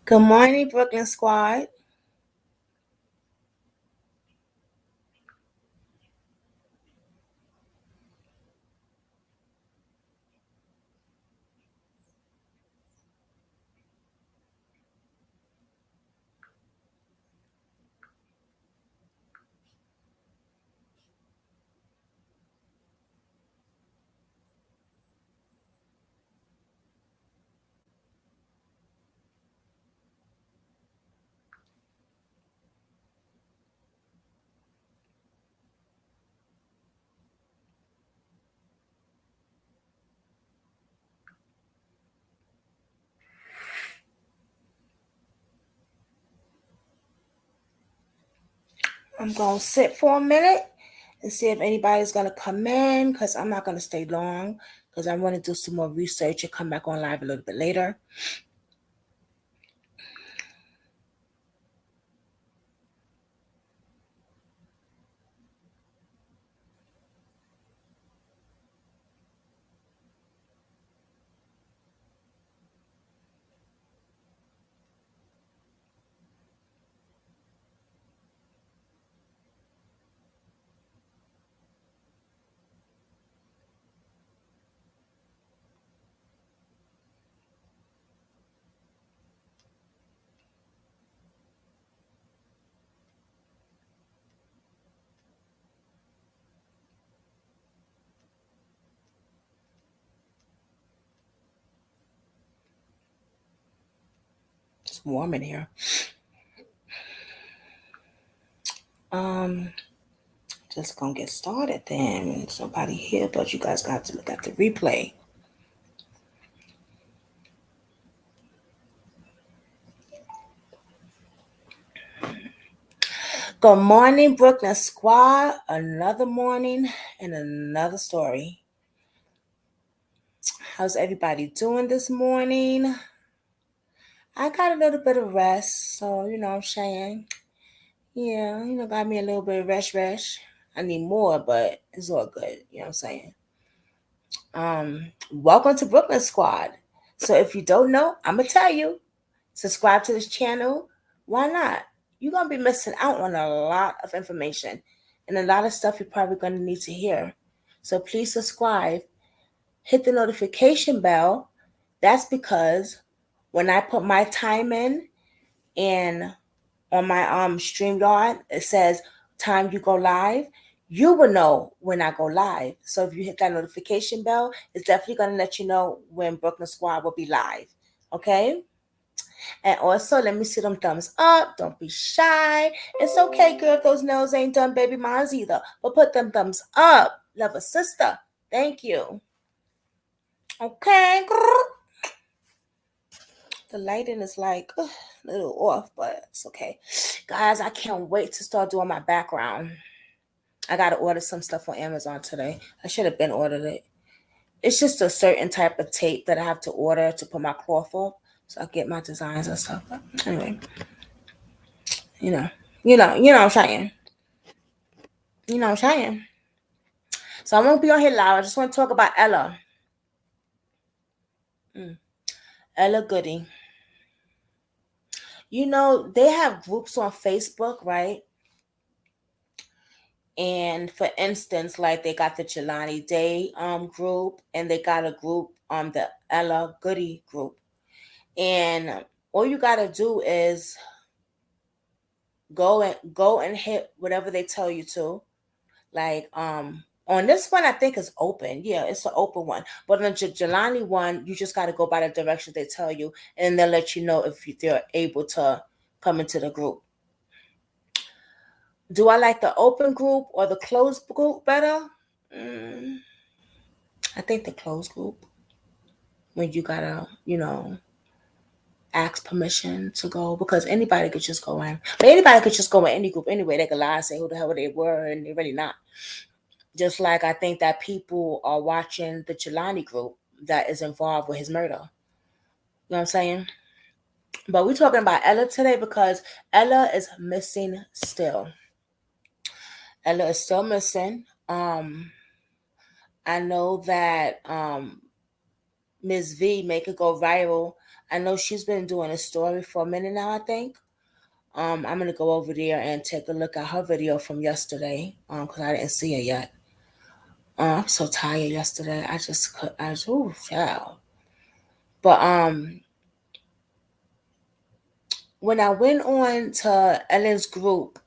Good morning, Brooklyn Squad. I'm going to sit for a minute and see if anybody's going to come in because I'm not going to stay long because I want to do some more research and come back on live a little bit later. It's warm in here. Um, just gonna get started then. Somebody here, but you guys got to look at the replay. Good morning, Brooklyn Squad. Another morning and another story. How's everybody doing this morning? I got a little bit of rest, so I'm saying. Yeah, got me a little bit of rest. I need more, but it's all good. You know what I'm saying? Welcome to Brooklyn Squad. So if you don't know, I'm gonna tell you, subscribe to this channel. Why not? You're gonna be missing out on a lot of information and a lot of stuff you're probably gonna need to hear. So please subscribe, hit the notification bell. That's because when I put my time in and on my StreamYard, it says time you go live. You will know when I go live. So if you hit that notification bell, it's definitely going to let you know when Brooklyn Squad will be live. Okay? And also, let me see them thumbs up. Don't be shy. It's okay, girl, if those nails ain't done, baby mine's either. But put them thumbs up. Love a sister. Thank you. Okay. The lighting is like a little off, but it's okay. Guys, I can't wait to start doing my background. I got to order some stuff on Amazon today. I should have been ordered it. It's just a certain type of tape that I have to order to put my cloth up so I get my designs and stuff. But anyway, you know, what I'm saying. You know what I'm saying. So I won't be on here live. I just want to talk about Ella. Ella Goodie. They have groups on Facebook, right? And for instance, like they got the Jelani Day group, and they got a group the Ella Goodie group. And all you gotta do is go and hit whatever they tell you to. Like on this one, I think it's open. Yeah, it's an open one. But on the Jelani one, you just gotta go by the directions they tell you, and they'll let you know if they're able to come into the group. Do I like the open group or the closed group better? I think the closed group, when you gotta, ask permission to go, because anybody could just go in. But anybody could just go in any group anyway. They could lie, say who the hell they were, and they're really not. Just like I think that people are watching the Jelani group that is involved with his murder. You know what I'm saying? But we're talking about Ella today because Ella is missing still. Ella is still missing. I know that Ms. V make it go viral. I know she's been doing a story for a minute now, I think. I'm gonna go over there and take a look at her video from yesterday. Cause I didn't see it yet. I'm so tired yesterday. I just could. I was ooh, child. But when I went on to Ellen's group,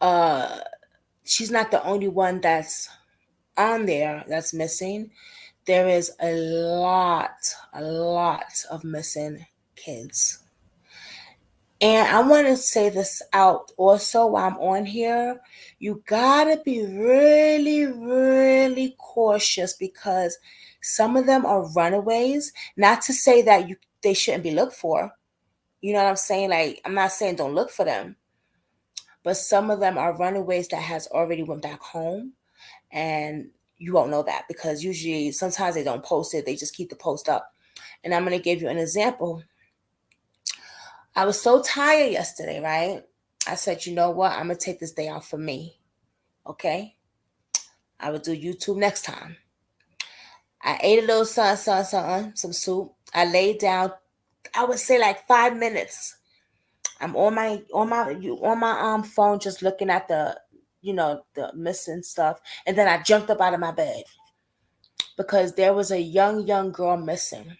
uh, she's not the only one that's on there that's missing. There is a lot of missing kids. And I want to say this out also while I'm on here. You gotta be really, really cautious because some of them are runaways. Not to say that they shouldn't be looked for. You know what I'm saying? Like I'm not saying don't look for them, but some of them are runaways that has already went back home, and you won't know that because usually sometimes they don't post it. They just keep the post up. And I'm gonna give you an example. I was so tired yesterday, right? I said, you know what? I'm gonna take this day out for me. Okay? I would do YouTube next time. I ate a little something, some soup. I laid down, I would say like 5 minutes. I'm on my phone just looking at the missing stuff. And then I jumped up out of my bed because there was a young girl missing.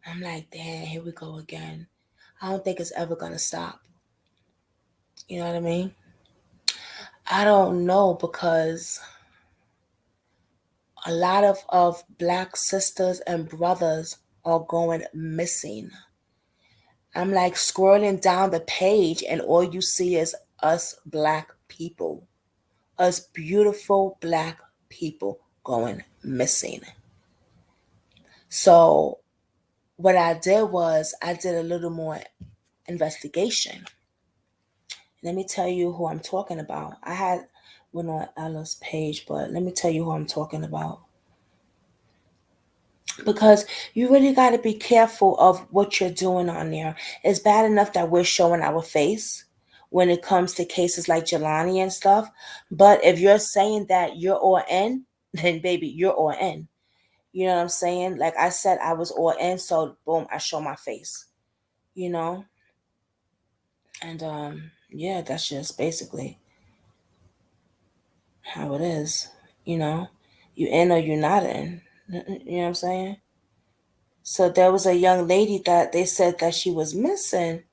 I'm like, damn, here we go again. I don't think it's ever gonna stop. You know what I mean? I don't know because a lot of black sisters and brothers are going missing. I'm like scrolling down the page and all you see is us black people. Us beautiful black people going missing. So what I did was I did a little more investigation. Let me tell you who I'm talking about. I had went on Ella's page, but let me tell you who I'm talking about. Because you really got to be careful of what you're doing on there. It's bad enough that we're showing our face when it comes to cases like Jelani and stuff. But if you're saying that you're all in, then baby, you're all in. You know what I'm saying? Like I said, I was all in, so boom, I show my face. You know? And yeah, that's just basically how it is. You know? You in or you're not in. You know what I'm saying? So there was a young lady that they said that she was missing.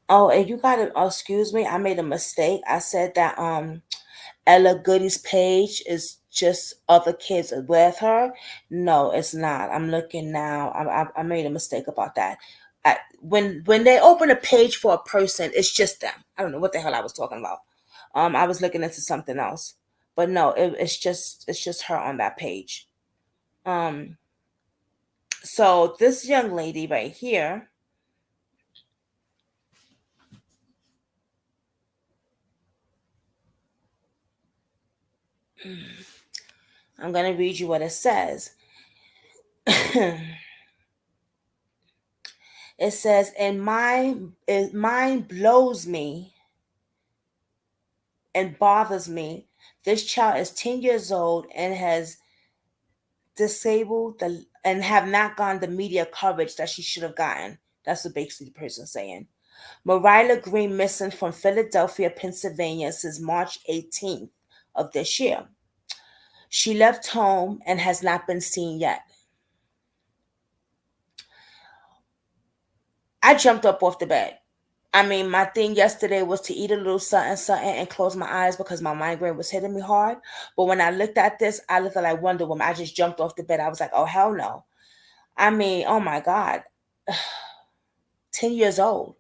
Oh, and you gotta excuse me, I made a mistake. I said that Ella Goodie's page is just other kids with her. No, it's not. I'm looking now. I made a mistake about that. When they open a page for a person, it's just them. I don't know what the hell I was talking about. I was looking into something else, but no, it's just her on that page. Um, so this young lady right here. I'm going to read you what it says. It says, and mind blows me and bothers me. This child is 10 years old and has disabled and have not gotten the media coverage that she should have gotten. That's what basically the person saying. Mariah Green missing from Philadelphia, Pennsylvania since March 18th of this year. She left home and has not been seen yet. I jumped up off the bed. I mean, my thing yesterday was to eat a little something and close my eyes because my migraine was hitting me hard. But when I looked at this, I looked like Wonder Woman. I just jumped off the bed. I was like, oh, hell no. I mean, oh my God. 10 years old.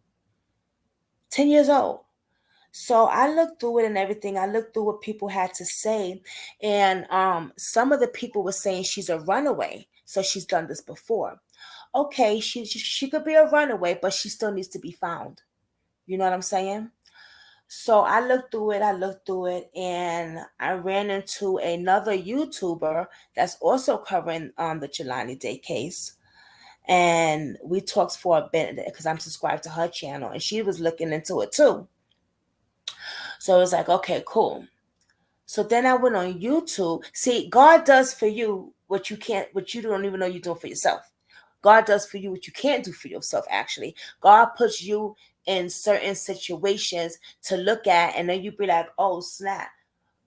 10 years old. So I looked through it and everything. I looked through what people had to say. And some of the people were saying she's a runaway. So she's done this before. Okay, she could be a runaway, but she still needs to be found. You know what I'm saying? So I looked through it, and I ran into another YouTuber that's also covering the Jelani Day case. And we talked for a bit because I'm subscribed to her channel, and she was looking into it too. So it was like, okay, cool. So then I went on YouTube. See, God does for you what you can't, what you don't even know you're doing for yourself. God does for you what you can't do for yourself, actually. God puts you in certain situations to look at, and then you be like, oh, snap.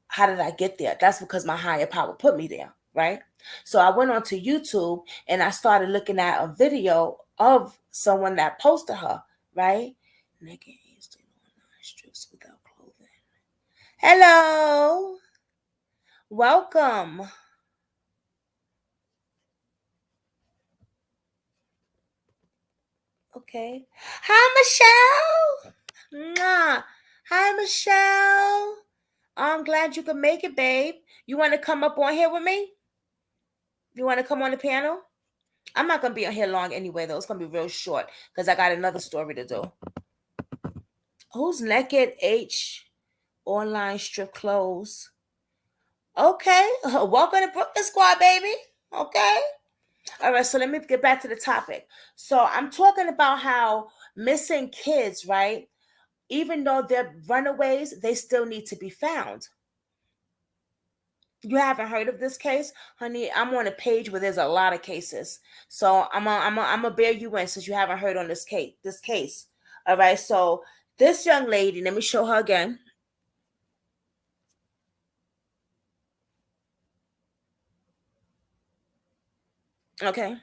How did I get there? That's because my higher power put me there, right? So I went onto YouTube and I started looking at a video of someone that posted her, right? Naked strips without clothing. Hello. Welcome. Okay. Hi, Michelle. Mwah. Hi, Michelle. I'm glad you could make it, babe. You want to come up on here with me? You want to come on the panel? I'm not going to be on here long anyway, though. It's going to be real short because I got another story to do. Who's naked H online strip clothes? Okay. Welcome to Brooklyn Squad, baby. Okay. All right, so let me get back to the topic. So I'm talking about how missing kids, right? Even though they're runaways, they still need to be found. You haven't heard of this case, honey? I'm on a page where there's a lot of cases, so I'm gonna bear you in since you haven't heard on this case. This case, all right. So this young lady, let me show her again. Okay,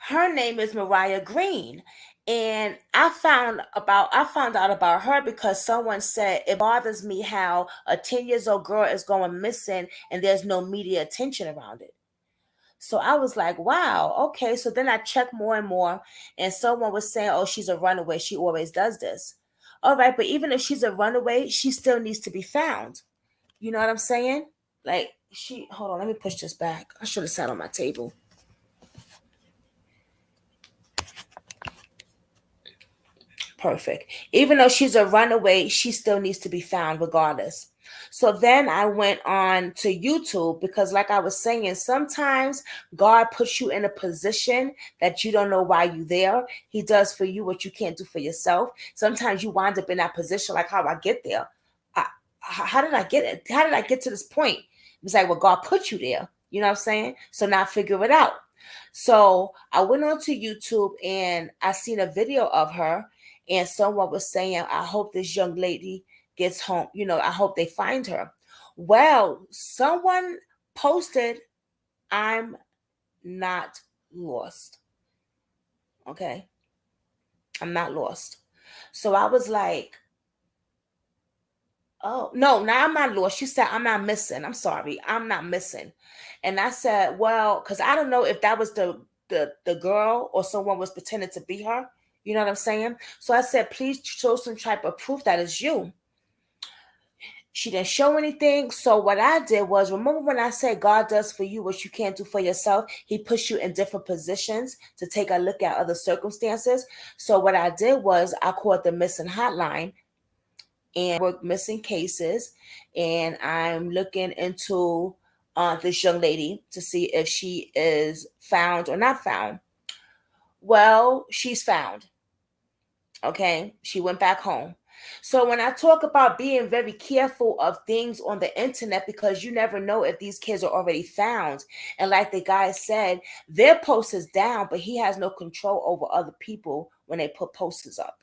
her name is Mariah Green. And I found out about her because someone said it bothers me how a 10 years old girl is going missing and there's no media attention around it. So I was like, wow, okay. So then I checked more and more, and someone was saying, oh, she's a runaway. She always does this. All right, but even if she's a runaway, she still needs to be found. You know what I'm saying? Like, hold on, let me push this back. I should have sat on my table. Perfect. Even though she's a runaway, she still needs to be found regardless. So then I went on to YouTube because, like I was saying, sometimes God puts you in a position that you don't know why you're there. He does for you what you can't do for yourself. Sometimes you wind up in that position, like how I get there. How did I get it? How did I get to this point? It's like, well, God put you there. You know what I'm saying? So now figure it out. So I went on to YouTube and I seen a video of her, and someone was saying, I hope this young lady gets home. You know, I hope they find her. Well, someone posted, I'm not lost. Okay. I'm not lost. So I was like, oh, no, now I'm not lost. She said, I'm not missing. I'm sorry. I'm not missing. And I said, well, because I don't know if that was the girl or someone was pretending to be her. You know what I'm saying? So I said, please show some type of proof that is you. She didn't show anything. So what I did was, remember when I said God does for you what you can't do for yourself? He puts you in different positions to take a look at other circumstances. So what I did was I called the missing hotline and work missing cases, and I'm looking into this young lady to see if she is found or not found. Well, she's found. Okay, she went back home. So when I talk about being very careful of things on the internet, because you never know if these kids are already found, and like the guy said, their post is down, but he has no control over other people when they put posters up.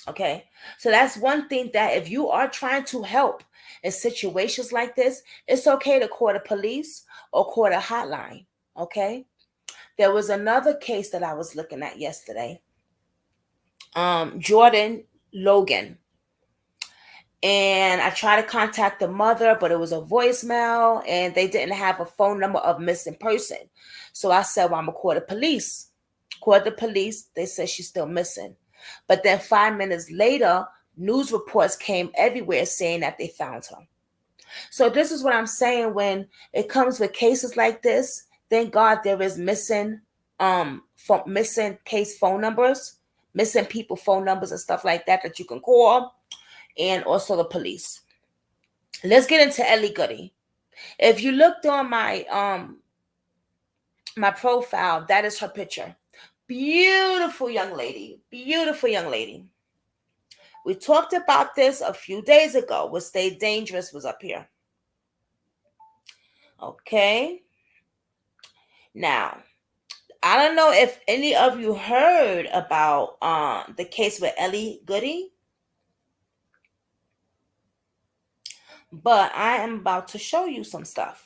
Okay. So that's one thing, that if you are trying to help in situations like this, it's okay to call the police or call a hotline. Okay. There was another case that I was looking at yesterday. Jordan Logan. And I tried to contact the mother, but it was a voicemail and they didn't have a phone number of missing person. So I said, well, I'm gonna call the police. Called the police. They said she's still missing. But then 5 minutes later, news reports came everywhere saying that they found her. So this is what I'm saying. When it comes with cases like this, thank God there is missing case phone numbers, missing people phone numbers and stuff like that that you can call, and also the police. Let's get into Ellie Goodie. If you looked on my profile, that is her picture. Beautiful young lady. Beautiful young lady. We talked about this a few days ago when Stay Dangerous was up here. Okay. Now, I don't know if any of you heard about the case with Ellie Goody, but I am about to show you some stuff.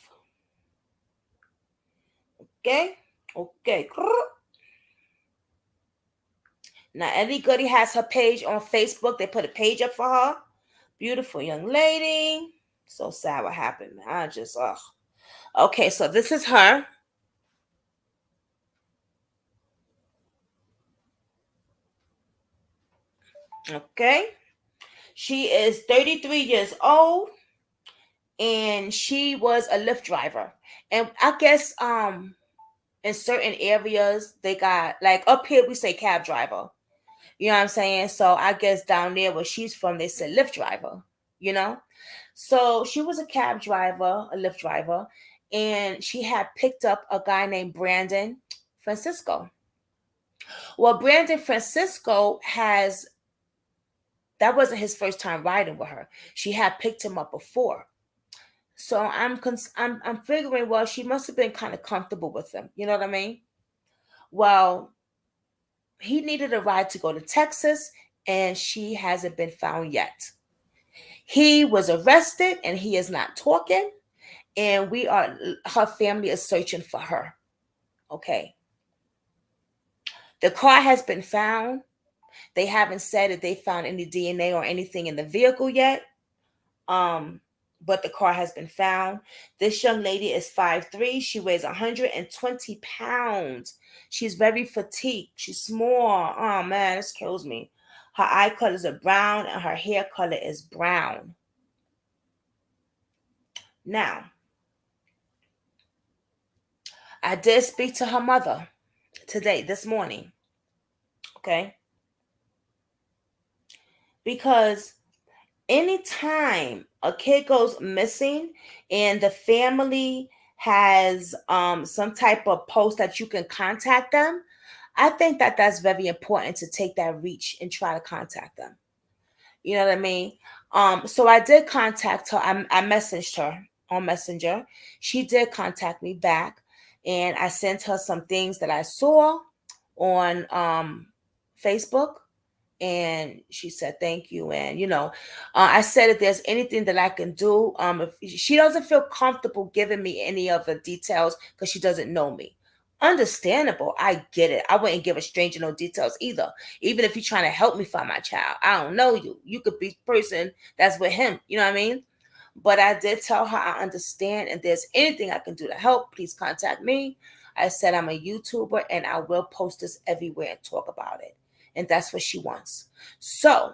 Okay? Okay. Now, Ellie Goody has her page on Facebook. They put a page up for her. Beautiful young lady. So sad what happened. I just, ugh. Okay, so this is her. Okay. She is 33 years old and she was a Lyft driver. And I guess in certain areas they got, like, up here we say cab driver. You know what I'm saying? So I guess down there where she's from they said Lyft driver, you know? So she was a cab driver, a Lyft driver, and she had picked up a guy named Brandon Francisco. Well, Brandon Francisco has, that wasn't his first time riding with her. She had picked him up before. So I'm figuring, well, she must have been kind of comfortable with him. You know what I mean? Well, he needed a ride to go to Texas, and she hasn't been found yet. He was arrested, and he is not talking. And her family is searching for her. Okay. The car has been found. They haven't said that they found any DNA or anything in the vehicle yet. But the car has been found. This young lady is 5'3". She weighs 120 pounds. She's very fatigued. She's small. Oh man, this kills me. Her eye colors are brown and her hair color is brown. Now, I did speak to her mother today, this morning. Okay. Because anytime a kid goes missing and the family has some type of post that you can contact them, I think that that's very important to take that reach and try to contact them. You know what I mean? So I did contact her. I messaged her on Messenger. She did contact me back, and I sent her some things that I saw on Facebook, and she said thank you. And I said if there's anything that I can do, if she doesn't feel comfortable giving me any of the details because she doesn't know me, understandable. I get it. I wouldn't give a stranger no details either, even if you're trying to help me find my child. I don't know you could be the person that's with him, you know what I mean? But I did tell her I understand, and there's anything I can do to help, please contact me. I said I'm a YouTuber and I will post this everywhere and talk about it. And that's what she wants. So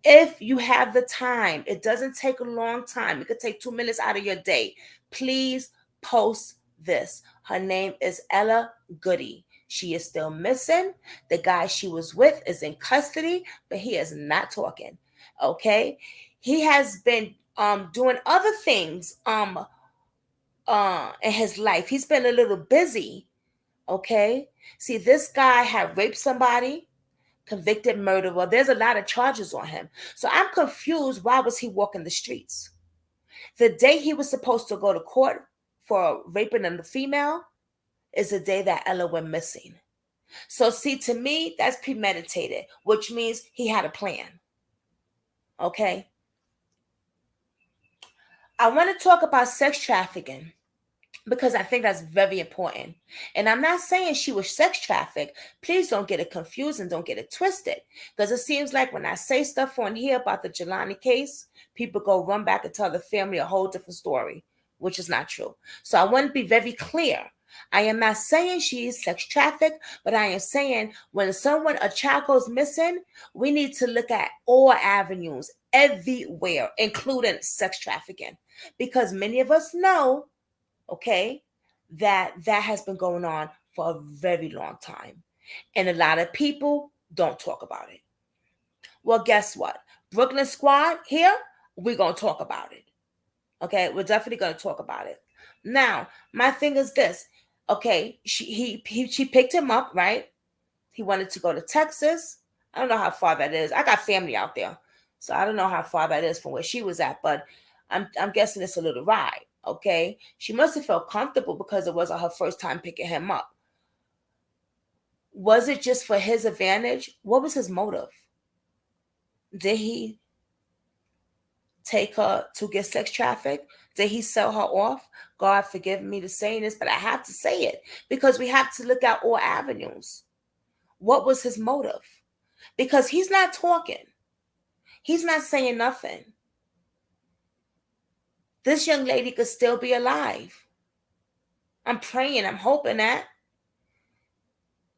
if you have the time, it doesn't take a long time. It could take 2 minutes out of your day. Please post this. Her name is Ella Goody. She is still missing. The guy she was with is in custody, but he is not talking. Okay? He has been doing other things in his life. He's been a little busy. Okay? See, this guy had raped somebody, convicted murderer. There's a lot of charges on him. So I'm confused. Why was he walking the streets? The day he was supposed to go to court for raping a female is the day that Ella went missing. So see, to me, that's premeditated, which means he had a plan. Okay. I want to talk about sex trafficking, because I think that's very important. And I'm not saying she was sex trafficked. Please don't get it confused and don't get it twisted. Because it seems like when I say stuff on here about the Jelani case, people go run back and tell the family a whole different story, which is not true. So I want to be very clear. I am not saying she is sex trafficked, but I am saying when a child goes missing, we need to look at all avenues, everywhere, including sex trafficking. Because many of us know, okay, that has been going on for a very long time. And a lot of people don't talk about it. Well, guess what? Brooklyn Squad here, we're going to talk about it. Okay, we're definitely going to talk about it. Now, my thing is this. Okay, she picked him up, right? He wanted to go to Texas. I don't know how far that is. I got family out there. So I don't know how far that is from where she was at, but I'm guessing it's a little ride. Okay, she must have felt comfortable because it wasn't her first time picking him up. Was it just for his advantage? What was his motive? Did he take her to get sex trafficked? Did he sell her off? God forgive me to saying this, but I have to say it because we have to look at all avenues. What was his motive? Because he's not talking. He's not saying nothing. This young lady could still be alive. I'm praying, I'm hoping that.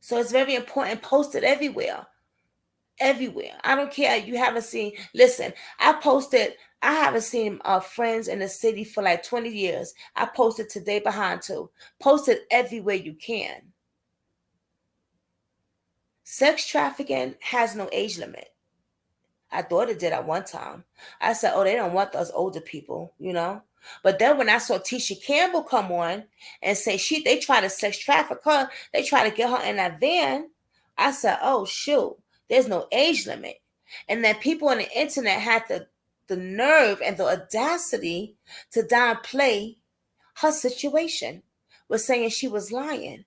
So it's very important. Post it everywhere. Everywhere. I don't care. You haven't seen. Listen, I posted. I haven't seen friends in the city for like 20 years. I posted today behind too. Post it everywhere you can. Sex trafficking has no age limit. I thought it did at one time. I said, oh, they don't want those older people, you know? But then when I saw Tisha Campbell come on and say they try to sex traffic her, they try to get her in that van, I said, oh, shoot, there's no age limit. And then people on the internet had the nerve and the audacity to downplay her situation with saying she was lying.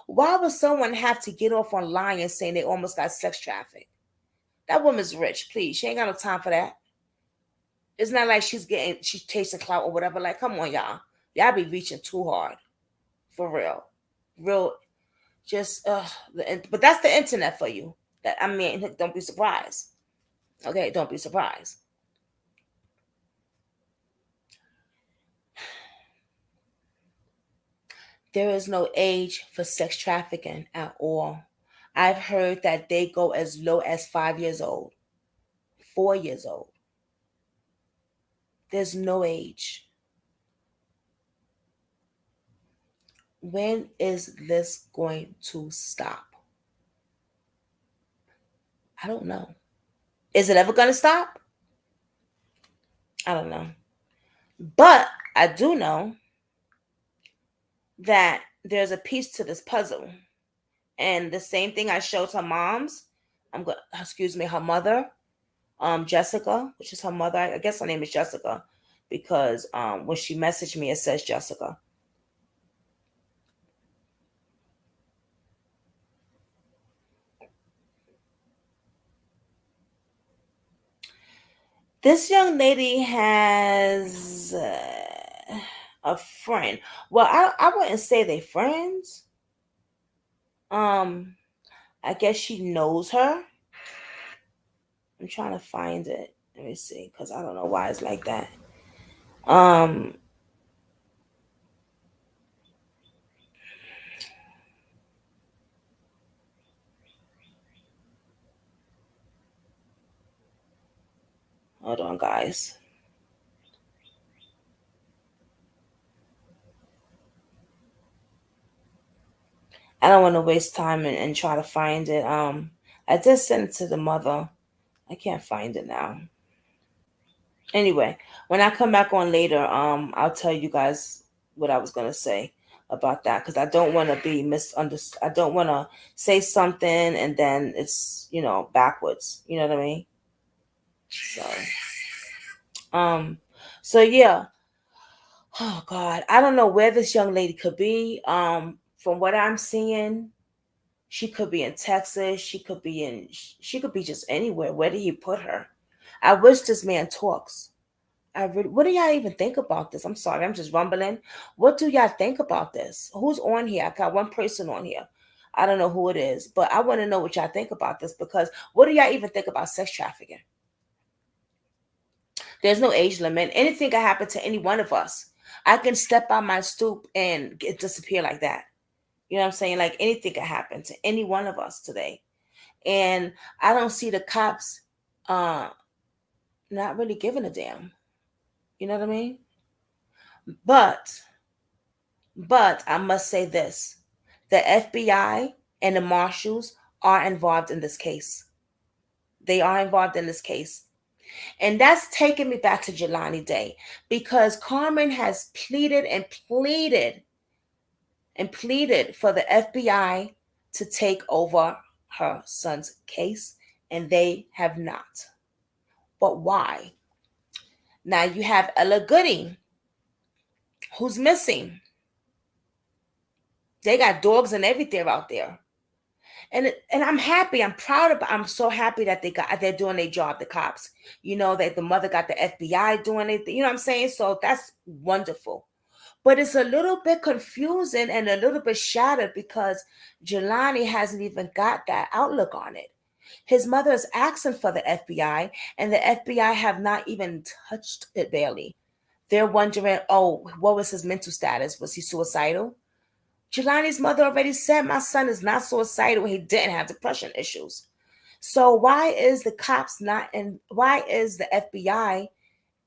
Why would someone have to get off on lying saying they almost got sex trafficked? That woman's rich, please. She ain't got no time for that. It's not like she's chasing clout or whatever. Like, come on, y'all. Y'all be reaching too hard. For real. Real, just, but that's the internet for you. I mean, don't be surprised. Okay, don't be surprised. There is no age for sex trafficking at all. I've heard that they go as low as 5 years old, 4 years old. There's no age. When is this going to stop? I don't know. Is it ever going to stop? I don't know. But I do know that there's a piece to this puzzle. And the same thing I showed her mom's, her mother, Jessica, which is her mother. I guess her name is Jessica because when she messaged me, it says Jessica. This young lady has a friend. Well, I wouldn't say they friends. I guess she knows her. I'm trying to find it. Let me see, because I don't know why it's like that. Um, Hold on, guys. I don't want to waste time and try to find it. I did send it to the mother. I can't find it now. Anyway, when I come back on later, I'll tell you guys what I was gonna say about that because I don't want to be misunderstood. I don't want to say something and then it's backwards. You know what I mean? So, um, so yeah. Oh God, I don't know where this young lady could be. From what I'm seeing, she could be in Texas. She could be just anywhere. Where did he put her? I wish this man talks. What do y'all even think about this? I'm sorry, I'm just rumbling. What do y'all think about this? Who's on here? I got one person on here. I don't know who it is, but I want to know what y'all think about this because what do y'all even think about sex trafficking? There's no age limit. Anything can happen to any one of us. I can step on my stoop and disappear like that. You know what I'm saying? Like anything can happen to any one of us today. And I don't see the cops uh not really giving a damn. You know what I mean? But I must say this. The FBI and the marshals are involved in this case. They are involved in this case. And that's taking me back to Jelani Day because Carmen has pleaded and pleaded and pleaded for the FBI to take over her son's case, and they have not. But why? Now you have Ella Goodie, who's missing. They got dogs and everything out there. And I'm happy. I'm proud of. I'm so happy that they're doing their job. The cops, that the mother got the FBI doing it. You know what I'm saying? So that's wonderful. But it's a little bit confusing and a little bit shattered because Jelani hasn't even got that outlook on it. His mother is asking for the FBI, and the FBI have not even touched it barely. They're wondering, oh, what was his mental status? Was he suicidal? Jelani's mother already said my son is not suicidal. He didn't have depression issues. So why is the cops not in? Why is the FBI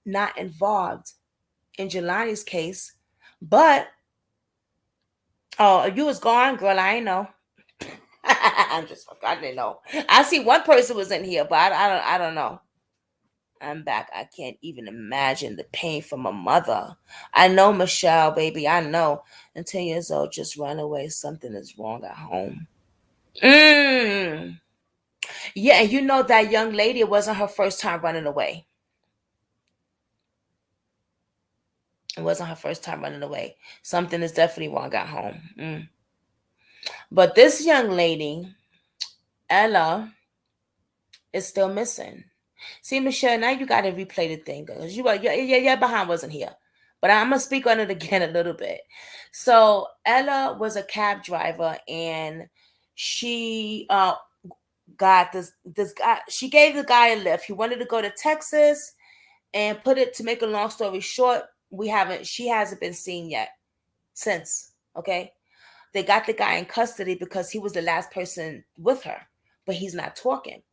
not involved in Jelani's case? But oh, you was gone, girl. I ain't know. I didn't know. I see one person was in here, but I don't know. I'm back. I can't even imagine the pain from a mother. I know, Michelle, baby. I know. And 10 years old, just run away. Something is wrong at home. Mm. Yeah, and you know that young lady, it wasn't her first time running away. It wasn't her first time running away. Something is definitely wrong at home. But this young lady, Ella, is still missing. See, Michelle, now you got to replay the thing because your behind wasn't here. But I'm gonna speak on it again a little bit. So Ella was a cab driver, and she got this guy. She gave the guy a lift. He wanted to go to Texas, and put it to make a long story short, she hasn't been seen yet since. Okay, they got the guy in custody because he was the last person with her, but he's not talking.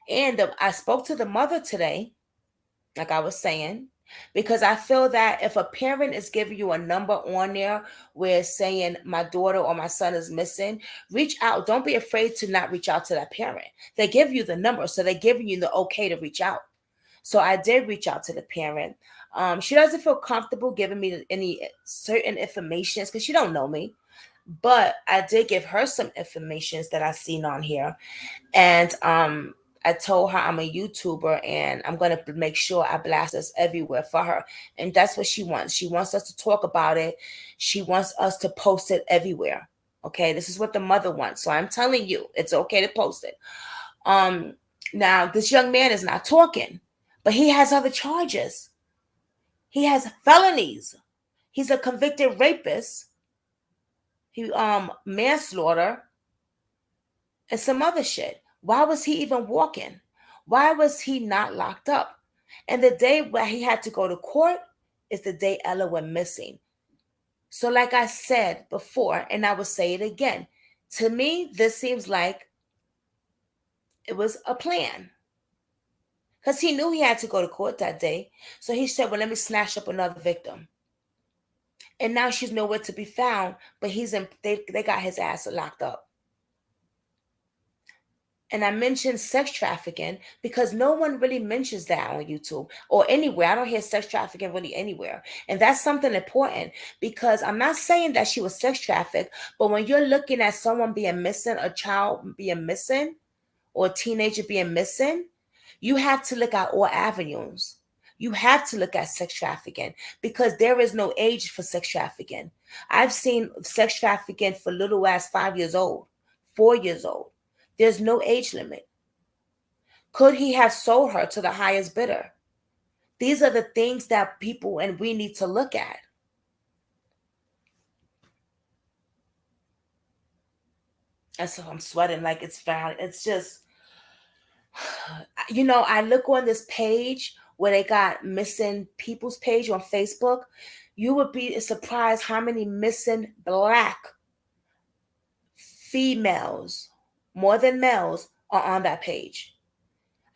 And I spoke to the mother today, like I was saying, because I feel that if a parent is giving you a number on there where it's saying my daughter or my son is missing, reach out. Don't be afraid to not reach out to that parent. They give you the number, so they're giving you the okay to reach out. So I did reach out to the parent. She doesn't feel comfortable giving me any certain information because she don't know me. But I did give her some information that I seen on here. And I told her I'm a YouTuber and I'm going to make sure I blast this everywhere for her. And that's what she wants. She wants us to talk about it. She wants us to post it everywhere. Okay, this is what the mother wants. So I'm telling you, it's okay to post it. Now, this young man is not talking, but he has other charges. He has felonies. He's a convicted rapist. He manslaughter and some other shit. Why was he even walking? Why was he not locked up? And the day where he had to go to court is the day Ella went missing. So like I said before, and I will say it again, to me, this seems like it was a plan. Because he knew he had to go to court that day. So he said, well, let me snatch up another victim. And now she's nowhere to be found, but they got his ass locked up. And I mentioned sex trafficking because no one really mentions that on YouTube or anywhere. I don't hear sex trafficking really anywhere. And that's something important because I'm not saying that she was sex trafficked, but when you're looking at someone being missing, a child being missing, or a teenager being missing, you have to look at all avenues. You have to look at sex trafficking because there is no age for sex trafficking. I've seen sex trafficking for little as 5 years old, 4 years old. There's no age limit. Could he have sold her to the highest bidder? These are the things that people and we need to look at. And so I'm sweating like it's found. It's just, I look on this page where they got missing people's page on Facebook. You would be surprised how many missing Black females, more than males, are on that page.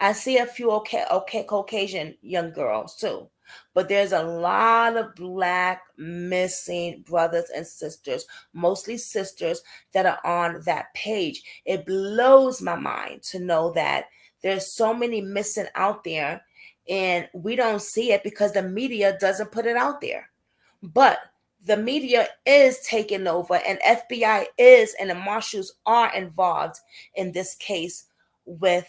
I see a few okay Caucasian young girls too, but there's a lot of Black missing brothers and sisters, mostly sisters, that are on that page. It blows my mind to know that there's so many missing out there and we don't see it because the media doesn't put it out there. But the media is taking over and FBI is and the marshals are involved in this case with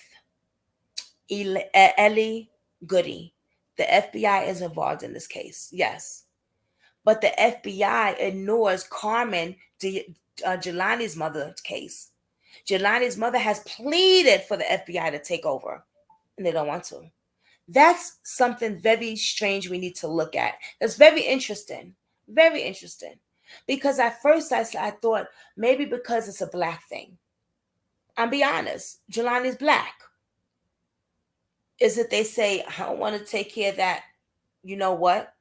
Ellie Goodie. The FBI is involved in this case. Yes. But the FBI ignores Carmen Jelani's mother's case. Jelani's mother has pleaded for the FBI to take over, and they don't want to. That's something very strange we need to look at. That's very interesting. Very interesting. Because at first I thought maybe because it's a black thing. I'll be honest. Jelani's black. Is it they say, I don't want to take care of that? You know what?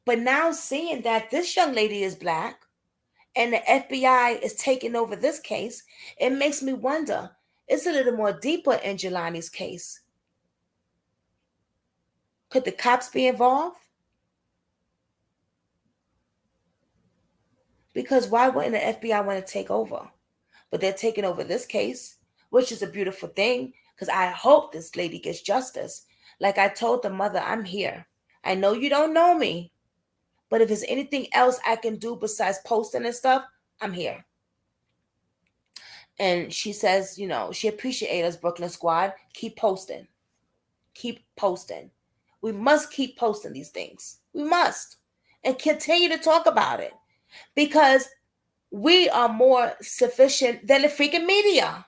But now seeing that this young lady is black and the FBI is taking over this case, it makes me wonder, it's a little more deeper in Jelani's case. Could the cops be involved? Because why wouldn't the FBI want to take over? But they're taking over this case, which is a beautiful thing because I hope this lady gets justice. Like I told the mother, I'm here. I know you don't know me, but if there's anything else I can do besides posting and stuff, I'm here. And she says, she appreciates us, Brooklyn Squad. Keep posting. Keep posting. We must keep posting these things. We must. And continue to talk about it. Because we are more sufficient than the freaking media.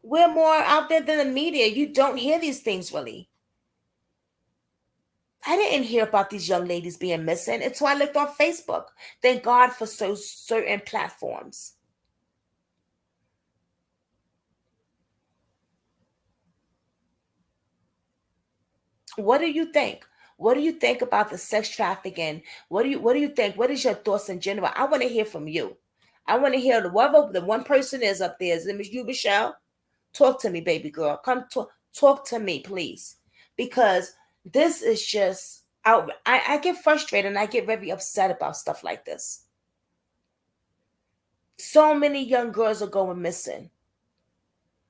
We're more out there than the media. You don't hear these things really. I didn't hear about these young ladies being missing until I looked on Facebook. Thank God for certain platforms. What do you think? What do you think about the sex trafficking? What do you think? What is your thoughts in general? I want to hear from you. I want to hear whoever the one person is up there. Is it you, Michelle? Talk to me, baby girl. Come talk to me, please. Because this is just out. I get frustrated and I get very upset about stuff like this. So many young girls are going missing.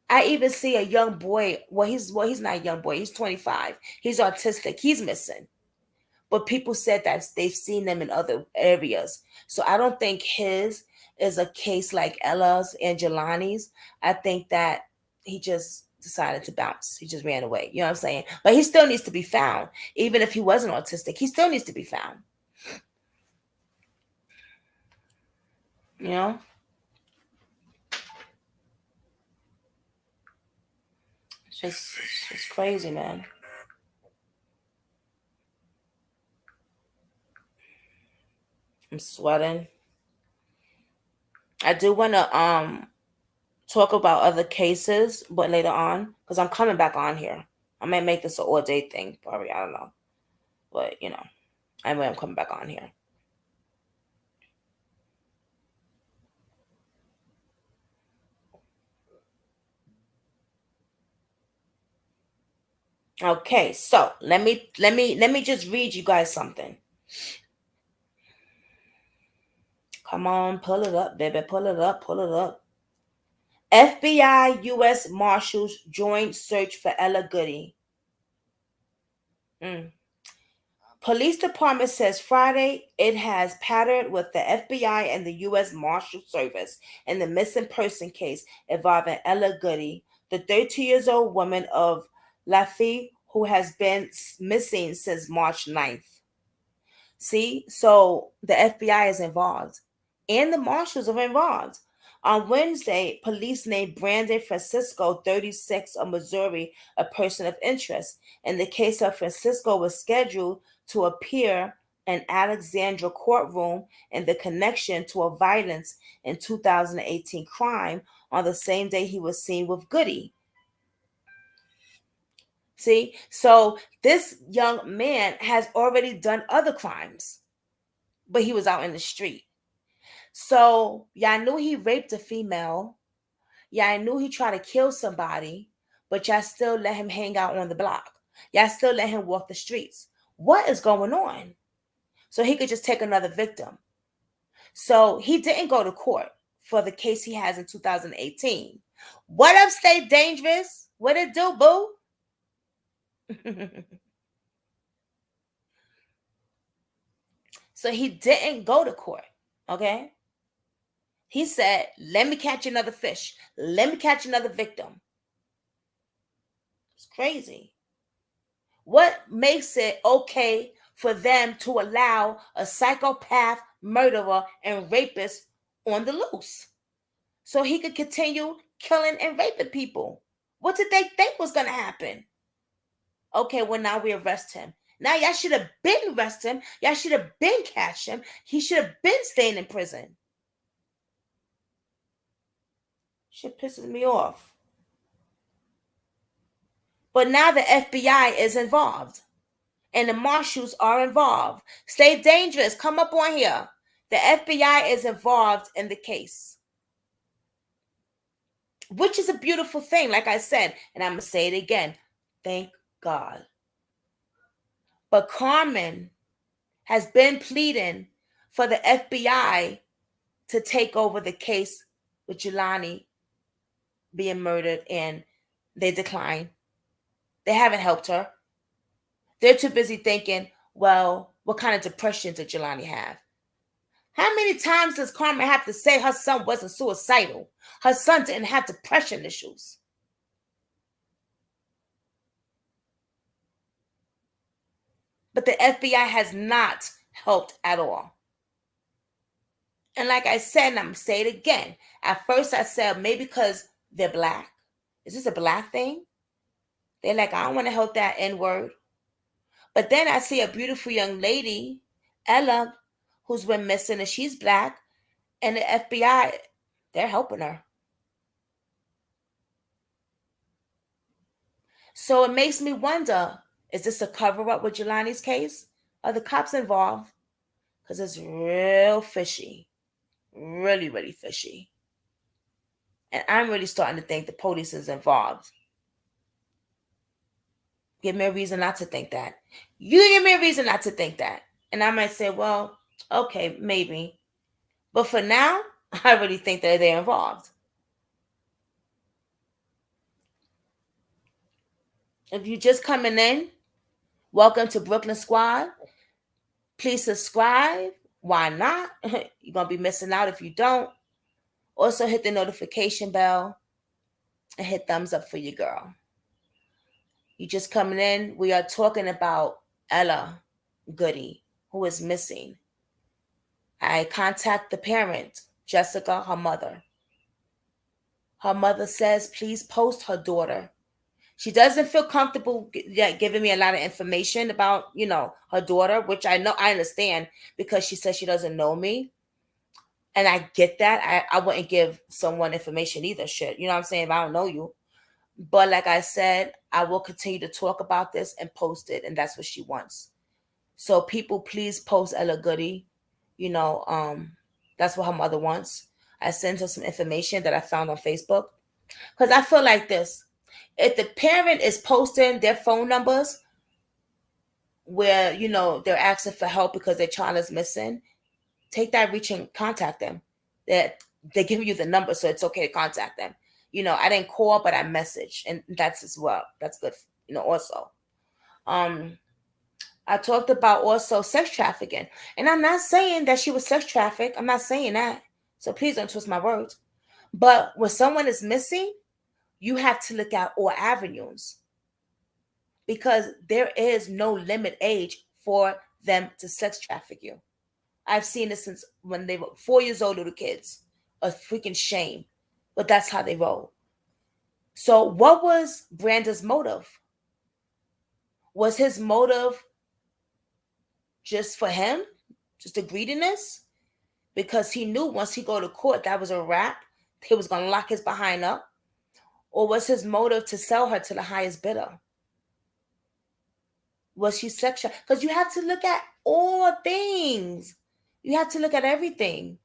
I even see a young boy. He's not a young boy. He's 25. He's autistic. He's missing. But people said that they've seen them in other areas. So I don't think his is a case like Ella's and Jelani's. I think that he just decided to bounce. He just ran away. You know what I'm saying? But he still needs to be found. Even if he wasn't autistic, he still needs to be found. You know? It's crazy, man. I'm sweating. I do want to talk about other cases, but later on, because I'm coming back on here. I might make this an all day thing, probably. I don't know, but anyway, I'm coming back on here. Okay, so let me just read you guys something. Come on, pull it up, baby. Pull it up, pull it up. FBI U.S. Marshals joint search for Ella Goodie. Police Department says Friday it has partnered with the FBI and the U.S. Marshal Service in the missing person case involving Ella Goodie, the 13-year-old woman of Lafayette who has been missing since March 9th. See, so the FBI is involved and the marshals are involved. On Wednesday, police named Brandon Francisco, 36, of Missouri, a person of interest. In the case of Francisco was scheduled to appear in Alexandria courtroom in the connection to a violence in 2018 crime on the same day he was seen with Goodie. See, so this young man has already done other crimes, but he was out in the street. So y'all knew he raped a female. Y'all knew he tried to kill somebody, but y'all still let him hang out on the block. Y'all still let him walk the streets. What is going on? So he could just take another victim. So he didn't go to court for the case he has in 2018. What up, Stay Dangerous? What it do, boo? So he didn't go to court, okay? He said, let me catch another fish. Let me catch another victim. It's crazy. What makes it okay for them to allow a psychopath, murderer, and rapist on the loose so he could continue killing and raping people? What did they think was going to happen? Okay, well, now we arrest him. Now y'all should have been arrest him. Y'all should have been catch him. He should have been staying in prison. Shit pisses me off. But now the FBI is involved. And the marshals are involved. Stay dangerous. Come up on here. The FBI is involved in the case, which is a beautiful thing. Like I said, and I'm going to say it again. Thank God. But Carmen has been pleading for the FBI to take over the case with Jelani being murdered, and they declined. They haven't helped her. They're too busy thinking, well, what kind of depression did Jelani have? How many times does Carmen have to say her son wasn't suicidal? Her son didn't have depression issues. But the FBI has not helped at all. And like I said, and I'm going to say it again. At first I said, maybe because they're black. Is this a black thing? They're like, I don't want to help that N-word. But then I see a beautiful young lady, Ella, who's been missing, and she's black. And the FBI, they're helping her. So it makes me wonder, is this a cover-up with Jelani's case? Are the cops involved? Because it's real fishy. Really, really fishy. And I'm really starting to think the police is involved. Give me a reason not to think that. You give me a reason not to think that. And I might say, well, okay, maybe. But for now, I really think that they're involved. If you're just coming in, welcome to Brooklyn Squad. Please subscribe. Why not? You're going to be missing out if you don't. Also, hit the notification bell and hit thumbs up for your girl. You just coming in, we are talking about Ella Goodie, who is missing. I contact the parent, Jessica, her mother. Her mother says, please post her daughter. She doesn't feel comfortable giving me a lot of information about, her daughter, which I understand because she says she doesn't know me. And I get that. I wouldn't give someone information either. Shit. You know what I'm saying? If I don't know you. But like I said, I will continue to talk about this and post it. And that's what she wants. So people, please post Ella Goodie. That's what her mother wants. I sent her some information that I found on Facebook. Because I feel like this. If the parent is posting their phone numbers where, they're asking for help because their child is missing, take that reach and contact them. They're giving you the number, so it's okay to contact them. I didn't call, but I messaged, and that's as well. That's good, also. I talked about also sex trafficking. And I'm not saying that she was sex trafficked. I'm not saying that. So please don't twist my words. But when someone is missing, you have to look at all avenues. Because there is no limit age for them to sex traffic you. I've seen this since when they were 4 years old, little kids. A freaking shame. But that's how they roll. So what was Branda's motive? Was his motive just for him? Just a greediness? Because he knew once he go to court, that was a wrap. He was going to lock his behind up. Or was his motive to sell her to the highest bidder? Was she sexual? Because you have to look at all things. You have to look at everything.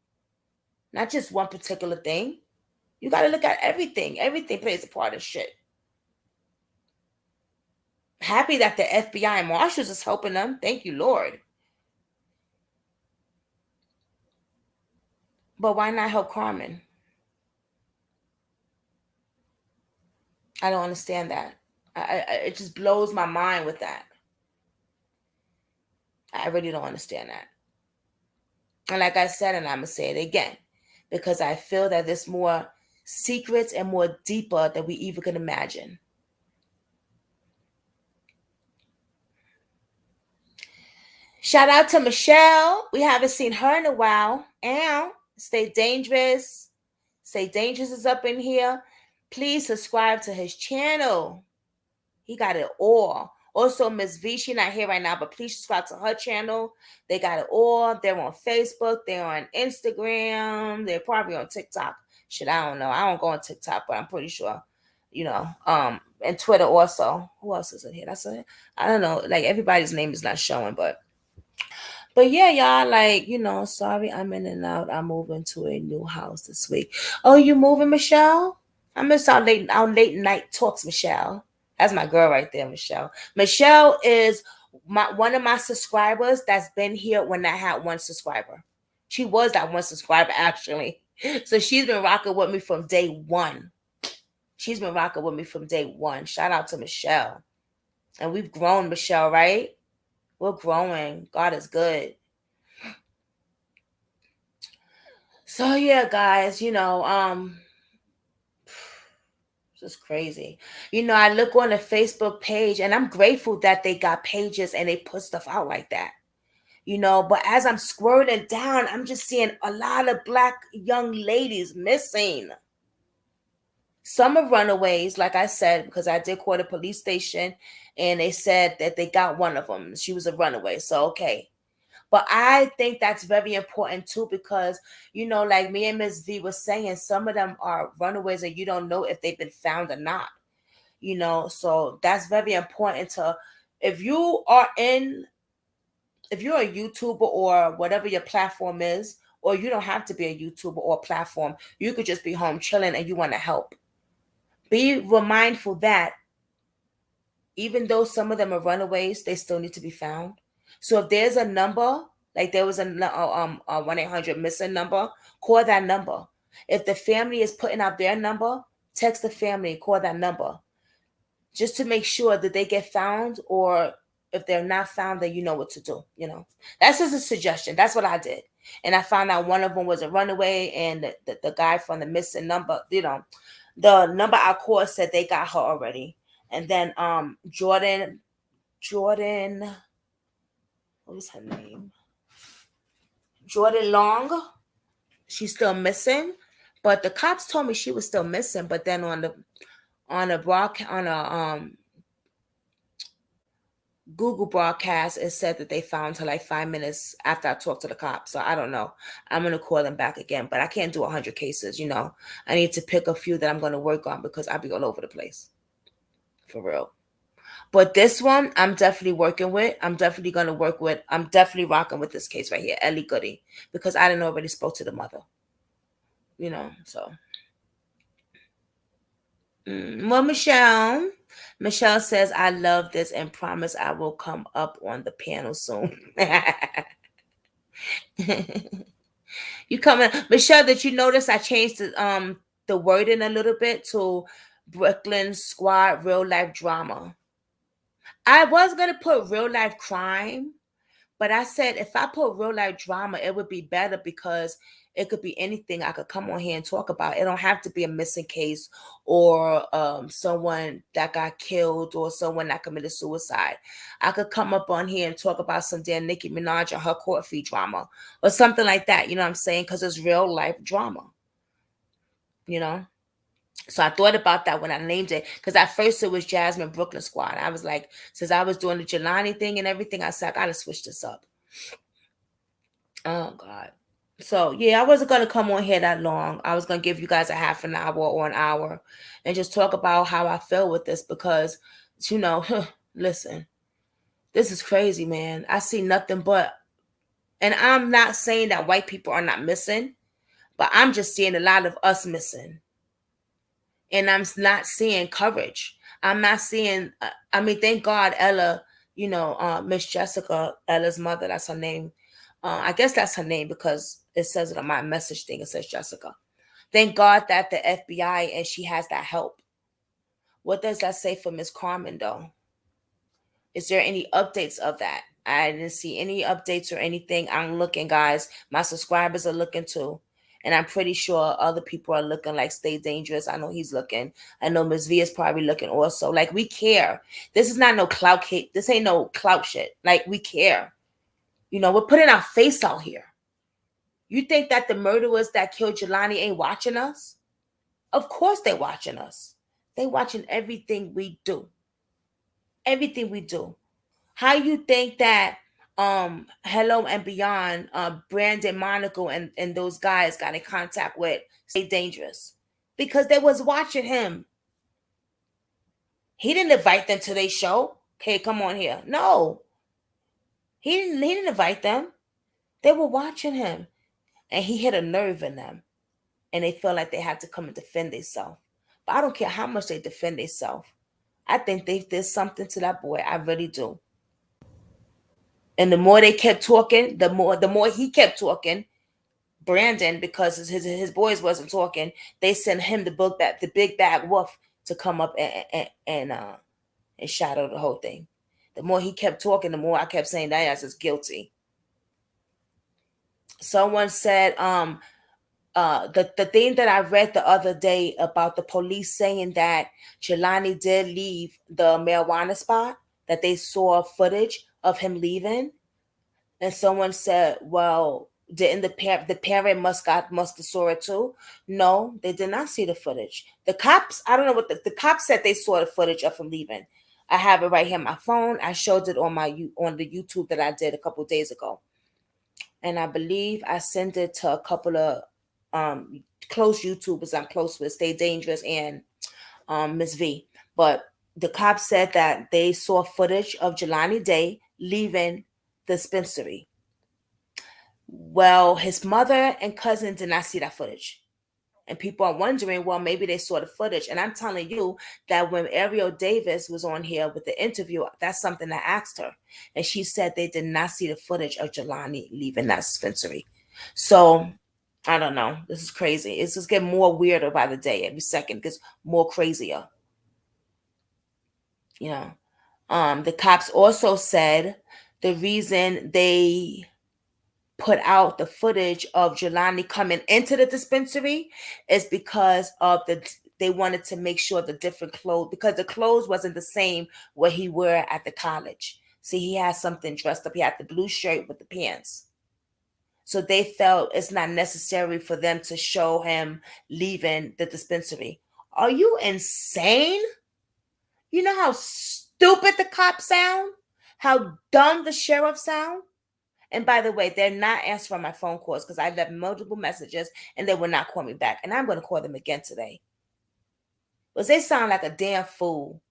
Not just one particular thing. You got to look at everything. Everything plays a part of shit. Happy that the FBI and marshals is helping them. Thank you, Lord. But why not help Carmen? I don't understand that. It just blows my mind with that. I really don't understand that. And like I said, and I'm going to say it again, because I feel that there's more secrets and more deeper than we even can imagine. Shout out to Michelle. We haven't seen her in a while. And Stay Dangerous. Stay Dangerous is up in here. Please subscribe to his channel. He got it all. Also, Miss V, she not here right now, but please subscribe to her channel. They got it all. They're on Facebook. They're on Instagram. They're probably on TikTok. Shit, I don't know. I don't go on TikTok, but I'm pretty sure, and Twitter also. Who else is in here? That's it. I don't know. Like everybody's name is not showing, but yeah, y'all, like, sorry I'm in and out. I'm moving to a new house this week. Oh, you moving, Michelle? I missed our late night talks, Michelle. That's my girl right there, Michelle. Michelle is one of my subscribers that's been here when I had one subscriber. She was that one subscriber, actually. So she's been rocking with me from day one. She's been rocking with me from day one. Shout out to Michelle. And we've grown, Michelle, right? We're growing. God is good. So yeah, guys, just crazy. I look on the Facebook page and I'm grateful that they got pages and they put stuff out like that. But as I'm scrolling down, I'm just seeing a lot of Black young ladies missing. Some are runaways, like I said, because I did call the police station and they said that they got one of them. She was a runaway. So, okay. But I think that's very important too, because, like me and Miss V was saying, some of them are runaways and you don't know if they've been found or not. So that's very important if you're a YouTuber or whatever your platform is, or you don't have to be a YouTuber or platform, you could just be home chilling and you want to help. Be mindful that even though some of them are runaways, they still need to be found. So if there's a number, like there was a 1-800 missing number, call that number. If the family is putting out their number, text the family, call that number, just to make sure that they get found, or if they're not found, then you know what to do. That's just a suggestion. That's what I did. And I found out one of them was a runaway, and the guy from the missing number, the number I called said they got her already. And then Jordan, what was her name? Jordan Long. She's still missing, but the cops told me she was still missing. But then on a Google broadcast, it said that they found her like 5 minutes after I talked to the cops. So I don't know. I'm gonna call them back again, but I can't do 100 cases. I need to pick a few that I'm gonna work on because I'll be all over the place, for real. But this one, I'm definitely working with. I'm definitely going to work with. I'm definitely rocking with this case right here, Ellie Goodie, because I didn't already spoke to the mother. So. Well, Michelle says, I love this and promise I will come up on the panel soon. You coming, Michelle? Did you notice I changed the wording a little bit to Brooklyn Squad real life drama? I was gonna put real life crime, but I said if I put real life drama, it would be better because it could be anything I could come on here and talk about. It don't have to be a missing case or someone that got killed or someone that committed suicide. I could come up on here and talk about some damn Nicki Minaj and her court fee drama or something like that. You know what I'm saying? Because it's real life drama. So I thought about that when I named it, because at first it was Jasmine Brooklyn Squad. I was like, since I was doing the Jelani thing and everything, I said, I gotta switch this up. Oh, God. So, yeah, I wasn't going to come on here that long. I was going to give you guys a half an hour or an hour and just talk about how I feel with this because, listen, this is crazy, man. I see nothing but, and I'm not saying that white people are not missing, but I'm just seeing a lot of us missing. And I'm not seeing coverage. I'm not seeing, thank God Ella, Miss Jessica, Ella's mother, that's her name. I guess that's her name because it says it on my message thing. It says Jessica. Thank God that the FBI and she has that help. What does that say for Miss Carmen, though? Is there any updates of that? I didn't see any updates or anything. I'm looking, guys. My subscribers are looking too. And I'm pretty sure other people are looking, like Stay Dangerous. I know he's looking. I know Miss V is probably looking also. Like, we care. This is not no clout cake. This ain't no clout shit. Like, we care. We're putting our face out here. You think that the murderers that killed Jelani ain't watching us? Of course they're watching us. They watching everything we do. Everything we do. How you think that Hello and Beyond, Brandon Monaco and those guys got in contact with Stay Dangerous? Because they was watching him. He didn't invite them to their show. Okay, come on here. No. He didn't invite them. They were watching him. And he hit a nerve in them. And they felt like they had to come and defend themselves. But I don't care how much they defend themselves. I think they did something to that boy. I really do. And the more they kept talking, the more he kept talking. Brandon, because his boys wasn't talking, they sent him the big bad wolf to come up and shadow the whole thing. The more he kept talking, the more I kept saying that ass is guilty. Someone said the thing that I read the other day about the police saying that Jelani did leave the marijuana spot, that they saw footage of him leaving, and someone said, "Well, didn't the parent must have saw it too?" No, they did not see the footage. The cops, I don't know what the cops said they saw the footage of him leaving. I have it right here on my phone. I showed it on the YouTube that I did a couple of days ago, and I believe I sent it to a couple of close YouTubers I'm close with, Stay Dangerous and Miss V. But the cops said that they saw footage of Jelani Day leaving the dispensary. Well, his mother and cousin did not see that footage. And people are wondering, well, maybe they saw the footage. And I'm telling you that when Ariel Davis was on here with the interview, that's something I asked her. And she said they did not see the footage of Jelani leaving that dispensary. So I don't know. This is crazy. It's just getting more weirder by the day. Every second gets more crazier. The cops also said the reason they put out the footage of Jelani coming into the dispensary is because of they wanted to make sure the different clothes, because the clothes wasn't the same what he wore at the college. See, he had something dressed up. He had the blue shirt with the pants. So they felt it's not necessary for them to show him leaving the dispensary. Are you insane? You know how stupid the cops sound? How dumb the sheriff sound? And by the way, they're not answering my phone calls because I left multiple messages and they will not call me back. And I'm going to call them again today. Because they sound like a damn fool.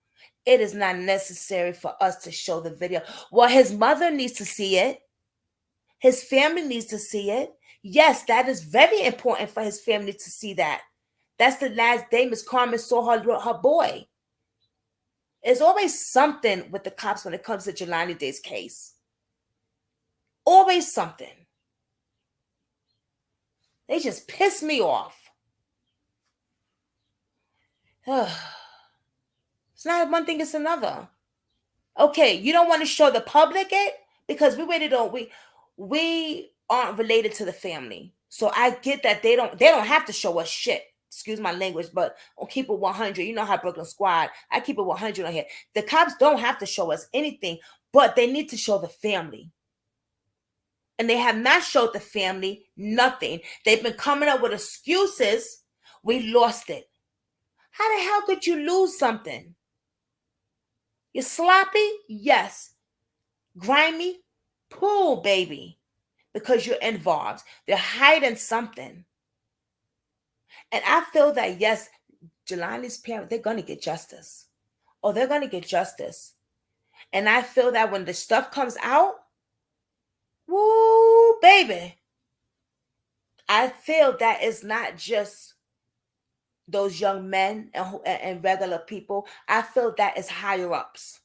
It is not necessary for us to show the video. Well, his mother needs to see it. His family needs to see it. Yes, that is very important for his family to see that. That's the last day Miss Carmen saw her boy. There's always something with the cops when it comes to Jelani Day's case. Always something. They just piss me off. It's not one thing, it's another. Okay, you don't want to show the public it because we aren't related to the family. So I get that they don't have to show us shit. Excuse my language, but I'll keep it 100. You know how Brooklyn Squad, I keep it 100 on here. The cops don't have to show us anything, but they need to show the family. And they have not showed the family nothing. They've been coming up with excuses. We lost it. How the hell could you lose something? You're sloppy? Yes. Grimy? Pull, baby. Because you're involved. They're hiding something. And I feel that, yes, Jelani's parents, they're going to get justice. Oh, they're going to get justice. And I feel that when the stuff comes out, woo, baby. I feel that it's not just those young men and regular people. I feel that it's higher ups.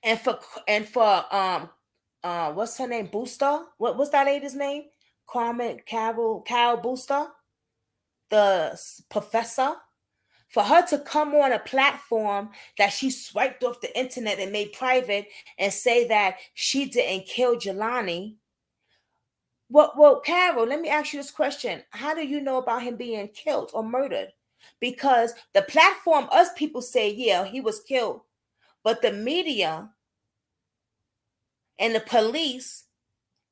And for what's her name? Booster? What's that lady's name? Carol Booster, the professor. For her to come on a platform that she swiped off the internet and made private and say that she didn't kill Jelani. Well, Carol, let me ask you this question. How do you know about him being killed or murdered? Because the platform, us people say, yeah, he was killed. But the media And the police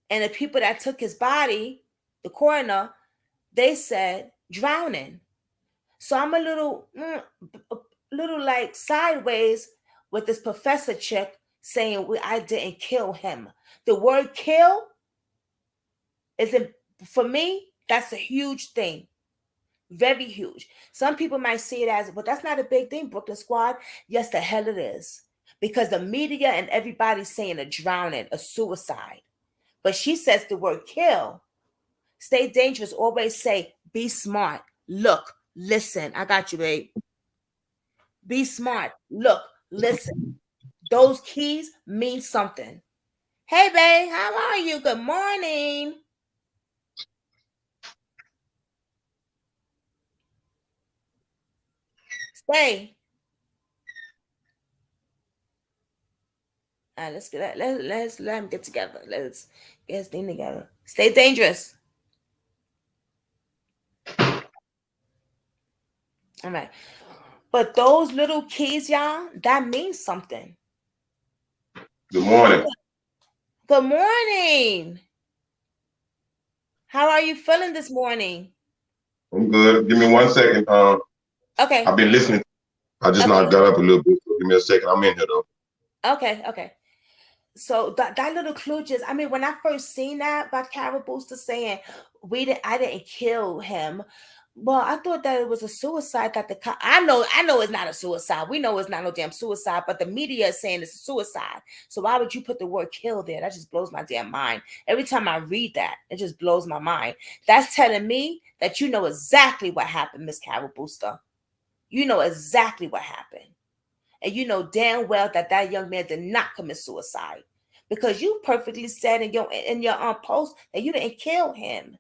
and the people that took his body, the coroner, they said drowning. So I'm a little like sideways with this professor chick saying I didn't kill him. The word kill isn't, for me, that's a huge thing. Very huge. Some people might see it as, but that's not a big thing, Brooklyn Squad. Yes, the hell it is. Because the media and everybody's saying a drowning, a suicide. But she says the word kill. Stay dangerous. Always say, be smart. Look, listen. I got you, babe. Be smart. Look, listen. Those keys mean something. Hey, babe, how are you? Good morning. Stay. All right, let's get that. Let's let them get together. Let's get this thing together. Stay dangerous. All right. But those little keys, y'all, that means something. Good morning. Good morning. How are you feeling this morning? I'm good. Give me 1 second. Okay. I've been listening. I just Okay. not got up a little bit. So give me a second. I'm in here though. Okay. So that little clue just, I mean, when I first seen that by Carol Booster saying I didn't kill him. Well, I thought that it was a suicide that I know it's not a suicide. We know it's not no damn suicide, but the media is saying it's a suicide. So why would you put the word kill there? That just blows my damn mind. Every time I read that, it just blows my mind. That's telling me that you know exactly what happened, Miss Carol Booster. You know exactly what happened. And you know damn well that young man did not commit suicide, because you perfectly said in your post that you didn't kill him.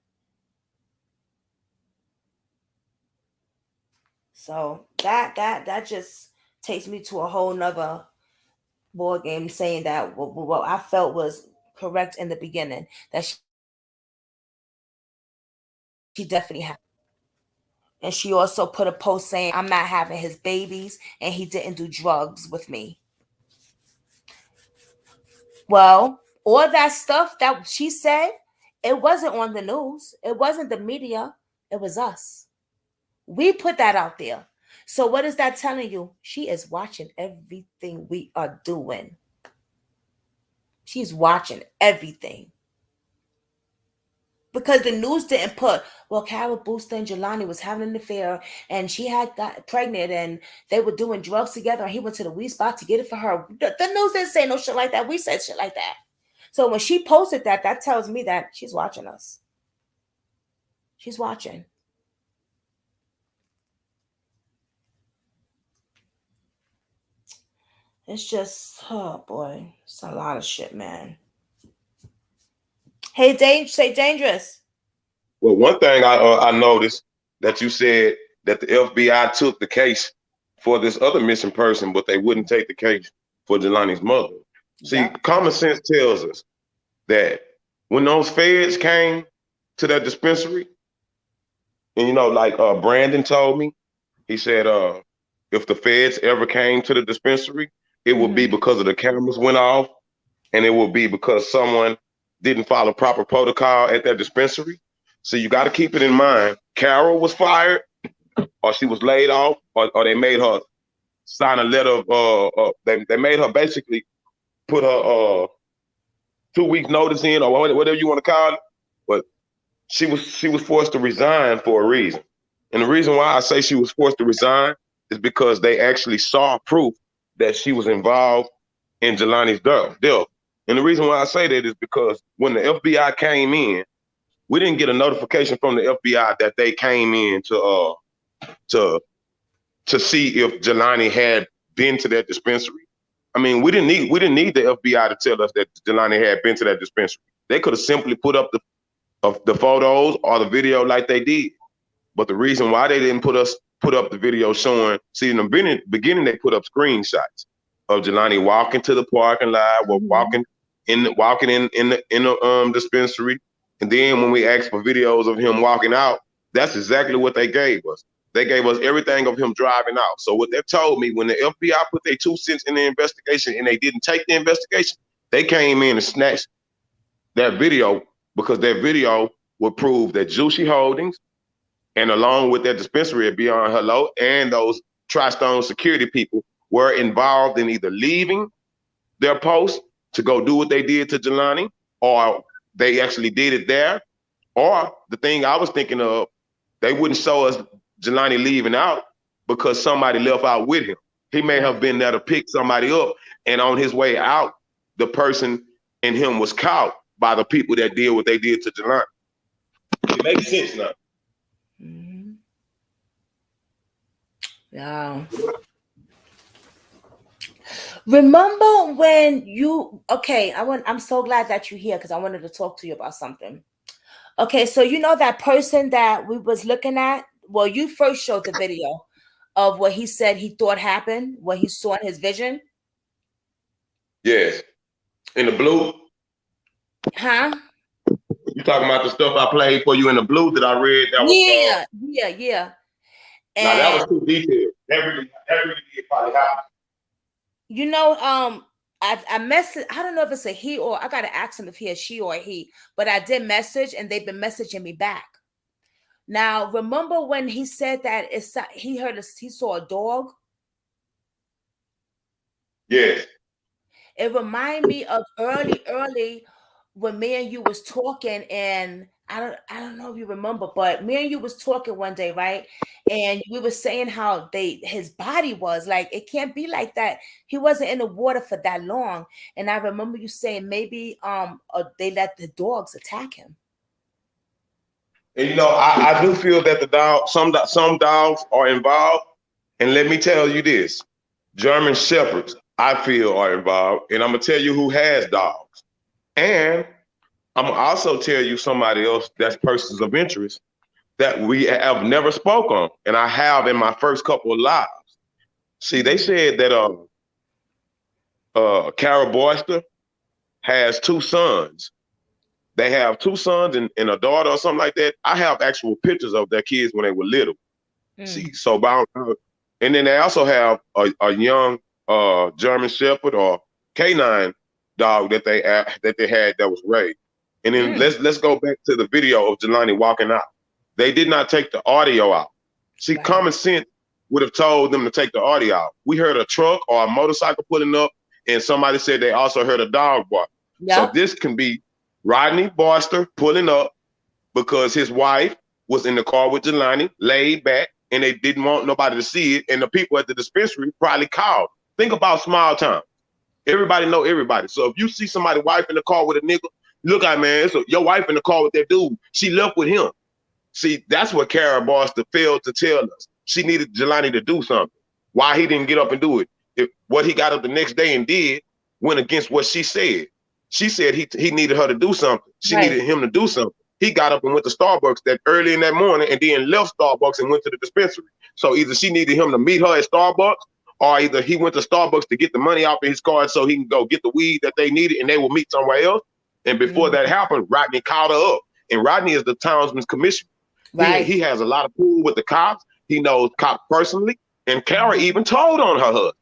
So that just takes me to a whole nother board game, saying that what I felt was correct in the beginning, that she definitely had. And she also put a post saying, I'm not having his babies and he didn't do drugs with me. Well, all that stuff that she said, it wasn't on the news. It wasn't the media. It was us. We put that out there. So what is that telling you? She is watching everything we are doing. She's watching everything. Because the news didn't put, well, Carol Booster and Jelani was having an affair and she had got pregnant and they were doing drugs together and he went to the weed spot to get it for her. The news didn't say no shit like that. We said shit like that. So when she posted that, that tells me that she's watching us. She's watching. It's just, oh boy, it's a lot of shit, man. Hey, say dangerous. Well, one thing I noticed that you said that the FBI took the case for this other missing person, but they wouldn't take the case for Jelani's mother. See, Yep. common sense tells us that when those feds came to that dispensary, and you know, like Brandon told me, he said, if the feds ever came to the dispensary, it would be because of the cameras went off, and it would be because someone didn't follow proper protocol at that dispensary. So you got to keep it in mind. Carol was fired, or she was laid off, or they made her sign a letter of they made her basically put her 2 weeks notice in, or whatever you want to call it. But she was forced to resign for a reason. And the reason why I say she was forced to resign is because they actually saw proof that she was involved in Jelani's death. And the reason why I say that is because when the FBI came in, we didn't get a notification from the FBI that they came in to see if Jelani had been to that dispensary. I mean, we didn't need the FBI to tell us that Jelani had been to that dispensary. They could have simply put up the photos or the video like they did. But the reason why they didn't put up the video showing, see, in the beginning they put up screenshots of Jelani walking to the parking lot, walking in the dispensary, and then when we asked for videos of him walking out, that's exactly what they gave us. They gave us everything of him driving out. So what they told me, when the FBI put their 2 cents in the investigation and they didn't take the investigation, They came in and snatched that video because that video would prove that Juicy Holdings and along with that dispensary at Beyond Hello and those Tri-Stone security people were involved in either leaving their post to go do what they did to Jelani, or they actually did it there. Or the thing I was thinking of, they wouldn't show us Jelani leaving out because somebody left out with him. He may have been there to pick somebody up, and on his way out, the person in him was caught by the people that did what they did to Jelani. It makes sense now. Mm-hmm. Yeah. Remember when you I'm so glad that you're here because I wanted to talk to you about something. Okay, so you know that person that we was looking at? Well, you first showed the video of what he said he thought happened, what he saw in his vision. Yes. In the blue. Huh? You talking about the stuff I played for you in the blue that I read that was Yeah. now that was And too detailed. That really did probably happen. you know, I messaged, I don't know if it's a he or I gotta ask him if he a she or a he, but I did message and they've been messaging me back. Now, remember when he said that he saw a dog? Yes. It reminded me of early when me and you was talking, and I don't know if you remember, but me and you was talking one day, right? And we were saying how his body was like it can't be like that. He wasn't in the water for that long, and I remember you saying maybe they let the dogs attack him. And you know, I do feel that some dogs are involved. And let me tell you this, German Shepherds, I feel, are involved. And I'm gonna tell you who has dogs. And I'm gonna also tell you somebody else that's persons of interest that we have never spoke on. And I have in my first couple of lives. See, they said that Carol Boyster has two sons. They have two sons and a daughter or something like that. I have actual pictures of their kids when they were little. See, so about, and then they also have a young German Shepherd or canine dog that they had that was raised. And then let's go back to the video of Jelani walking out. They did not take the audio out. See, common sense would have told them to take the audio out. We heard a truck or a motorcycle pulling up, and somebody said they also heard a dog bark. Yep. So this can be Rodney Boyster pulling up because his wife was in the car with Jelani, laid back, and they didn't want nobody to see it. And the people at the dispensary probably called. Think about small town. Everybody know everybody. So if you see somebody's wife in the car with a nigga, look out, man, it's your wife in the car with that dude. She left with him. See, that's what Kara Boyster failed to tell us. She needed Jelani to do something. Why he didn't get up and do it? What he got up the next day and did went against what she said. She said he needed her to do something. She needed him to do something. He got up and went to Starbucks that early in that morning and then left Starbucks and went to the dispensary. So either she needed him to meet her at Starbucks, or either he went to Starbucks to get the money out of his card so he can go get the weed that they needed and they will meet somewhere else. And before that happened, Rodney called her up. And Rodney is the townsman's commissioner. Right. He has a lot of pull with the cops. He knows cops personally. And Kara even told on her husband.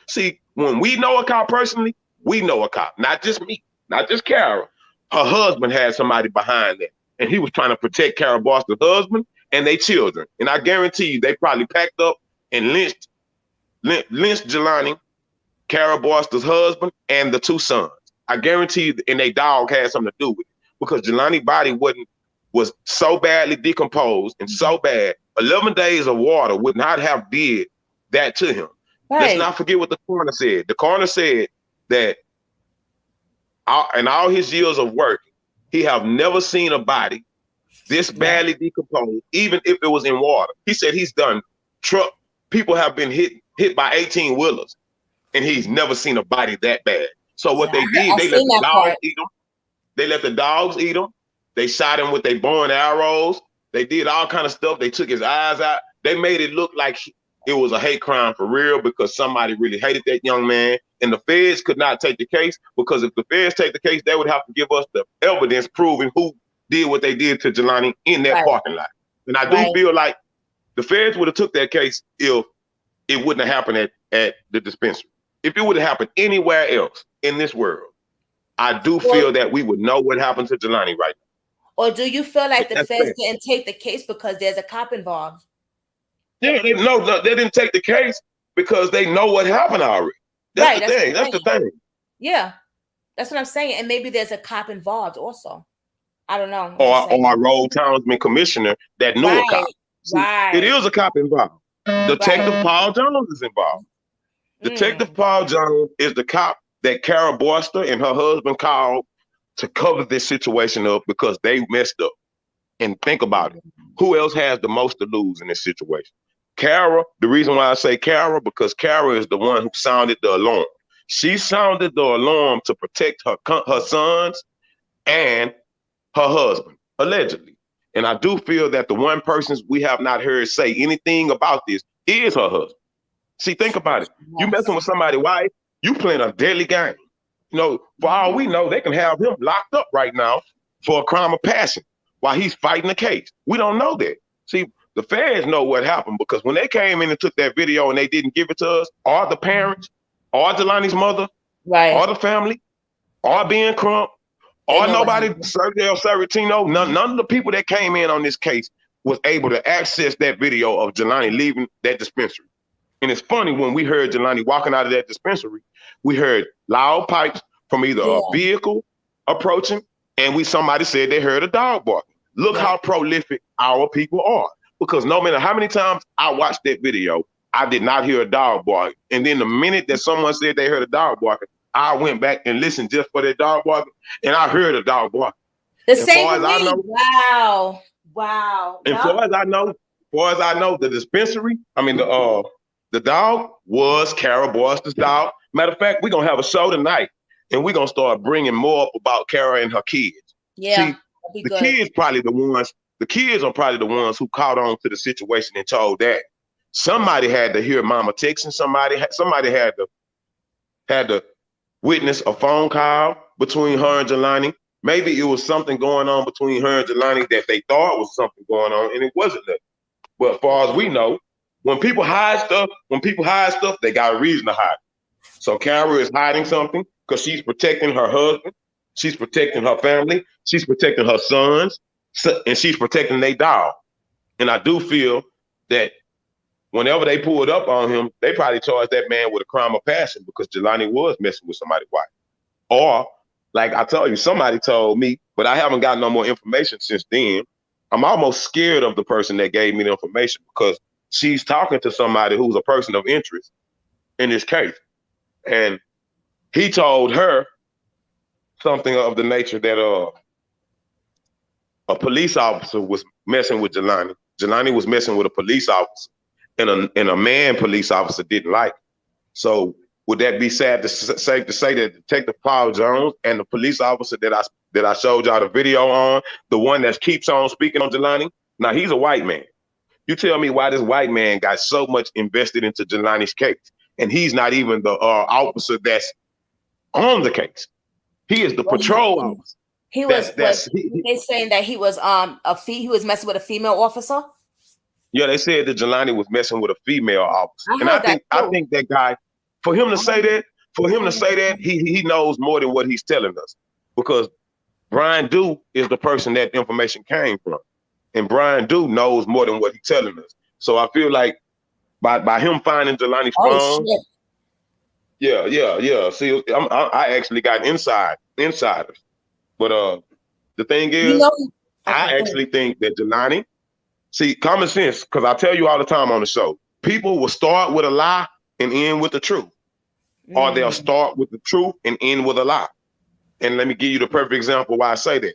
See, when we know a cop personally, we know a cop. Not just me, not just Kara. Her husband had somebody behind that. And he was trying to protect Kara Boyster's husband and their children. And I guarantee you, they probably packed up and lynched Jelani, Kara Boyster's husband, and the two sons. I guarantee you, and their dog had something to do with it. Because Jelani's body was so badly decomposed and so bad, 11 days of water would not have did that to him. Right. Let's not forget what the coroner said. The coroner said that in all his years of work, he have never seen a body this badly decomposed, even if it was in water. He said he's done people have been hit by 18-wheelers, and he's never seen a body that bad. So what they did, they let the dogs eat them. They let the dogs eat them. They shot him with their bow and arrows. They did all kind of stuff. They took his eyes out. They made it look like it was a hate crime for real because somebody really hated that young man. And the feds could not take the case because if the feds take the case, they would have to give us the evidence proving who did what they did to Jelani in that parking lot. And I do feel like the feds would have took that case if it wouldn't have happened at the dispensary. If it would have happened anywhere else in this world, I do Or, feel that we would know what happened to Jelani right or do you feel now. like the That's feds fair. didn't take the case because there's a cop involved? Yeah, no, they didn't take the case because they know what happened already. That's Right, the that's what thing. I'm That's the saying. thing. Yeah, that's what I'm saying. And maybe there's a cop involved also. I don't know. I'm just Or saying. a road townsman commissioner that knew a Right, cop. See, it right, is a cop involved. Detective right. Paul Jones is involved. Detective Mm. Paul Jones is the cop that Kara Boyster and her husband called to cover this situation up because they messed up. And think about it. Who else has the most to lose in this situation? Kara, the reason why I say Kara, because Kara is the one who sounded the alarm. She sounded the alarm to protect her sons and her husband, allegedly. And I do feel that the one person we have not heard say anything about this is her husband. See, think about it. You messing Yes. with somebody's wife, you playing a deadly game. You know, for all we know, they can have him locked up right now for a crime of passion while he's fighting the case. We don't know that. See, the feds know what happened because when they came in and took that video and they didn't give it to us, or the parents, or Jelani's mother, or Right. the family, or Ben Crump, They or know what nobody, happened. Sergio Saratino, none of the people that came in on this case was able to access that video of Jelani leaving that dispensary. And it's funny when we heard Jelani walking out of that dispensary, we heard loud pipes from either a Yeah. vehicle approaching, and somebody said they heard a dog barking. Look Yeah. how prolific our people are. Because no matter how many times I watched that video, I did not hear a dog bark. And then the minute that someone said they heard a dog barking, I went back and listened just for that dog barking, and I heard a dog barking. The And same far with as I me. know, Wow. Wow. and Yup. far as I know, the dispensary, I mean the dog was Kara Boyster's dog. Matter of fact, we're gonna have a show tonight, and we're gonna start bringing more up about Kara and her kids. Yeah. See, That'd be the good. kids probably the ones. The kids are probably the ones who caught on to the situation and told that. Somebody had to hear Mama texting. Somebody had to witness a phone call between her and Jelani. Maybe it was something going on between her and Jelani that they thought was something going on, and it wasn't that. But as far as we know, when people hide stuff, they got a reason to hide. So Kara is hiding something because she's protecting her husband, she's protecting her family, she's protecting her sons, and she's protecting their dog. And I do feel that whenever they pulled up on him, they probably charged that man with a crime of passion because Jelani was messing with somebody's wife. Or, like I told you, somebody told me, but I haven't gotten no more information since then. I'm almost scared of the person that gave me the information because she's talking to somebody who's a person of interest in this case. And he told her something of the nature that a police officer was messing with Jelani. Jelani was messing with a police officer, and a man police officer didn't like it. So would that be safe to say that Detective Paul Jones and the police officer that I showed y'all the video on, the one that keeps on speaking on Jelani? Now he's a white man. You tell me why this white man got so much invested into Jelani's case, and he's not even the officer that's on the case. He is the Well, patrol officer. he was what That's they saying that he was he was messing with a female officer. Yeah, they said that Jelani was messing with a female officer, I and I heard that think I too. think that guy, for him to I say that, I heard that too. he knows more than what he's telling us, because Brian Dew is the person that information came from, and Brian Dew knows more than what he's telling us. So I feel like by him finding Jelani's Oh phone, shit! yeah. See, I actually got insiders, but the thing You is, know. Okay, I go ahead. actually think that Jelani. See, common sense, because I tell you all the time on the show, people will start with a lie and end with the truth, or they'll Mm. start with the truth and end with a lie. And let me give you the perfect example why I say that.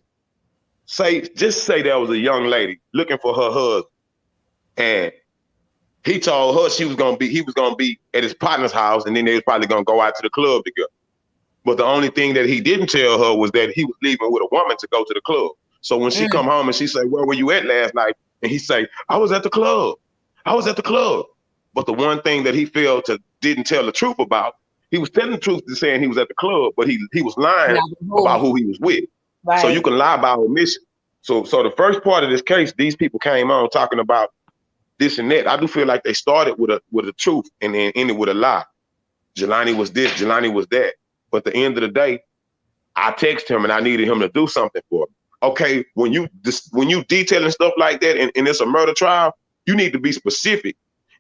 Just say there was a young lady looking for her husband, and he told her he was gonna be at his partner's house, and then they was probably gonna go out to the club together. But the only thing that he didn't tell her was that he was leaving with a woman to go to the club. So when she Mm. come home and she say, "Where were you at last night?" and he say, "I was at the club. I was at the club." But the one thing that he failed to didn't tell the truth about, he was telling the truth to saying he was at the club, but he was lying Now about who? who he was with. So you Right. can lie by omission. So the first part of this case, these people came on talking about this and that. I do feel like they started with a truth and then ended with a lie. Jelani was this, Jelani was that. But at the end of the day, I text him and I needed him to do something for me. Okay, when you detailing stuff like that and it's a murder trial, you need to be specific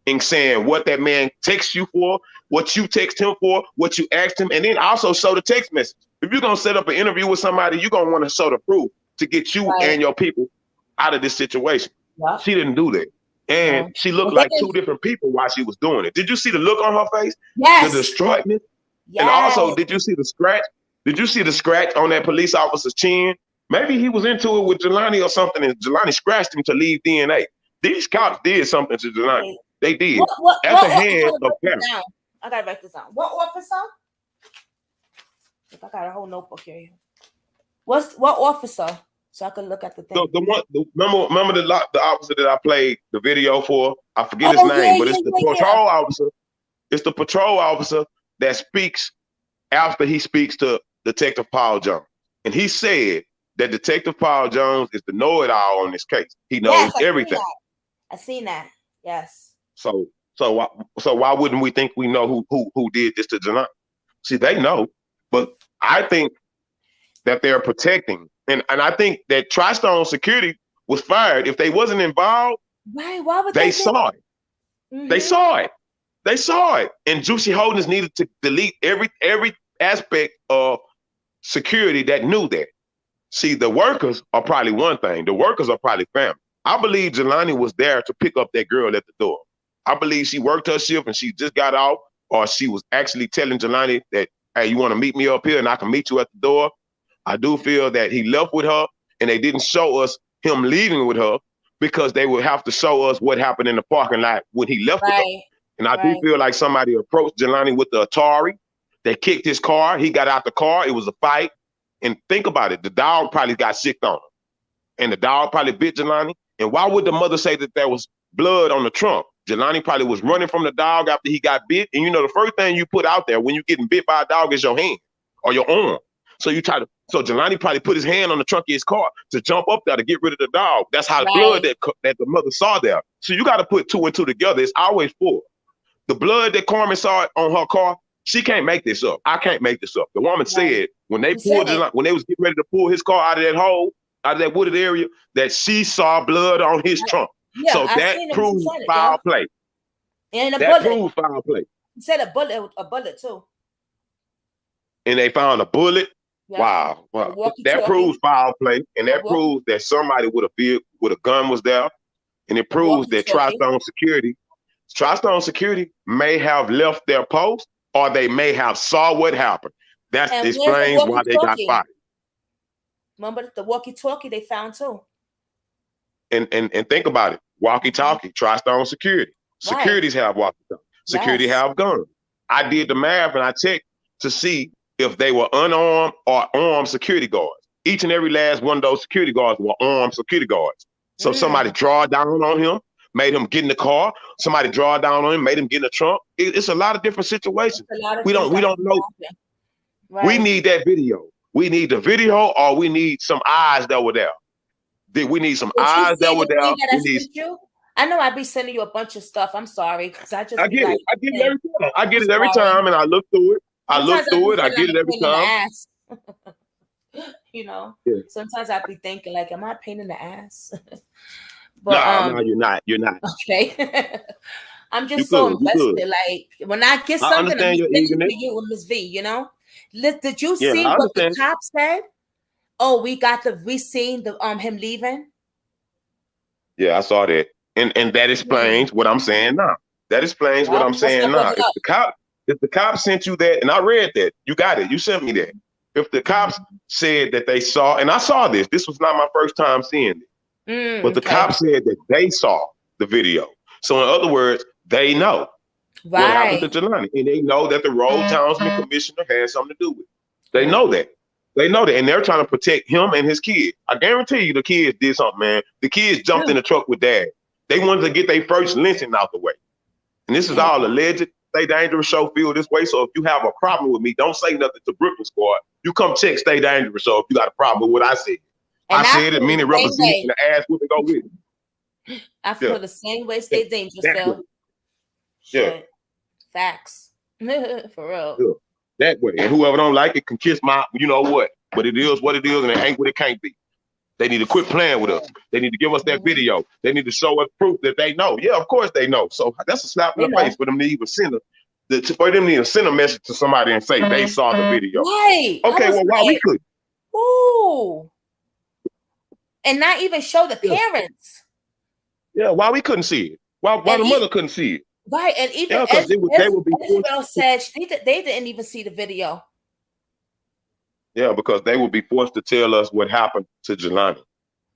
in saying what that man texts you for, what you text him for, what you asked him, and then also show the text message. If you're gonna set up an interview with somebody, you're gonna want to show the proof to get you Right. and your people out of this situation. Yep. She didn't do that. And No. she looked Well, like two different people while she was doing it. Did you see the look on her face? yes. The distraughtness? Yes. And also, did you see the scratch? Did you see the scratch on that police officer's chin? Maybe he was into it with Jelani or something, and Jelani scratched him to leave DNA. These cops did something to Jelani. They did. At the hand of parents. I gotta write this down. What officer? I got a whole notebook here. What officer? So I can look at the thing. Remember the officer that I played the video for? I forget his name, but it's the patrol officer. It's the patrol officer that speaks after he speaks to Detective Paul Jones. And he said that Detective Paul Jones is the know-it-all on this case. He knows everything. I seen that. Yes. So why wouldn't we think we know who did this to Jelani? See, they know, but I think that they're protecting, and I think that Tri-Stone Security was fired. If they wasn't involved, right? Why would they saw it? Mm-hmm. They saw it. They saw it. And Juicy Holdings needed to delete every aspect of security that knew that. See, the workers are probably one thing. The workers are probably family. I believe Jelani was there to pick up that girl at the door. I believe she worked her shift and she just got off, or she was actually telling Jelani that, hey, you want to meet me up here and I can meet you at the door. I do feel that he left with her and they didn't show us him leaving with her because they would have to show us what happened in the parking lot when he left with her. And I do feel like somebody approached Jelani with the Atari. They kicked his car. He got out the car. It was a fight. And think about it. The dog probably got sick on him. And the dog probably bit Jelani. And why would the mother say that there was blood on the trunk? Jelani probably was running from the dog after he got bit. And you know, the first thing you put out there when you're getting bit by a dog is your hand or your arm. So Jelani probably put his hand on the trunk of his car to jump up there to get rid of the dog. That's how the blood that the mother saw there. So you got to put two and two together. It's always four. The blood that Carmen saw on her car, she can't make this up. I can't make this up. The woman said when they when they was getting ready to pull his car out of that hole, out of that wooded area, that she saw blood on his trunk. Yeah, so that proves foul play. And that proves foul play. He said a bullet too. And they found a bullet. Yeah. Wow. That proves foul play, and that proves that somebody with a gun was there, and it proves that Tri-Stone Security may have left their post, or they may have saw what happened. That explains why they got fired. Remember the walkie-talkie they found too. And think about it. Walkie-talkie, Tri-Stone Security. Securities have walkie-talkie. Security have guns. I did the math and I checked to see if they were unarmed or armed security guards. Each and every last one of those security guards were armed security guards. So somebody draw down on him, made him get in the car. Somebody draw down on him, made him get in the trunk. It's a lot of different situations. We don't know. Right. We need that video. We need the video, or we need some eyes that were there. We need some eyes that were there. I know I'd be sending you a bunch of stuff. I'm sorry, because I get it. I get it every time, and I look through it. I get it every time. You know, sometimes I'd be thinking, like, am I a pain in the ass? But, no, you're not. You're not. Okay. I'm just so invested. Like, when I get something, I'm thinking for you and Ms. V, you know? Did you see what the cop said? Oh, we seen him leaving. Yeah, I saw that. And that explains what I'm saying now. That explains what I'm saying now. If the cop sent you that, and I read that, you got it. You sent me that. If the cops said that they saw, and I saw this was not my first time seeing it. But the cops said that they saw the video. So in other words, they know what happened to Jelani. And they know that the road townsman commissioner had something to do with it. They know that. They know that. And they're trying to protect him and his kids. I guarantee you the kids did something, man. The kids jumped in the truck with dad. They wanted to get their first lynching out the way. And this is all alleged. Stay Dangerous show feel this way. So if you have a problem with me, don't say nothing to Brooklyn Squad. You come check Stay Dangerous show if you got a problem with what I said. And I said it, meaning representing the ass whooping go with it. I feel the same way Stay Dangerous feel. Yeah. Facts. For real. Yeah. That way. And whoever don't like it can kiss my, you know what? but it is what it is, and it ain't what it can't be. They need to quit playing with us. They need to give us that video. They need to show us proof that they know. Yeah, of course they know. So that's a slap in the face for them to even send a message to somebody and say they saw the video. Right. Okay, well, why we couldn't? Ooh. And not even show the parents. Yeah, why we couldn't see it? Why the mother couldn't see it? Right, and even they would be Isabel said they didn't even see the video. Yeah, because they would be forced to tell us what happened to Jelani.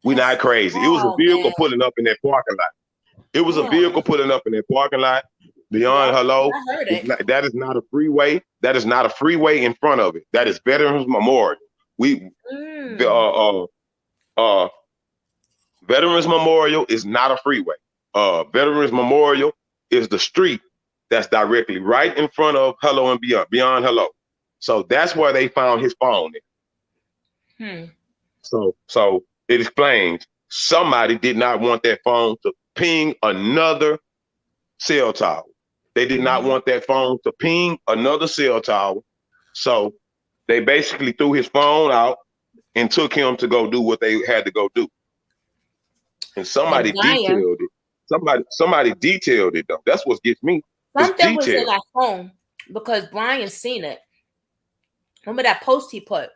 We're not crazy. It was a vehicle pulling up in that parking lot. It was a vehicle pulling up in that parking lot. Beyond hello, that is not a freeway. That is not a freeway in front of it. That is Veterans Memorial. Veterans Memorial is not a freeway. Veterans Memorial is the street that's directly right in front of Hello and Beyond Hello. So that's where they found his phone. So it explains somebody did not want that phone to ping another cell tower. They did not want that phone to ping another cell tower. So they basically threw his phone out and took him to go do what they had to go do. And somebody detailed it. Somebody detailed it though. That's what gets me. Something was in that phone because Brian seen it. Remember that post he put?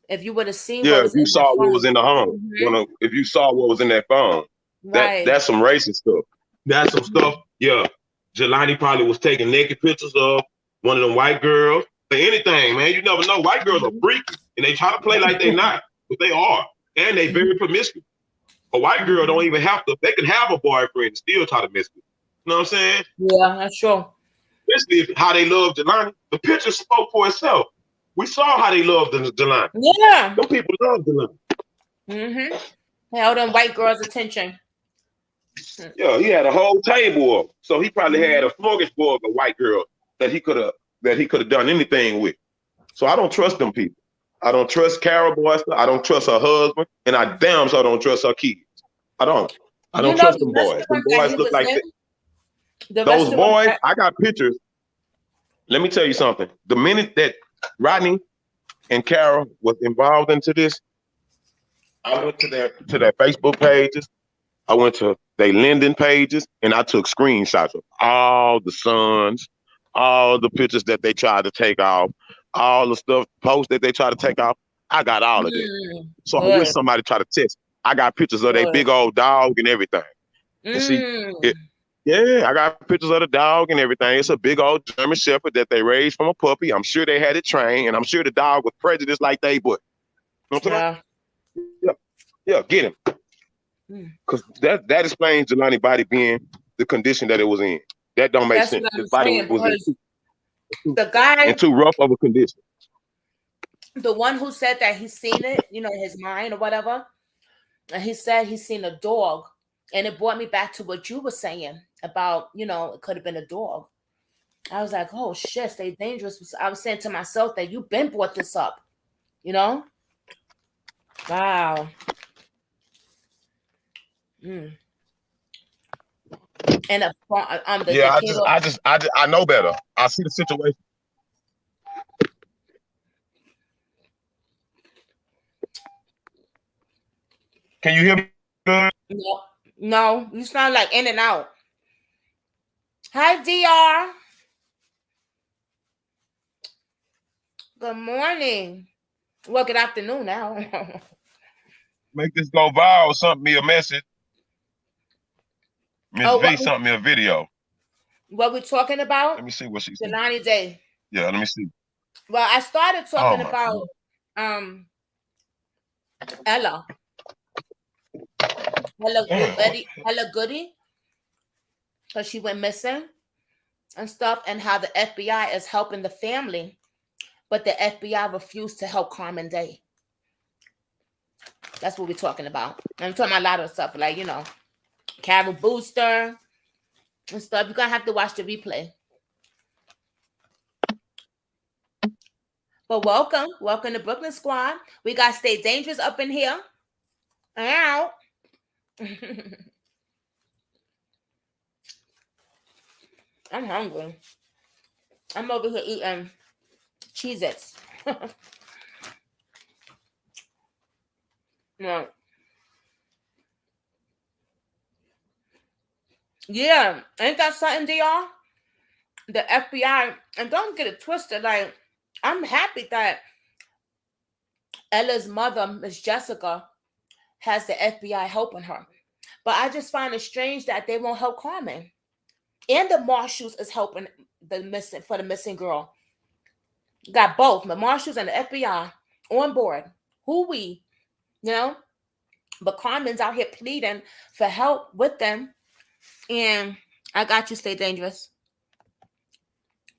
If you would have seen what was if you saw what was in the home, if you saw what was in that phone, that's some racist stuff. That's some stuff. Yeah, Jelani probably was taking naked pictures of one of them white girls. Or anything, man. You never know. White girls are freaky, and they try to play like they not, but they are, and they very promiscuous. A white girl don't even have to. They can have a boyfriend and still try to miss it. You know what I'm saying? Yeah, that's true. Especially how they love Jelani. The picture spoke for itself. We saw how they loved Jelani. Yeah. Those people love Jelani. Held them white girls' attention. Yeah, he had a whole table of them. So he probably had a smorgasbord of white girls that he could have done anything with. So I don't trust them people. I don't trust Carol Boyster. I don't trust her husband, and I damn sure don't trust her kids. I don't trust them boys. Them boys look like that. Those boys, I got pictures. Let me tell you something. The minute that Rodney and Carol was involved into this, I went to their Facebook pages. I went to their LinkedIn pages, and I took screenshots of all the sons, all the pictures that they tried to take off, all the stuff, posts that they tried to take off. I got all of that. So I wish somebody tried to test. I got pictures of their big old dog and everything. And see, I got pictures of the dog and everything. It's a big old German Shepherd that they raised from a puppy. I'm sure they had it trained, and I'm sure the dog was prejudiced like they would. You know what I'm saying? Yeah, get him. Because that explains Jelani's body being the condition that it was in. That don't make sense. His body was in too rough of a condition. The one who said that he's seen it, in his mind or whatever, and he said he's seen a dog, and it brought me back to what you were saying about, it could have been a dog. I was like, oh shit, they dangerous. I was saying to myself that you've been brought this up, Wow. And I know better. I see the situation. Can you hear me good? No, you sound like in and out. Hi, DR. Good morning. Well, good afternoon now. Make this go viral. Sent me a message. Miss V sent me a video. What we're talking about? Let me see what she said. Jelani Day. Yeah, let me see. Well, I started talking about Ella. Ella Goodie. Because she went missing and stuff, and how the FBI is helping the family, but the FBI refused to help Carmen Day. That's what we're talking about. I'm talking about a lot of stuff, like, Carol Booster and stuff. You're going to have to watch the replay. But welcome to Brooklyn Squad. We got Stay Dangerous up in here. Ow. I'm hungry. I'm over here eating Cheez-Its. Yeah. Yeah. Ain't that something, DR? The FBI, and don't get it twisted. Like, I'm happy that Ella's mother, Miss Jessica, has the FBI helping her. But I just find it strange that they won't help Carmen. And the marshals is helping the missing girl. Got both the marshals and the FBI on board. Who we, you know? But Carmen's out here pleading for help with them. And I got you, stay dangerous.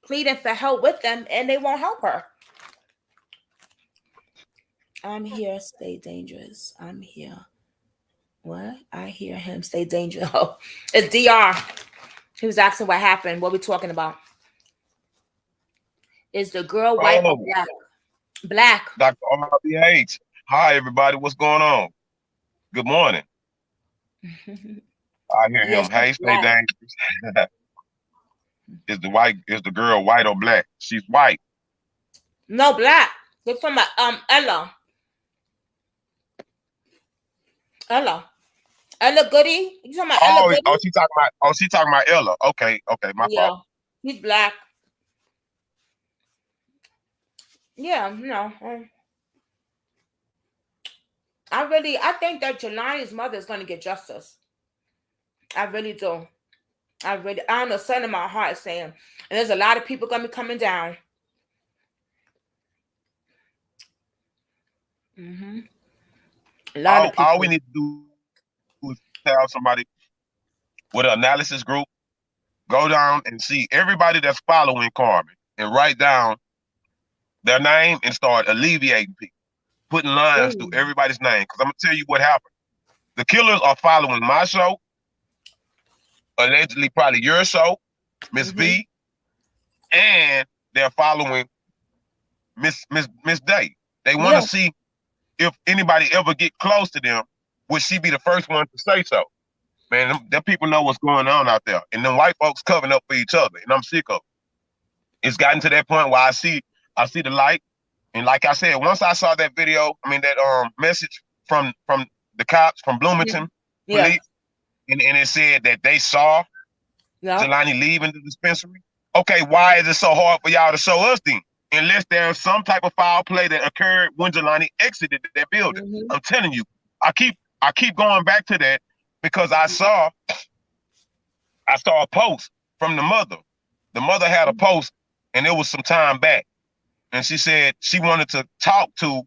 Pleading for help with them, and they won't help her. I'm here, stay dangerous. I'm here. What? I hear him, stay dangerous. Oh, it's DR. He was asking what happened. What we talking about? Is the girl white or Oh, black? Black. Dr. RBH. Hi, everybody. What's going on? Good morning. I hear Yeah, him. she's Hey, stay black. dangerous. Is the girl white or black? She's white. No, black. They're from Ella. Ella. Ella Goodie. You talking about Ella Oh, Goodie? she talking about Ella. Okay, my fault. Yeah. He's black. Yeah, no. I think that Jelani's mother is gonna get justice. I really do. I don't know, something in my heart is saying, and there's a lot of people gonna be coming down. Hmm. A lot of All we people. need to do is have somebody with an analysis group go down and see everybody that's following Carmen and write down their name and start alleviating people, putting lines through Mm. everybody's name. Because I'm gonna tell you what happened. The killers are following my show, allegedly probably your show, Miss Mm-hmm. V, and they're following Miss Day. They want to Yeah. see if anybody ever get close to them, would she be the first one to say so? Man, them people know what's going on out there, and them white folks covering up for each other, and I'm sick of it. It's gotten to that point where I see the light, and like I said, once I saw that video, I mean that message from the cops from Mhm. Bloomington Yeah. police, and it said that they saw Yeah. Jelani leaving the dispensary. Okay, why is it so hard for y'all to show us then? Unless there's some type of foul play that occurred when Jelani exited that building. Mm-hmm. I'm telling you, I keep going back to that because I saw a post from the mother. The mother had a post, and it was some time back, and she said she wanted to talk to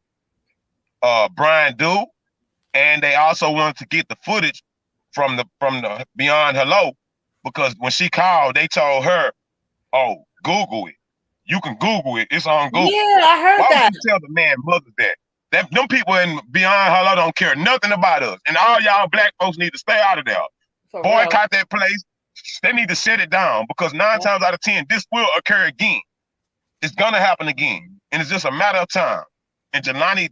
Brian Dew, and they also wanted to get the footage from the Beyond Hello, because when she called, they told her, "Oh, Google it. You can Google it. It's on Google." Yeah, I heard Why would that. you tell the man mother that? Them people in Beyond Hello don't care nothing about us, and all y'all black folks need to stay out of there. For real. Boycott that place. They need to shut it down because nine Yeah. times out of 10, this will occur again. It's gonna happen again, and it's just a matter of time. And Jelani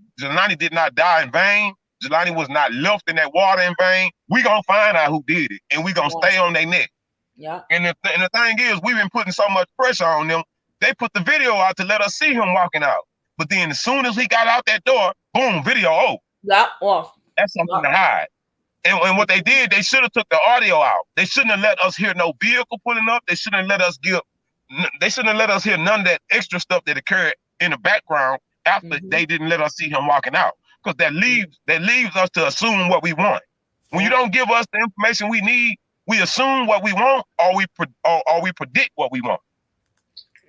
did not die in vain. Jelani was not left in that water in vain. We gonna find out who did it, and we gonna stay Yes. on their neck. Yeah. And the thing is, we've been putting so much pressure on them. They put the video out to let us see him walking out. But then as soon as he got out that door, boom, video. Oh, Yeah. Off. that's something Yeah. to hide. And what they did, they should have took the audio out. They shouldn't have let us hear no vehicle pulling up. They shouldn't have let us hear none of that extra stuff that occurred in the background after Mm-hmm. they didn't let us see him walking out. Because that leaves us to assume what we want. When you Yeah. don't give us the information we need, we assume what we want, or we predict what we want,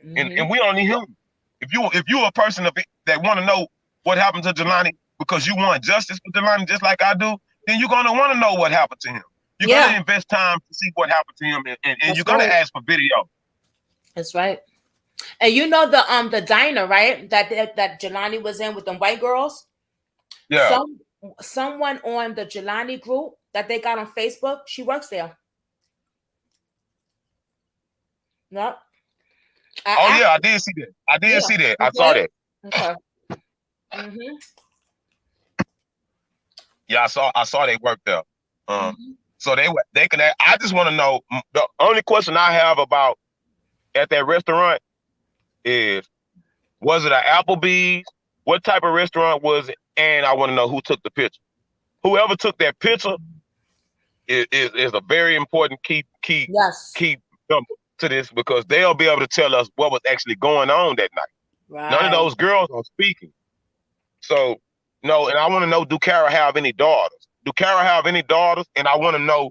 and Mm-hmm. we only human. If you're a person that want to know what happened to Jelani because you want justice for Jelani just like I do, then you're gonna want to know what happened to him. You're Yeah. gonna invest time to see what happened to him, and That's you're gonna right. ask for video. That's right. And you know the diner, right? That Jelani was in with them white girls. Yeah. Someone on the Jelani group that they got on Facebook, she works there. Yep. I Oh asked. yeah, I did see that. I did Yeah. see that. You I saw did? that. Okay. Mm-hmm. Yeah, I saw they worked there. Um, Mm-hmm. so they can. I just want to know. The only question I have about at that restaurant is, was it an Applebee's? What type of restaurant was it? And I want to know who took the picture. whoever took that picture is a very important Yes. key number to this, because they'll be able to tell us what was actually going on that night. None of Right. those girls are speaking. So no, and I want to know, do Kara have any daughters? Do Kara have any daughters? And I want to know,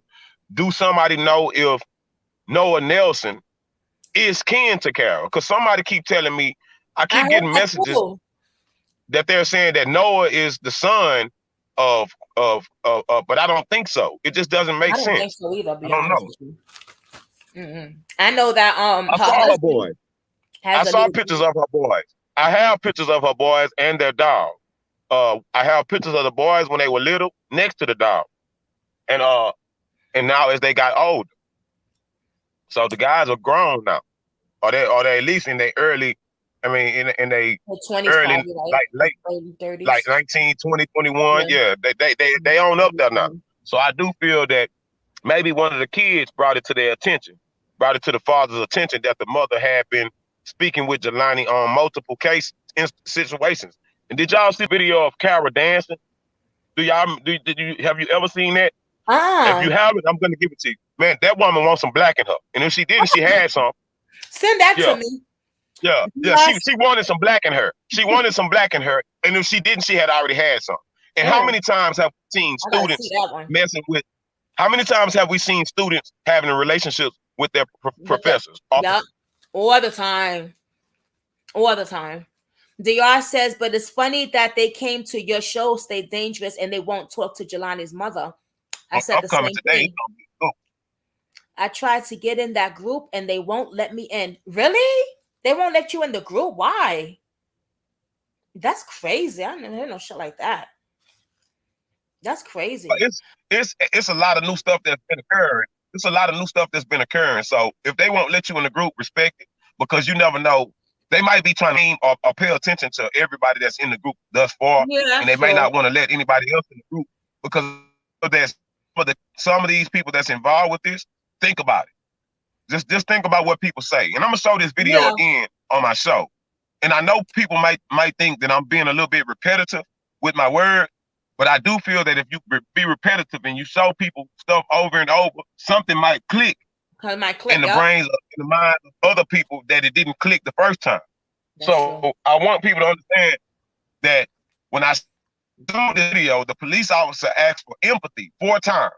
do somebody know if Noah Nelson is kin to Kara? Because somebody keep telling me, I I keep heard getting that messages too. that they're saying that Noah is the son of, but I don't think so. It just doesn't I make don't think sense. so either. I Be don't honest know. with you. Mm-mm. I know that I her saw her husband boys. I has a saw little pictures baby. of her boys. I have pictures of her boys and their dog. I have pictures of the boys when they were little next to the dog, and now as they got older. So the guys are grown now, or they at least in their early, I mean in they Her 20s early, probably like late, early like 30s. 19, 20, 21. Yeah. Yeah, they on up there now. So I do feel that maybe one of the kids brought it to their attention, brought it to the father's attention, that the mother had been speaking with Jelani on multiple situations. And did y'all see the video of Kara dancing? Did you have you ever seen that? If Ah, you haven't, I'm gonna give it to you. Man, that woman wants some black in her. And if she didn't, she had some. send that to Yeah, me. yeah. Yes. She wanted some black in her. She wanted some black in her. And if she didn't, she had already had some. And how Mm, many times have we seen I gotta see students that one. messing with, how many times have we seen students having relationships with their But the professors, Yep. officers? All the time. All the time. DR says, but it's funny that they came to your show, Stay Dangerous, and they won't talk to Jelani's mother. I said I'm the coming same today. It's thing. gonna be cool. I tried to get in that group and they won't let me in. Really? They won't let you in the group? Why? That's crazy. I never heard no shit like that. That's But crazy. it's a lot of new stuff that's been occurring. It's a lot of new stuff that's been occurring. So if they won't let you in the group, respect it, because you never know. They might be trying to aim or pay attention to everybody that's in the group thus far, Yeah, and that's they may true. not want to let anybody else in the group because there's some of these people that's involved with this. Think about it. Just think about what people say. And I'm gonna show this video Yeah. again on my show. And I know people might think that I'm being a little bit repetitive with my word, but I do feel that if you be repetitive and you show people stuff over and over, something might click Cause my in click, the yep. brains, in the minds of other people that it didn't click the first time. That's So true. I want people to understand that when I saw the video, the police officer asked for empathy 4 times.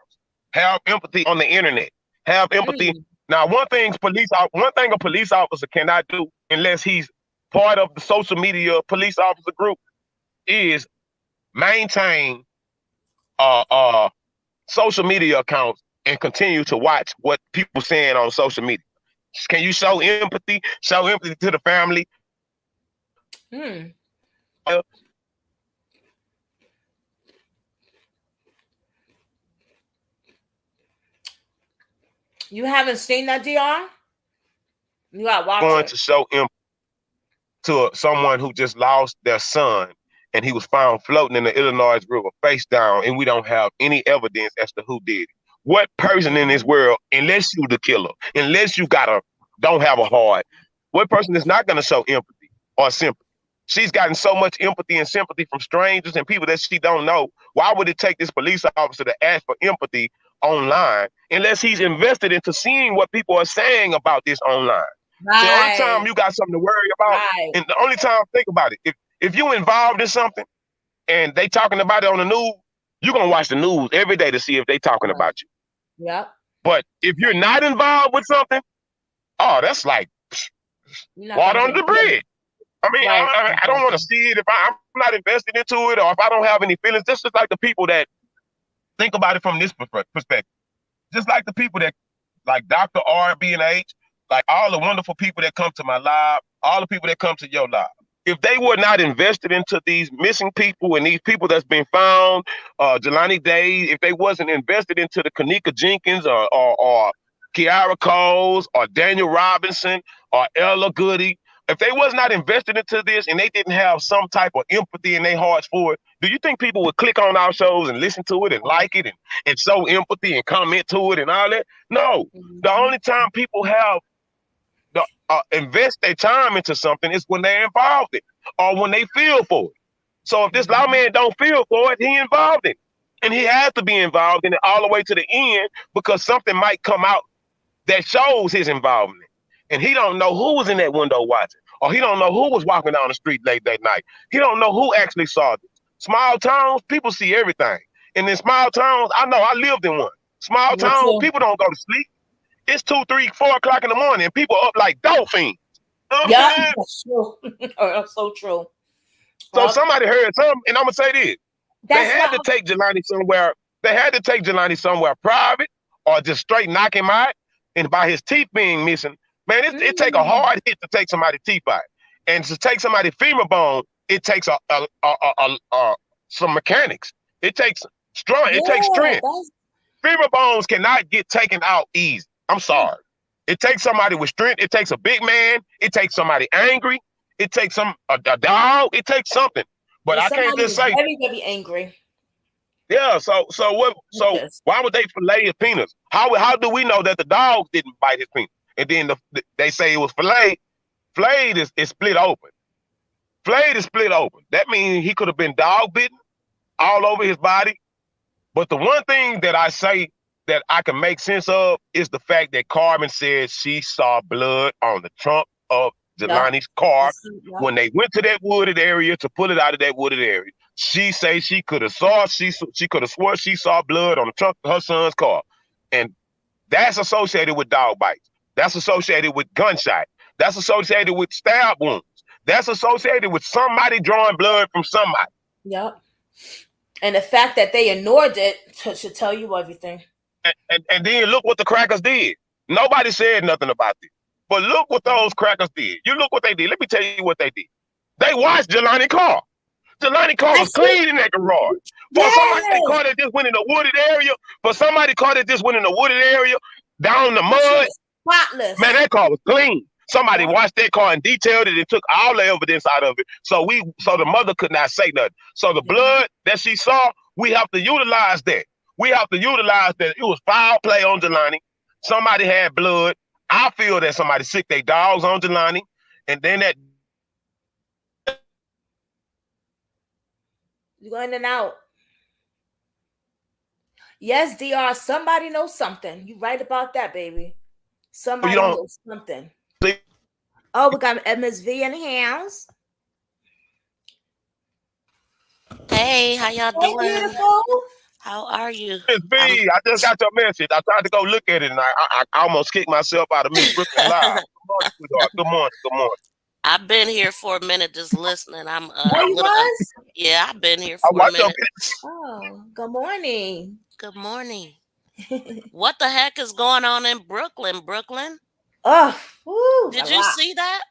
Have empathy on the internet. Have empathy. Mm. Now, one thing a police officer cannot do unless he's part of the social media police officer group is maintain uh uh social media accounts and continue to watch what people saying on social media. Can you show empathy? Show empathy to the family. Mm. You haven't seen that, DR? You gotta watch Going it. to show empathy to someone who just lost their son and he was found floating in the Illinois River face down, and we don't have any evidence as to who did it. What person in this Mhm. world, unless you the killer, unless you don't have a heart, what person is not going to show empathy or sympathy? She's gotten so much empathy and sympathy from strangers and people that she don't know. Why would it take this police officer to ask for empathy online unless he's invested into seeing what people are saying about this online? So the only time Right. you got something to worry about, Right. and the only time, think about it, if you involved in something and they talking about it on the news, you're gonna watch the news every day to see if they talking Right. about you. Yep. But if you're not involved with something, oh, that's like You're not water gonna under even the feel bridge. it. I mean, Right. I don't want to Exactly. see it if I'm not invested into it, or if I don't have any feelings. This is like the people that think about it from this perspective. Just like the people that, like Dr. R, B, and H, like all the wonderful people that come to my live, all the people that come to your live. If they were not invested into these missing people and these people that's been found, Jelani Day, if they wasn't invested into the Kanika Jenkins or Kiara Coles or Daniel Robinson or Ella Goodie, if they was not invested into this and they didn't have some type of empathy in their hearts for it, do you think people would click on our shows and listen to it and Right. like it and show empathy and comment to it and all that? No. The Mhm. only time people have invest their time into something is when they're involved in it or when they feel for it. So if this Mhm. lawman don't feel for it, he involved in it. And he has to be involved in it all the way to the end because something might come out that shows his involvement. And he don't know who was in that window watching, or he don't know who was walking down the street late that night. He don't know who actually saw this. Small towns, people see everything. And in small towns, I know I lived in one. Small Me towns, too. people don't go to sleep. It's 2, 3, 4 o'clock in the morning, and people up like dolphins. You know what I'm Yep, saying? that's true. That's so true. So Well, somebody heard something, and I'm gonna say this: they that's why. had to take Jelani somewhere. They had to take Jelani somewhere private, or just straight knock him out. And by his teeth being missing, man, it take a Mm, hard hit to take somebody's teeth out, and to take somebody's femur bone, it takes some mechanics. It takes strong. It takes yeah, strength. that's Femur bones cannot get taken out easy. I'm mm, sorry. It takes somebody with strength. It takes a big man. It takes somebody angry. It takes a dog. It takes something. But yeah. I can't Somebody just was say, very, very angry. yeah. So what? So Yes. why would they fillet his penis? How do we know that the dog didn't bite his penis? And then they say it was filleted. Flayed is split open. Flayed is split open. That means he could have been dog bitten all over his body. But the one thing that I say that I can make sense of is the fact that Carmen said she saw blood on the trunk of Yep. Jelani's car Yep. when they went to that wooded area to pull it out of that wooded area. She say she could have saw she could have swore she saw blood on the trunk of her son's car, and that's associated with dog bites. That's associated with gunshot. That's associated with stab wounds. That's associated with somebody drawing blood from somebody. Yep. And the fact that they ignored it should tell you everything. And then look what the crackers did. Nobody said nothing about this. But look what those crackers did. You look what they did. Let me tell you what they did. They watched Jelani car. Jelani car was That's it. clean in that garage. For somebody Yes. car that just went in a wooded area, for somebody car that just went in a wooded area, down the That shit mud, was man, spotless. that car was clean. Somebody Yep. watched that car and detailed it and took all the evidence out of it. So the mother could not say nothing. So the Yep. blood that she saw, we have to utilize that. We have to utilize that. It was foul play on Jelani. Somebody had blood. I feel that somebody sicked their dogs on Jelani. And then that You go in and out. Yes, DR. Somebody knows something. You right about that, baby. you Somebody don't knows something. see Oh, we got MSV in the house. Hey, how y'all Hey, doing? beautiful. How are you? Miss B. I'm I just got your message. I tried to go look at it and I almost kicked myself out of Miss Brooklyn Live. Good morning, sweetheart. Good morning. Good morning. I've been here for a minute just listening. I'm Oh, a you little was? yeah, I've been here I for a watched your minute. Oh, good morning. Good morning. What the heck is going on in Brooklyn? Brooklyn? Oh, woo, a Did you lot. see that?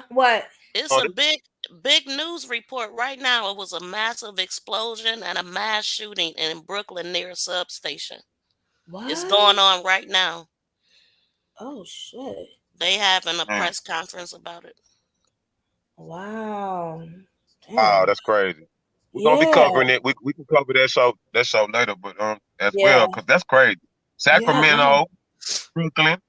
What? It's a video. big news report right now. It was a massive explosion and a mass shooting in Brooklyn near a substation. It's What? going on right now. Oh, shit. They having a Mm. press conference about it. Wow. Wow, Damn. that's crazy. We're gonna be Yeah. covering it. We can cover that show later, but as Yeah. well, because that's crazy. Yeah. No. Sacramento, Brooklyn.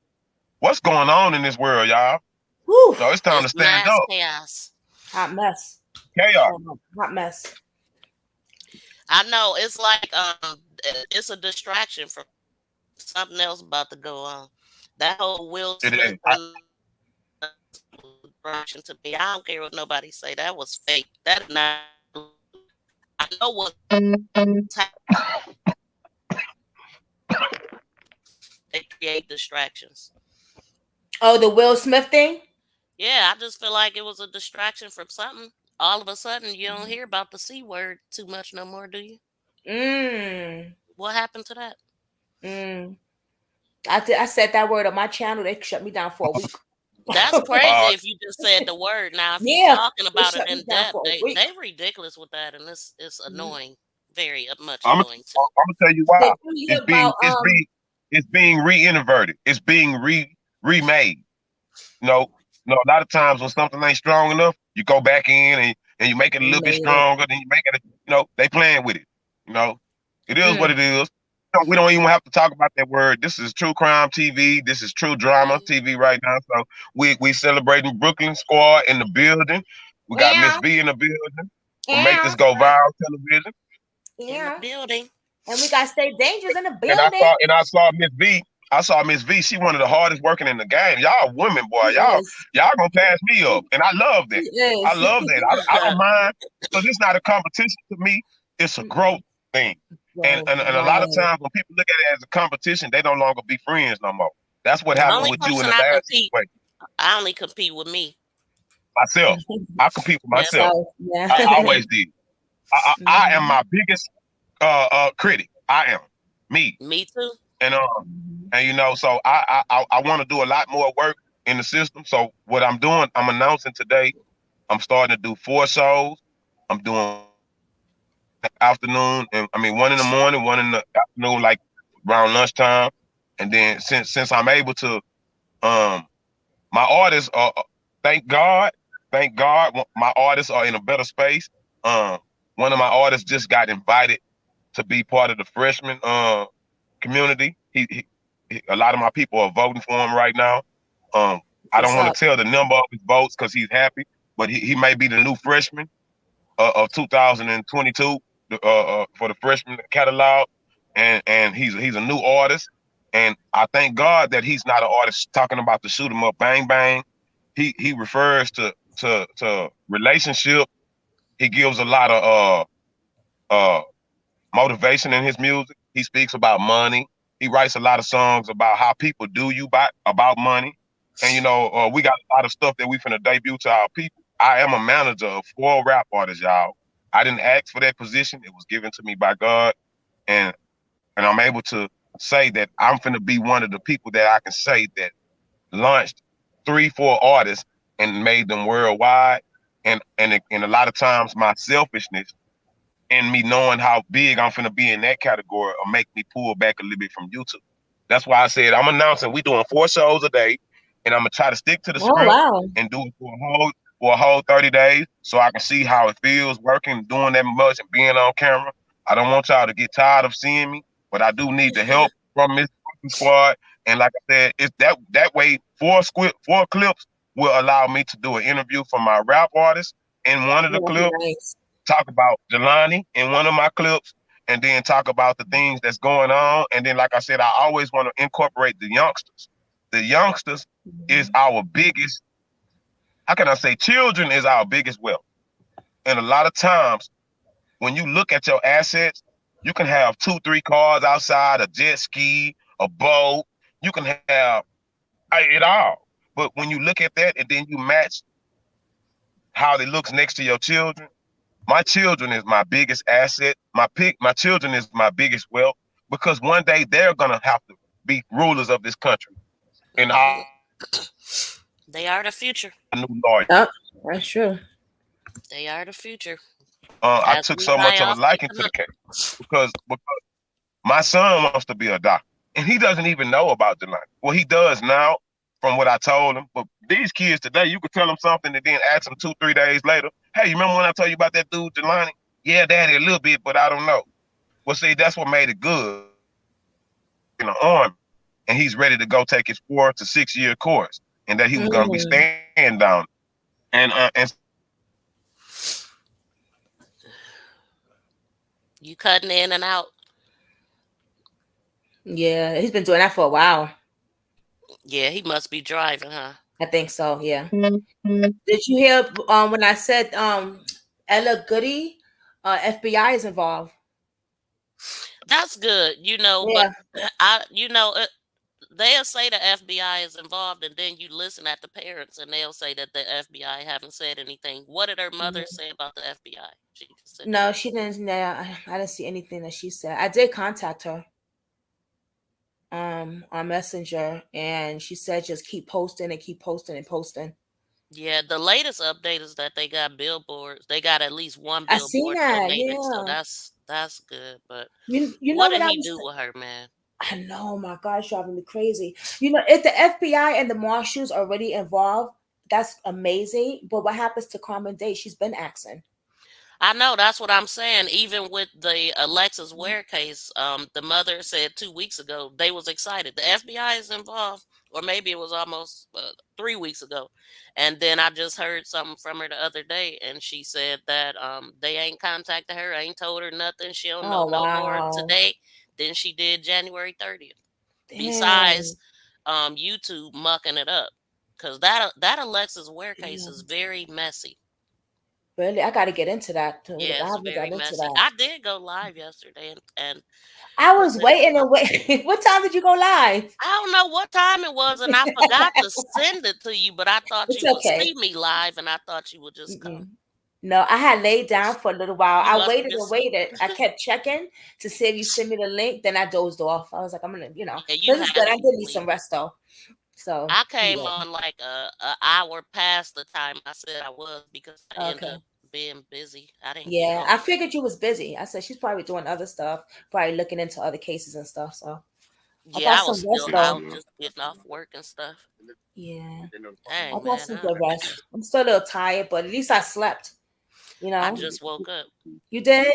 What's going on in this world, y'all? Whew. So it's time to It's stand mass up. chaos. Hot mess. Chaos. Hot mess. I know it's like it's a distraction from something else about to go on. That whole Will It Smith is. and distraction to me. I don't care what nobody say. That was fake. That is not. I know what's happening. They create distractions. Oh, the Will Smith thing? Yeah, I just feel like it was a distraction from something. All of a sudden, you don't hear about the C word too much no more, do you? Mm. What happened to that? Mm. I said that word on my channel. They shut me down for a week. That's crazy Uh, if you just said the word. Now, if you Yeah. talking They about it shut me in down depth, for a week. they ridiculous with that, and it's Mhm. annoying, very much I'm annoying to me. gonna tell you why. Did you hear about It's being re-innovated. It's being remade. You know, a lot of times when something ain't strong enough, you go back in and you make it a we little bit made it? stronger. Then you make it. They playing with it. You know, it is what Mm. it is. We don't even have to talk about that word. This is true crime TV. This is true drama Mhm. TV right now. So we celebrating Brooklyn Squad in the building. We got Miss Ow. V in the building. We'll make this Ow. go viral television. In the Yeah. building. And we got Stay Dangerous in the And building. I saw Miss V. I saw Miss V. She one of the hardest working in the game. Y'all women, boy. He is. Y'all gonna pass me up, and I love He that. I is. love that. I don't mind because it's not a competition to me. It's a growth Mm-mm. thing. Growth, And a lot of right. times when people look at it as a competition, they no longer be friends no more. That's what The happened only with you in person the I last compete, situation. I only compete with me. Myself, I compete for That's myself. So, yeah. I always did. I am Mhm. my biggest critic. I am me, me too. and Mhm. so I want to do a lot more work in the system. So what I'm doing, I'm announcing today. I'm starting to do 4 shows. I'm doing afternoon, and I mean one in the morning, one in the afternoon, like around lunchtime, and then since I'm able to, um, my artists are thank God, thank God, my artists are in a better space. Um, one of my artists just got invited to be part of the freshman community. A lot of my people are voting for him right now. I don't What's want up? to tell the number of his votes because he's happy, but he may be the new freshman of 2022 for the freshman catalog, and he's a new artist, and I thank God that he's not an artist talking about the shoot 'em up bang bang. He refers to relationship. He gives a lot of uh motivation in his music. He speaks about money. He writes a lot of songs about how people do you by about money. And we got a lot of stuff that we finna debut to our people. I am a manager of 4 rap artists, y'all. I didn't ask for that position. It was given to me by God. And I'm able to say that I'm finna be one of the people that I can say that launched 3, 4 artists and made them worldwide. And a lot of times my selfishness and me knowing how big I'm finna be in that category will make me pull back a little bit from YouTube. That's why I said I'm announcing we doing 4 shows a day, and I'm gonna try to stick to the Oh, script wow. and do it for a whole 30 days so I can see how it feels working, doing that much and being on camera. I don't want y'all to get tired of seeing me, but I do need the help from this squad. And like I said, it's that way 4 clips will allow me to do an interview for my rap artist in one of the Yeah, that'd be clips, nice. talk about Jelani in one of my clips, and then talk about the things that's going on. And then, like I said, I always want to incorporate the youngsters. The youngsters is Mhm. our biggest, how can I say, children is our biggest wealth. And a lot of times, when you look at your assets, you can have 2, 3 cars outside, a jet ski, a boat. You can have it all. But when you look at that and then you match how it looks next to your children, my children is my biggest asset. My children is my biggest wealth because one day they're gonna have to be rulers of this country, and I Mhm. They are the future. new lawyer. Yep, that's true. They are the future. I As took we so die much of a off, they liking come to the up. case because my son wants to be a doctor, and he doesn't even know about Jelani. Well, he does now, from what I told him. But these kids today, you could tell them something and then ask them 2, 3 days later, "Hey, you remember when I told you about that dude Jelani? Yeah, daddy, a little bit, but I don't know." Well, see, that's what made it good in the army, and he's ready to go take his 4 to 6 year course, and that he was going to be Mm. staying down. And You cutting in and out. Yeah, he's been doing that for a while. Yeah, he must be driving, huh? I think so. Yeah. Did you hear when I said Ella Goodie, FBI is involved? That's good, but Yeah. they'll say the FBI is involved, and then you listen at the parents, and they'll say that the FBI haven't said anything. What did her mother Mhm. say about the FBI? She just said No, nothing. she didn't. No, I didn't see anything that she said. I did contact her on Messenger, and she said just keep posting and keep posting and posting. Yeah, the latest update is that they got billboards. They got at least one I seen billboard that. donated, so Yeah. that's good. But You know what what did I he was? do with her, man? I know, my God, it's driving me crazy. You know, if the FBI and the marshals are already involved, that's amazing. But what happens to Carmen Day? She's been asking. I know that's what I'm saying. Even with the Alexis Ware case, the mother said 2 weeks ago they was excited. The FBI is involved, or maybe it was almost 3 weeks ago. And then I just heard something from her the other day, and she said that they ain't contacted her, ain't told her nothing. She don't know Oh no more wow. today than she did January 30th. Besides, Dang. YouTube mucking it up, because that Alexis Ware case Yeah. is very messy. Really, I got to get into that too. I Yeah, it's haven't got very into messy. that. I did go live yesterday and I put was the waiting and wait. What time did you go live? I don't know what time it was, and I forgot to send it to you, but I thought It's you would okay. see me live, and I thought you would just come. Mm-mm. No, I had laid down for a little while. You I must have waited and just waited. I kept checking to see if you send me the link. Then I dozed off. I was like, I'm gonna, yeah, you because it's had good. to I be did need asleep. some rest though. So I came yeah. on like a hour past the time I said I was because I ended Okay. up being busy. I didn't get Yeah, on. I figured you was busy. I said she's probably doing other stuff, probably looking into other cases and stuff. So I got Yeah, I was some rest still Yeah, though. out yeah. just getting off work and stuff. Yeah, I Dang got man, some good rest. I'm still a little tired, but at least I slept. You I know, just woke up. you did.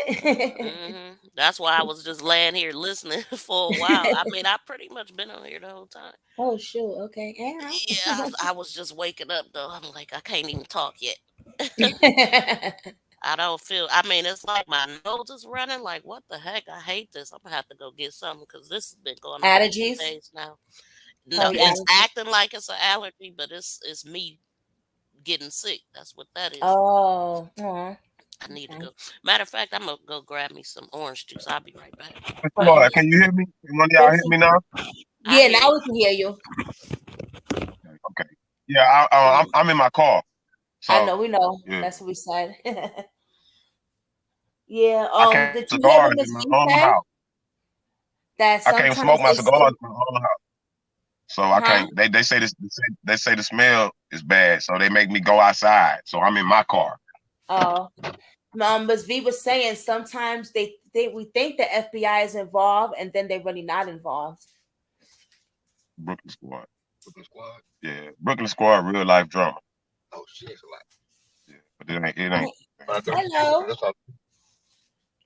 That's why I was just laying here listening for a while. I mean, I pretty much been on here the whole time. Oh shoot. Okay. Yeah, I was just waking up though. I'm like, I can't even talk yet. Yeah. I don't feel. I mean, it's like my nose is running. Like, what the heck? I hate this. I'm gonna have to go get something because this has been going on for two Allergies. days now. No, Probably it's allergies. acting like it's an allergy, but it's me getting sick. That's what that is. Oh. Aw, I need to okay. go. Matter of fact, I'm gonna go grab me some orange juice. I'll be right back. Mr. Okay. Lord, can you hear me? Can one of y'all hear That's me now? I yeah. hear Now you. we can hear you. Okay. Yeah, I'm in my car. I So know. We know. yeah. That's what we said. Yeah. I can't Did you hear cigars what in Miss my V own said? house. That I can't smoke sometimes my they cigars say, in my own house. So I huh? can't. They say this. They say the smell is bad, so they make me go outside. So I'm in my car. Oh, Miss V was saying sometimes we think the FBI is involved, and then they're really not involved. Brooklyn Squad. Brooklyn Squad. Yeah, Brooklyn Squad, real life drama. Oh shit, it's a lot. Yeah, but it ain't. It ain't. Hello. That's all.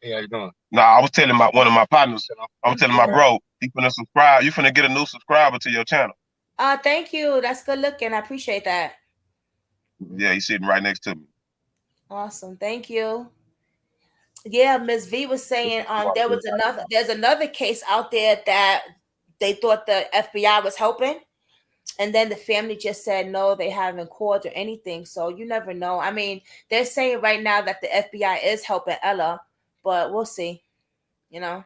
Hey, how you doing? No, I was telling my one of my partners. I was I'm telling my good. bro, he finna subscribe. You finna get a new subscriber to your channel. Thank you. That's good looking. I appreciate that. Yeah, he's sitting right next to me. Awesome. Thank you. Yeah, Miss V was saying there's another case out there that they thought the FBI was helping, and then the family just said no, they haven't called or anything. So you never know. I mean, they're saying right now that the FBI is helping Ella, but we'll see. You know,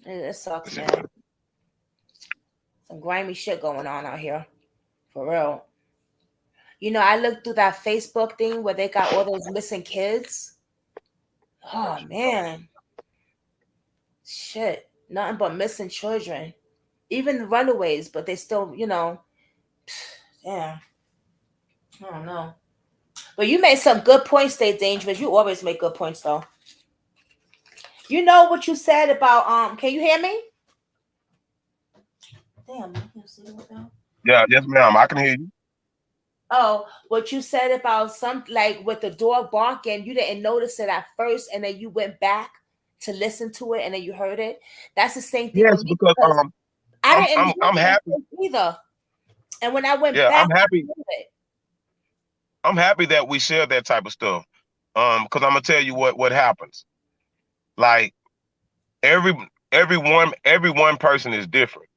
it sucks, man. Some grimy shit going on out here, for real. I looked through that Facebook thing where they got all those missing kids. Oh man, shit, nothing but missing children. Even the runaways, but they still, yeah, I don't know. But you made some good points, Stay Dangerous. You always make good points, though. You know what you said about Can you hear me? Damn, you can't see it now. Yeah, yes, ma'am. I can hear you. Oh, what you said about some like with the dog barking, you didn't notice it at first, and then you went back to listen to it, and then you heard it. That's the same thing with Yes, me because because I didn't hear I'm it at happy. first either, and when I went Yeah, back, I heard it. I'm happy that we share that type of stuff. Because I'm gonna tell you what happens. Like every every one person is different.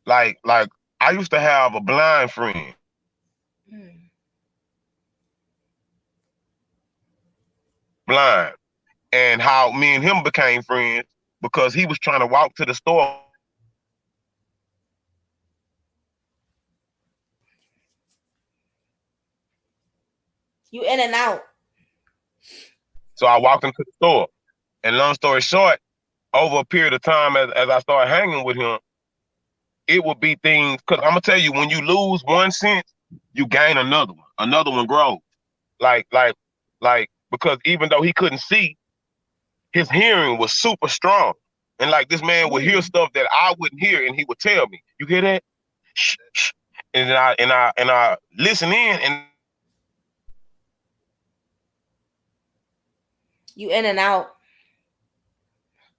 Like I used to have a blind friend, Hmm. blind, and how me and him became friends because he was trying to walk to the store. You in and out. So I walked him to the store. And long story short, over a period of time, as I started hanging with him, it would be things. Because I'm gonna tell you, when you lose one sense, you gain another one. Another one grows. Like like like because even though he couldn't see, his hearing was super strong. And like this man would hear Hmm. stuff that I wouldn't hear, and he would tell me, "You hear that?" Shh, shh. And I listen in, and You in and out.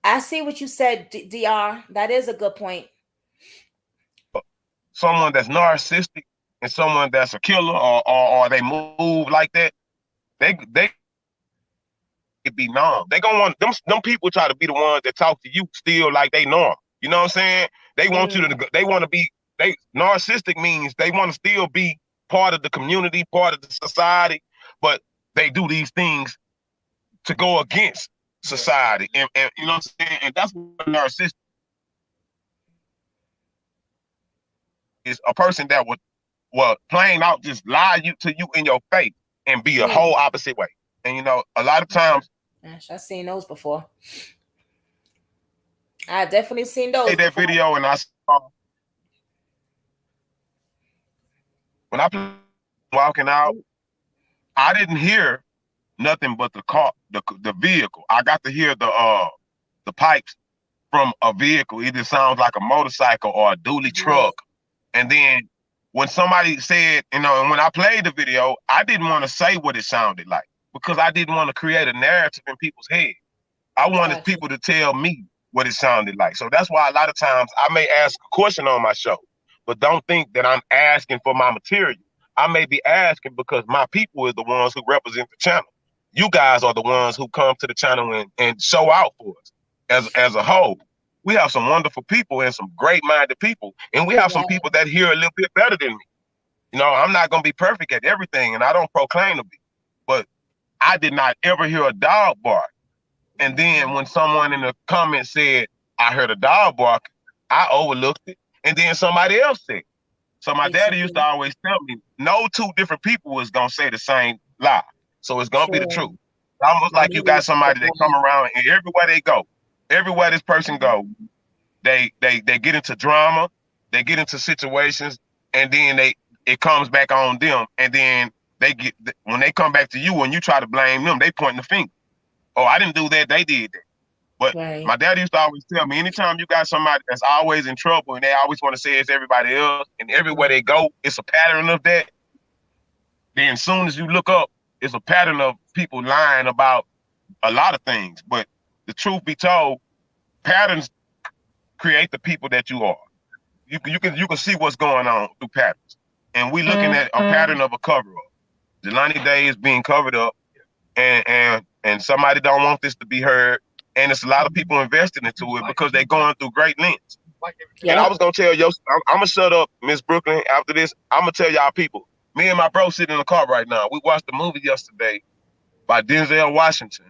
I see what you said, Dr. That is a good point. Someone that's narcissistic and someone that's a killer or they move like that, they be numb. They gonna want them people try to be the ones that talk to you still like they normal. You know what I'm saying? They want you to they want to be they narcissistic means they want to still be part of the community, part of the society, but they do these things to go against society. And you know what I'm saying? And that's what narcissistic is, a person that would plain out just lie to you in your face and be a whole opposite way. And you know, a lot of times gosh, I've seen those before. I've definitely seen those. That before. video and I saw when I walking out, I didn't hear nothing but the car, the vehicle. I got to hear the pipes from a vehicle. It just sounds like a motorcycle or a dually truck. And then when somebody said, you know, and when I played the video, I didn't want to say what it sounded like because I didn't want to create a narrative in people's head. I wanted people to tell me what it sounded like. So that's why a lot of times I may ask a question on my show, but don't think that I'm asking for my material. I may be asking because my people is the ones who represent the channel. You guys are the ones who come to the channel and show out for us as a whole. We have some wonderful people and some great-minded people, and we have some people that hear a little bit better than me. You know, I'm not going to be perfect at everything, and I don't proclaim to be, but I did not ever hear a dog bark. And then when someone in the comments said, I heard a dog bark, I overlooked it. And then somebody else said. So my daddy used to always tell me, no two different people is going to say the same lie. So it's going to be the truth. Almost like you got somebody that come around and everywhere they go, everywhere this person go, they get into drama, they get into situations, and then it comes back on them. And then when they come back to you and you try to blame them, they point the finger. Oh, I didn't do that. They did that. But my dad used to always tell me, anytime you got somebody that's always in trouble and they always want to say it's everybody else, and everywhere they go, it's a pattern of that. Then as soon as you look up, it's a pattern of people lying about a lot of things. But the truth be told, patterns create the people that you are. You can see what's going on through patterns. And we looking at a pattern of a cover-up. Jelani Day is being covered up, and somebody don't want this to be heard. And it's a lot of people invested into it because they're going through great lengths. And I was gonna tell I'm gonna shut up, Miss Brooklyn. After this, I'm gonna tell y'all people. Me and my bro sitting in the car right now. We watched a movie yesterday by Denzel Washington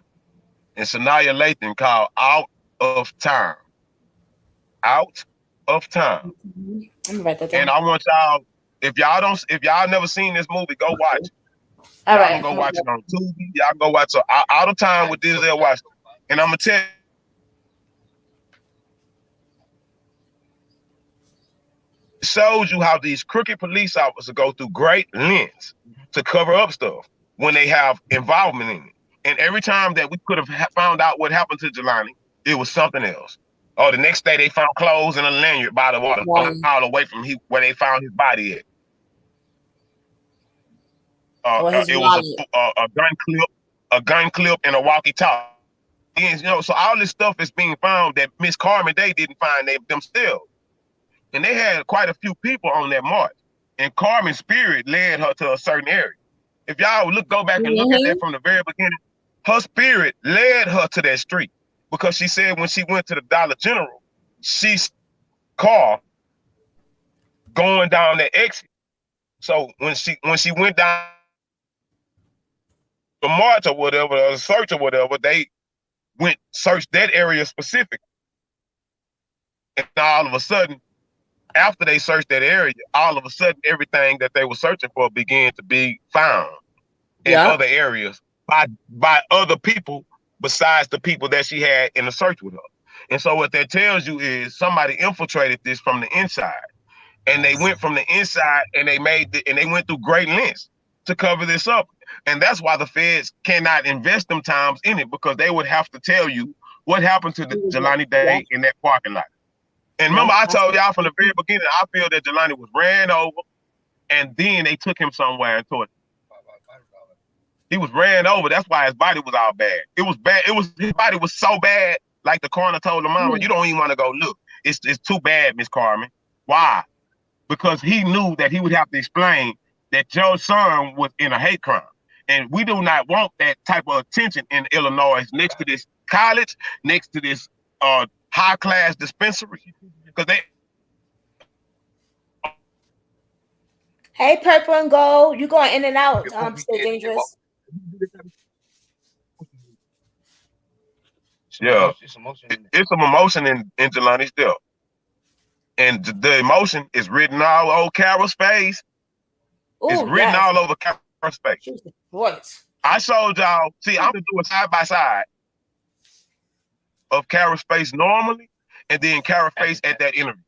and Sanaya Lathan called Out of Time. Out of Time. And I want y'all, if y'all never seen this movie, go watch it. Y'all can go watch it on Tubi. Y'all go watch it Out of Time with Denzel Washington. And I'm gonna tell you, it shows you how these crooked police officers go through great lengths to cover up stuff when they have involvement in it. And every time that we could have found out what happened to Jelani, it was something else. Oh, the next day they found clothes in a lanyard by the water, a mile away from where they found his body at. It was a gun clip, and a walkie-talkie. And, you know, so all this stuff is being found that Miss Carmen Day didn't find themselves. And they had quite a few people on that march. And Carmen's spirit led her to a certain area. If y'all go back and look at that from the very beginning, her spirit led her to that street. Because she said when she went to the Dollar General, she saw a car going down that exit. So when she went down the march or whatever, or the search or whatever, they searched that area specifically. And all of a sudden, after they searched that area, all of a sudden, everything that they were searching for began to be found in other areas by other people besides the people that she had in the search with her. And so what that tells you is somebody infiltrated this from the inside. And they went from the inside and they went through great lengths to cover this up. And that's why the feds cannot invest them times in it, because they would have to tell you what happened to the Jelani Day in that parking lot. And remember, I told y'all from the very beginning, I feel that Jelani was ran over and then they took him somewhere and tortured him. He was ran over. That's why his body was all bad. It was bad. His body was so bad. Like the coroner told the mama, you don't even want to go look. It's too bad, Miss Carmen. Why? Because he knew that he would have to explain that your son was in a hate crime. And we do not want that type of attention in Illinois next to this college, next to this high class dispensary. Because they Hey, Purple and Gold, you going in and out. Stay dangerous. Yeah, it's some emotion in Jelani's death. And the emotion is written all over Carol's face. It's written all over Carol's face. Voice. I showed y'all, see, I'm gonna do a side by side of Carol's face normally, and then Carol's face at that interview.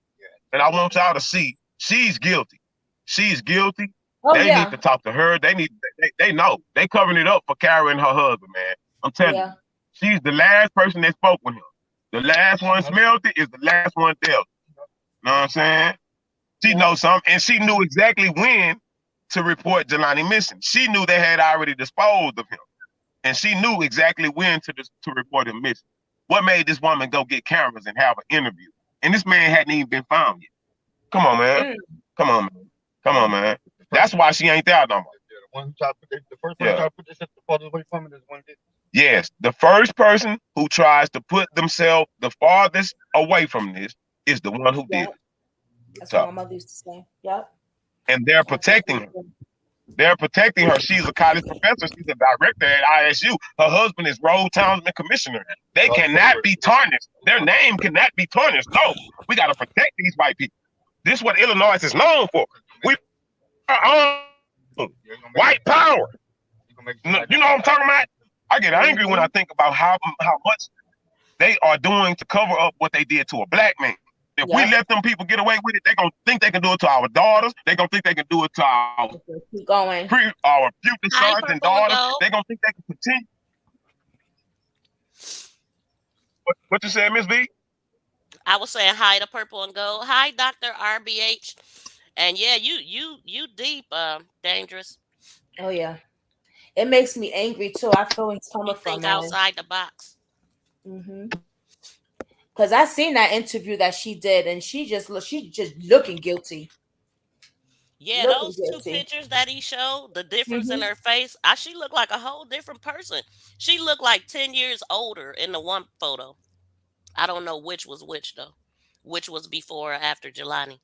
And I want y'all to see she's guilty. She's guilty. They need to talk to her. They know. They covering it up for Carol and her husband, man. I'm telling you. She's the last person that spoke with him. The last one smelled it is the last one dealt. You know what I'm saying? She knows something, and she knew exactly when to report Jelani missing. She knew they had already disposed of him, and she knew exactly when to report him missing. What made this woman go get cameras and have an interview? And this man hadn't even been found yet. Come on, man. Come on, man. Come on, man. That's why she ain't there no more. The one who tried to put the first one tried to put this at the farthest away from it is one did. Yes, the first person who tries to put themselves the farthest away from this is the one who did it. That's what my mother used to say. Yep. And they're protecting her. They're protecting her. She's a college professor. She's a director at ISU. Her husband is road townsman commissioner. They cannot be tarnished. Their name cannot be tarnished. No, we got to protect these white people. This is what Illinois is known for. We are on white power. You know what I'm talking about? I get angry when I think about how much they are doing to cover up what they did to a black man. If we let them people get away with it, they're going to think they can do it to our daughters. They're going to think they can do it to our future sons and daughters. They're going to think they can continue. What you said, Miss V? I was saying hi to Purple and Gold. Hi, Dr. RBH. And yeah, you deep, dangerous. Oh yeah. It makes me angry too. I feel it's coming from think outside the box. Because I seen that interview that she did, and she just looking guilty. Yeah, those two pictures that he showed, the difference in her face, she looked like a whole different person. She looked like 10 years older in the one photo. I don't know which was which though. Which was before or after Jelani.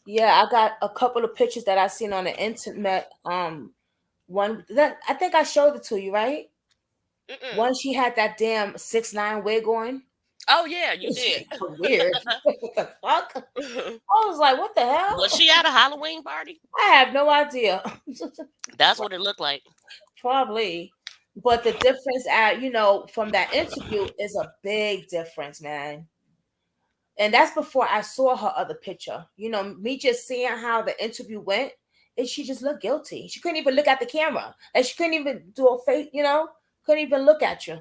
Yeah, I got a couple of pictures that I seen on the internet. One that I think I showed it to you, right? One she had that damn 6'9" wig on. Oh yeah, you did. Weird. What the fuck? I was like, what the hell? Was she at a Halloween party? I have no idea. That's what it looked like. Probably. But the difference from that interview is a big difference, man. And that's before I saw her other picture. Me just seeing how the interview went, and she just looked guilty. She couldn't even look at the camera. And she couldn't even do a face, couldn't even look at you.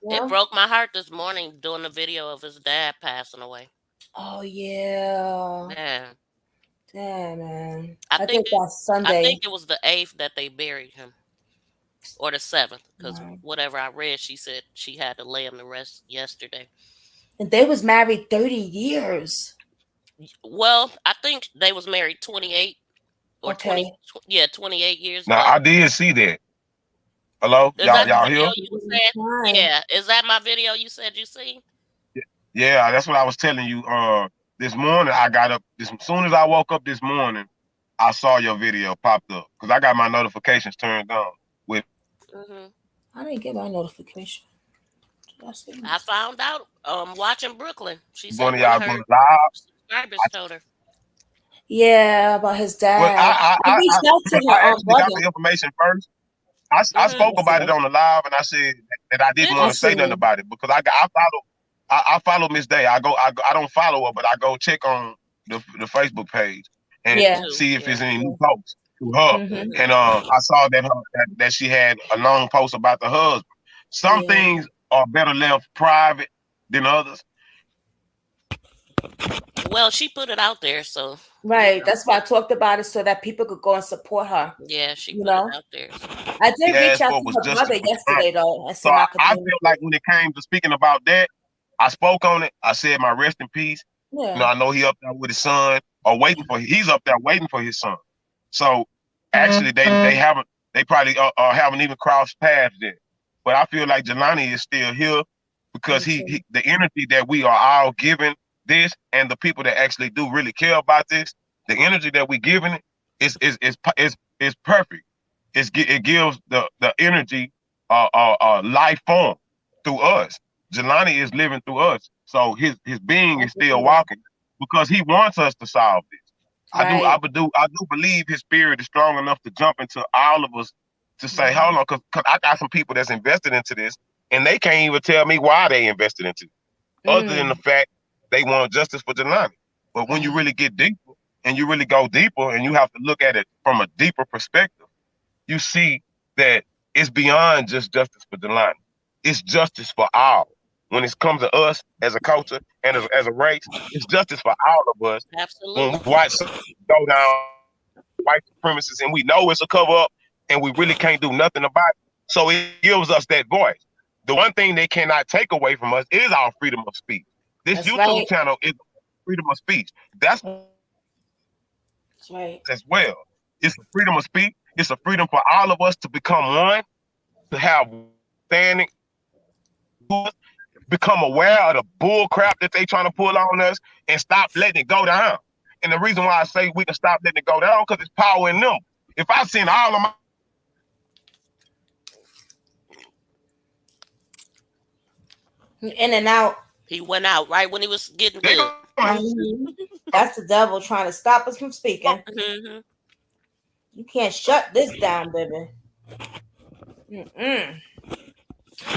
It broke my heart this morning doing the video of his dad passing away. Oh yeah. Yeah. Damn, man. I think that's Sunday. I think it was the 8th that they buried him. Or the 7th. Because whatever I read, she said she had to lay him to rest yesterday. And they was married 30 years. Well, I think they was married 28 or 28 years. Now, I did see that. Hello? Y'all here? Yeah. Is that my video you said you see? Yeah, that's what I was telling you. This morning, I got up. As soon as I woke up this morning, I saw your video popped up. Because I got my notifications turned on. I didn't get my notification. I found out watching Brooklyn. She said one of y'all going live. Subscribers told her. Yeah, about his dad. Well, I actually got the information first. I spoke about it on the live, and I said that I didn't want to say nothing about it because I follow Miss Day. I don't follow her, but I go check on the Facebook page and see if there's any new posts to her. And I saw that she had a long post about the husband. Some things are better left private than others. Well, she put it out there, so Right. That's why I talked about it so that people could go and support her. Yeah, she You put it know, out there. So. I He did reach asked out for to was her justice brother for Javante. yesterday though and So send my I feel condolences. like when it came to speaking about that, I spoke on it. I said my rest in peace. Yeah. I know he up there with his son, or he's up there waiting for his son. So actually, they probably haven't even crossed paths yet. But I feel like Jelani is still here because Me too. the energy that we are all giving this, and the people that actually do really care about this, the energy that we giving it is perfect. It gives the energy life form through us. Jelani is living through us, so his being is still Absolutely. walking because he wants us to solve this. Right. I do believe his spirit is strong enough to jump into all of us to say, Mhm. hold on, because I got some people that's invested into this, and they can't even tell me why they invested into it, other than the Mm. fact they want justice for Jelani. But when you Right. really get deeper and you really go deeper and you have to look at it from a deeper perspective, you see that it's beyond just justice for Jelani. It's justice for all. When it comes to us as a culture and as a race, it's justice for all of us. When we Absolutely. watch something go down white supremacists and we know it's a cover up and we really can't do nothing about it. So it gives us that voice. The one thing they cannot take away from us is our freedom of speech. This That's YouTube right. channel is freedom of speech. That's why I say we can stop trafficking That's right. as well. It's a freedom of speech. It's a freedom for all of us to become one, to have standing, become aware of the bull crap that they trying to pull on us and stop letting it go down. And the reason why I say we can stop letting it go down because it's power in them. If I send all of my In and out. He went out right when he was getting they good. gonna Mhm. That's the devil trying to stop us from speaking. Hmm. You can't shut this down, baby. Mm-mm.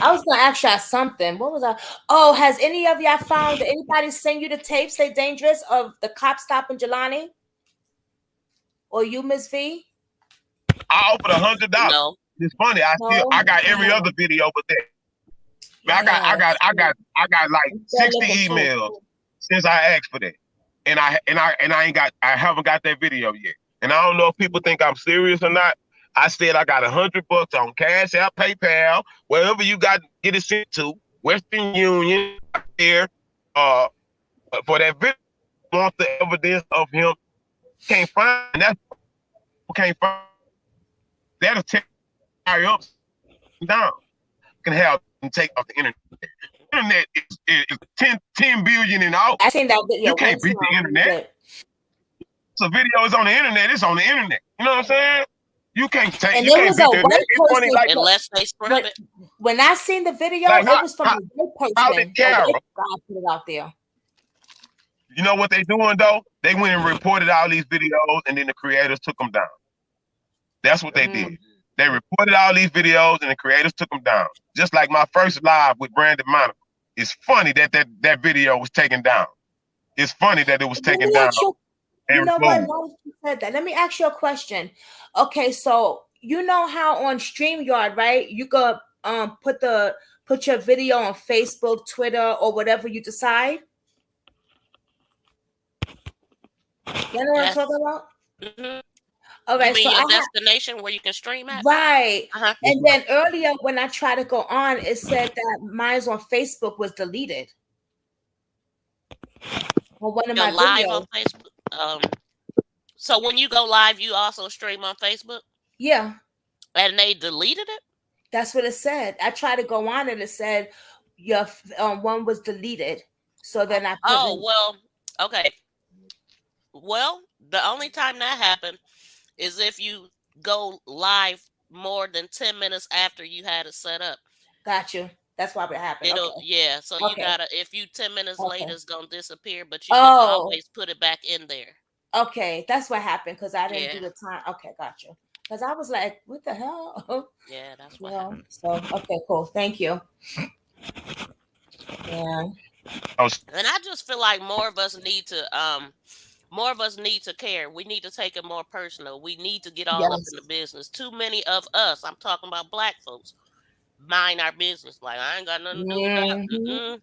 I was gonna ask y'all something. What was I? Oh, has any of y'all found anybody send you the tapes? They dangerous of the cop stopping Jelani or you, Miss V? I offered $100. No. It's funny. No. I got every other Oh, video but that. Man, yeah. I got like I'm still 60 looking too. emails since I asked for that. I haven't got that video yet. And I don't know if people think I'm serious or not. I said I got $100 on Cash App, PayPal, wherever you got get it sent to, Western Union there, uh, for that video. Want the evidence of him? Can't find that. Can't find that'll tear up down. Can have them take off the internet. Internet is 10 billion and out. I seen that video You one can't beat the time. internet. So video is on the internet. It's on the internet. You know what I'm saying? And You it can't was a beat the internet. white It's funny person. like Unless they scrub When it. when I seen the video, like it was from a white how did person. A Kara? white guy put it out there. You know what they doing though? They went and reported all these videos, and then the creators took them down. That's what they Mm. did. They reported all these videos, and the creators took them down. Just like my first live with Brandon Monica. It's funny that video was taken down. It's funny that it was Let taken me down ask you. You and know what? removed. Now that you said that, let me ask you a question. Okay, so you know how on StreamYard, right? You could put your video on Facebook, Twitter, or whatever you decide. You know what I'm talking Yes. about? Hmm. You Okay, so mean I your have destination where you can stream at? right. Uh-huh. And then earlier when I tried to go on, it said that mine on Facebook was deleted on one of You're my live on videos. Facebook. So when you go live, you also stream on Facebook, Yeah, and they deleted it. that's what it said. I tried to go on and it said your one was deleted. So then I put Oh in, well. Okay. Well, the only time that happened is if you go live more than 10 minutes after you had it set up. got you. That's why it happened. Okay. It'll yeah. So you Okay. gotta if you 10 minutes late, Okay. it's gonna disappear, but you can Oh, always put it back in there. okay. That's what happened because I didn't do Yeah. the time. Okay, got you. Because I was like, what the hell? Yeah, that's You what know, happened. so okay, cool. Thank you. Yeah. And I just feel like more of us need to care. We need to take it more personal. We need to get all up in the Yes. business. Too many of us, I'm talking about black folks, mind our business. Like I ain't got nothing to do with that. Hmm. Mm-mm.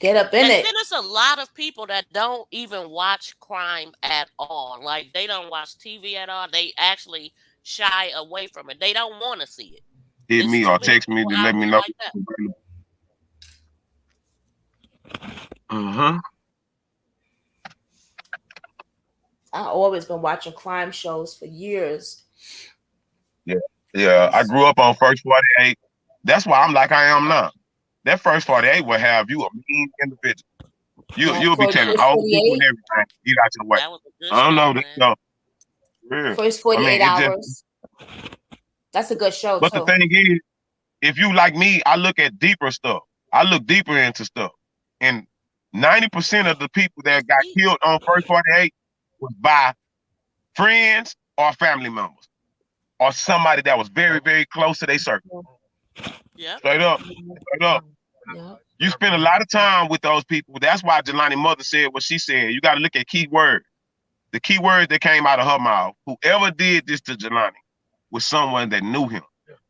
Get up in And it. then there's a lot of people that don't even watch crime at all. Like they don't watch TV at all. They actually shy away from it. They don't want to see it. Hit It's me too or many text me people to out let me here know. like that. Uh-huh. I've always been watching crime shows for years. Yeah. Yeah. I grew up on First 48. That's why I'm like I am now. That First 48 will have you a mean individual. You'll be telling First old people and 48. everything, get out your way. That was a good I don't know. show, This man. so real. First I 48 mean, it just. hours. That's a good show But the too. thing is, if you like me, I look at deeper stuff. I look deeper into stuff, and 90% of the people that That's got deep. killed on First 48 was by friends or family members or somebody that was very, very close to their circle. Yep. Straight up, straight up. Yeah. You spend a lot of time with those people. That's why Jelani's mother said what she said. You got to look at key words. The key words that came out of her mouth. Whoever did this to Jelani was someone that knew him,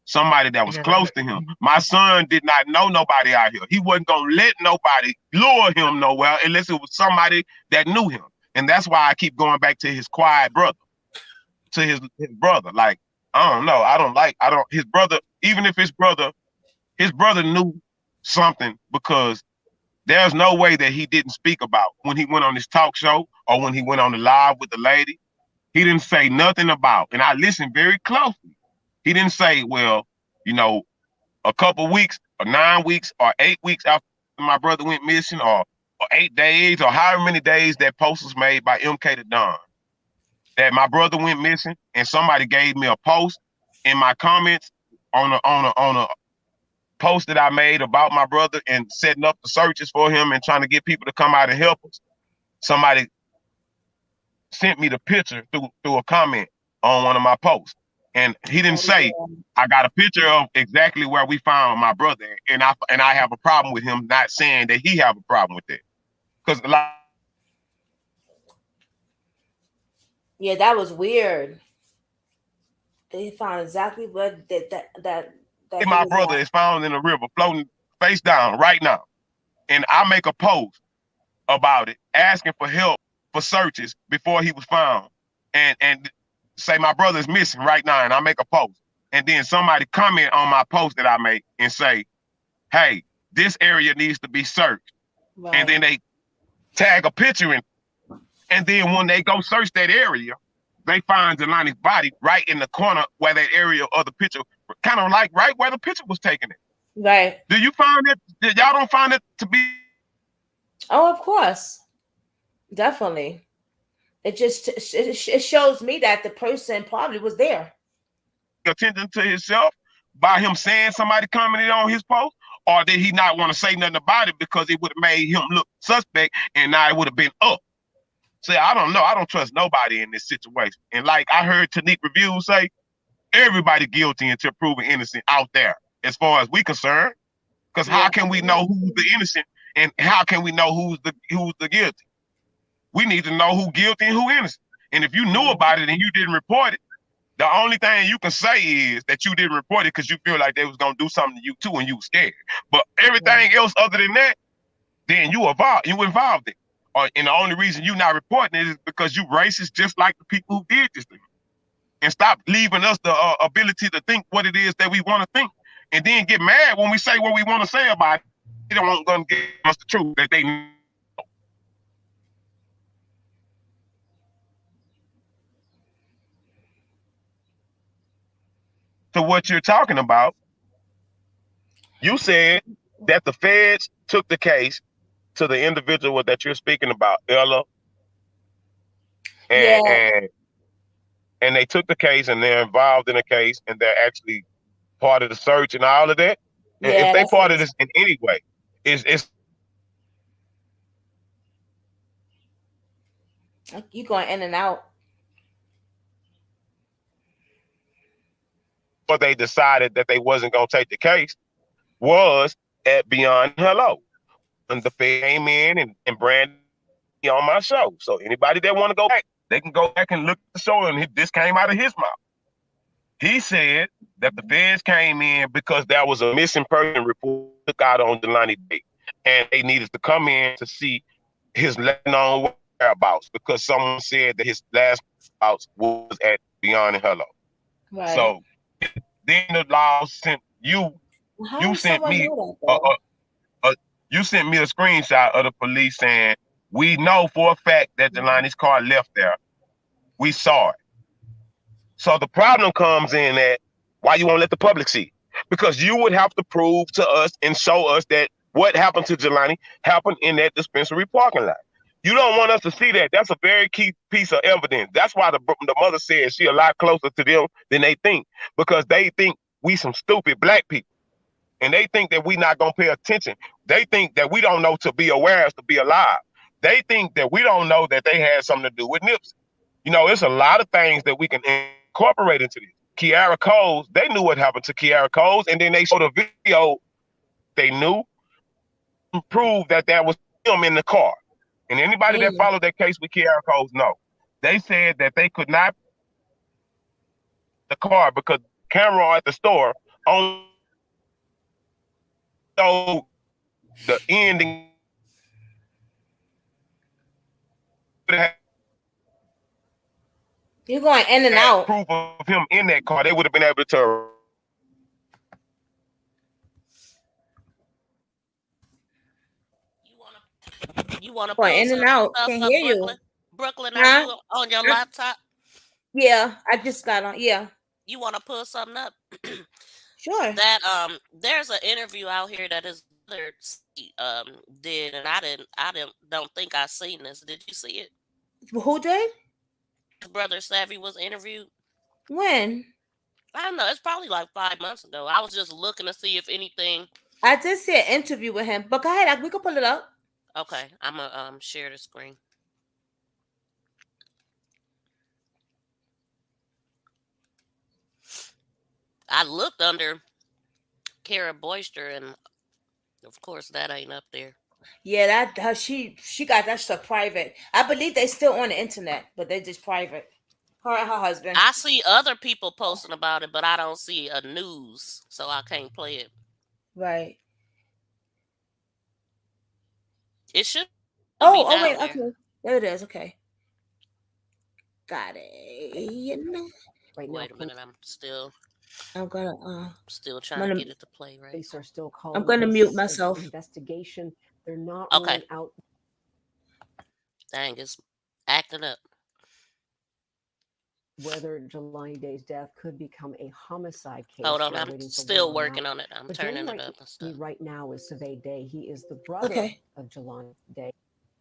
somebody that was close to him. My son did not know nobody out here. He wasn't going to let nobody lure him nowhere unless it was somebody that knew him. And that's why I keep going back to his quiet brother, to his brother. Like, I don't know. His brother, even if his brother knew something, because there's no way that he didn't speak about when he went on his talk show or when he went on the live with the lady. He didn't say nothing about, and I listened very closely. He didn't say, well, you know, a couple weeks or 9 weeks or 8 weeks after my brother went missing, or 8 days or however many days that post was made by MK the Don that my brother went missing, and somebody gave me a post in my comments on a post that I made about my brother and setting up the searches for him and trying to get people to come out and help us. Somebody sent me the picture through a comment on one of my posts. And he didn't say, I got a picture of exactly where we found my brother. And I have a problem with him not saying that he have a problem with that. Because Yeah, that was weird. They found exactly what that he my was brother at. is found in a river floating face down right now. And I make a post about it, asking for help for searches before he was found. And say my brother is missing right now, and I make a post. And then somebody comment on my post that I make and say, hey, this area needs to be searched. Right. And then they tag a picture in. And then when they go search that area, they find Jelani's body right in the corner where that area of the picture, kind of like right where the picture was taken. Right. Do you find that? Y'all don't find it to be? Oh, of course. Definitely. It shows me that the person probably was there. Attention to himself by him saying somebody commented on his post, or did he not want to say nothing about it because it would have made him look suspect and now it would have been up? See, I don't know. I don't trust nobody in this situation. And like I heard Tanique Review say, everybody guilty until proven innocent out there, as far as we concerned. Because how can we know who's the innocent and how can we know who's the guilty? We need to know who guilty and who innocent. And if you knew about it and you didn't report it, the only thing you can say is that you didn't report it because you feel like they was gonna do something to you too and you were scared. But everything else other than that, then you involved it. And the only reason you not reporting it is because you racist just like the people who did this thing. And stop leaving us the ability to think what it is that we want to think. And then get mad when we say what we want to say about it. They don't want to give us the truth that they know. To what you're talking about, you said that the feds took the case to the individual that you're speaking about, Ella, Yeah. and they took the case and they're involved in the case and they're actually part of the search and all of that. And if Yeah, they that's part of this in any way, it's you going in and out. what they decided that they wasn't gonna take the case was at Beyond Hello. And the Fed came in and Brandon on my show. So anybody that want to go back, they can go back and look at the show, and this came out of his mouth. He said that the feds came in because there was a missing person report took out on Jelani Day. and they needed to come in to see his known whereabouts because someone said that his last whereabouts was at Beyond and Hello. Right. So then the law sent How you would sent someone me know that a, though? a you sent me a screenshot of the police saying we know for a fact that Jelani's car left there. We saw it. So the problem comes in that why you won't let the public see? Because you would have to prove to us and show us that what happened to Jelani happened in that dispensary parking lot. You don't want us to see that. That's a very key piece of evidence. That's why the mother says she a lot closer to them than they think because they think we some stupid black people and they think that we not gonna pay attention. They think that we don't know to be aware as to be alive. They think that we don't know that they had something to do with Nipsey. It's a lot of things that we can incorporate into this. Kiara Coles, they knew what happened to Kiara Coles, and then they showed a video they knew proved that that was him in the car. And anybody that Mm. followed that case with Kiara Coles know. They said that they could not the car because the camera at the store only showed the ending You're going in and had out. proof of him in that car, they would have been able to. You wanna Going pull in and some out. stuff Can't up, hear Brooklyn? you. Brooklyn, are Huh? you on your I- laptop? yeah, I just got on. Yeah. You wanna pull something up? Sure. There's an interview out here that his brother did, and I didn't don't think I seen this. Did you see it? Who did? His brother Savvy was interviewed. When? I don't know. It's probably like 5 months ago. I was just looking to see if anything. I did see an interview with him, but go ahead. We can pull it up. Okay, I'm gonna share the screen. I looked under Kara Boyster, and of course that ain't up there. Yeah, she got that stuff private. I believe they still on the internet, but they're just private. Her and her husband. I see other people posting about it, but I don't see a news, so I can't play it. Right. It should be down Oh, there. oh wait, okay. There it is. Okay. Got it. Wait a minute. I'm gonna Still I'm trying to gonna get it to play right. Police are still I'm calling gonna mute this an myself. investigation. They're not Okay. ruling out Dang, it's acting up. whether Jelani Day's death could become a homicide Hold case. on, We're I'm waiting for word still on that. working on it. I'm But turning joining it up and me stuff. right now is Survey Day. He is the brother Okay. of Jelani Day.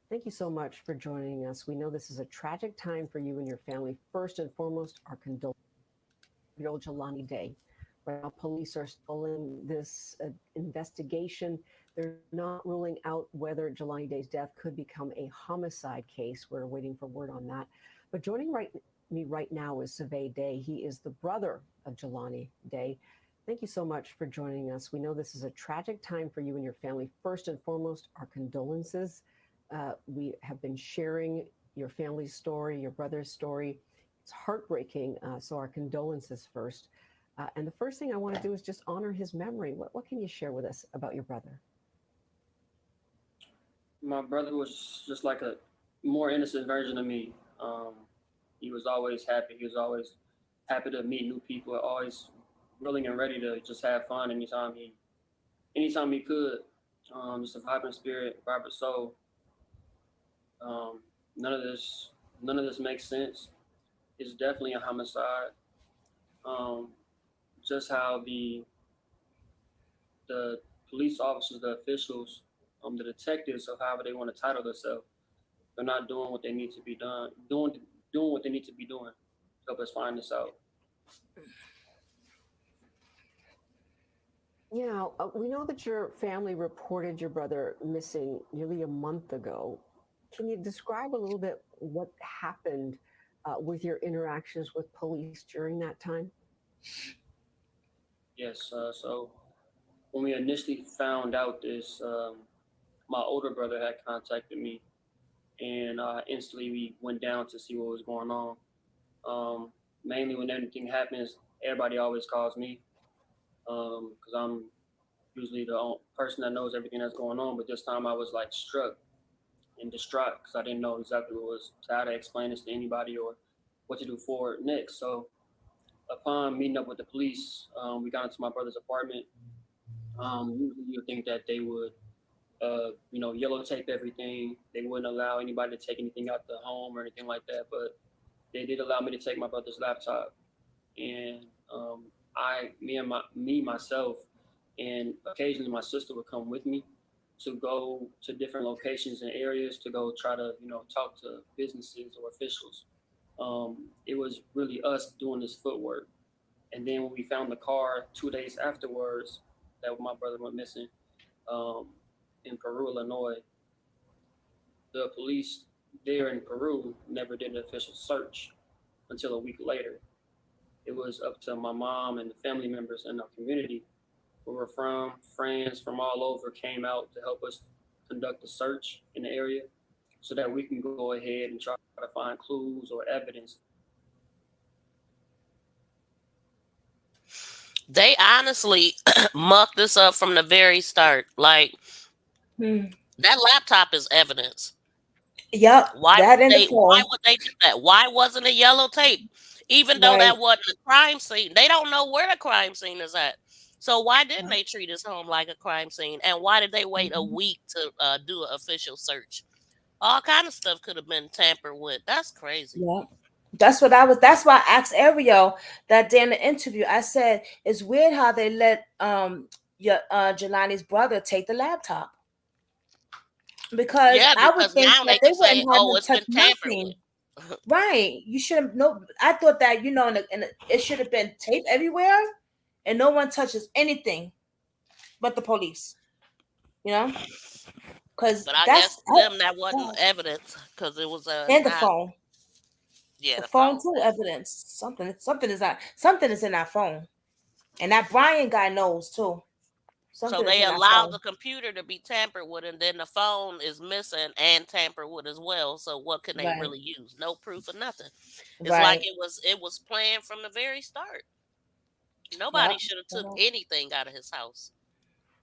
Thank you so much for joining us. We know this is a tragic time for you and your family. First and foremost, our condolences. Jelani Day. Right now, police are still in this investigation. They're not ruling out whether Jelani Day's death could become a homicide case. We're waiting for word on that. But joining me right now is Survey Day. He is the brother of Jelani Day. Thank you so much for joining us. We know this is a tragic time for you and your family. First and foremost, our condolences. We have been sharing your family's story, your brother's story. It's heartbreaking. So our condolences first. And the first thing I want to do is just honor his memory. What can you share with us about your brother? My brother was just like a more innocent version of me. He was always happy. He was always happy to meet new people. Always willing and ready to just have fun anytime he could. Just a vibrant spirit, vibrant soul. Um, none of this none of this makes sense. It's definitely a homicide. Um, just how the police officers, the officials, the detectives, or however they want to title themselves, they're not doing what they need to be done, doing what they need to be doing to help us find this out. Yeah, we know that your family reported your brother missing nearly a month ago. Can you describe a little bit what happened with your interactions with police during that time? Yes. So when we initially found out this, my older brother had contacted me, and instantly we went down to see what was going on. Mainly when anything happens, everybody always calls me because I'm usually the person that knows everything that's going on. But this time I was like struck and distraught because I didn't know exactly what was how to explain this to anybody or what to do forward next. So upon meeting up with the police, we got into my brother's apartment. Usually you would think that they would, yellow tape everything. They wouldn't allow anybody to take anything out the home or anything like that. But they did allow me to take my brother's laptop, and myself, and occasionally my sister would come with me to go to different locations and areas to go try to, talk to businesses or officials. It was really us doing this footwork. And then when we found the car 2 days afterwards that my brother went missing, um, in Peru, Illinois, the police there in Peru never did an official search until a week later. It was up to my mom and the family members in our community where we're from, friends from all over came out to help us conduct the search in the area so that we can go ahead and try to find clues or evidence. They honestly mucked this up from the very start. Like, Hmm. that laptop is evidence. Yep, Why that would in the they why phone. would they do that? Why wasn't it yellow tape? Even though Right. that wasn't a crime scene. They don't know where the crime scene is at. So why didn't they treat his home like a crime scene? And why did they wait a Mhm. week to do an official search? All kind of stuff could have been tampered with. That's crazy. Yeah. That's why I asked Ariel that day in the interview. I said it's weird how they let your Jelani's brother take the laptop. Because Yeah, I would because think now that they they can say, wouldn't have "Oh, him it's touch been tampered nothing. with." Right. You should have no I thought that, it should have been tape everywhere and no one touches anything but the police, you know? Because But I that's guess to them that wasn't evidence because it was and the not. phone. Yeah, The the phone phone too, definitely. evidence. Something is in that phone. And that Brian guy knows too. So Something is they in that allowed phone. the computer to be tampered with, and then the phone is missing and tampered with as well. So what can they Right. really use? No proof of nothing. It's like Right. it was planned from the very start. Nobody Yep. should have took anything out of his house.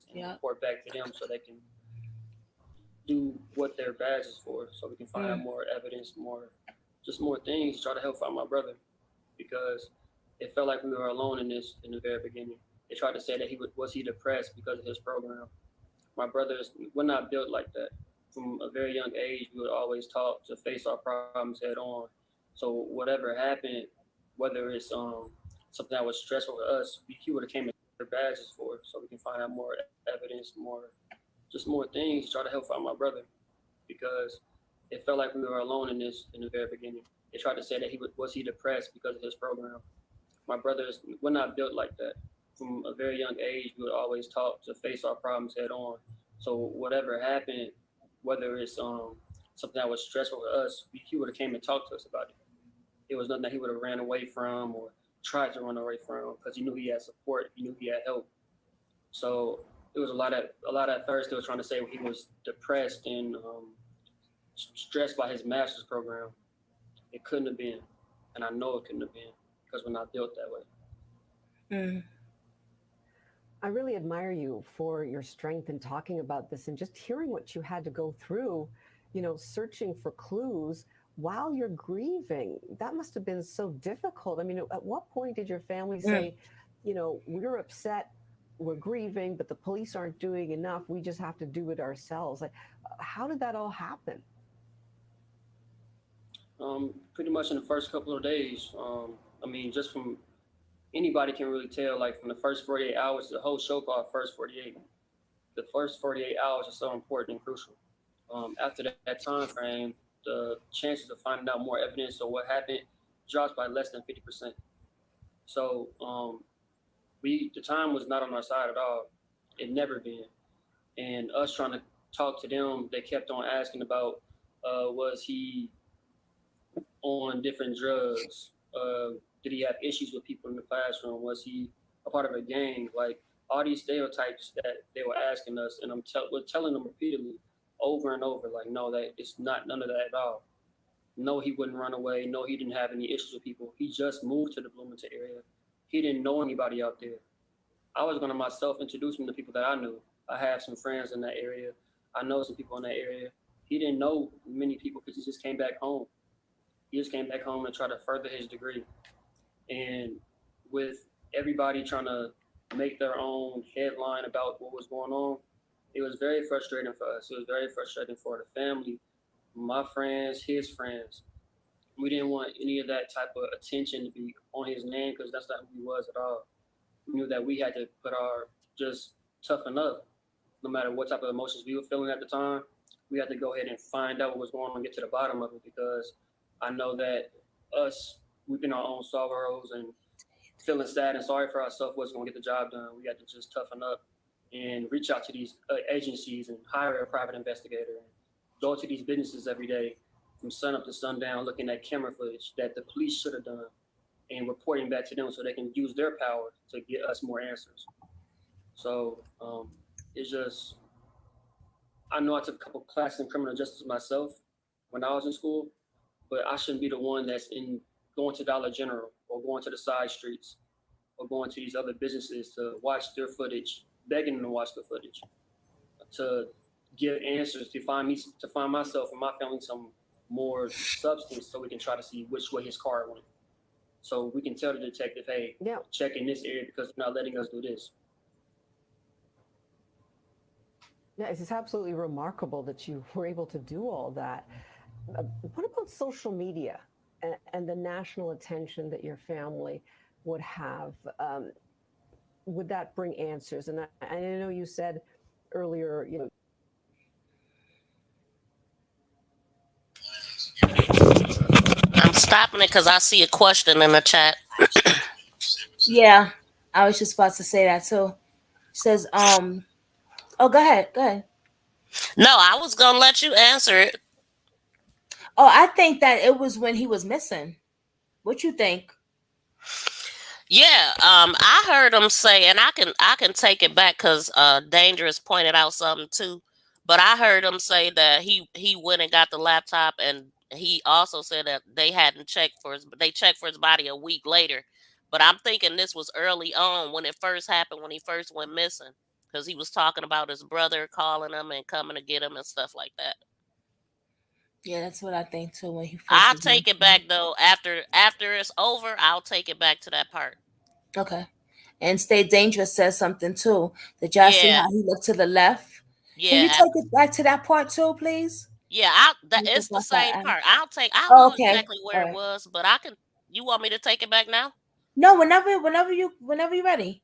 And Yep. report back to them so they can do what their badge is for, so we can find out Mm. more evidence, more things to try to help find my brother because it felt like we were alone in this in the very beginning. They tried to say that was he depressed because of his program. My brothers were not built like that. From a very young age, we would always talk to face our problems head on. So whatever happened, whether it's something that was stressful to us, he would have came to their badges for, so we can find out more evidence, more things to try to help find my brother because it felt like we were alone in this in the very beginning. They tried to say that was he depressed because of his program. My brothers were not built like that. From a very young age, we would always talk to face our problems head on. So whatever happened, whether it's something that was stressful to us, he would have came and talked to us about it. It was nothing that he would have ran away from or tried to run away from because he knew he had support, he knew he had help. So it was a lot at first they were trying to say he was depressed and stressed by his master's program. It couldn't have been, and I know it couldn't have been because we're not built that way. Mm. I really admire you for your strength in talking about this and just hearing what you had to go through, searching for clues while you're grieving. That must have been so difficult. I mean, at what point did your family Mm. say, we're upset, we're grieving, but the police aren't doing enough. We just have to do it ourselves. Like, how did that all happen? Pretty much in the first couple of days. I mean, just from anybody can really tell, like from the first 48 hours, the whole show called First 48. The first 48 hours is so important and crucial. After that time frame, the chances of finding out more evidence of what happened drops by less than 50%. So the time was not on our side at all. It never been. And us trying to talk to them, they kept on asking about was he on different drugs? Did he have issues with people in the classroom? Was he a part of a gang? Like all these stereotypes that they were asking us, and we're telling them repeatedly over and over, like, no, that it's not none of that at all. No, he wouldn't run away. No, he didn't have any issues with people. He just moved to the Bloomington area. He didn't know anybody out there. I was going to myself introduce him to people that I knew. I have some friends in that area. I know some people in that area. He didn't know many people because he just came back home. He just came back home and tried to further his degree. And with everybody trying to make their own headline about what was going on, it was very frustrating for us. It was very frustrating for the family, my friends, his friends. We didn't want any of that type of attention to be on his name because that's not who he was at all. We knew that we had to put our just toughen up, no matter what type of emotions we were feeling at the time. We had to go ahead and find out what was going on and get to the bottom of it because I know that us weeping our own sorrows and feeling sad and sorry for ourselves wasn't going to get the job done. We had to just toughen up and reach out to these agencies and hire a private investigator and go to these businesses every day from sun up to sundown looking at camera footage that the police should have done and reporting back to them so they can use their power to get us more answers. So it's just, I know I took a couple classes in criminal justice myself when I was in school, but I shouldn't be the one that's in going to Dollar General or going to the side streets or going to these other businesses to watch their footage, begging them to watch the footage, to give answers, to find myself and my family some more substance so we can try to see which way his car went. So we can tell the detective, hey, Yeah. check in this area because they're not letting us do this. Yeah, it's absolutely remarkable that you were able to do all that. What about social media and the national attention that your family would have? Would that bring answers? And I know you said earlier, I'm stopping it because I see a question in the chat. Yeah, I was just about to say that too. Says, oh, go ahead, go ahead. No, I was gonna let you answer it. Oh, I think that it was when he was missing. What you think? Yeah, I heard him say, and I can take it back because Dangerous pointed out something too. But I heard him say that he went and got the laptop, and he also said that they hadn't checked for his they checked for his body a week later. But I'm thinking this was early on when it first happened when he first went missing because he was talking about his brother calling him and coming to get him and stuff like that. Yeah, that's what I think too. When he first I'll was take it missing. back though after it's over. I'll take it back to that part. Okay. And Stay Dangerous says something too. Did y'all see Yeah, how he looked to the left? Can you yeah. take it back to that part too, please? Yeah, it's the same part. I don't Oh, know okay. exactly All where it right. was, but I can. You want me to take it back now? No, whenever you're ready.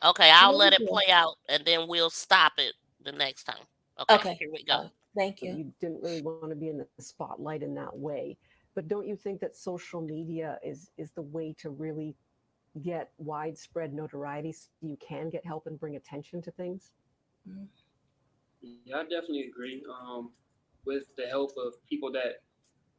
Okay, I'll Whenever let it you're play out and then we'll stop it the next time. Okay, okay. here we go. Thank you. you didn't really want to be in the spotlight in that way. But don't you think that social media is the way to really get widespread notoriety so you can get help and bring attention to things? Mhm. Yeah, I definitely agree. With the help of people that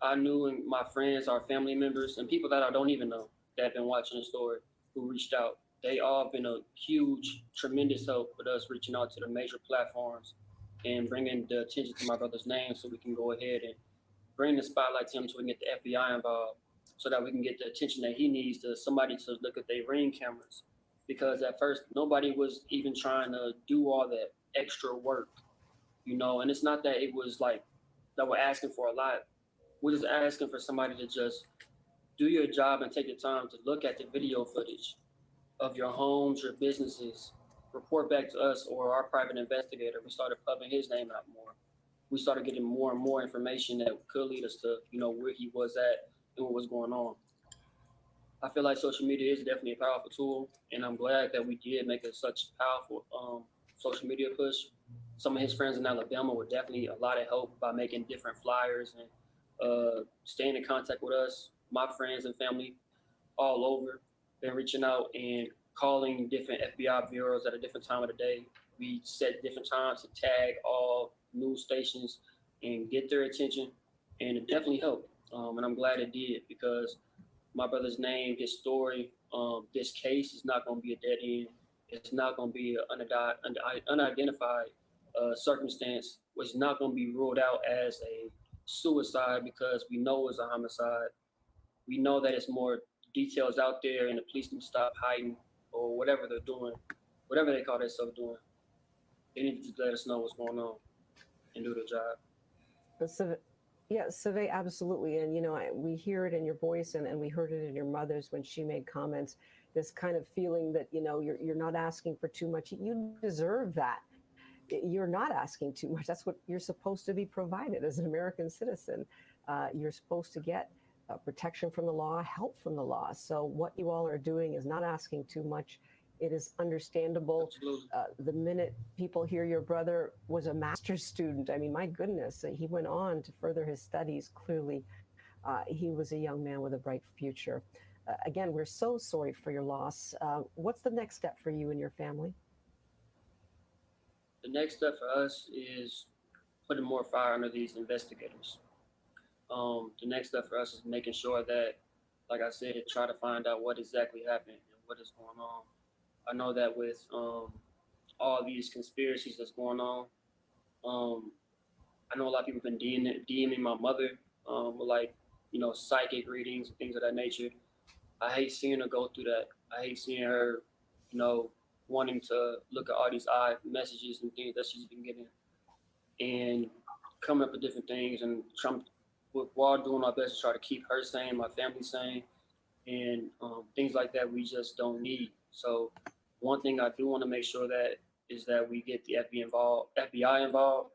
I knew and my friends, our family members, and people that I don't even know that have been watching the story who reached out. They all been a huge, tremendous help with us reaching out to the major platforms and bringing the attention to my brother's name so we can go ahead and bring the spotlight to him so we can get the FBI involved so that we can get the attention that he needs to somebody to look at their ring cameras. Because at first, nobody was even trying to do all that extra work, and it's not that it was like that we're asking for a lot. We're just asking for somebody to just do your job and take the time to look at the video footage of your homes, your businesses, report back to us or our private investigator. We started pubbing his name out more. We started getting more and more information that could lead us to, where he was at and what was going on. I feel like social media is definitely a powerful tool, and I'm glad that we did make such a powerful social media push. Some of his friends in Alabama were definitely a lot of help by making different flyers and staying in contact with us. My friends and family all over been reaching out and calling different FBI bureaus at a different time of the day. We set different times to tag all news stations and get their attention, and it definitely helped. And I'm glad it did because my brother's name, his story, this case is not going to be a dead end. It's not going to be an unidentified circumstance. It's not going to be ruled out as a suicide because we know it's a homicide. We know that it's more details out there, and the police can stop hiding or whatever they're doing. whatever they call themselves doing. They need to let us know what's going on and do their job. So, yeah, Save, absolutely. And, we hear it in your voice, and we heard it in your mother's when she made comments, this kind of feeling that, you're not asking for too much. You deserve that. You're not asking too much. That's what you're supposed to be provided as an American citizen. You're supposed to get protection from the law, help from the law. So what you all are doing is not asking too much. It is understandable. Absolutely. The minute people hear your brother was a master's student, I mean, my goodness, he went on to further his studies. Clearly, he was a young man with a bright future. Again, we're so sorry for your loss. What's the next step for you and your family? The next step for us is putting more fire under these investigators. The next step for us is making sure that, like I said, try to find out what exactly happened and what is going on. I know that with all these conspiracies that's going on, um, I know a lot of people have been DMing my mother with like, psychic readings and things of that nature. I hate seeing her go through that. I hate seeing her, you know, wanting to look at all these odd messages and things that she's been getting and coming up with different things and trying, while doing our best to try to keep her sane, my family sane, and things like that we just don't need. So one thing I do want to make sure that is that we get the FBI involved.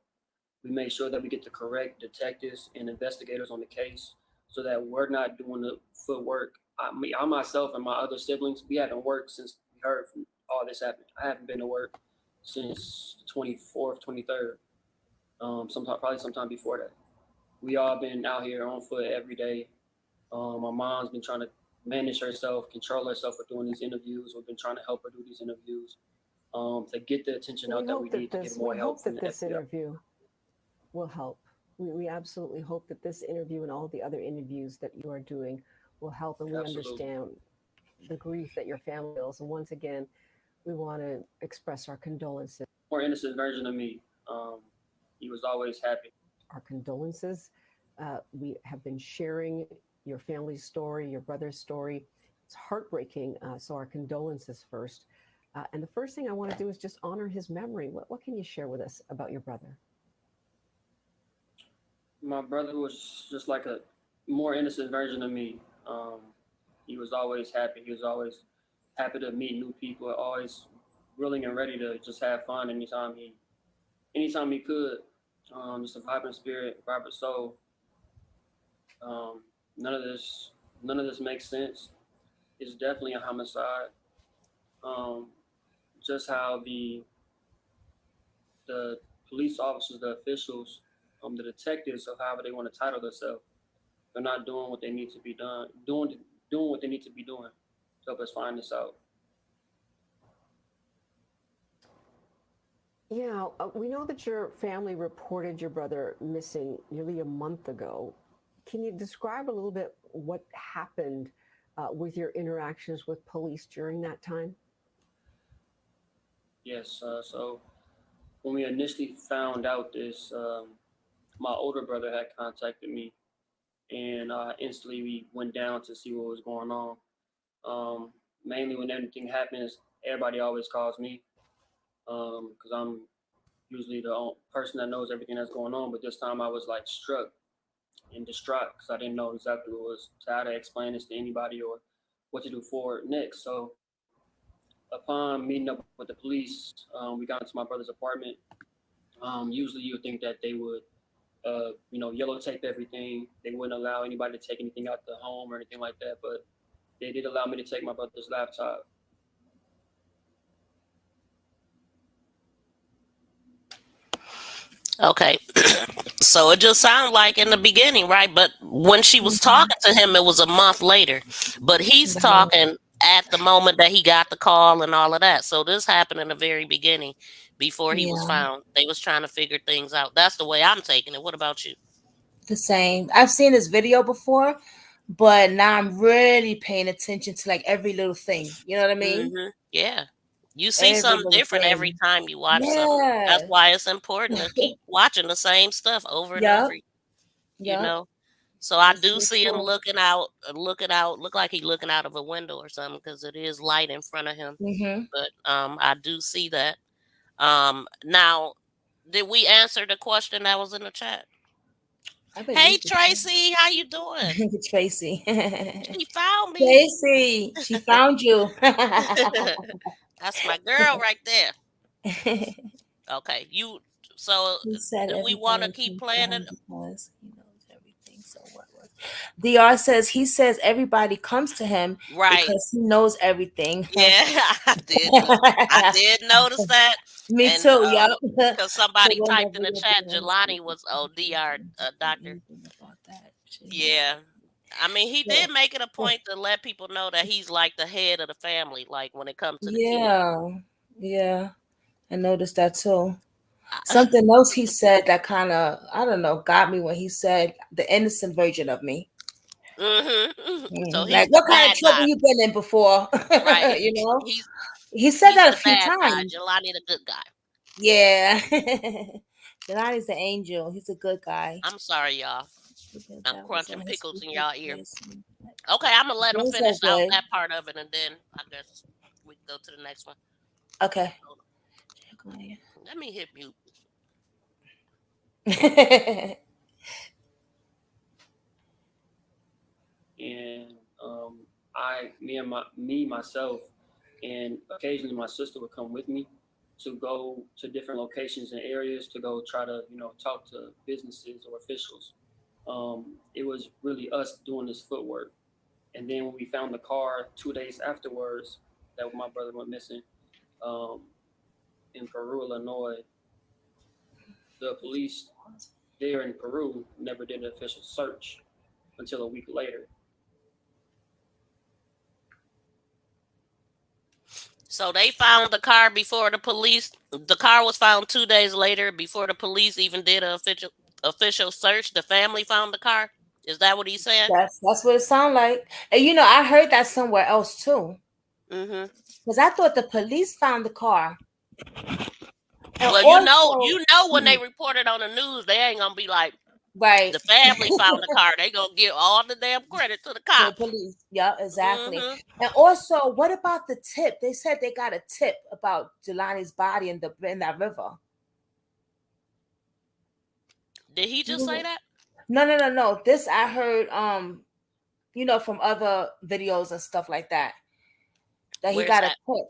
We make sure that we get the correct detectives and investigators on the case so that we're not doing the footwork. I myself and my other siblings, we haven't worked since we heard from all this happened. I haven't been to work since the 24th, 23rd, sometime before that. We all been out here on foot every day. My mom's been trying to manage herself, control herself for doing these interviews. We've been trying to help her do these interviews to get the attention out that we need to get more We help hope from that the this FBI. interview will help. We absolutely hope that this interview and all the other interviews that you are doing will help, and we Absolutely. understand the grief that your family feels. And once again, we want to express our condolences. More innocent version of me. He was always happy. Our condolences. We have been sharing your family's story, your brother's story. It's heartbreaking. So our condolences first. And the first thing I want to do is just honor his memory. What can you share with us about your brother? My brother was just like a more innocent version of me. He was always happy. He was always happy to meet new people. Always willing and ready to just have fun anytime he could. Just a vibrant spirit, vibrant soul. Um, none of this, none of this makes sense. It's definitely a homicide. Um, just how the police officers, the officials, the detectives, or however they want to title themselves, they're not doing what they need to be done, doing what they need to be doing to help us find this out. Yeah, we know that your family reported your brother missing nearly a month ago. Can you describe a little bit what happened with your interactions with police during that time? Yes. So when we initially found out this, my older brother had contacted me, and instantly we went down to see what was going on. Mainly when anything happens, everybody always calls me because I'm usually the person that knows everything that's going on. But this time I was like struck and distraught because I didn't know exactly what was how to explain this to anybody or what to do forward next. So upon meeting up with the police, we got into my brother's apartment. Usually you would think that they would, yellow tape everything. They wouldn't allow anybody to take anything out the home or anything like that. But they did allow me to take my brother's laptop. Okay. So it just sounded like in the beginning, right? But when she was Mhm. talking to him, it was a month later. But he's Right. talking at the moment that he got the call and all of that. So this happened in the very beginning before he was Yeah, found. They was trying to figure things out. That's the way I'm taking it. What about you? the same. I've seen this video before, but now I'm really paying attention to like every little thing. You know what I mean? Yeah. You see Every something little different every thing. time you watch something. That's Yeah. why it's important to keep watching the same stuff over and over, Yep. you Yep. know. So I That's do so see him cool. looking out, look like he looking out of a window or something because it is light in front of him. Mm-hmm. But I do see that. Now, did we answer the question that was in the chat? I Hey believe it. Tracy, how you doing? Tracy. She found me. Tracy, she found you. That's my girl right there. Okay, you. So He said do we want to everybody keep comes to playing it? him because he knows everything. So what was DR says he says everybody comes to him Right. because he knows everything. Yeah, I did notice that, Me and too, yep. because So somebody typed in whenever the you're chat, being honest with Jelani the was person, ODR do doctor. anything about that. Should he Yeah, I mean, he yeah. did make it a point to let people know that he's like the head of the family, like when it comes to the kids. Yeah. Yeah. I noticed that too. I- Something else he said that kind of, I don't know, got me when he said the innocent version of me. So Like, he's the what kind of bad trouble guy, you been in before? right? You know, He's he said he's that a the few bad guy. times. Jelani the good guy. Yeah. Delani's the angel. He's a good guy. I'm sorry, y'all. I'm That was crunching on his pickles in Facebook y'all ear. page. Okay, I'm gonna let him Those are finish out good. that part of it, and then I guess we can go to the next one. Okay. Let me hit mute. And me myself, and occasionally my sister would come with me to go to different locations and areas to go try to talk to businesses or officials. It was really us doing this footwork. And then when we found the car 2 days afterwards that my brother went missing, um, in Peru, Illinois, the police there in Peru never did an official search until a week later. So they found the car before the police. The car was found 2 days later before the police even did an official search. The family found the car. Is that what he's saying? That's what it sounds like. And I heard that somewhere else too. Mm-hmm. Because I thought the police found the car. And Well, also, when they reported on the news, they ain't gonna be like right, the family found the car. They gonna give all the damn credit to the to the cops. police. Yeah, exactly. Mm-hmm. And also, what about the tip? They said they got a tip about Jelani's body in that river. Did he just say that? No, no, no, no. This I heard from other videos and stuff like that. That he Where's got a that? tip.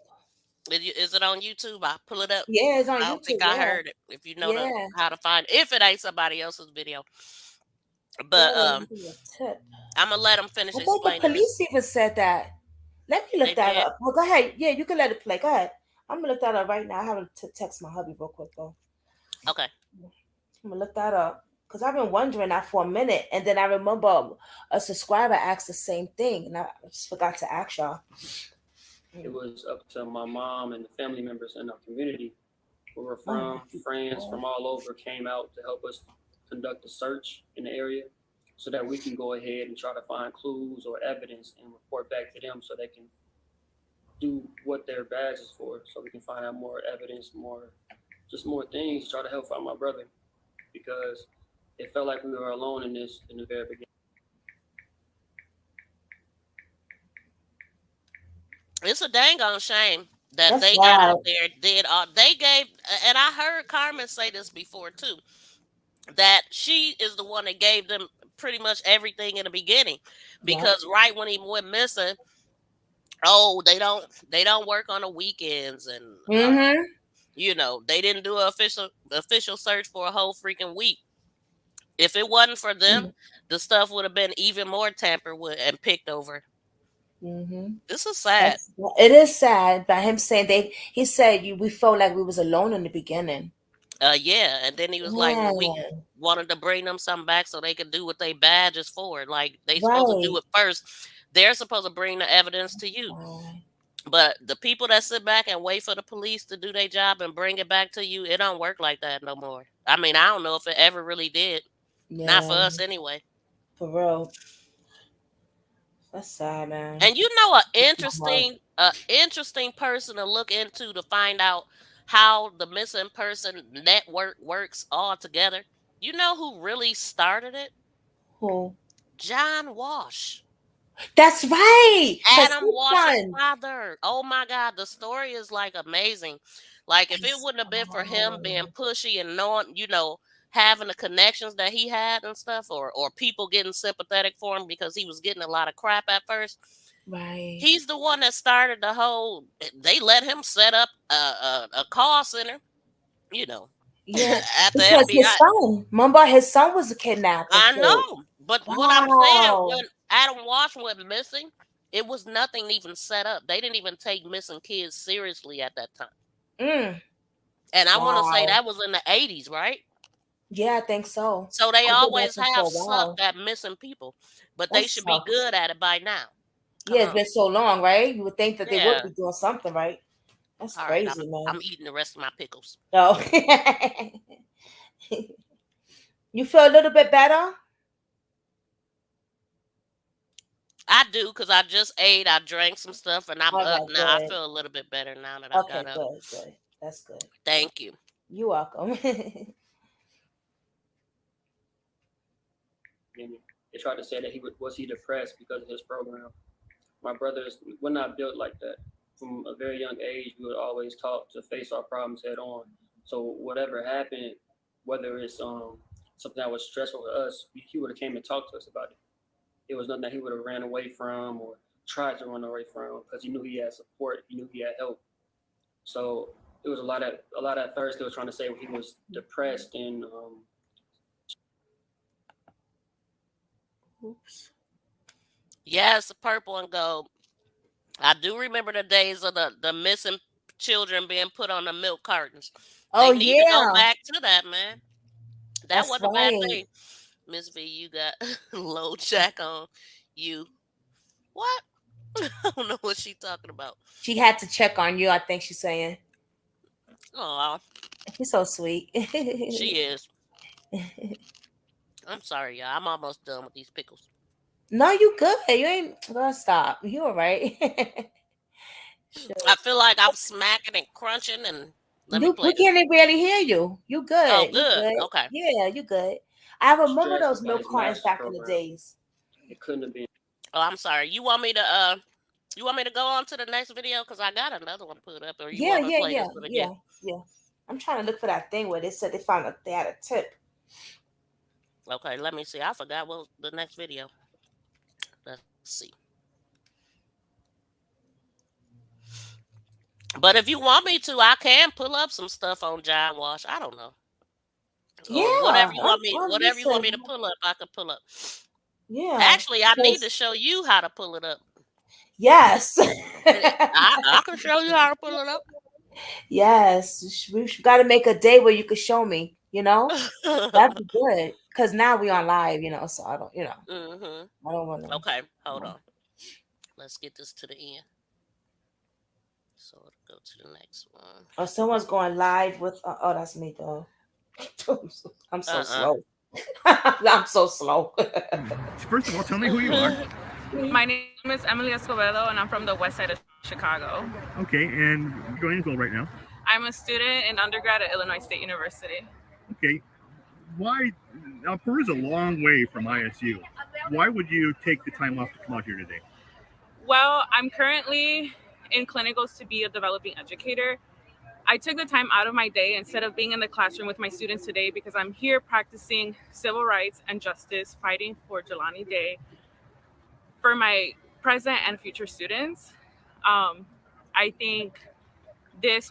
Is it on YouTube? I'll pull it up. Yeah, it's on I don't think YouTube. I Yeah. heard it. If you know Yeah. how to find it. If it ain't somebody else's video. Yeah, But they give you a tip. I'm gonna let him finish I thought the explaining police this. even said that. Let me They look that did. up. Well, go ahead. Yeah, you can let it play. Go ahead. I'm gonna look that up right now. I have to text my hubby real quick though. Okay. I'm gonna look that up because I've been wondering that for a minute, and then I remember a subscriber asked the same thing, and I just forgot to ask y'all. It was up to my mom and the family members in our community where we're Oh, from, friends from all over came out to help us conduct a search in the area so that we can go ahead and try to find clues or evidence and report back to them so they can do what their badge is for, so we can find out more evidence, more things to try to help find my brother, because it felt like we were alone in this in the very beginning. It's a dang on shame that that's they got out wild. there, did all they gave, and I heard Carmen say this before too, that she is the one that gave them pretty much everything in the beginning, Yeah. because right when he went missing, oh, they don't work on the weekends, and Mm-hmm. they didn't do an official search for a whole freaking week. If it wasn't for them, the stuff would have been even more tampered with and picked over. Mm-hmm. This is sad. It is sad by him saying he said we felt like we was alone in the beginning. Yeah, and then he was like, "Well, we Yeah. wanted to bring them something back so they could do what they badge is for. Like they supposed to do Right. it first. They're supposed to bring the evidence to you. Right. But the people that sit back and wait for the police to do their job and bring it back to you, it don't work like that no more. I mean, I don't know if it ever really did. Not Yeah, for us anyway. for real. That's sad, man. And an My heart. interesting person to look into to find out how the missing person network works all together. You know who really started it? Who? John Walsh. That's right. Cause Adam his Walsh's son. father. Oh my God, the story is like amazing. Like if it His wouldn't have been for him being son. pushy and knowing, having the connections that he had and stuff, or people getting sympathetic for him because he was getting a lot of crap at first. Right. He's the one that started the whole. They let him set up a call center, you know, Yeah. at the Because his FBI. son. Remember, his son was kidnapped and I killed. know, but what I'm saying, Wow. when Adam Walsh went missing, it was nothing even set up. They didn't even take missing kids seriously at that time. Mm. And I want to say Wow. that was in the 80s, right? Yeah, I think so. So they I've been always watching for have a sucked while. at missing people, but they That's should be tough. good at it by now. Yeah, Come it's on. been so long, right? You would think that they would Yeah. be doing something, right? That's All right, crazy, man. I'm eating the rest of my pickles. Oh. You feel a little bit better? I do because I just ate, I drank some stuff, and I'm All up right, now. I good. feel a little bit better now that I got Okay, up. good, good. That's good. Thank you. You're welcome. And they tried to say that was he depressed because of his program. My brothers, we're not built like that. From a very young age, we would always taught to face our problems head on. So whatever happened, whether it's something that was stressful to us, he would have came and talked to us about it. It was nothing that he would have ran away from or tried to run away from because he knew he had support, he knew he had help. So it was a lot at first they were trying to say he was depressed and Oops. Yes, purple and gold. I do remember the days of the missing children being put on the milk cartons. Oh They need to go yeah, back to that, man. That that's wasn't a bad right. thing. Miss V, you got low jack on you. What? I don't know what she talking about. She had to check on you, I think she's saying. Oh, You're so sweet. she is. I'm sorry, y'all. I'm almost done with these pickles. No, you good. You ain't gonna stop. You all right. I Sure. feel like I'm smacking and crunching, and let me You play we this. can't even barely hear you. You Oh, good. You good. good. Okay. Yeah, you good. I remember stressed those about milk his cartons master's back in the program. days. It couldn't have been. Oh, I'm sorry. You want me to go on to the next video because I got another one put up, or you Yeah, want me to yeah, play yeah, this one again? yeah, yeah. I'm trying to look for that thing where they said they had a tip. Okay, let me see. I forgot what the next video. Let's see. But if you want me to, I can pull up some stuff on John Walsh. I don't know. Or Yeah, whatever you want me listen. to pull up, I can pull up. Yeah, Actually, I need to because show you how to pull it up. yes, I can show you how to pull it up. yes, we got to make a day where you could show me. That'd be good. Cause now we on live. So I don't. hmm I don't want to. Okay, hold on. Let's get this to the end. So it'll go to the next one. Oh, someone's going live with. Oh, that's me though. I'm so Uh-uh. slow. I'm so slow. First of all, tell me who you are. My name is Emily Escobedo, and I'm from the west side of Chicago. Okay, and you're going to school right now. I'm a student in undergrad at Illinois State University. Okay, why? Now, Peru's a long way from ISU. Why would you take the time off to come out here today? Well, I'm currently in clinicals to be a developing educator. I took the time out of my day instead of being in the classroom with my students today because I'm here practicing civil rights and justice, fighting for Jelani Day for my present and future students. I think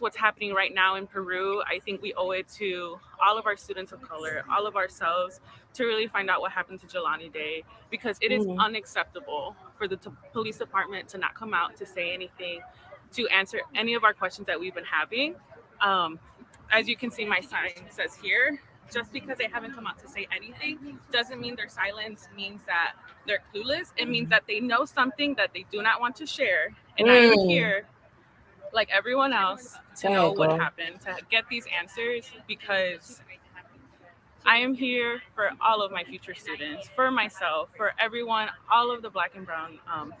what's happening right now in Peru, I think we owe it to all of our students of color, all of ourselves, to really find out what happened to Jelani Day, because it is unacceptable for the police department to not come out to say anything, to answer any of our questions that we've been having. As you can see, my sign says here, just because they haven't come out to say anything doesn't mean their silence means that they're clueless. It means that they know something that they do not want to share. And I am here, like everyone else, to know what happened, to get these answers, because I am here for all of my future students, for myself, for everyone, all of the Black and Brown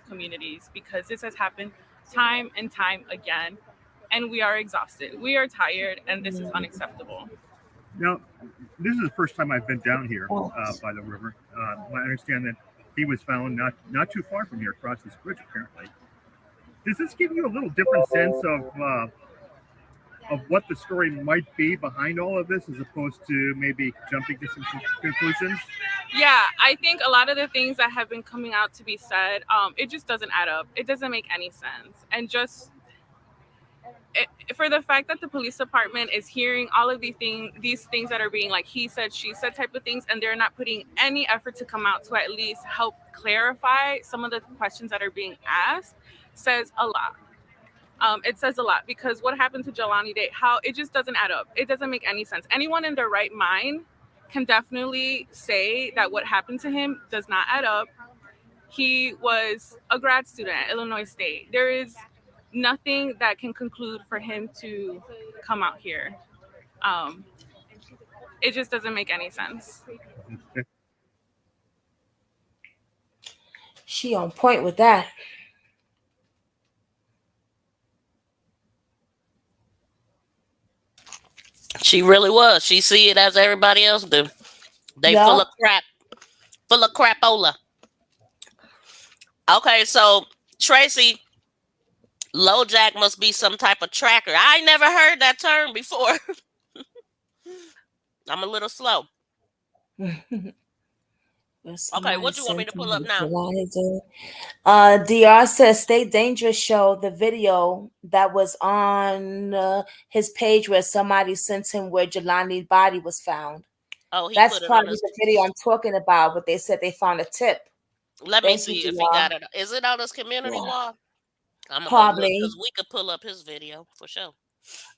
communities, because this has happened time and time again, and we are exhausted. We are tired, and this is unacceptable. Now, this is the first time I've been down here by the river. I understand that He was found not too far from here, across this bridge, apparently. Does this give you a little different sense of what the story might be behind all of this, as opposed to maybe jumping to some conclusions? Yeah, I think a lot of the things that have been coming out to be said, it just doesn't add up. It doesn't make any sense. And just for the fact that the police department is hearing all of these things that are being like he said, she said type of things, and they're not putting any effort to come out to at least help clarify some of the questions that are being asked, says a lot. It says a lot, because what happened to Jelani Day, how it just doesn't add up. It doesn't make any sense. Anyone in their right mind can definitely say that what happened to him does not add up. He was a grad student at Illinois State. There is nothing that can conclude for him to come out here. Um, it just doesn't make any sense. She on point with that. She really was. She see it as everybody else do. They full Yup. of crap. Full of crapola. Okay, so Tracy, LoJack must be some type of tracker. I ain't never heard that term before. I'm a little slow. Okay, what you want me to pull up now? DR says Stay Dangerous show the video that was on his page where somebody sent him where Jelani's body was found. Oh, he That's put it on probably his. the video I'm talking about, but they said they found a tip. Let me Thank you, see if he DR. got it. Is it on his community Yeah, wall? I'm gonna go look probably. because we could pull up his video for sure.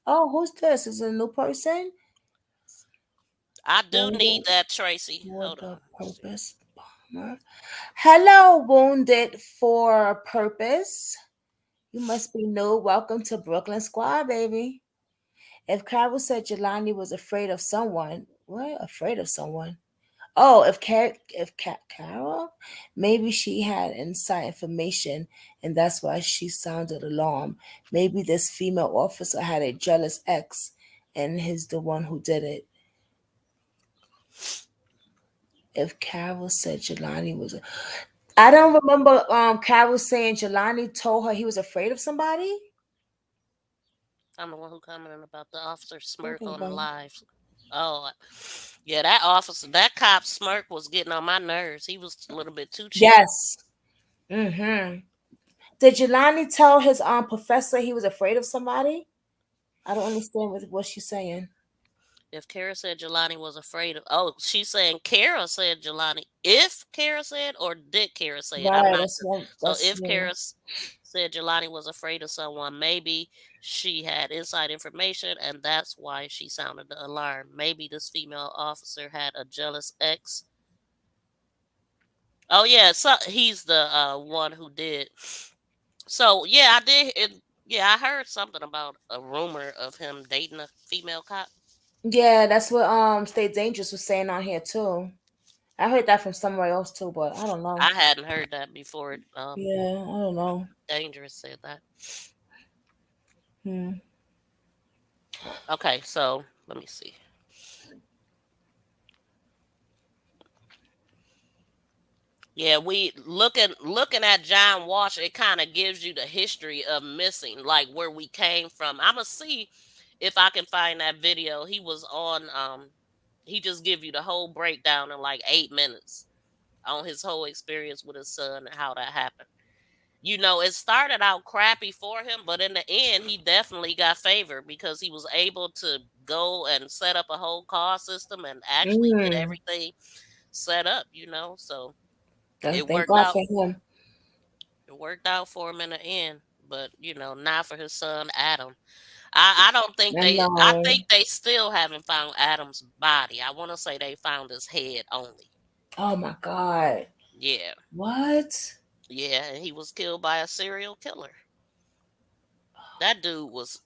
Oh, who's this? Is it a new person? I do need Wounded that, Tracy. for Hold the on. purpose. Bomber. Hello, Wounded for Purpose. You must be new. Welcome to Brooklyn Squad, baby. If Carol said Jelani was afraid of someone, what? Afraid of someone? Oh, Carol, maybe she had inside information, and that's why she sounded alarmed. Maybe this female officer had a jealous ex, and he's the one who did it. If Carol said Jelani was, I don't remember. Carol saying Jelani told her he was afraid of somebody. I'm the one who commented about the officer smirk Okay, on the go. live. Oh, yeah, that officer, that cop smirk was getting on my nerves. He was a little bit too cheap. Yes. Mm-hmm. Did Jelani tell his professor he was afraid of somebody? I don't understand what she's saying. If Kara said Jelani was afraid of, oh, she's saying Kara said Jelani. If Kara said, or did Kara say it? I'm Right. not That's sure. one. So That's if yeah. Kara said Jelani was afraid of someone, maybe she had inside information, and that's why she sounded the alarm. Maybe this female officer had a jealous ex. Oh yeah, so he's the one who did. So yeah, I did. Yeah, I heard something about a rumor of him dating a female cop. Yeah, that's what Stay Dangerous was saying on here too. I heard that from somewhere else too, but I don't know. I hadn't heard that before. Yeah, I don't know. Dangerous said that. Hmm. Okay, so let me see. Yeah, we looking at John Walsh. It kind of gives you the history of missing, like where we came from. I'm gonna see if I can find that video. He was on. He just give you the whole breakdown in like 8 minutes on his whole experience with his son and how that happened. You know, it started out crappy for him, but in the end, he definitely got favored because he was able to go and set up a whole call system and actually get Mm. everything set up. You know, so it Thank worked God out. for him. It worked out for him in the end, but not for his son Adam. I don't think I they. I know. think they still haven't found Adam's body. I want to say they found his head only. Oh my God. Yeah, What? yeah, and he was killed by a serial killer. That dude was.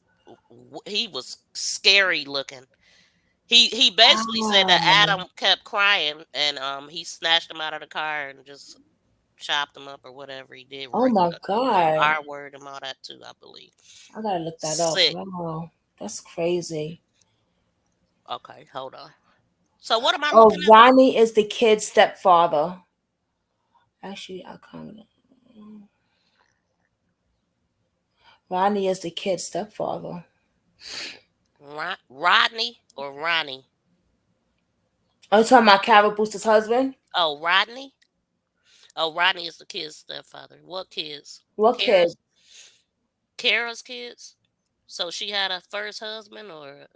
He was scary looking. He basically said that Wow. Adam kept crying and he snatched him out of the car and just chopped him up or whatever he did. Oh my God. R word and all that too, I believe. I gotta look that up. Sick. Wow. That's crazy. Okay, hold on. So what am I Oh, looking at? Ronnie is the kid's stepfather. Actually, I comment. Ronnie is the kid's stepfather. Rodney or Ronnie? Are you talking about Carol Booster's husband? Oh, Rodney. Oh, Rodney is the kid's stepfather. What kids? What kid? Kara's Kara's kids. So she had a first husband or a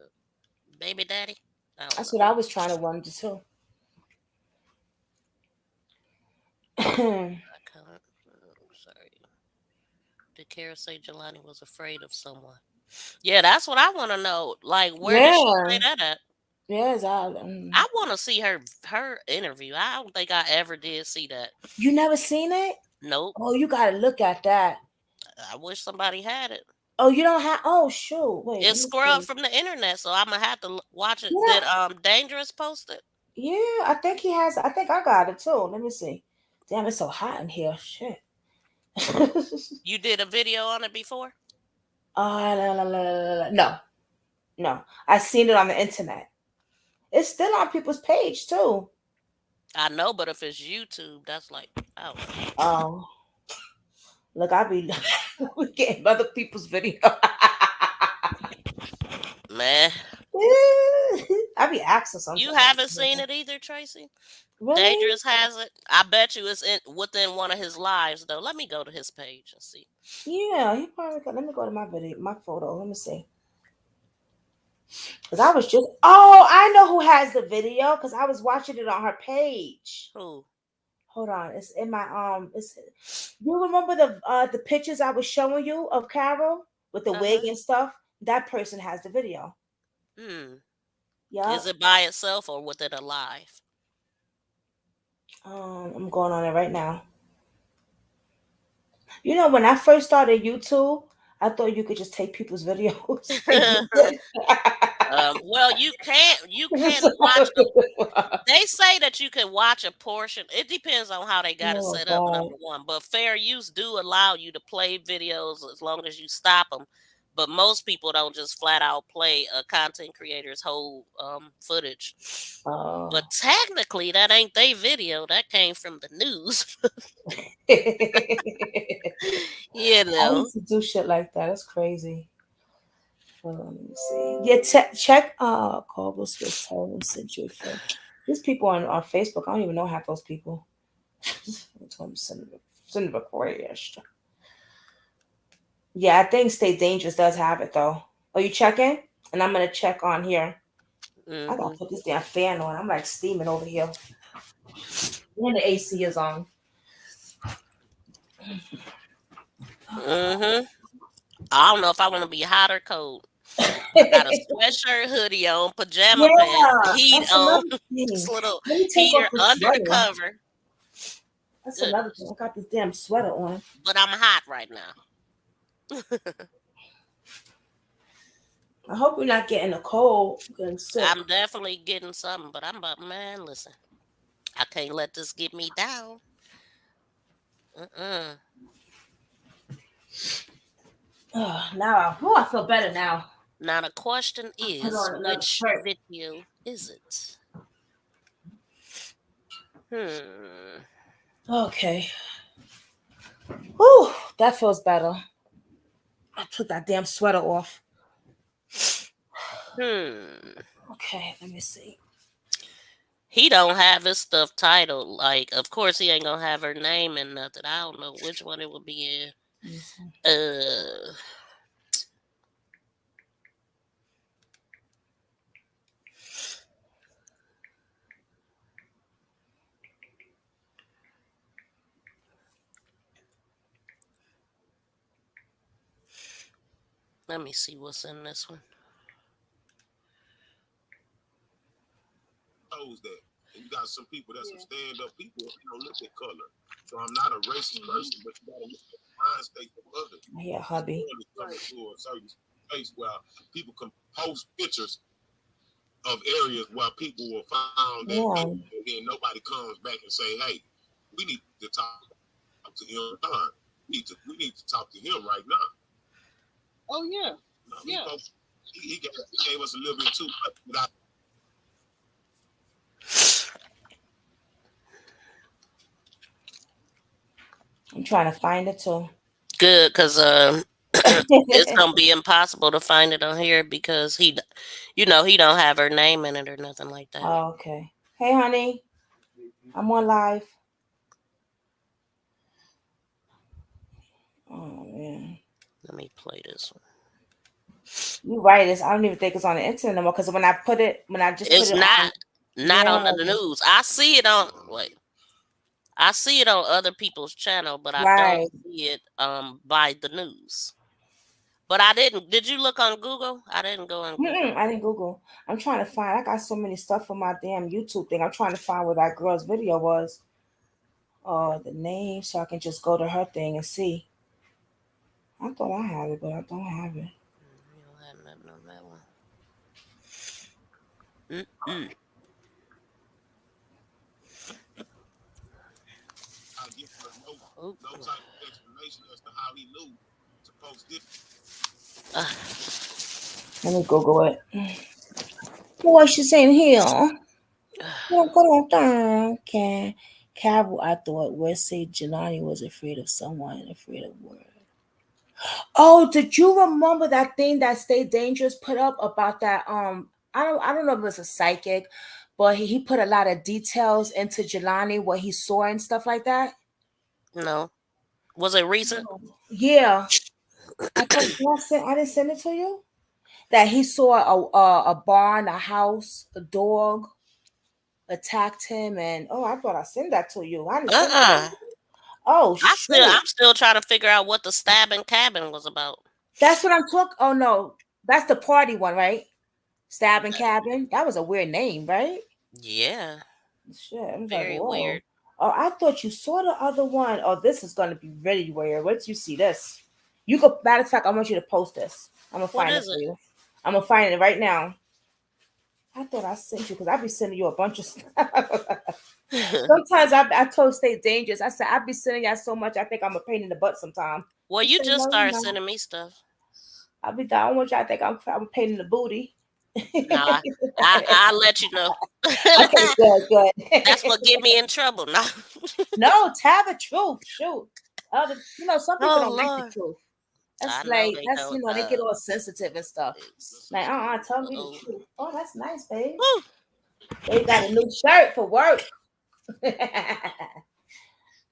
baby daddy. I don't That's know. what I was trying to wonder too. I can't. Sorry. Did Kara say Jelani was afraid of someone? Yeah, that's what I want to know. Like, where did she say Yeah. that at? Yes, I want to see her interview. I don't think I ever did see that. you never seen it? Nope. Oh, you gotta look at that. I wish somebody had it. Oh, you don't have. Oh, shoot. Wait, let It's me scrubbed see. from the internet, so I'm gonna have to watch it. Yeah, Did Dangerous post it? yeah. I think he has. I think I got it too. Let me see. Damn, it's so hot in here. Shit. You did a video on it before? No, no. I seen it on the internet. It's still on people's page too. I know, but if it's YouTube, that's like, oh, Oh, look, I be getting other people's video. man, I be asking you sometimes. haven't seen it either, Tracy. Really? Dangerous has it. I bet you it's within one of his lives, though. Let me go to his page and see. Yeah, he probably got. Let me go to my video, my photo. Let me see. Cause I was just. Oh, I know who has the video. Cause I was watching it on her page. Who? Hold on, it's in my It's. You remember the pictures I was showing you of Carol with the Uh wig huh. and stuff? That person has the video. Hmm. Is Yup. it by itself or with it alive? I'm going on it right now. You know, when I first started YouTube, I thought you could just take people's videos and use it. Well, you can watch them. They say that you can watch a portion. It depends on how they got it Oh set up. God. Number one, but fair use do allow you to play videos as long as you stop them. But most people don't just flat out play a content creator's whole footage. But Oh. technically, that ain't their video. That came from the news. you I know. used to do shit like that. That's crazy. Hold on, let me see. Yeah, check Cobble Swiss Tone Century Film. These people on Facebook, I don't even know half those people. Send a request. Yeah, I think Stay Dangerous does have it though. Are you checking? And I'm gonna check on here. I gotta Mhm. put this damn fan on. I'm like steaming over here. When the AC is on. Mhm. I don't know if I want to be hot or cold. I got a sweatshirt, hoodie on, pajama pants, Yeah, heat that's on, another this thing. little Let me take heater off the under the sweater. cover. That's another thing. Goodness. I got this damn sweater on. But I'm hot right now. I hope we're not getting a cold, getting sick. I'm definitely getting something, but I'm about, man, listen. I can't let this get me down. Uh-uh. Now, I feel better now. Now the question I put is, on another which shirt. video is it? Hmm. Okay. Whew, that feels better. I took that damn sweater off. Hmm. Okay, let me see. He don't have his stuff titled. Like, of course, he ain't gonna have her name and nothing. I don't know which one it would be in. Let me see. Uh. Let me see what's in this one. That. And you got some people that's some stand-up people, you don't look at color. So I'm not a racist person, but you gotta look at the mind state of others. Yeah, hubby. Coming to a certain place where people can post pictures of areas where people will find that Yeah. and then nobody comes back and say, hey, we need to talk to him. We need to talk to him right now. Oh yeah. Yeah. He gave us a little bit too much without. I'm trying to find it too. Good, because it's gonna be impossible to find it on here because he don't have her name in it or nothing like that. Oh, okay. Hey, honey. I'm on live. Oh man. Let me play this one. You're right. I don't even think it's on the internet anymore because when I just put It's it on, not yeah, on the news. I see it on wait. I see it on other people's channel, but I don't right. see it by the news. But I didn't. Did you look on Google? I didn't go on Google. I didn't Google. I'm trying to find. I got so many stuff on my damn YouTube thing. I'm trying to find where that girl's video was. The name, so I can just go to her thing and see. I thought I had it, but I don't have it. You don't have nothing on that one. Mm-mm. Oh, No type of explanation as to how he knew to post this. Let me Google it. What she's in here? Okay. Carol, I thought Wesley Jelani was afraid of someone and afraid of word. Oh, did you remember that thing that Stay Dangerous put up about that? I don't know if it was a psychic, but he put a lot of details into Jelani, what he saw and stuff like that. no. Was it recent? Yeah, I didn't send it to you. That he saw a barn, a house, a dog attacked him, and oh, I thought I sent that to you. I didn't send it to Uh-uh. you. Oh shoot. I'm still trying to figure out what the stabbing cabin was about. That's what I'm talking. Oh no, that's the party one, right? Stabbing Cabin. That was a weird name, right? Yeah. Shit, I was like, Very whoa. weird. Oh, I thought you saw the other one. Oh, this is gonna be really weird. Where did you see this? You go. Matter of fact, I want you to post this. I'm gonna What find it is for you. I'm gonna find it right now. I thought I sent you because I be sending you a bunch of stuff. it? Sometimes I told Stay Dangerous. I said I be sending y'all so much. I think I'm a pain in the butt sometimes. Well, He you said, just no, you're started not. sending me stuff. I be down. I want y'all to think I'm a pain in the booty. Nah, Okay, I'll let you know. good, That's good. what get me in trouble. No. No, tell the truth. Shoot. Some people Oh don't like the Lord. truth. I know they That's don't. they get all sensitive and stuff. Like, tell me the Uh-oh. truth. Oh, that's nice, babe. Whew. They got a new shirt for work.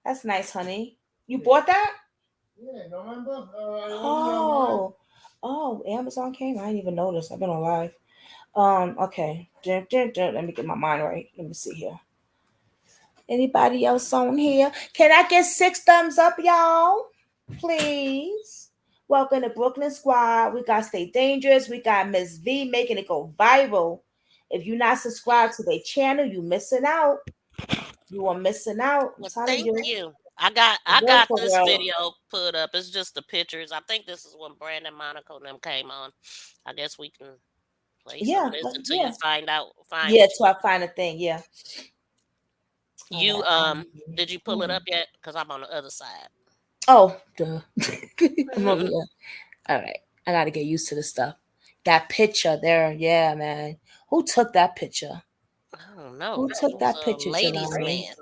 That's nice, honey. You bought that? Yeah, November. Oh, Amazon came. I didn't even notice. I've been on live. Okay. Let me get my mind right. Let me see here. Anybody else on here? Can I get 6 thumbs up, y'all? Please. Welcome to Brooklyn Squad. We got Stay Dangerous. We got Miss V making it go viral. If you're not subscribed to their channel, you missing out. You are missing out. I'm Well, telling thank you. you. I Real got for this real. video put up. It's just the pictures. I think this is when Brandon Monaco and them came on. I guess we can play some of Yeah, this until you yeah. find Yeah, what till I find a thing. Yeah. All you right. did you pull it up yet? Because I'm on the other side. Oh, duh. I'm over here. All right. I got to get used to the stuff. That picture there. Yeah, man. Who took that picture? I don't know. Who He took was that a picture, ladies' Jelani? man.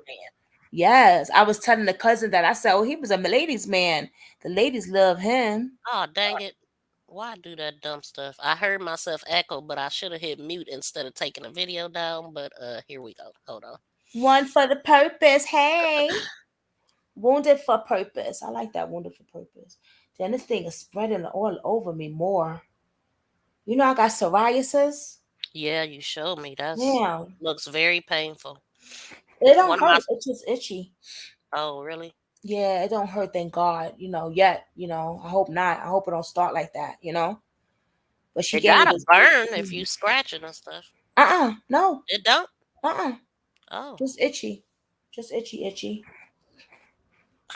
Yes. I was telling the cousin that I said, oh, he was a ladies' man. The ladies love him. Oh, dang it. Why do that dumb stuff? I heard myself echo, but I should have hit mute instead of taking the video down. But here we go. Hold on. One for the purpose. Hey. Wounded for purpose. I like that, wounded for purpose. Then this thing is spreading all over me more. You know, I got psoriasis. Yeah, you showed me. That's Damn. looks very painful. It One don't of my hurt. It's just itchy. oh really? Yeah, it don't hurt, thank God. Yet. I hope not. I hope it don't start like that. But she It gave me gotta this. burn if you scratching and stuff. No. It don't? Uh-uh. Oh. Just itchy. Just itchy.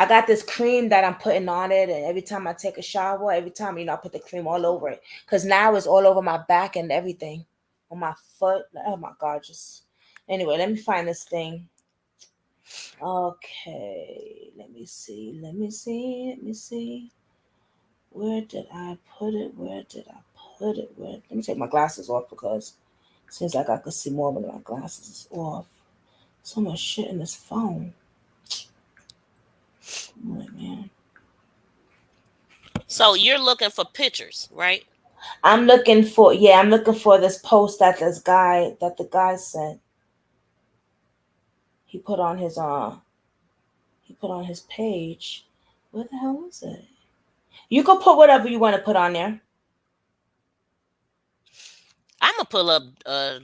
I got this cream that I'm putting on it, and every time I take a shower, every time I put the cream all over it, because now it's all over my back and everything, on my foot. Oh my God! Just anyway, let me find this thing. Okay, let me see. Where did I put it? Let me take my glasses off because it seems like I could see more when my glasses is off. So much shit in this phone. Oh, So you're looking for pictures, right? I'm looking for this post that the guy sent. He put on his page. What the hell was it? You can put whatever you want to put on there. I'm gonna pull up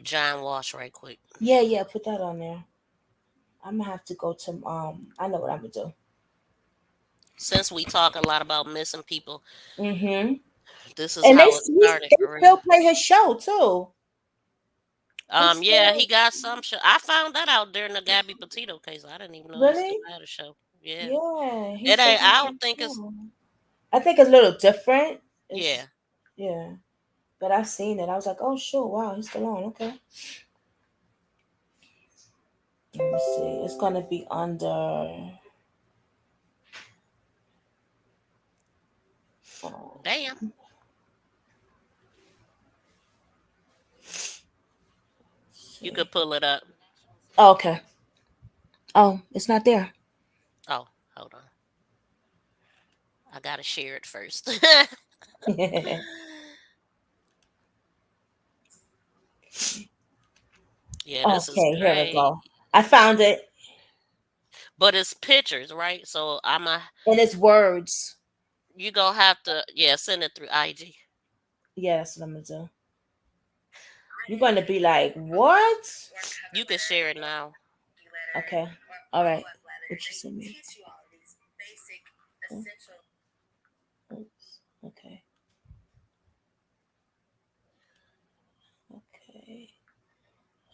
John Walsh right quick. Yeah, put that on there. I'm gonna have to go to I know what I'm gonna do. Since we talk a lot about missing people, Mm-hmm. this is And how it started they for real. still play his show too. They Yeah, still he got some show. I found that out during the Gabby Petito case. I didn't even know he still really? had a show. Yeah, Yeah, he it still ain't. has I his don't think it's. show. I think it's a little different. Yeah, It's yeah, but I've seen it. I was like, oh sure, wow, he's still on. Okay, let me see. It's gonna be under. damn. You could pull it up. Oh, okay. Oh, it's not there. Oh, hold on. I gotta share it first. Yeah, this is Okay, here we great. go. I found it, But it's pictures, right? So I'm a. and it's words. You gonna have to, yeah, send it through IG. Yeah, that's what I'm gonna do. You're gonna be like, what? You can share it now. Okay. All right. What you send me? Oops. Okay. Okay.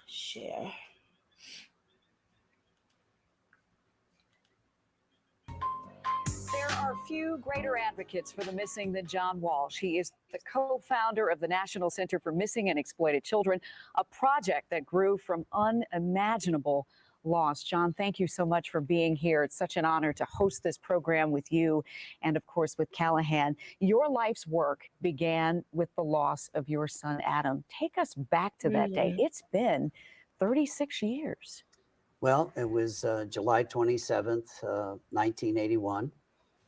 Share. There are few greater advocates for the missing than John Walsh. He is the co-founder of the National Center for Missing and Exploited Children, a project that grew from unimaginable loss. John, thank you so much for being here. It's such an honor to host this program with you and, of course, with Callahan. Your life's work began with the loss of your son, Adam. Take us back to that day. It's been 36 years. Well, it was July 27th, 1981.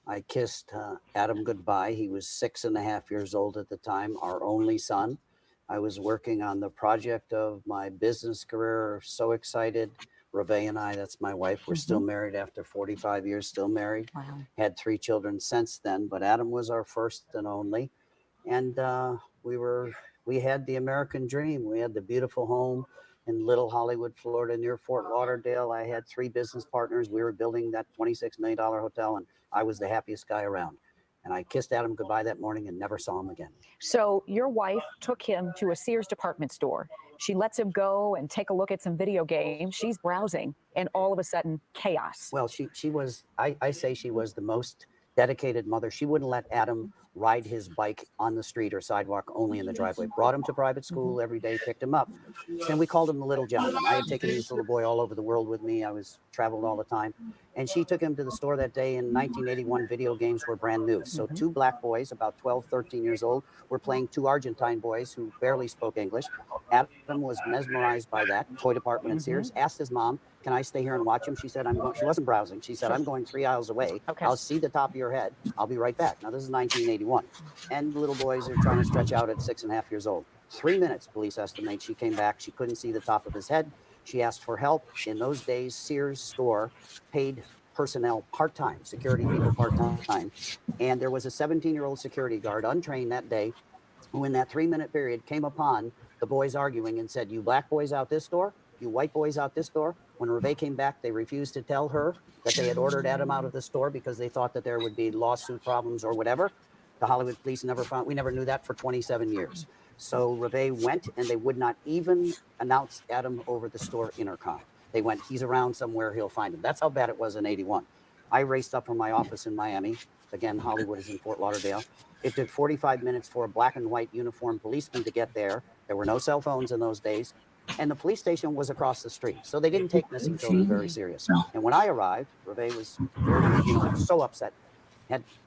I kissed Adam goodbye. He was 6.5 years old at the time, our only son. I was working on the project of my business career, so excited. Reve and I, that's my wife, we're still married after 45 years, still married. Wow. Had 3 children since then, but Adam was our first and only. And we had the American dream. We had the beautiful home in Little Hollywood, Florida, near Fort Lauderdale. I had 3 business partners. We were building that $26 million hotel, and I was the happiest guy around. And I kissed Adam goodbye that morning and never saw him again. So your wife took him to a Sears department store. She lets him go and take a look at some video games. She's browsing, and all of a sudden, chaos. Well, she was, I say she was the most dedicated mother. She wouldn't let Adam ride his bike on the street or sidewalk, only in the driveway. Brought him to private school every day, picked him up. And we called him the Little John. I had taken this little boy all over the world with me. I was traveled all the time. And she took him to the store that day. In 1981, video games were brand new. So 2 black boys, about 12, 13 years old, were playing 2 Argentine boys who barely spoke English. Adam was mesmerized by that toy department at Sears, asked his mom, can I stay here and watch him? She said, I'm going. She wasn't browsing. She said, I'm going 3 aisles away. Okay. I'll see the top of your head. I'll be right back. Now, this is 1981. And little boys are trying to stretch out at 6.5 years old. 3 minutes, police estimate. She came back. She couldn't see the top of his head. She asked for help. In those days, Sears store paid personnel part-time, security people part-time. And there was a 17-year-old security guard, untrained that day, who in that 3-minute period came upon the boys arguing and said, you black boys out this door, you white boys out this door. When Reve came back, they refused to tell her that they had ordered Adam out of the store because they thought that there would be lawsuit problems or whatever. The Hollywood police never found, we never knew that for 27 years. So Reve went and they would not even announce Adam over the store intercom. They went, he's around somewhere, he'll find him. That's how bad it was in 81. I raced up from my office in Miami. Again, Hollywood is in Fort Lauderdale. It took 45 minutes for a black and white uniformed policeman to get there. There were no cell phones in those days. And the police station was across the street. So they didn't take missing children very serious. And when I arrived, Reve was very, so upset.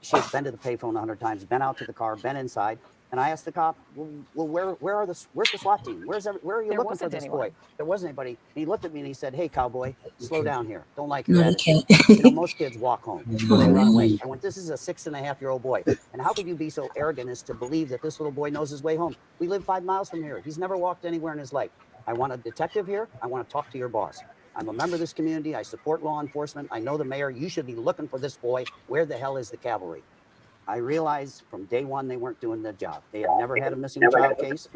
She had been to the payphone 100 times, been out to the car, been inside. And I asked the cop, well, where's the SWAT team? Where are you There looking for wasn't this anyone. boy? There wasn't anybody. And he looked at me and he said, hey, cowboy, slow down here. Don't like your No, they attitude. can't. Most kids walk home or they run away. I went, this is a 6.5-year-old boy. And how could you be so arrogant as to believe that this little boy knows his way home? We live 5 miles from here. He's never walked anywhere in his life. I want a detective here. I want to talk to your boss. I'm a member of this community. I support law enforcement. I know the mayor. You should be looking for this boy. Where the hell is the cavalry? I realized from day one they weren't doing the job. They had never had a missing child case.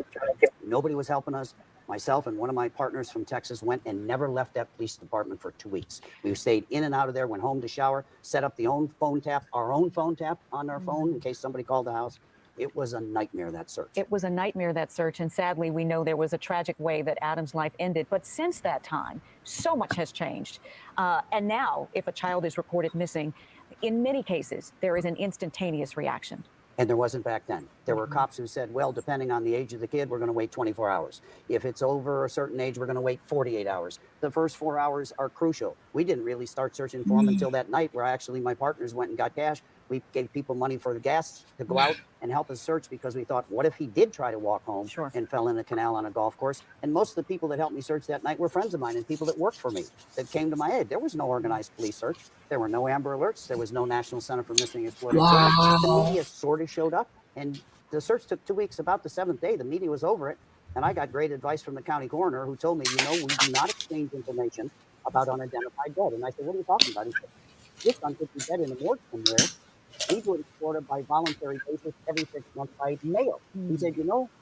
Nobody was helping us. Myself and one of my partners from Texas went and never left that police department for 2 weeks. We stayed in and out of there, went home to shower, set up our own phone tap on our phone in case somebody called the house. It was a nightmare, that search. It was a nightmare, that search, and sadly, we know there was a tragic way that Adam's life ended. But since that time, so much has changed. And now, if a child is reported missing, in many cases, there is an instantaneous reaction. And there wasn't back then. There were cops who said, well, depending on the age of the kid, we're going to wait 24 hours. If it's over a certain age, we're going to wait 48 hours. The first 4 hours are crucial. We didn't really start searching for him until that night where actually my partners went and got cash. We gave people money for the gas to go out and help us search because we thought, what if he did try to walk home and fell in a canal on a golf course? And most of the people that helped me search that night were friends of mine and people that worked for me that came to my aid. There was no organized police search. There were no Amber Alerts. There was no National Center for Missing and Exploited Children. The media sort of showed up, and the search took 2 weeks. About the 7th day, the media was over it, and I got great advice from the county coroner who told me, we do not exchange information about unidentified dead. And I said, what are you talking about? He said, your son could be dead in a morgue somewhere. We do it in Florida by voluntary basis every 6 months by mail. He said,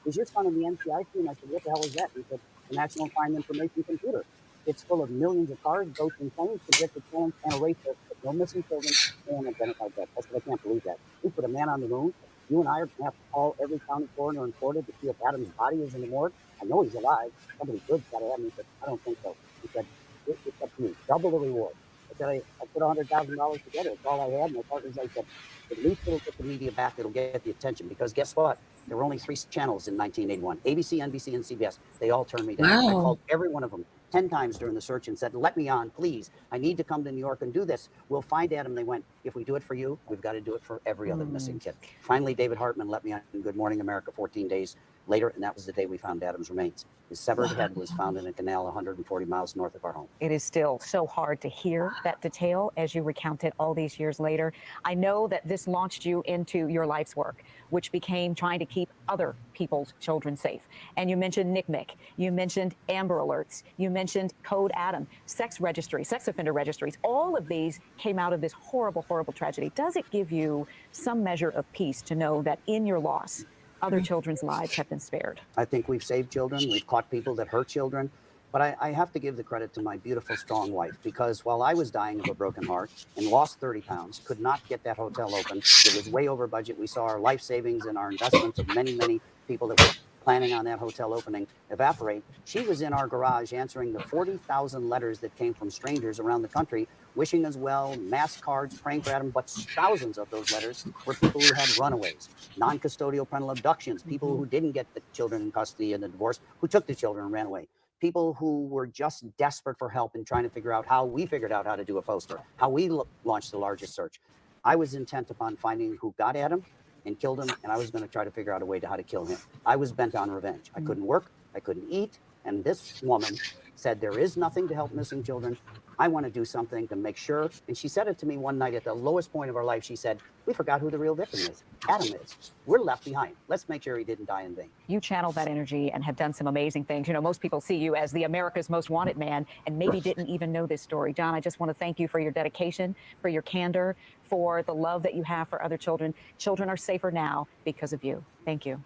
is your son in the NCIC? And I said, what the hell is that? He said, the National Crime Information Computer. It's full of millions of cards, votes and claims, projected plans, and a race list with no missing children and unidentified death. I said, I can't believe that. We put a man on the moon. You and I are going to have to call every county coroner in Florida to see if Adam's body is in the morgue. I know he's alive. Somebody good's got to have him. He said, I don't think so. He said, it's up to you. Double the reward. I said, I put $100,000 together. It's all I had. And my partners, I said, at least it'll get the media back. It'll get the attention. Because guess what? There were only 3 channels in 1981. ABC, NBC, and CBS. They all turned me down. I called every one of them 10 times during the search and said, let me on, please. I need to come to New York and do this. We'll find Adam. They went, if we do it for you, we've got to do it for every other missing kid. Finally, David Hartman let me on Good Morning America 14 days later, and that was the day we found Adam's remains. His severed head was found in a canal 140 miles north of our home. It is still so hard to hear that detail as you recount it all these years later. I know that this launched you into your life's work, which became trying to keep other people's children safe. And you mentioned NCMEC, you mentioned Amber Alerts, you mentioned Code Adam, sex registry, sex offender registries. All of these came out of this horrible, horrible tragedy. Does it give you some measure of peace to know that in your loss, other children's lives have been spared? I think we've saved children. We've caught people that hurt children. But I have to give the credit to my beautiful, strong wife, because while I was dying of a broken heart and lost 30 pounds, could not get that hotel open. It was way over budget. We saw our life savings and our investments of many, many people that were planning on that hotel opening evaporate. She was in our garage answering the 40,000 letters that came from strangers around the country, wishing us well, mass cards, praying for Adam, but thousands of those letters were people who had runaways, non-custodial parental abductions, people who didn't get the children in custody in the divorce, who took the children and ran away. People who were just desperate for help and trying to figure out how we figured out how to do a poster, how we launched the largest search. I was intent upon finding who got Adam and killed him, and I was going to try to figure out a way to how to kill him. I was bent on revenge. I couldn't work, I couldn't eat, and this woman said, there is nothing to help missing children. I want to do something to make sure. And she said it to me one night at the lowest point of our life. She said, we forgot who the real victim is. Adam is. We're left behind. Let's make sure he didn't die in vain. You channeled that energy and have done some amazing things. Most people see you as the America's Most Wanted man and maybe didn't even know this story. John, I just want to thank you for your dedication, for your candor, for the love that you have for other children. Children are safer now because of you. Thank you.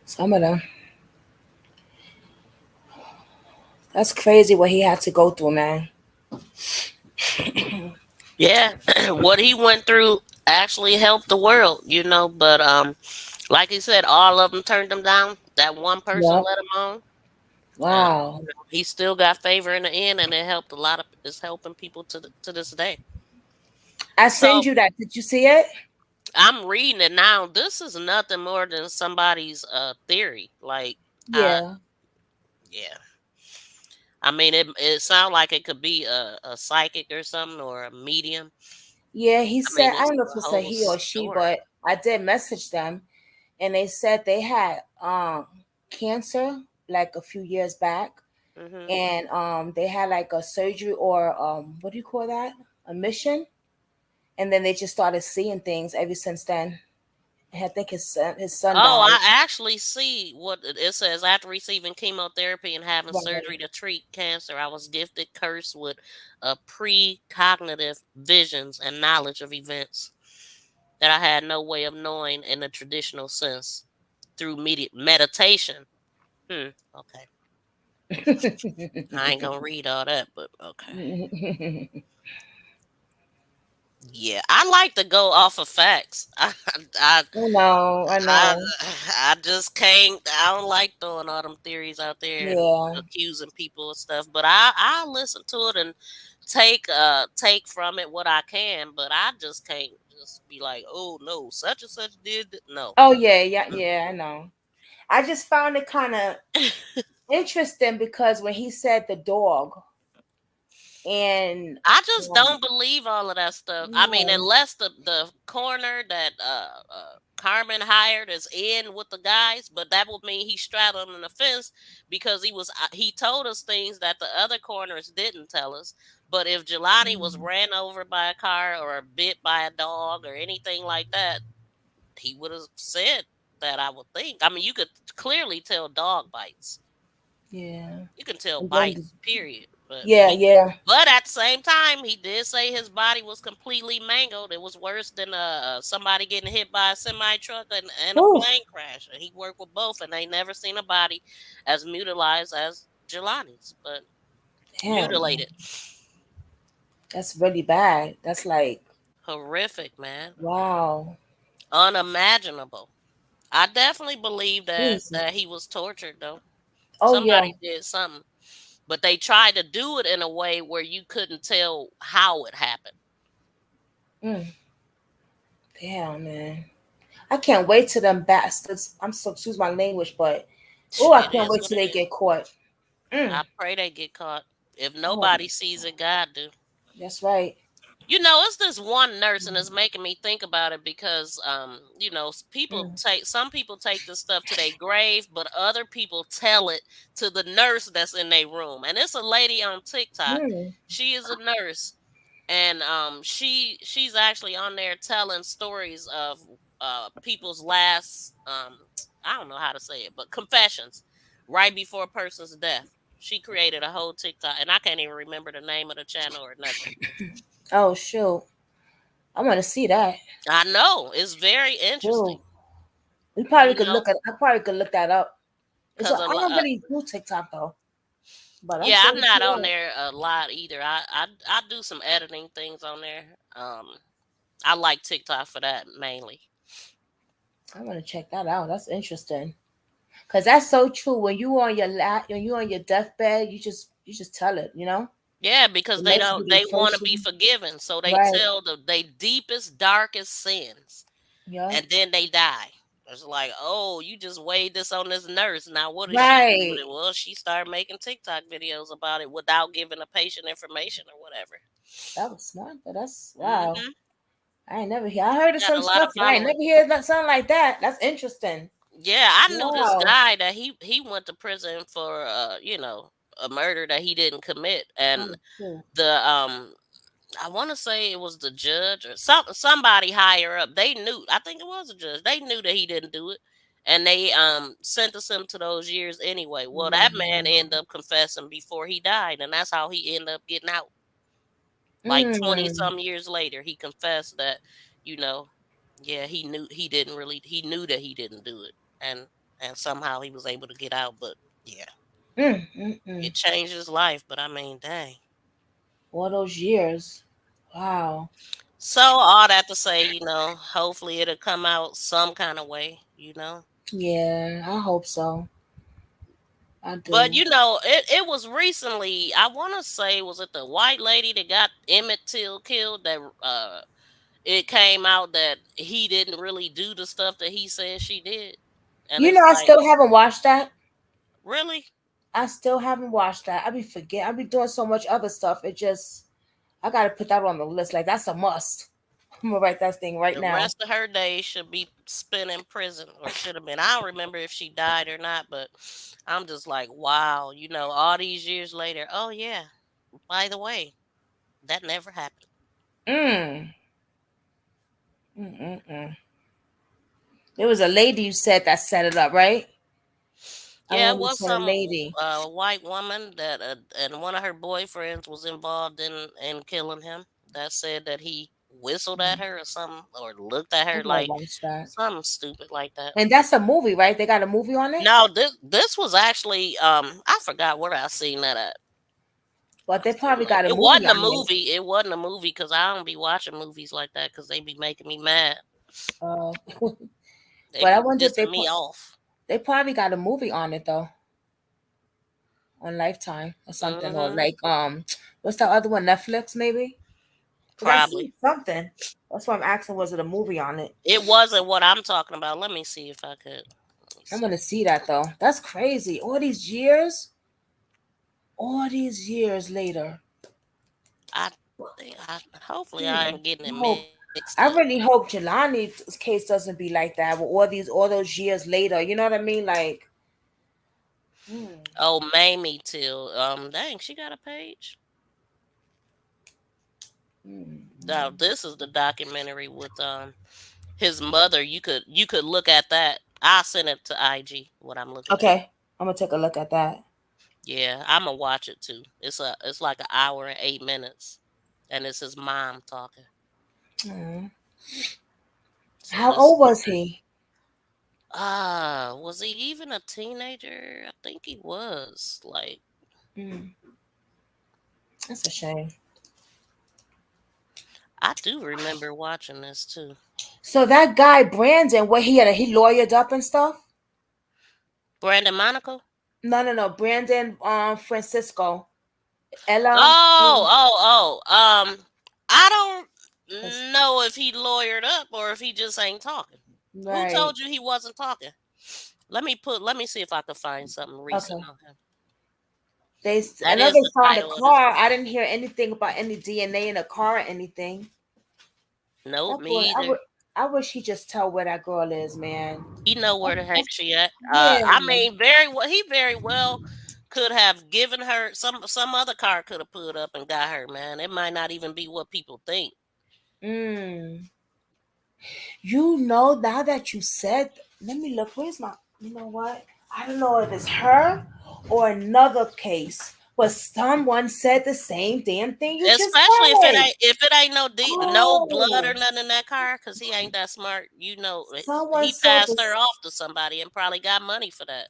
Some of them. That's crazy what he had to go through, man. Yeah, what he went through actually helped the world, but like he said, all of them turned him down. That one person Yep. let him on. Wow. He still got favor in the end, and it helped a lot of. It's helping people to this day. I So send you that. Did you see it? I'm reading it now. This is nothing more than somebody's theory. Like, Yeah. yeah. I mean, it sounds like it could be a psychic or something or a medium. Yeah, he I mean, said, I it's don't know if a it's a whole he or she, story. but I did message them and they said they had cancer like a few years back, Hmm. and they had like a surgery or what do you call that? A mission, and then they just started seeing things ever since then. And I think his son Oh, died. I actually see what it says. After receiving chemotherapy and having surgery Right. to treat cancer, I was gifted, cursed with precognitive visions and knowledge of events that I had no way of knowing in the traditional sense through meditation. Okay. I ain't gonna read all that, but okay. Yeah, I like to go off of facts. I, I I, know. I just can't. I don't like throwing all them theories out there and Yeah. accusing people of stuff. But I listen to it and take from it what I can. But I just can't just be like, oh no, such and such did no. Oh yeah, yeah, Mm. yeah. I know. I just found it kind of interesting because when he said the dog and I just um, don't believe all of that stuff. I mean, no. unless the coroner that Carmen hired is in with the guys, but that would mean he straddled an offense because he told us things that the other coroners didn't tell us. But if Jelani was Mm, ran over by a car or bit by a dog or anything like that, he would have said that. I would think. I mean, you could clearly tell dog bites. yeah. You can tell And then bites, period. yeah, yeah. But at the same time, he did say his body was completely mangled. It was worse than somebody getting hit by a semi truck and a Oof. plane crash. And he worked with both, and they never seen a body as mutilated as Jelani's, but Damn. mutilated, That's really bad. That's like horrific, man, wow. unimaginable. I definitely believe Jesus. that he was tortured, though. Oh yeah. Somebody did something, but they tried to do it in a way where you couldn't tell how it happened. Mm, damn man. I can't wait till them bastards. I'm so excuse my language, but oh, I It can't is wait what till it they is. get caught. Mm. I pray they get caught. If Oh, nobody sees it, God do. that's right. You know, it's this one nurse, and it's making me think about it because, Mm. some people take this stuff to their grave, but other people tell it to the nurse that's in their room. And it's a lady on TikTok. Mm. She is a nurse, and she's actually on there telling stories of people's last I don't know how to say it, but confessions right before a person's death. She created a whole TikTok, and I can't even remember the name of the channel or nothing. Oh shoot. I want to see that. I know it's very interesting Shoot. We probably you could know look at. I probably could look that up. It's. I because don't really do TikTok though, but I'm yeah, sure I'm we not on can. there a lot either. I do some editing things on there. I like TikTok for that mainly. I want to check that out. That's interesting. Cause that's so true. When you on your when you on your deathbed, you just tell it. Yeah, The because nurse will be they want to first be one. forgiven, so they Right. tell they deepest, darkest sins, Yeah. and then they die. It's like, oh, you just weighed this on this nurse. Now, what does she do with Right. it? Well, she started making TikTok videos about it without giving the patient information or whatever. That was smart, but that's wow. Hmm. I ain't never hear. I heard of Got some a lot of stuff, but I ain't followers. never heard something like that. That's interesting. Yeah, I knew this Wow. guy that he went to prison for a murder that he didn't commit, and Oh, shoot. the I want to say it was the judge or somebody higher up. They knew. I think it was a judge. They knew that he didn't do it, and they sentenced him to those years anyway. Well, that man Wow. ended up confessing before he died, and that's how he ended up getting out. Like 20 Mm. some years later, he confessed that, you know, yeah, he knew that he didn't do it, and somehow he was able to get out. But yeah, Mm. Mm. Mm. it changed his life. But I mean, dang. All those years. Wow. So all that to say, hopefully it'll come out some kind of way. Yeah, I hope so. I But do. it was recently. I want to say, was it the white lady that got Emmett Till killed? That it came out that he didn't really do the stuff that he said she did, and You it's know, I like, still haven't watched that. really? I still haven't watched that. I be forget. I be doing so much other stuff. It just I gotta put that on the list. Like that's a must. I'm gonna write that thing right The now. rest of her days should be spent in prison, or should have been. I don't remember if she died or not, but I'm just like, wow, all these years later. Oh yeah, by the way, that never happened. Mm. Mm-mm-mm. There was a lady you said that set it up, right? I Yeah, it remember you was said a some lady. white woman that and one of her boyfriends was involved in killing him. That said that he whistled at her or something, or looked at I her gotta like watch that. something stupid like that. And that's a movie, right? They got a movie on it. No, this was actually I forgot where I seen that at. But I they seen probably that. got a It movie wasn't a on it. movie. It wasn't a movie because I don't be watching movies like that because they be making me mad. Uh, They but I be wonder if pissing me off. they probably got a movie on it though, on Lifetime or something, or Hmm. like what's the other one? Netflix maybe? Because I Probably. seen something. That's why I'm asking. Was it a movie on it? It wasn't what I'm talking about. Let me see if I could. Let me I'm see. gonna see that though. That's crazy. All these years later. I think hopefully I Hmm. ain't getting it I hope. mixed up. I really hope Jelani's case doesn't be like that. With all those years later, you know what I mean? Like, hmm. Oh, Mamie Till. Dang, she got a page. Now Hmm. this is the documentary with his mother. You could look at that. I'll send it to IG. What I'm looking at. Okay, I'm gonna take a look at that. Yeah, I'm gonna watch it too. It's like an hour and 8 minutes, and it's his mom talking. Hmm. So How this old is the was he? was he even a teenager? I think he was. Like, Hmm. That's a shame. I do remember watching this too. So that guy Brandon, what he lawyered up and stuff? Brandon Monaco. No, no, no. Brandon Francisco. Ella. Oh, oh, oh. I That's don't know if he lawyered up or if he just ain't talking. Who right. told you he wasn't talking? Let me see if I can find something recent Okay. on him. I That know is they the found a title of this car. book. I didn't hear anything about any DNA in a car or anything. Nope, That boy, me either. I wish he just tell where that girl is, man. He know where the heck she at. Yeah. I mean, very well. He very well could have given her some other car could have put up and got her. Man, it might not even be what people think. Mm. You know, now that you said, let me look. Where's my? You know what? I don't know if it's her or another case, but someone said the same damn thing you just Especially said. if it ain't no blood or Oh, nothing in that car, because he ain't that smart. someone He said passed her this. off to somebody and probably got money for that.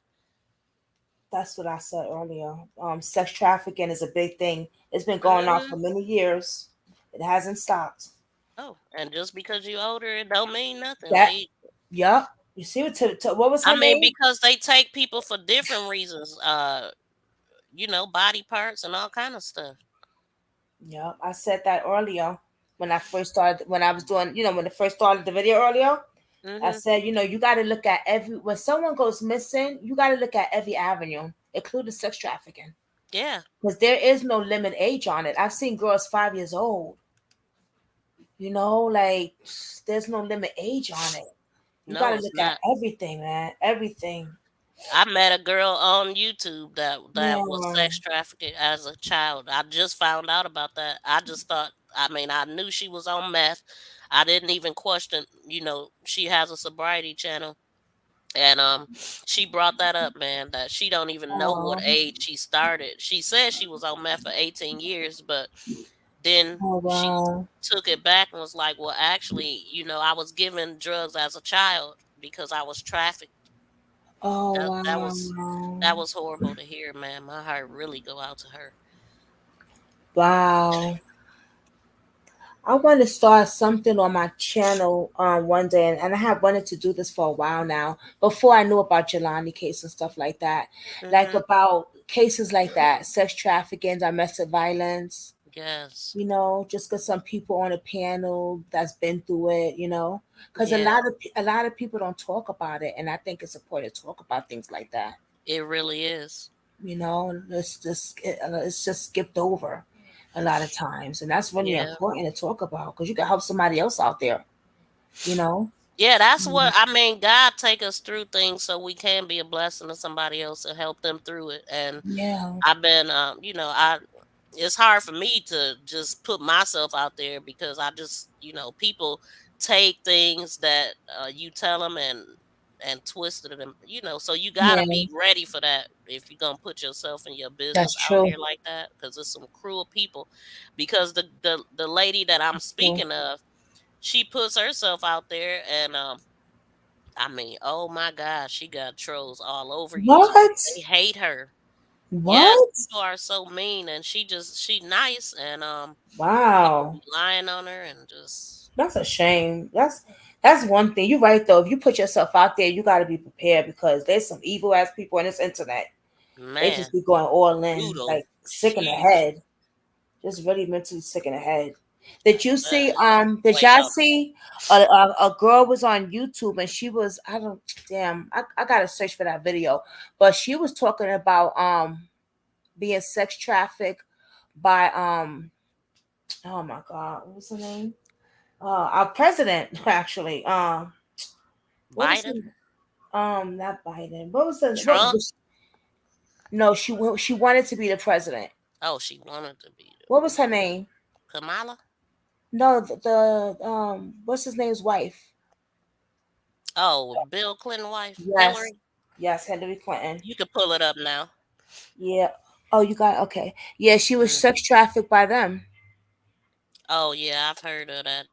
That's what I said earlier. Sex trafficking is a big thing. It's been going on Hmm. for many years. It hasn't stopped. Oh, and just because you older, it don't mean nothing. That, yup. You see what was I her mean, name? because they take people for different reasons. Body parts and all kind of stuff. Yeah, I said that earlier when I first started, when I was doing, when I first started the video earlier. I Hmm. said, you got to look at when someone goes missing, you got to look at every avenue, including sex trafficking, Yeah. because there is no limit age on it. I've seen girls 5 years old, like there's no limit age on it. You got No, to it's look at not. everything, man, everything. I met a girl on YouTube that was Yeah. sex trafficked as a child. I just found out about that. I just thought, I mean, I knew she was on meth. I didn't even question, she has a sobriety channel. And she brought that up, man, that she don't even know what Oh, age she started. She said she was on meth for 18 years, but then oh she wow. took it back and was like, well, actually, I was given drugs as a child because I was trafficked. Oh That was wow. that was horrible to hear, man. My heart really go out to her. Wow. I want to start something on my channel one day, and I have wanted to do this for a while now. Before I knew about Jelani case and stuff like that, like Hmm. about cases like that, sex trafficking, domestic violence. Yes. Just get some people on a panel that's been through it. Because a Yeah, lot of a lot of people don't talk about it, and I think it's important to talk about things like that. it really is. It's just skipped over a lot of times, and that's really Yeah. important to talk about because you can help somebody else out there. You know. Yeah, that's Mm. what I mean. God take us through things so we can be a blessing to somebody else and help them through it. And Yeah. I've been, I it's hard for me to just put myself out there because I just, people take things that you tell them and twist it, and so you gotta Yeah. be ready for that if you're gonna put yourself and your That's business out true. here like that because there's some cruel people. Because the lady that I'm That's true. speaking of, she puts herself out there, and I mean, oh my gosh, she got trolls all over YouTube. What? They hate her. Yes, What? people are so mean, and she nice, and people Wow. be lying on her, and just That's a shame. That's one thing. You're right though. If you put yourself out there, you got to be prepared because there's some evil ass people on this internet. They man, just be going all in, brutal. like sick in the Jeez, head, just really mentally sick in the head. Did you see? man. Did Wait, y'all no, see? A girl was on YouTube and she was I don't damn I gotta search for that video, but she was talking about being sex trafficked by oh my god, what was her name? Our president actually. What was Biden, the not Biden? What was the what? Trump. No, she wanted to be the president. Oh, she wanted to be What was her name? Kamala. No, the what's his name's wife? Oh, Bill Clinton wife, Yes, Hillary. yes, Hillary Clinton. You can pull it up now. Yeah. Oh, you got okay. Yeah, she was Mm. sex trafficked by them. Oh yeah, I've heard of that.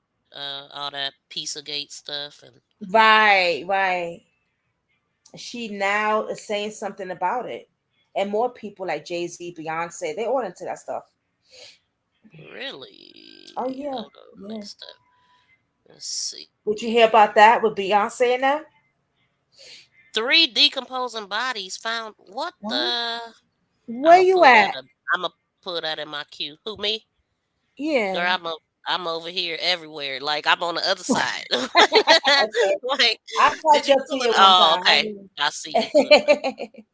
All that Pizzagate stuff, and Right, right. She now is saying something about it, and more people like Jay Z, Beyonce, they all into that stuff. really, Oh yeah, hold on, yeah. next step. Let's see. Did you hear about that with Beyonce and them? 3 decomposing bodies found. What What? the? I'm Where gonna you put that. at? I'm gonna put that in my queue. Who, me? Girl, Yeah. I'm over here everywhere. Like I'm on the other side. Okay. Like, I did caught you up to pull it? you one Oh, time. okay. I see you put it.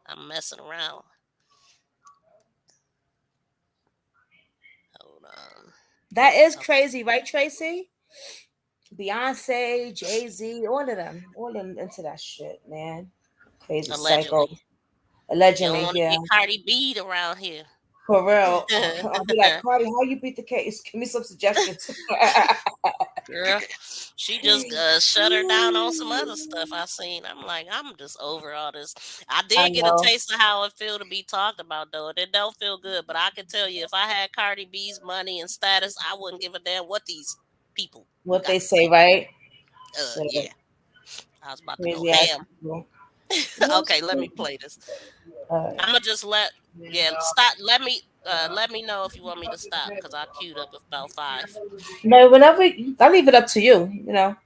I'm messing around. Hold on. That is Oh, crazy, right, Tracy? Beyonce, Jay Z, all of them into that shit, man. Crazy psycho. allegedly. You don't Allegedly, want to yeah. get Cardi B around here. For real. I'll be like, Cardi, how you beat the case? Give me some suggestions. Girl, she just shut her down on some other stuff I seen. I'm like, I'm just over all this. I I did get a know taste of how it feel to be talked about, though. It don't feel good, but I can tell you, if I had Cardi B's money and status, I wouldn't give a damn what these people what got they to say, say. right? Shit. Yeah, I was about to go Crazy ass ham. people. Yes. Okay, let me play this. All right. I'm gonna just stop. Let me know if you want me to stop because I queued up about 5. No, whenever I leave it up to you, you know.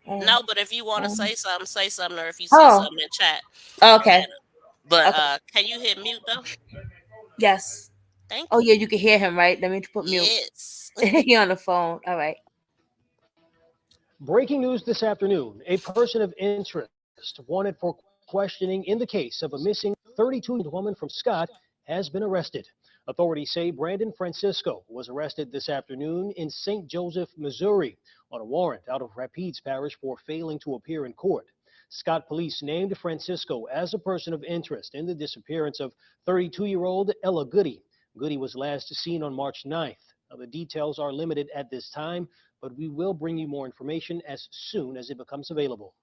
Um, No, but if you want to um, say something, or if you see oh, something in chat. okay. And, but Okay. can you hit mute though? Yes. Thank Oh you. yeah, you can hear him, right? Let me put mute. Yes. He on the phone. All right. Breaking news this afternoon. A person of interest wanted for questioning in the case of a missing 32-year-old woman from Scott has been arrested. Authorities say Brandon Francisco was arrested this afternoon in St. Joseph, Missouri, on a warrant out of Rapides Parish for failing to appear in court. Scott police named Francisco as a person of interest in the disappearance of 32-year-old Ella Goodie. Goodie was last seen on March 9th. Now, the details are limited at this time, but we will bring you more information as soon as it becomes available.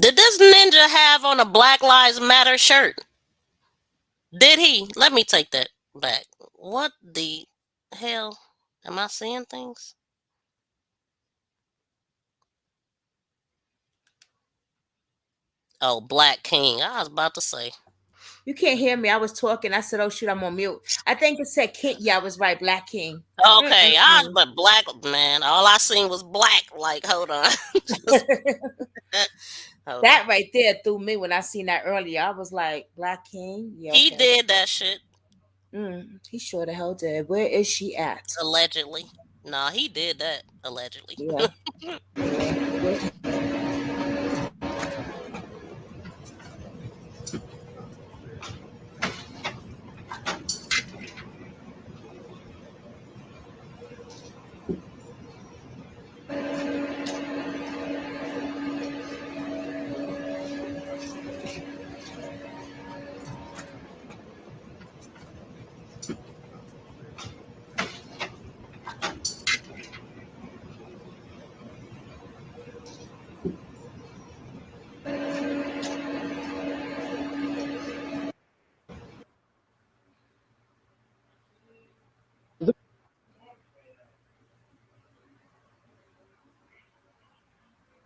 Did this ninja have on a Black Lives Matter shirt? Did he? Let me take that back. What the hell? Am I seeing things? Oh, Black King. I was about to say. You can't hear me. I was talking. I said, "Oh shoot, I'm on mute." I think it said King. Yeah, I was right. Black King. Okay, but black man, all I seen was black. Like, hold on. Just, hold That on. right there threw me when I seen that earlier. I was like, Black King. Yeah, He okay. did that shit He sure the hell did. Where is she at? allegedly. Nah, he did that allegedly. Yeah. Yeah.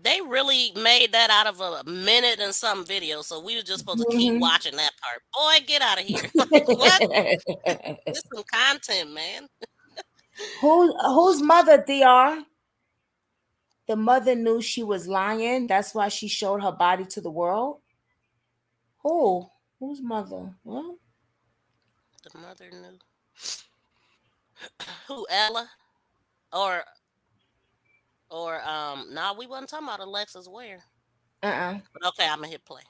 They really made that out of a minute and some video, so we were just supposed to keep Mhm. watching that part. Boy, get out of here! Like what? Get some content, man. Whose mother, Dr? The mother knew she was lying. That's why she showed her body to the world. Who? Whose mother? What? The mother knew. Who, Ella? Or nah, we wasn't talking about Alexis Ware. Uh-uh. But okay, I'm gonna hit play.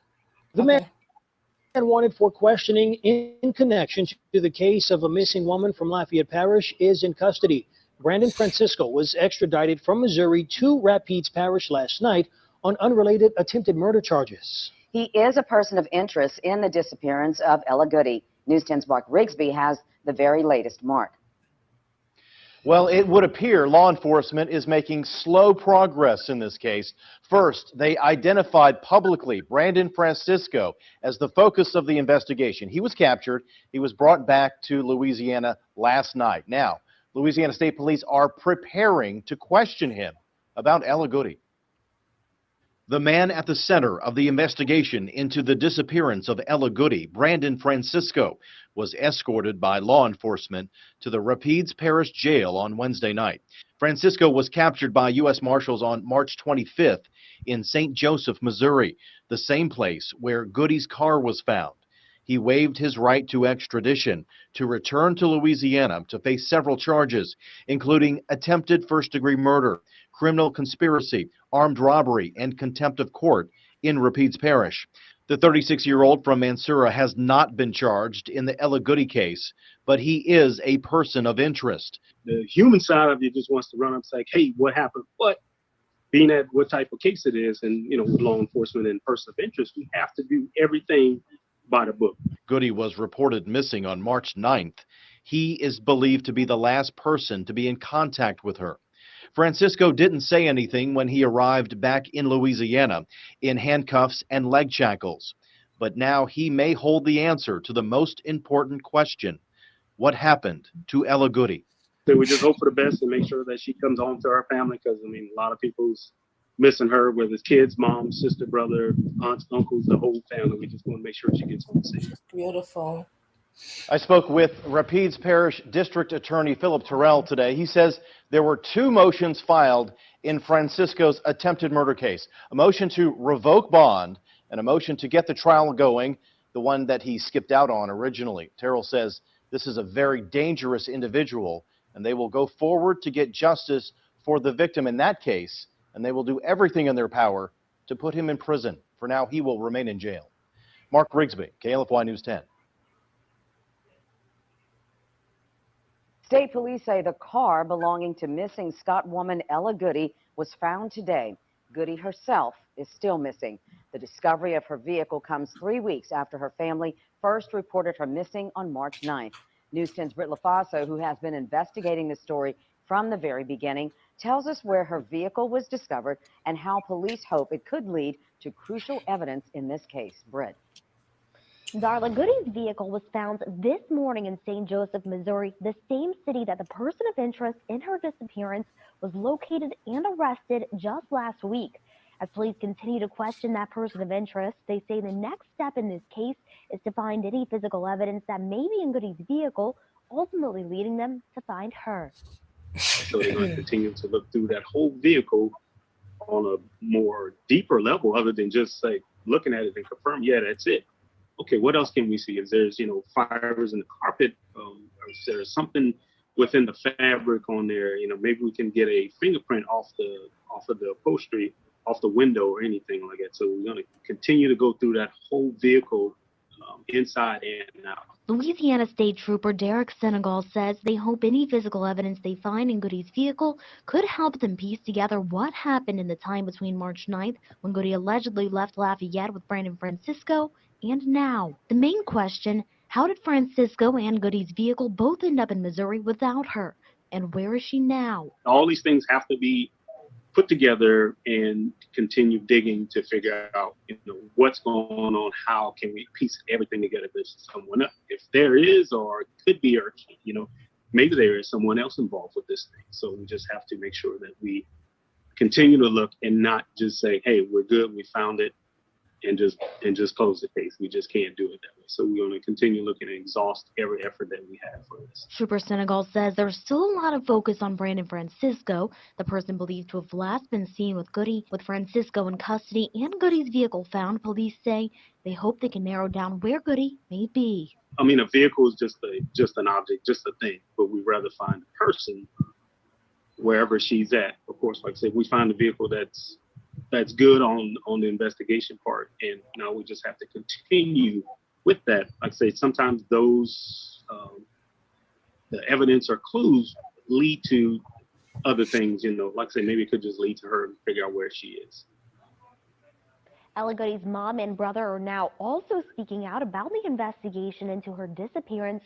The man Okay. wanted for questioning in connection to the case of a missing woman from Lafayette Parish is in custody. Brandon Francisco was extradited from Missouri to Rapides Parish last night on unrelated attempted murder charges. He is a person of interest in the disappearance of Ella Goodie. News 10's Mark Rigsby has the very latest. Mark. Well, it would appear law enforcement is making slow progress in this case. First, they identified publicly Brandon Francisco as the focus of the investigation. He was captured. He was brought back to Louisiana last night. Now, Louisiana State Police are preparing to question him about Ella Goodie. The man at the center of the investigation into the disappearance of Ella Goodie, Brandon Francisco, was escorted by law enforcement to the Rapides Parish Jail on Wednesday night. Francisco was captured by U.S. Marshals on March 25th in St. Joseph, Missouri, the same place where Goodie's car was found. He waived his right to extradition to return to Louisiana to face several charges, including attempted first-degree murder, criminal conspiracy, armed robbery, and contempt of court in Rapides Parish. The 36-year-old from Mansoura has not been charged in the Ella Goodie case, but he is a person of interest. The human side of you just wants to run up and say, hey, what happened? But being at what type of case it is, and, with law enforcement and person of interest, we have to do everything by the book. Goodie was reported missing on March 9th. He is believed to be the last person to be in contact with her. Francisco didn't say anything when he arrived back in Louisiana in handcuffs and leg shackles. But now he may hold the answer to the most important question. What happened to Ella Goodie? So we just hope for the best and make sure that she comes home to our family, because, a lot of people's missing her, whether it's kids, mom, sister, brother, aunts, uncles, the whole family. We just want to make sure she gets home safe. Beautiful. I spoke with Rapides Parish District Attorney Philip Terrell today. He says there were two motions filed in Francisco's attempted murder case, a motion to revoke bond and a motion to get the trial going, the one that he skipped out on originally. Terrell says this is a very dangerous individual, and they will go forward to get justice for the victim in that case, and they will do everything in their power to put him in prison. For now, he will remain in jail. Mark Rigsby, KLFY News 10. State police say the car belonging to missing Scott woman Ella Goodie was found today. Goodie herself is still missing. The discovery of her vehicle comes 3 weeks after her family first reported her missing on March 9th. News 10's Britt LaFaso, who has been investigating the story from the very beginning, tells us where her vehicle was discovered and how police hope it could lead to crucial evidence in this case. Britt. Darla, Goodie's vehicle was found this morning in St. Joseph, Missouri, the same city that the person of interest in her disappearance was located and arrested just last week. As police continue to question that person of interest, they say the next step in this case is to find any physical evidence that may be in Goody's vehicle, ultimately leading them to find her. So they're going to continue to look through that whole vehicle on a more deeper level, other than just like looking at it and confirm, yeah, that's it. Okay, what else can we see? Is there's fibers in the carpet? Or is there something within the fabric on there? Maybe we can get a fingerprint off of the upholstery, off the window, or anything like that. So we're going to continue to go through that whole vehicle, inside and out. Louisiana State Trooper Derek Senegal says they hope any physical evidence they find in Goody's vehicle could help them piece together what happened in the time between March 9th, when Goody allegedly left Lafayette with Brandon Francisco, and now. The main question: how did Francisco and Goody's vehicle both end up in Missouri without her? And where is she now? All these things have to be put together and continue digging to figure out, what's going on. How can we piece everything together? There's someone else, if there is, or could be, or maybe there is someone else involved with this thing. So we just have to make sure that we continue to look and not just say, "Hey, we're good, we found it," and just close the case. We just can't do it that way. So we're going to continue looking and exhaust every effort that we have for this. Trooper Senegal says there's still a lot of focus on Brandon Francisco, the person believed to have last been seen with Goody. With Francisco in custody and Goody's vehicle found, police say they hope they can narrow down where Goody may be. I mean, a vehicle is just an object, just a thing, but we'd rather find a person wherever she's at. Of course, like I said, we find a vehicle that's good on the investigation part, and now we just have to continue with that. Like I say, sometimes those the evidence or clues lead to other things. Like I say, maybe it could just lead to her to figure out where she is. Ella Goody's mom and brother are now also speaking out about the investigation into her disappearance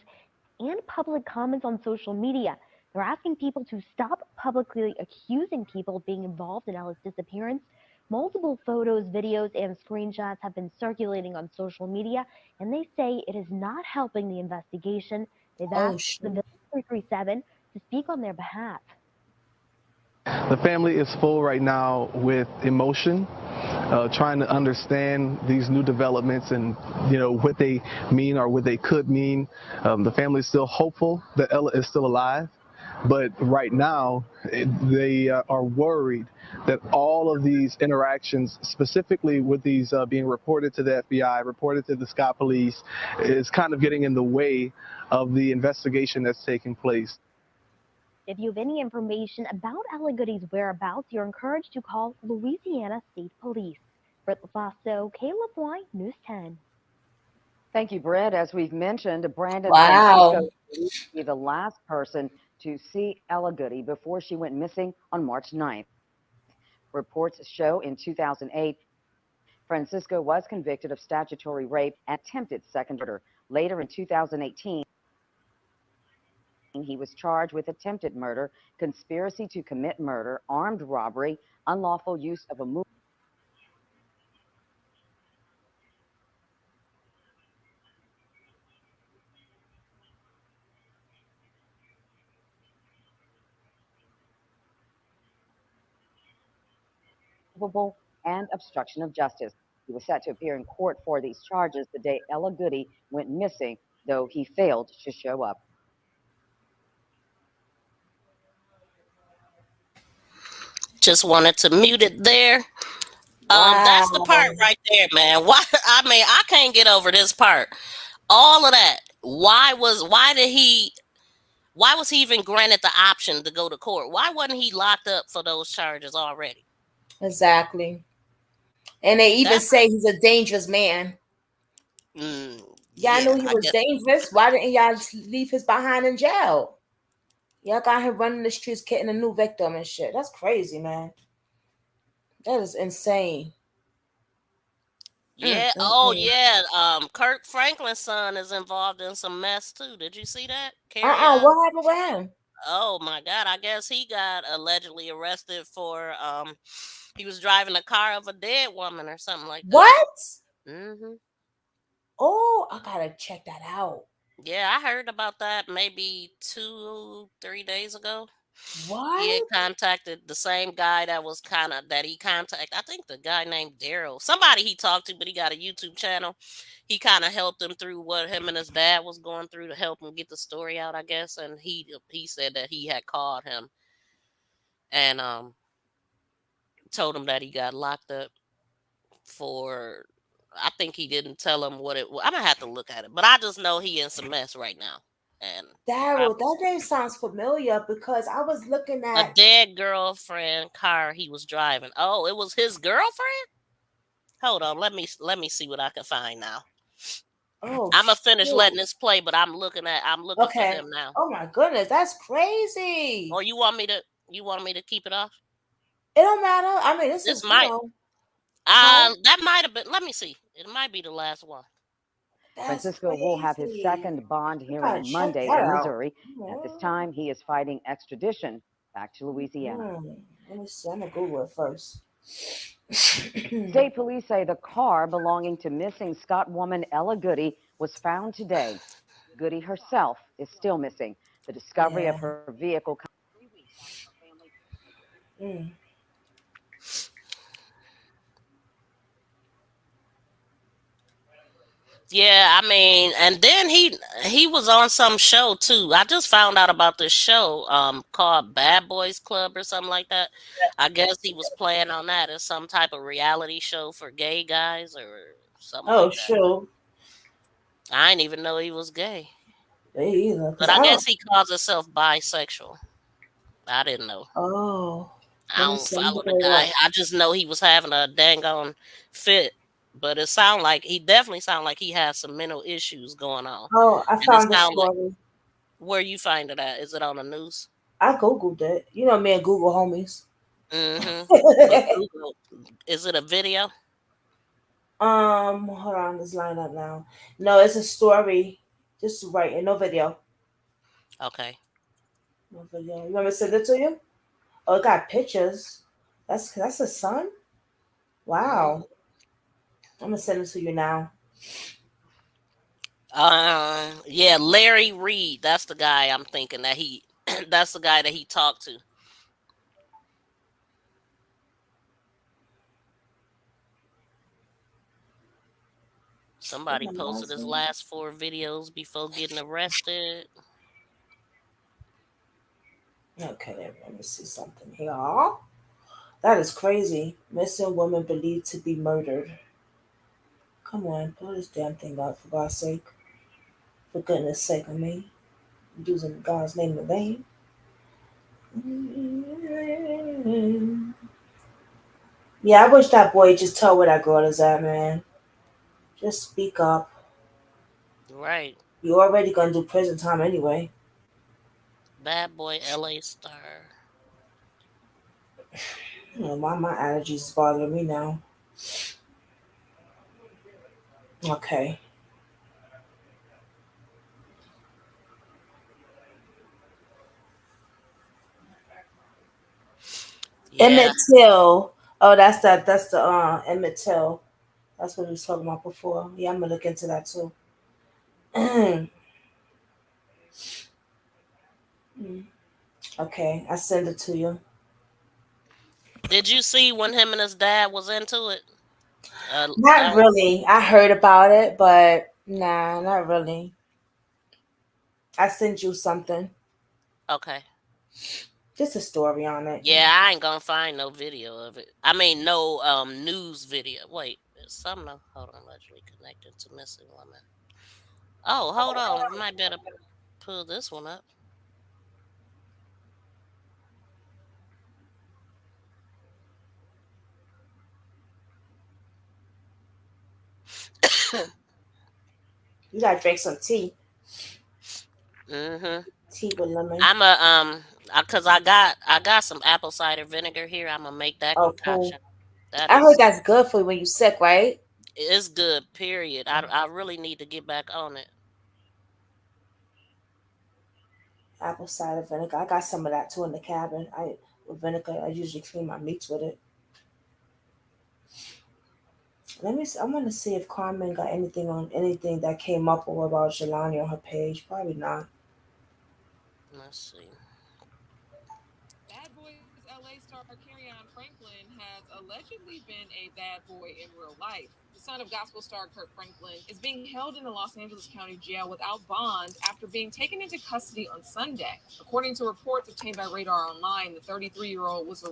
and public comments on social media. They're asking people to stop publicly accusing people of being involved in Ella's disappearance. Multiple photos, videos, and screenshots have been circulating on social media, and they say it is not helping the investigation. They've asked the Village 337 to speak on their behalf. The family is full right now with emotion, trying to understand these new developments and what they mean or what they could mean. The family is still hopeful that Ella is still alive, but right now they are worried that all of these interactions, specifically with these being reported to the FBI, reported to the Scott Police, is kind of getting in the way of the investigation that's taking place. If you have any information about Ella Goody's whereabouts, you're encouraged to call Louisiana State Police. Britt LaFaso, KLFY News 10. Thank you, Britt. As we've mentioned, Brandon Wow. Francisco will be the last person to see Ella Goody before she went missing on March 9th. Reports show in 2008, Francisco was convicted of statutory rape and attempted second murder. Later in 2018, he was charged with attempted murder, conspiracy to commit murder, armed robbery, unlawful use of a movable and obstruction of justice. He was set to appear in court for these charges the day Ella Goody went missing, though he failed to show up. Just wanted to mute it there. Wow. That's the part right there, man. Why? I mean, I can't get over this part. All of that. Why was he even granted the option to go to court? Why wasn't he locked up for those charges already? Exactly. And they even say he's a dangerous man. Y'all knew he was dangerous. Why didn't y'all leave his behind in jail? Y'all got him running the streets, getting a new victim and shit. That's crazy, man. That is insane. Yeah. Oh, yeah. Kirk Franklin's son is involved in some mess too. Did you see that? What happened with him? Oh my God! I guess he got allegedly arrested for he was driving a car of a dead woman or something like that. What? Mm-hmm. Oh, I gotta check that out. Yeah, I heard about that maybe 2-3 days ago. He had What? contacted the same guy that he contacted. I think the guy named Daryl, somebody he talked to, but he got a YouTube channel. He kind of helped him through what him and his dad was going through to help him get the story out, I guess. And he said that he had called him and told him that he got locked up for. I think he didn't tell him what it was. I'm gonna have to look at it, but I just know he in some mess right now, and Daryl, probably that name sounds familiar because I was looking a at. dead girlfriend car he was driving. Oh, it was his girlfriend. Hold on, let me see what I can find now. Oh I'm gonna finish shoot. letting this play, but I'm looking for Okay. him now. Oh my goodness, that's crazy. Or you want me to keep it off? It don't matter. I mean, this This is might huh? that might have been. Let me see. It might be the last one. That's Francisco will have his crazy. second bond I gotta hearing check Monday that in out. Missouri. At this time, he is fighting extradition back to Louisiana. Let me see. I'm gonna Google it first. State police say the car belonging to missing Scott woman Ella Goody was found today. Goody herself is still missing. The discovery of Yeah. her vehicle comes 3 weeks after her family. Mm. Yeah, I mean, and then he was on some show too. I just found out about this show called Bad Boys Club or something like that. I guess he was playing on that as some type of reality show for gay guys or something Oh like that. shoot. I didn't even know he was gay. Me either. Cause But I I don't. guess he calls himself bisexual. I didn't know. Oh. I Let me don't see. I'm follow the looking it guy. up. I just know he was having a dang on fit. But it sound like he definitely sound like he has some mental issues going on. Oh, I And it found the sound like story. where you find it at? Is it on the news? I googled it. You know me and Google homies. Mm-hmm. But Google, is it a video? Hold on, let's line up now. No, it's a story. Just writing, no video. Okay. No video. You want me to send it to you? Oh, it got pictures. That's a son? Mm. Wow. I'm gonna send it to you now. Yeah, Larry Reed. That's the guy I'm thinking that he. That's the guy that he talked to. Where's Somebody my posted last his one? last 4 videos before getting arrested. Okay, let me see something here. That is crazy. Missing woman believed to be murdered. Come on, pull this damn thing up for God's sake. For goodness sake, I mean. Using God's name in vain. Yeah, I wish that boy just tell where that girl is at, man. Just speak up. Right. You already gonna do prison time anyway. Bad boy LA star. You know, my allergies is bothering me now. Okay. Yeah. Emmett Till. Oh, that's the Emmett Till. That's what we was talking about before. Yeah, I'm gonna look into that too. Okay, I send it to you. Did you see when him and his dad was into it? Not That really. I heard about it, but nah, not really. I sent you something. okay. Just a story on it. Yeah, I ain't gonna find no video of it. I mean, no news video. Wait, there's something. Hold on, allegedly connected to missing woman. Oh, hold on. You might better pull this one up. You gotta drink some tea. Mm-hmm. Tea with lemon. I'm a cause I got some apple cider vinegar here. I'm gonna make that Oh, cool. concoction. That I heard is that's good for you when you sick, right? it's good. Period. I really need to get back on it. Apple cider vinegar. I got some of that too in the cabin. I with vinegar. I usually clean my meats with it. Let me. I want to see if Carmen got anything on anything that came up or about Jelani on her page. Probably not. Let's see. allegedly been a bad boy in real life. The son of gospel star Kirk Franklin is being held in the Los Angeles County Jail without bond after being taken into custody on Sunday. According to reports obtained by Radar Online, the 33-year-old was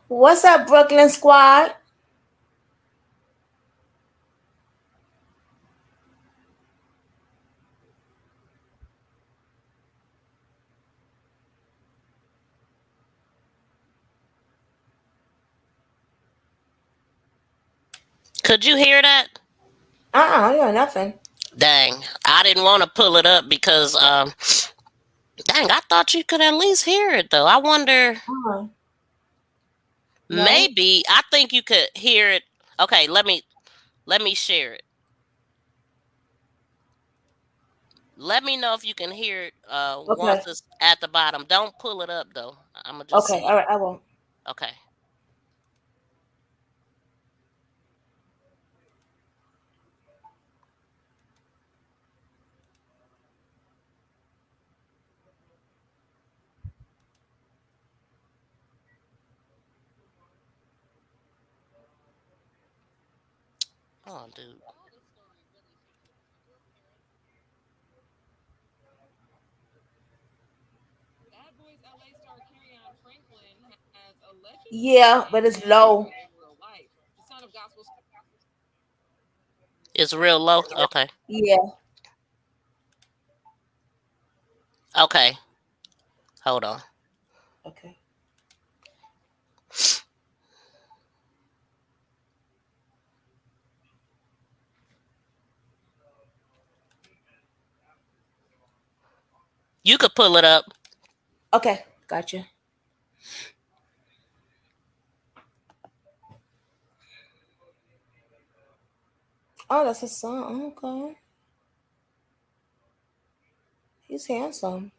What's up, Brooklyn Squad? Could you hear that? I hear nothing. Dang, I didn't want to pull it up because dang, I thought you could at least hear it though. I wonder. No. Maybe I think you could hear it. Okay, let me share it. Let me know if you can hear it once Okay. it's at the bottom. Don't pull it up though. I'm gonna just Okay. see. All right. I won't. Okay. Oh, dude. Bad Boys LA star Kerryon Franklin has allegedly Yeah, been but a it's bad boy low. in real life. The son of gospel It's real low. Okay. Yeah. Okay. Hold on. Okay. You could pull it up. Okay. Gotcha. Oh, that's a son. Okay. He's handsome.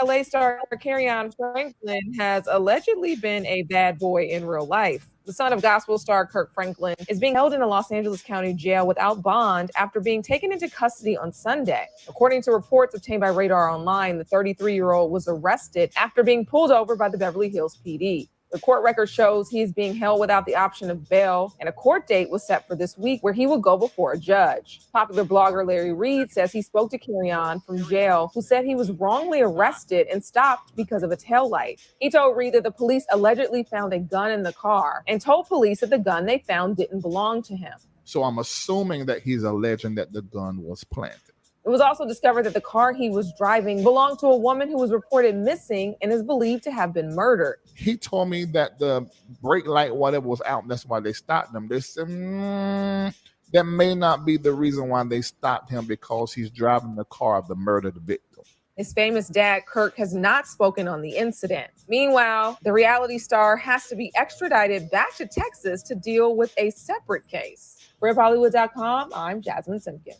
LA star Kerryon Franklin has allegedly been a bad boy in real life. The son of gospel star Kirk Franklin is being held in a Los Angeles County jail without bond after being taken into custody on Sunday. According to reports obtained by Radar Online, the 33-year-old was arrested after being pulled over by the Beverly Hills PD. The court record shows he is being held without the option of bail, and a court date was set for this week where he will go before a judge. Popular blogger Larry Reed says he spoke to Kerryon from jail, who said he was wrongly arrested and stopped because of a taillight. He told Reed that the police allegedly found a gun in the car and told police that the gun they found didn't belong to him. So I'm assuming that he's alleging that the gun was planted. It was also discovered that the car he was driving belonged to a woman who was reported missing and is believed to have been murdered. He told me that the brake light, whatever, was out, and that's why they stopped him. They said that may not be the reason why they stopped him, because he's driving the car of the murdered victim. His famous dad, Kirk, has not spoken on the incident. Meanwhile, the reality star has to be extradited back to Texas to deal with a separate case. For RipHollywood.com, I'm Jasmine Simpkins.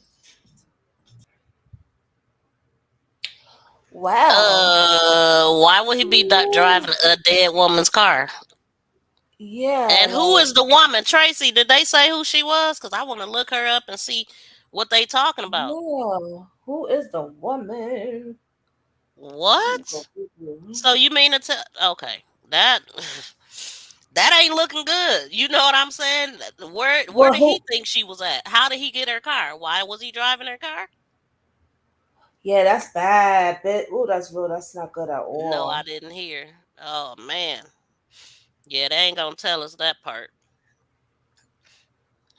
Wow. Why would he be driving a dead woman's car? Yeah. And who is the woman? Tracy, did they say who she was? Because I want to look her up and see what they talking about. Yeah. Who is the woman? What? So you mean to tell? Okay, that ain't looking good. You know what I'm saying? Where did he think she was at? How did he get her car? Why was he driving her car? Yeah, that's bad. Oh, that's real. That's not good at all. No, I didn't hear. Oh man. Yeah, they ain't gonna tell us that part.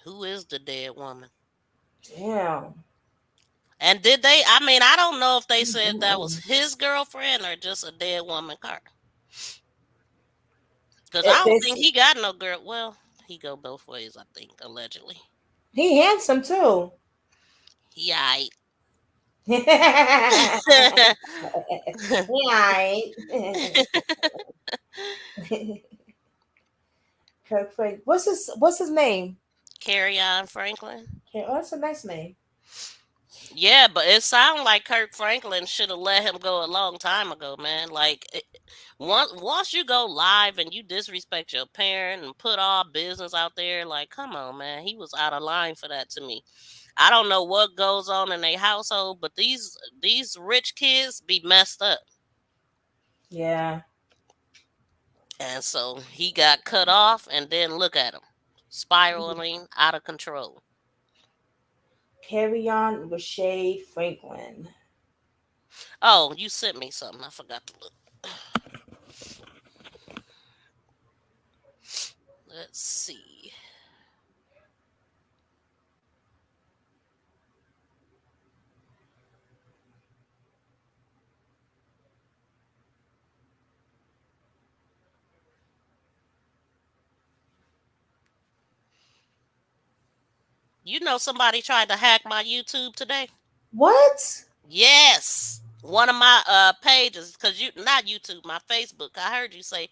Who is the dead woman? Damn. And did they? I mean, I don't know if they said that was his girlfriend or just a dead woman car. Because I don't think he got no girl. Well, He go both ways, I think, allegedly. He handsome too. Yeah. He aight. Kirk Frank. What's his name? Carry on, Franklin. Okay, oh, that's a nice name. Yeah, but it sounds like Kirk Franklin should have let him go a long time ago, man. Like, once you go live and you disrespect your parent and put all business out there, like, come on, man. He was out of line for that to me. I don't know what goes on in their household, but these rich kids be messed up. Yeah. And so he got cut off, and then look at him, spiraling out of control. Carry on with Shay Franklin. Oh, you sent me something. I forgot to look. Let's see. You know, somebody tried to hack my YouTube today. What? Yes, one of my pages, because you not YouTube, my Facebook. I heard you say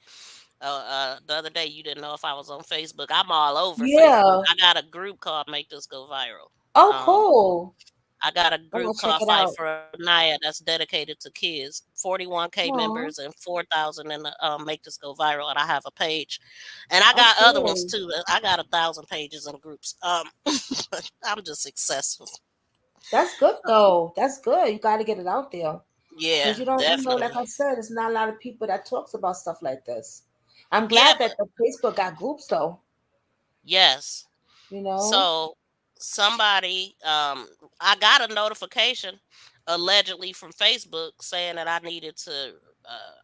the other day you didn't know if I was on Facebook. I'm all over Facebook. Yeah. I got a group called Make This Go Viral. Oh, Um, cool. I got a I'm group gonna check called it Fight out. for Naya that's dedicated to kids. 41K Aw. members and 4,000 in the Make This Go Viral, and I have a page, and I got other ones Okay. too. I got 1,000 pages and groups. I'm just successful. That's good though. That's good. You got to get it out there Yeah, because you don't, like definitely. I said, there's not a lot of people that talks about stuff like this. I'm Yeah, glad but that the Facebook got groups though. yes. You know. So somebody, I got a notification allegedly from Facebook saying that I needed to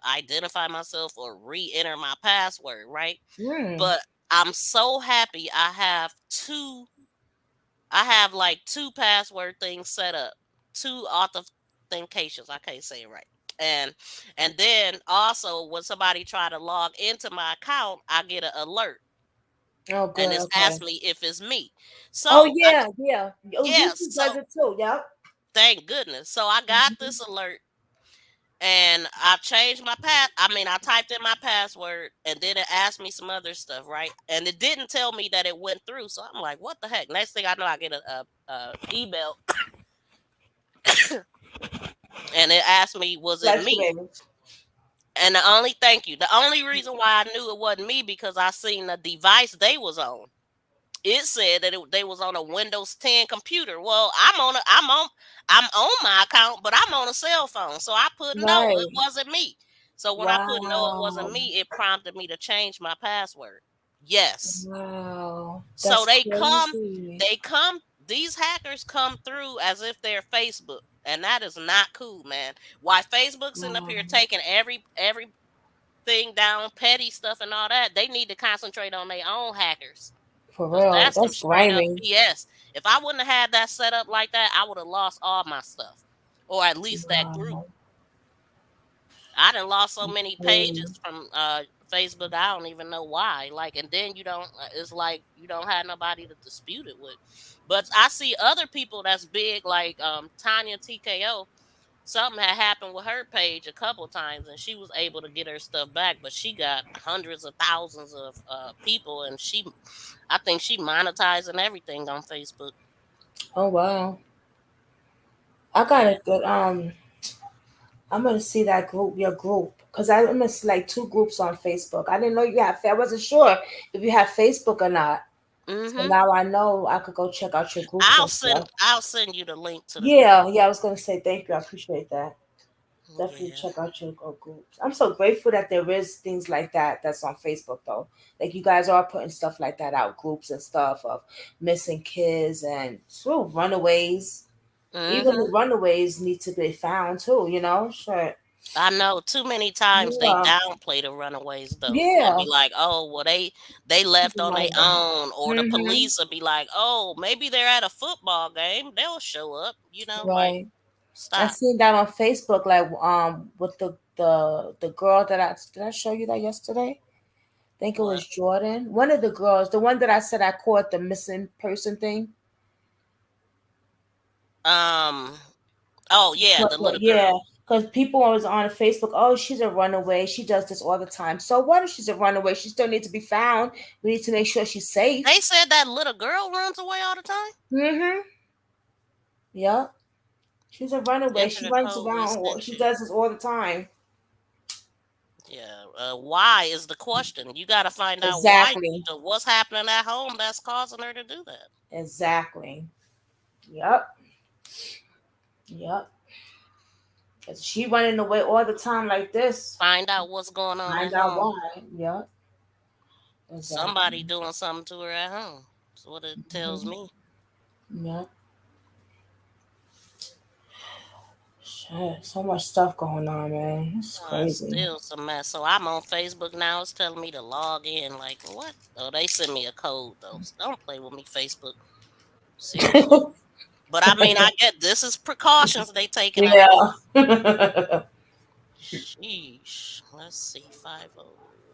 identify myself or re-enter my password, right? Hmm. But I'm so happy I have like two password things set up, two authentications. I can't say it right. And and then also when somebody try to log into my account, I get an alert Oh, and good. it's Okay. ask me if it's me. Oh So I yeah, yeah. Oh, yes, YouTube so does it too. Yep. thank goodness. So I got Mhm. this alert and I changed my I typed in my password and then it asked me some other stuff, right? And it didn't tell me that it went through. So I'm like, what the heck? Next thing I know, I get a email and it asked me, was it Bless you, me? baby. And the only reason why I knew it wasn't me because I seen the device they was on. It said that they was on a Windows 10 computer. Well, I'm on my account, but I'm on a cell phone, so I put no, it Right. wasn't me. So when I put no, it wasn't Wow. me, it prompted me to change my password. Yes. Wow. So That's crazy. they come, these hackers come through as if they're Facebook, and that is not cool, man. Why Facebook's sitting up Wow. here taking everything down, petty stuff and all that, they need to concentrate on their own hackers. For Because real. that's some That's straight up grimy. BS. If I wouldn't have had that set up like that, I would have lost all my stuff. Or at least that group. Wow. I done lost so many Crazy. pages from Facebook. I don't even know why. Like, and then you don't. It's like you don't have nobody to dispute it with. But I see other people that's big, like Tanya TKO. Something had happened with her page a couple times, and she was able to get her stuff back. But she got hundreds of thousands of people, and I think she monetizing everything on Facebook. Oh wow. I Yeah. gotta get I'm gonna see that group, your group, because I'm gonna see like two groups on Facebook. I didn't know you had. I wasn't sure if you have Facebook or not. So Mhm. now I know I could go check out your groups and stuff. I'll send you the link to the group. Yeah, yeah. I was gonna say thank you. I appreciate that. Definitely Yeah. check out your groups. I'm so grateful that there is things like that that's on Facebook though. Like you guys are putting stuff like that out, groups and stuff of missing kids and runaways. Even the Mhm. runaways need to be found too. Sure. I know too many times they Yeah. downplay the runaways though, and Yeah. be like, "Oh, well they left on their own," or the Mm-hmm. police will be like, "Oh, maybe they're at a football game. They'll show up." Like Right. I stop. seen that on Facebook, like with the girl that I show you that yesterday? think it What? was Jordan. One of the girls, the one that I said I caught the missing person thing. Um. Oh yeah, the little Yeah, girl. because people always on Facebook, oh, she's a runaway. She does this all the time. So what if she's a runaway? She still needs to be found. We need to make sure she's safe. They said that little girl runs away all the time. Mm-hmm. Yep. She's a runaway. Enter She the runs code we around. sent She you. does this all the time. Yeah. Why is the question? You got to find out why. Exactly. What's happening at home that's causing her to do that. Exactly. Yep. Yep. Cause she running away all the time like this. Find out what's going on Find at out home. why. Yep. Somebody Exactly. doing something to her at home. That's what it tells me. Yep. Shit, so much stuff going on, man. It's It's crazy. still some mess. So I'm on Facebook now. It's telling me to log in. Like what? Oh, they send me a code though. So don't play with me, Facebook. Seriously. But I mean, I get this is precautions they taking. I Yeah. guess. Sheesh. Let's see. 50.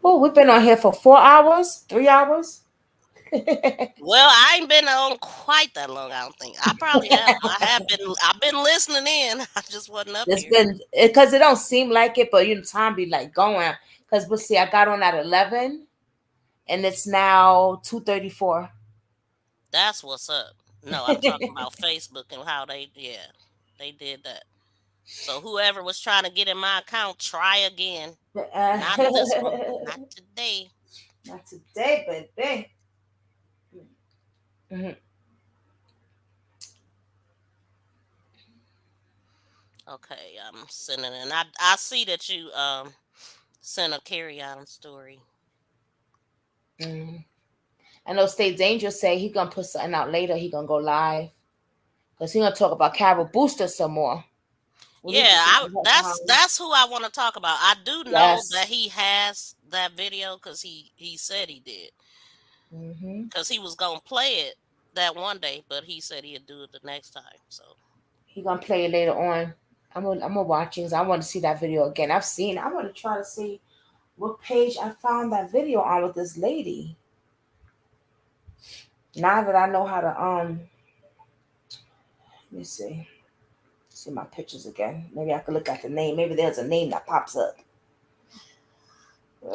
Oh, we've been on here for 4 hours, 3 hours. Well, I ain't been on quite that long. I don't think. I probably have. I have been. I've been listening in. I just wasn't up It's here. been because it don't seem like it, but time be like going. Because we'll see, I got on at 11, and it's now 2:34. That's what's up. No, I'm talking about Facebook and how they. Yeah, they did that. So whoever was trying to get in my account, try again. Not this one. Not today. Not today, baby. Mhm. Okay, I'm sending it. And I see that you sent a carry on story. Mhm. I know State Danger say he gonna put something out later. He gonna go live because he gonna talk about Carol Booster some more. What Yeah, did you think of her that's who I want to talk about. I do know Yes. that he has that video because he said he did Mm-hmm. because he was gonna play it that one day, but he said he'd do it the next time. So He gonna play it later on. I'm gonna watch it because I want to see that video again. I've seen. I want to try to see what page I found that video on with this lady. Now that I know how to let me see my pictures again. Maybe I could look at the name. Maybe there's a name that pops up.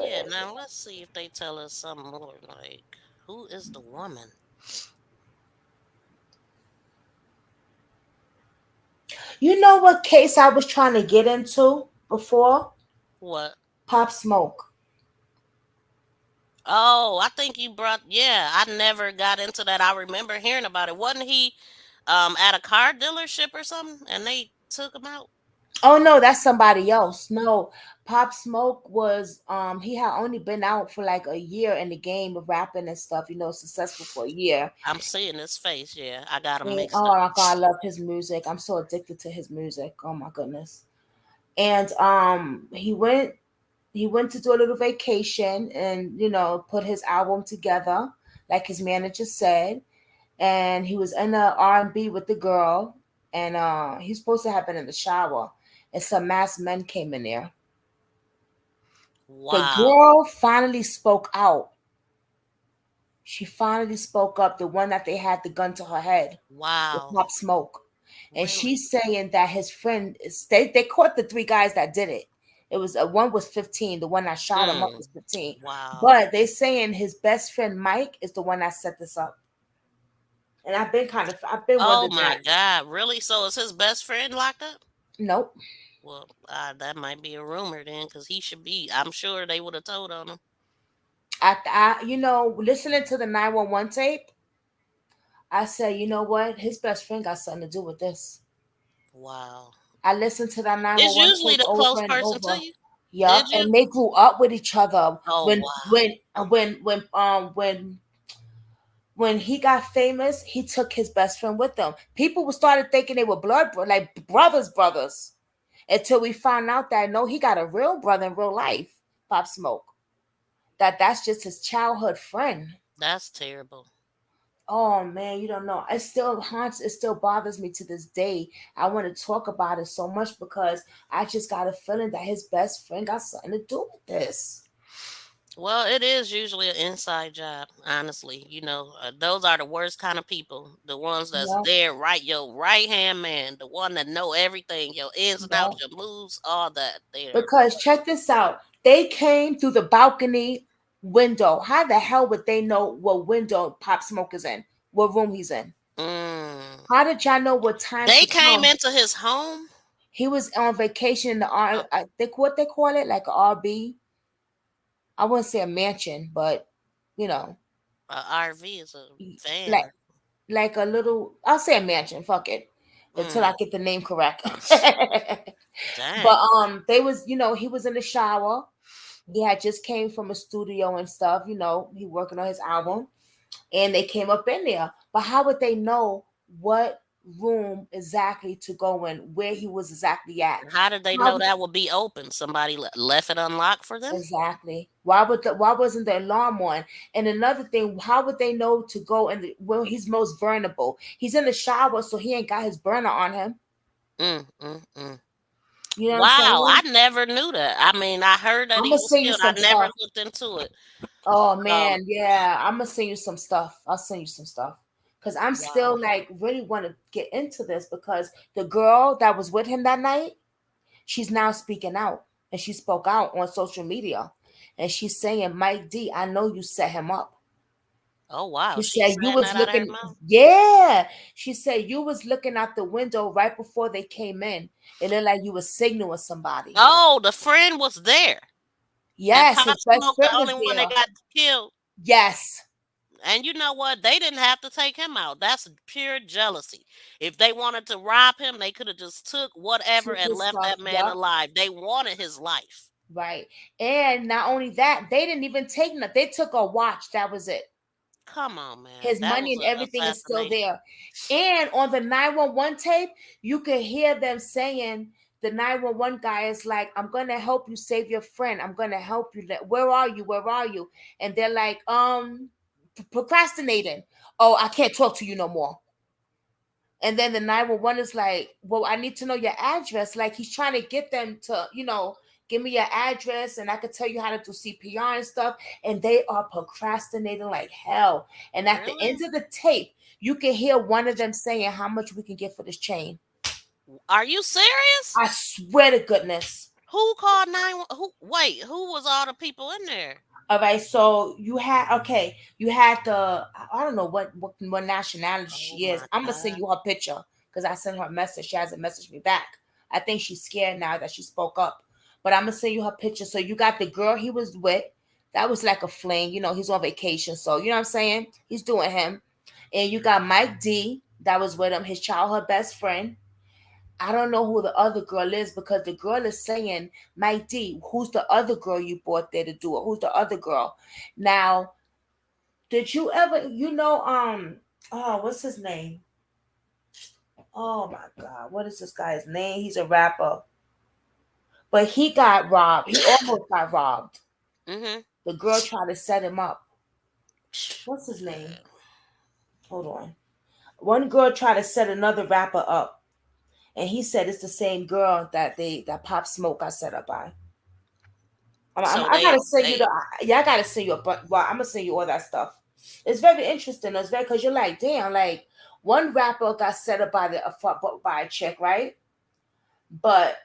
yeah, now let's see if they tell us something more. Like, who is the woman? You know what case I was trying to get into before? What? Pop Smoke. Oh, I think you brought. Yeah, I never got into that. I remember hearing about it. Wasn't he at a car dealership or something, and they took him out? Oh no, that's somebody else. No, Pop Smoke was he had only been out for like a year in the game of rapping and stuff, successful for a year. I'm seeing his face. Yeah, I got him And, mixed oh up. my god, I love his music. I'm so addicted to his music. Oh my goodness. And he went to do a little vacation and put his album together, like his manager said. And he was in the R&B with the girl, and he's supposed to have been in the shower, and some masked men came in there. The Wow. girl finally spoke out. She finally spoke up, the one that they had the gun to her head with Wow. Pop Smoke. And Really? she's saying that his friend they caught the three guys that did it. It was one was 15, the one that shot him up was 15. Wow. But they saying his best friend Mike is the one that set this up. And I've been Oh wondering my that. God! Really? So is his best friend locked up? Nope. Well, that might be a rumor then, because he should be. I'm sure they would have told on him. Listening to the 911 tape, I said, you know what? His best friend got something to do with this. Wow. I listened to that It's 911 usually tape the over close and person to over. you. Yup, Did you? and they grew up with each other. Oh When wow. when he got famous, he took his best friend with him. People started thinking they were like brothers, until we found out that no, he got a real brother in real life, Pop Smoke. That's just his childhood friend. That's terrible. Oh man, you don't know. It still haunts, it still bothers me to this day. I want to talk about it so much because I just got a feeling that his best friend got something to do with this. Well, it is usually an inside job, honestly. Those are the worst kind of people. The ones that's Yep. there, right, your right hand man, the one that know everything, your ins and outs, Yep. your moves, all that. They are the Because check this out. They came through the balcony window. How the hell would they know what window Pop Smoke is in? What room he's in? Mm. How did y'all know what time They to came come? into his home. He was on vacation in the R. I think what they call it, like a RB. I wouldn't say a mansion, but you know, RV is a like van. like a little. I'll say a mansion. Fuck it, until I Mm. get the name correct. But Dang. they was he was in the shower. He had just came from a studio and stuff. He working on his album, and they came up in there. But how would they know what room exactly to go in, where he was exactly at? How did they How know that would be open? Somebody left it unlocked for them? exactly? Why wasn't the alarm on? And another thing, how would they know to go in when he's most vulnerable? He's in the shower, so he ain't got his burner on him. Mm, mm, mm. You know what I'm Wow, I saying? never knew that. I mean, I heard that I'm he gonna was send you killed. I some never stuff. looked into it. Oh Um, man, yeah, I'm gonna send you some stuff. I'll send you some stuff because I'm still wow. like really want to get into this because the girl that was with him that night, she's now speaking out and she spoke out on social media and she's saying, Mike D, I know you set him up. Oh wow, She she's said you saying was that out of her looking, mouth. yeah. She said you was looking out the window right before they came in. It looked like you was signaling somebody. Oh, the friend was there, and Yes, Pop his best Smoke, the friend was only one that there. got killed. Yes, And you know what? They didn't have to take him out. That's pure jealousy. If they wanted to rob him, they could have just took whatever took and his left stuff. that man Yep. alive. They wanted his life. Right. And not only that, they didn't even take nothing. They took a watch. That was it. Come on, man. His That money was and an everything is still assassination. there. And on the 911 tape, you can hear them saying, the 911 guy is like, I'm gonna help you save your friend. I'm gonna help you. Where are you? Where are you? And they're like, procrastinating. Oh, I can't talk to you no more. And then the 911 is like, well, I need to know your address. Like he's trying to get them to, give me your address and I could tell you how to do CPR and stuff. And they are procrastinating like hell. And at the end Really? of the tape, you can hear one of them saying how much we can get for this chain. Are you serious? I swear to goodness. Who called 911? Who? Wait, who was all the people in there? All right, so you had I don't know what nationality Oh she is. my I'm gonna send God. you her picture because I sent her a message. She hasn't messaged me back. I think she's scared now that she spoke up. But I'm gonna send you her picture. So you got the girl he was with. That was like a fling. He's on vacation. So you know what I'm saying? He's doing him. And you got Mike D that was with him, his childhood best friend. I don't know who the other girl is because the girl is saying, Mike D, who's the other girl you brought there to do it? Who's the other girl? Now, did you ever, what's his name? Oh my God, what is this guy's name? He's a rapper. But he got robbed. He almost got robbed. Mm-hmm. The girl tried to set him up. What's his name? Hold on. One girl tried to set another rapper up. And he said it's the same girl that Pop Smoke got set up by. So I gotta they send you they I gotta send you but I'm gonna send you all that stuff. It's very interesting. It's very because you're like, damn, like one rapper got set up by by a chick, right? But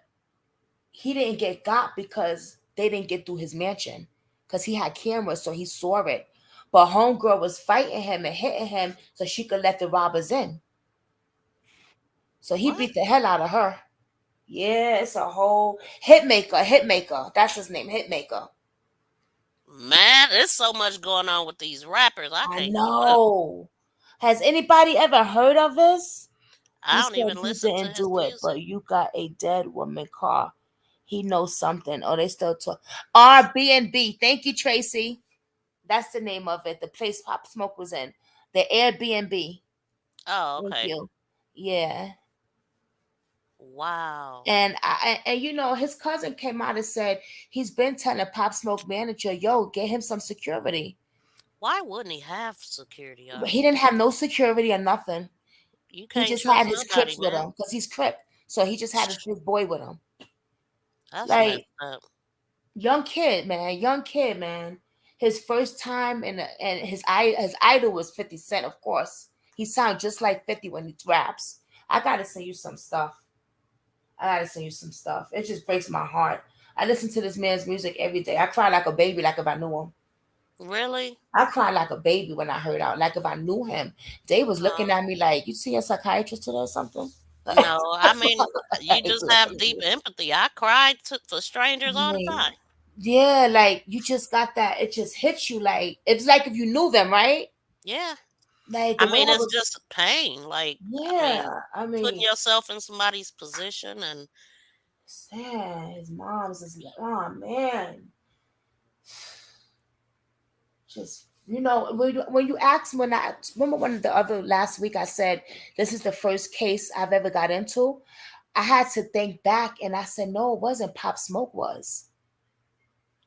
he didn't get got because they didn't get through his mansion because he had cameras, so he saw it. But homegirl was fighting him and hitting him so she could let the robbers in. So he what? beat the hell out of her. Yeah, it's a whole hitmaker. That's his name, hitmaker. Man, there's so much going on with these rappers. I I can't keep up. know. Has anybody ever heard of this? He I don't said even he listen to didn't his do it, music. but you got a dead woman car. He knows something. Oh, they still talk. Airbnb. Thank you, Tracy. That's the name of it. The place Pop Smoke was in. The Airbnb. Oh, Thank okay. you. Yeah. Wow. And his cousin came out and said he's been telling Pop Smoke manager, yo, get him some security. Why wouldn't he have security But he already? didn't have no security or nothing. You He can't just had trust his nobody, Crips with man. him because he's Crip. So he just had his boy with him. That's messed Like up. young kid, man. Young kid, man. his first time and his idol was 50 Cent, of course. He sounds just like 50 when he raps. I gotta send you some stuff. I gotta send you some stuff. It just breaks my heart. I listen to this man's music every day. I cry like a baby, like if I knew him. Really? I cried like a baby when I heard out, like if I knew him. They was looking Oh. at me like, you see a psychiatrist today or something? No, I mean, you Like, just have deep empathy. I cried for strangers all the like, time. yeah, like you just got that. It just hits you like it's like if you knew them, right? Yeah. Like the I way mean, I it's was. just pain. Like, I mean, Yeah, I putting mean, yourself in somebody's position and sad. His mom's is like, oh man, just when you asked when I remember one of the other last week I said this is the first case I've ever got into. I had to think back and I said no, it wasn't. Pop Smoke was.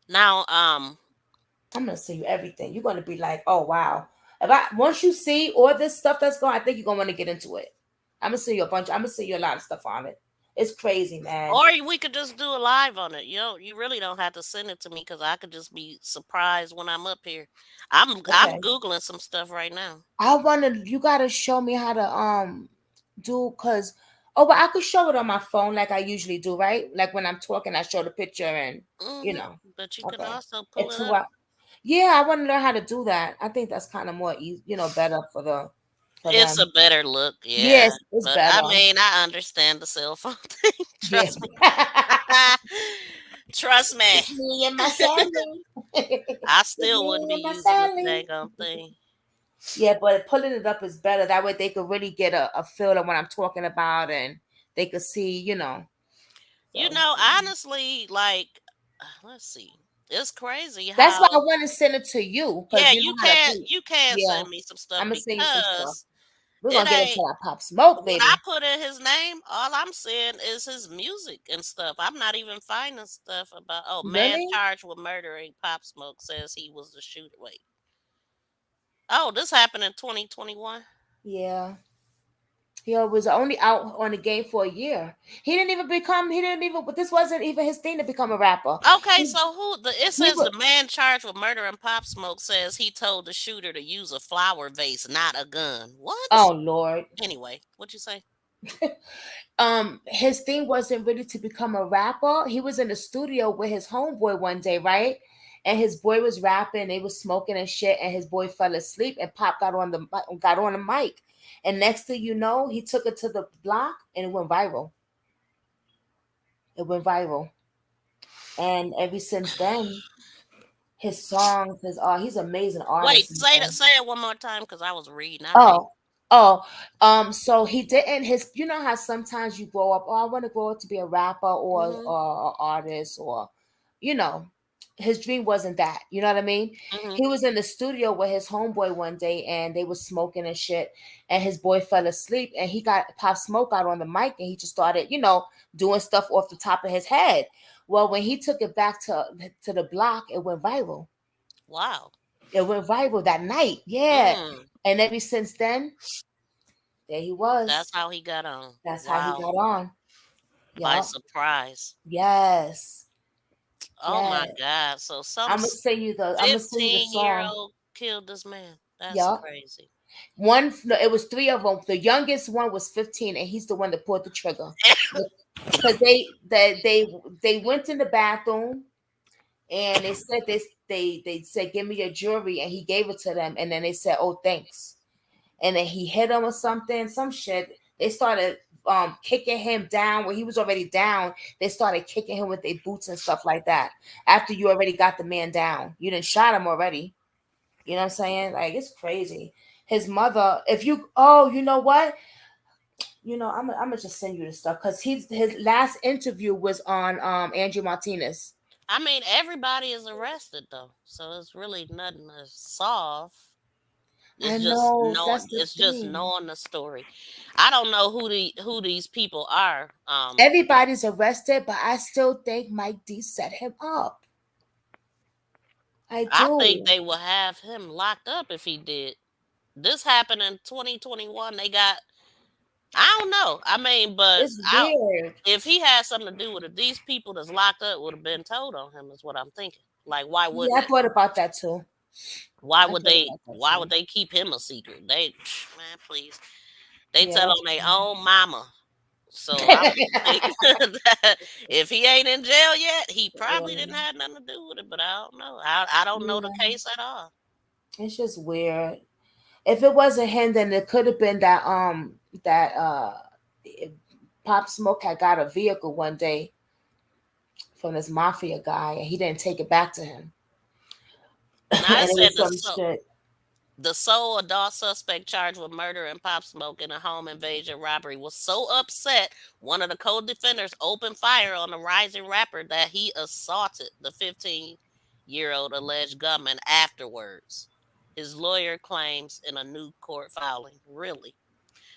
now, I'm gonna send you everything. You're gonna be like, oh wow. If I once you see all this stuff that's going, I think you're gonna want to get into it. I'm gonna send you a bunch. I'm gonna send you a lot of stuff on it. It's crazy, man. or we could just do a live on it. You really don't have to send it to me because I could just be surprised when I'm up here. I'm Okay. googling some stuff right now. I wanna. You gotta show me how to do cause. Oh, but I could show it on my phone like I usually do, right? Like when I'm talking, I show the picture and you Hmm. know. But you can Okay. also pull It's it who up. I. Yeah, I want to learn how to do that. I think that's kind of more easy, better for It's a them. better look, yeah. Yes, it's But better. I mean, I understand the cell phone thing. Yeah. Trust me. Trust me. It's me and my Sally. I It's still wouldn't me be and my using the Sally. daggone thing. Yeah, but pulling it up is better. That way they could really get a feel of what I'm talking about and they could see. You So know, honestly, like, let's see. It's crazy that's why I how, want to send it to you because yeah, you know how to think. you can Yeah, send me some stuff I'm gonna send you some stuff. because We're it gonna get into ain't that Pop Smoke, when I baby. put in his name, all I'm seeing is his music and stuff. I'm not even finding stuff about, oh, man Really? charged with murdering Pop Smoke says he was the shooter. Wait. Oh, this happened in 2021. Yeah. He was only out on the game for a year. He didn't even become. He didn't even. But this wasn't even his thing to become a rapper. Okay, He, so it he says was. the man charged with murdering Pop Smoke says he told the shooter to use a flower vase, not a gun. Oh What? Lord. Anyway, what'd you say? His thing wasn't really to become a rapper. He was in the studio with his homeboy one day, right? And his boy was rapping, they was smoking and shit, and his boy fell asleep and Pop got on the mic. And next thing you know, he took it to the block and it went viral. It went viral. And ever since then, his songs, he's an amazing Wait, artist, say that. man. Say it one more time because I was reading. I can't. Oh, oh, so he didn't you know how sometimes you grow up, oh, I want to grow up to be a rapper Mhm. or artist or you know, his dream wasn't that. You know what I mean? Mhm. He was in the studio with his homeboy one day and they was smoking and shit, and his boy fell asleep and he got Pop Smoke out on the mic and he just started, doing stuff off the top of his head. Well, when he took it back to the block, it went viral. Wow. It went viral that night. Yeah. Mm. And ever since then, there he was. That's how he got on. That's how he Wow. got on. By Yup. surprise. Yes. Oh Yes. my God. So some I'm gonna send you the 15-year song. old killed this man. That's Yup. crazy. One, no, it was three of them. The youngest one was 15, and he's the one that pulled the trigger. Because they went in the bathroom and they said this. They said, "Give me your jewelry," and he gave it to them. And then they said, "Oh, thanks." And then he hit him or something, some shit. They started kicking him down where he was already down. They started kicking him with their boots and stuff like that. After you already got the man down, you didn't shot him already. You know what I'm saying? Like it's crazy. His mother, if you, oh, you know what? I'm gonna just send you the stuff because his last interview was on Andrew Martinez. I mean, everybody is arrested though, so it's really nothing to solve. I It's just know knowing. that's the It's just thing. knowing the story. I don't know who these people are. Everybody's arrested, but I still think Mike D set him up. I I think do. they will have him locked up if he did. This happened in 2021. They got. I don't know. I mean, but It's weird. if he had something to do with it, these people that's locked up would have been told on him. Is what I'm thinking. Like, why Yeah, wouldn't I they? thought about that too. Why I would thought they? about that Why too. would they keep him a secret? They, man, please. They Yeah, tell that's on their own mama. So I would think that if he ain't in jail yet, he probably didn't have nothing to do with it. But I don't know. I don't know the yeah. case at all. It's just weird. If it wasn't him, then it could have been that that Pop Smoke had got a vehicle one day from this mafia guy, and he didn't take it back to him, Now and it it said was some shit. the sole adult suspect charged with murder and Pop Smoke in a home invasion robbery was so upset one of the co-defendants opened fire on the rising rapper that he assaulted the 15-year-old alleged gunman afterwards. His lawyer claims in a new court filing. Really?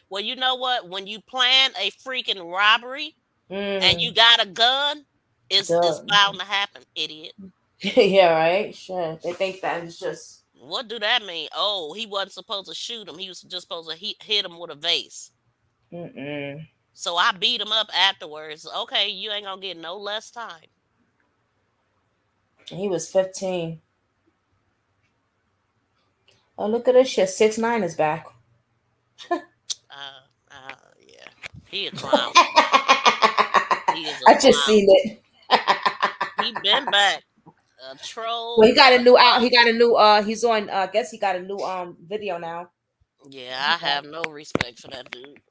Well, you know what? When you plan a freaking robbery and you Mm, got a gun, it's duh. bound to happen, idiot. Yeah, right. Sure, they think that it's just. What do that mean? Oh, he wasn't supposed to shoot him. He was just supposed to hit him with a vase. Mm-mm. So I beat him up afterwards. Okay, you ain't gonna get no less time. He was 15. Oh, look at this shit. 6ix9ine is back. Yeah, he a clown. He is a I just clown. seen it. He been back. A Well, he troll. got a A new out. He clown. got a new. He's on. I guess he got a new video now. Yeah, He I back. have no respect for that dude.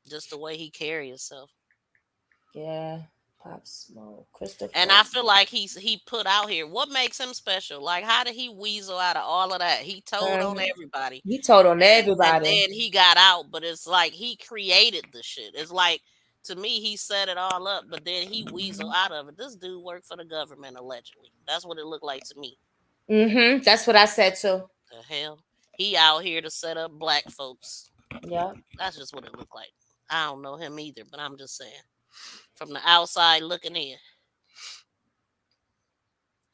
Just the way he carry himself. Yeah, Pop Smoke, Christopher. And I feel like he put out here. What makes him special? Like, how did he weasel out of all of that? He told on everybody. He told on And everybody. then he got out, but it's like he created the shit. It's like, to me, he set it all up, but then he weasel out of it. This dude worked for the government allegedly. That's what it looked like to me. That's what I said too. The hell, he out here to set up black folks. Yeah. That's just what it looked like. I don't know him either, but I'm just saying, from the outside looking in.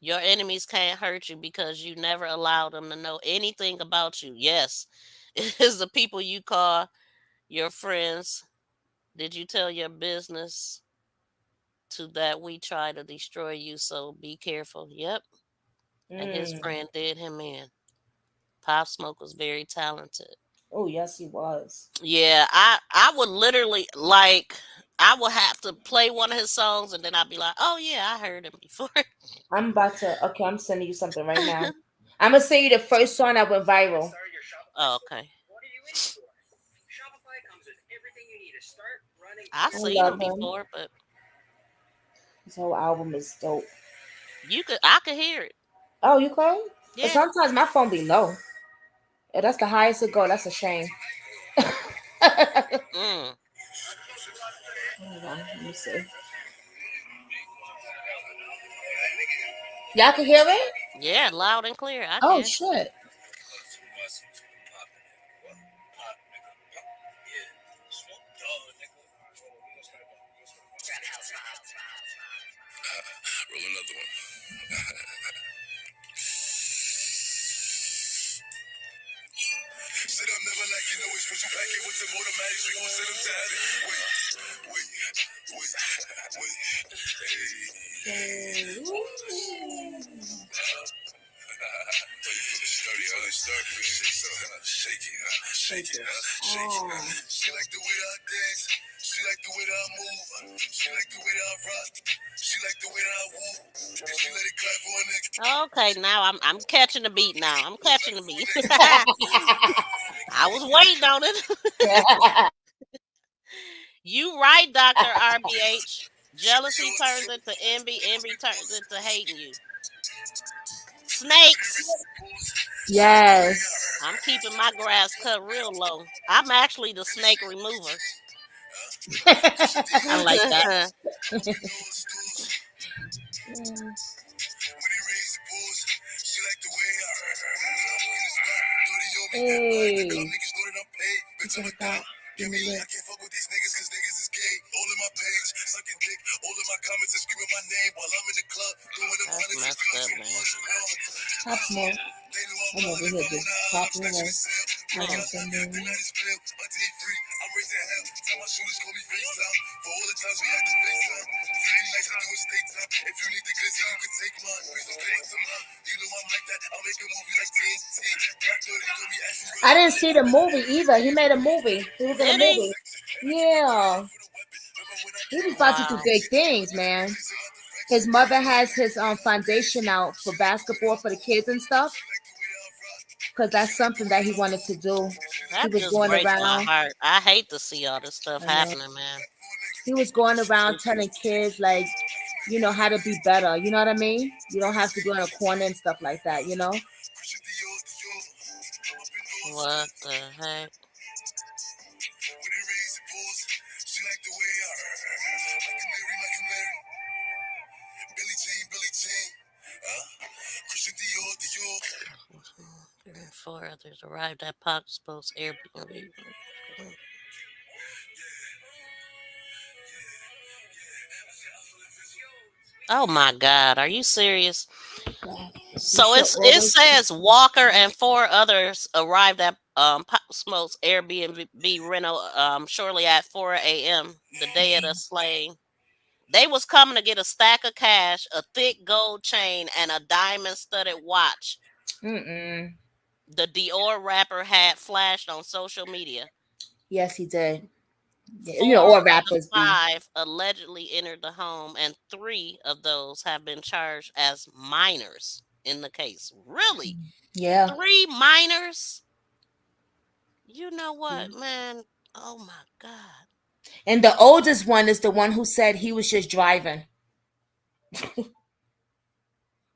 Your enemies can't hurt you because you never allowed them to know anything about you. Yes, it is the people you call your friends. Did you tell your business to that we try to destroy you? So be careful. Yep. And his friend did him in. Pop Smoke was very talented. Oh yes, he was. Yeah, I would literally like I would have to play one of his songs and then I'd be like, oh yeah, I heard him before. I'm about to. Okay, I'm sending you something right now. I'm gonna send you the first song that went viral. Oh, okay. I've I seen love him him. before, but His whole album is dope. I could hear it. Oh, you can? Yeah. But sometimes my phone be low. If that's the highest it go. That's a shame. Mm. Hold on, let me see. Y'all can hear it? Yeah, loud and clear. I Oh can. shit. Roll another one. Sit up, never like you know it's special packet with some automatics. We gon' send them to heaven. Wait. Hey. Shake it. She like the way that I dance. She like the way that I move. She like the way that I rock. She like the way that I woo. And she let it clap for a nigga. Okay, now I'm catching the beat now. I'm catching the beat. I was waiting on it. You right, Dr. RBH. Jealousy turns into envy, envy turns into hating you. Snakes. Yes. I'm keeping my grass cut real low. I'm actually the snake remover. I like that. Hey. Give me that. I can't fuck with these niggas cause niggas is gay. All in my page, sucking dick. All in my comments and screaming my name while I'm in the club. Doing them That's messed up, man. Pop Smoke. I'm over here just popping away. Mm. Tell my shooters call me FaceTime for all the times we had to FaceTime. 50 nights I do a state time. If you need the glizzy, you can take mine. Please don't come up to mine. You know I'm like that. I'll make a movie like TNT. Black 30 told me ask I didn't see the movie either. He made a movie. He was in a Did he? movie. Yeah. He was about to do Wow. big things, man. His mother has his foundation out for basketball for the kids and stuff. Because that's something that he wanted to do. He That was just going breaks my around. heart. I hate to see all this stuff I know. happening, man. He was going around telling kids like, how to be better. You know what I mean? You don't have to go in a corner and stuff like that, What the heck? She like the way I like a Mary. Billie Jean. Christian Dior. 4 others arrived at Poxbo's Airbnb. Oh my God, are you serious? So it says Walker and 4 others arrived at Pop Smoke's Airbnb rental shortly at 4 a.m. the day of the slaying. They was coming to get a stack of cash, a thick gold chain, and a diamond-studded watch. Mm-mm. The Dior rapper had flashed on social media. Yes, he did. Four All of the rappers be. 5 allegedly entered the home, and 3 of those have been charged as minors in the case. Really? Yeah. 3 minors? You know what, man? Oh my God. And the oldest one is the one who said he was just driving.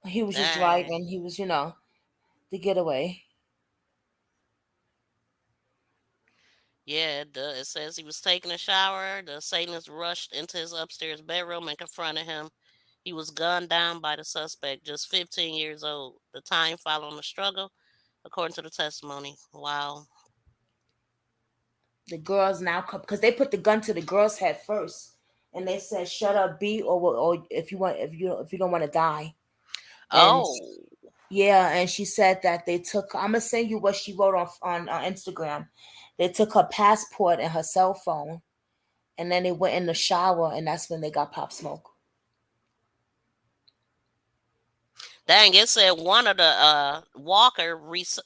He was just Dang. driving. He was, the getaway. Yeah, it says he was taking a shower. The Satanist rushed into his upstairs bedroom and confronted him. He was gunned down by the suspect, just 15 years old. The time following the struggle, according to the testimony. Wow. The girls now come because they put the gun to the girl's head first, and they said, "Shut up, B," or if you don't want to die. And Oh. yeah, and she said that they took. I'm gonna send you what she wrote on Instagram. They took her passport and her cell phone, and then they went in the shower, and that's when they got Pop Smoke. Dang, it said one of the Walker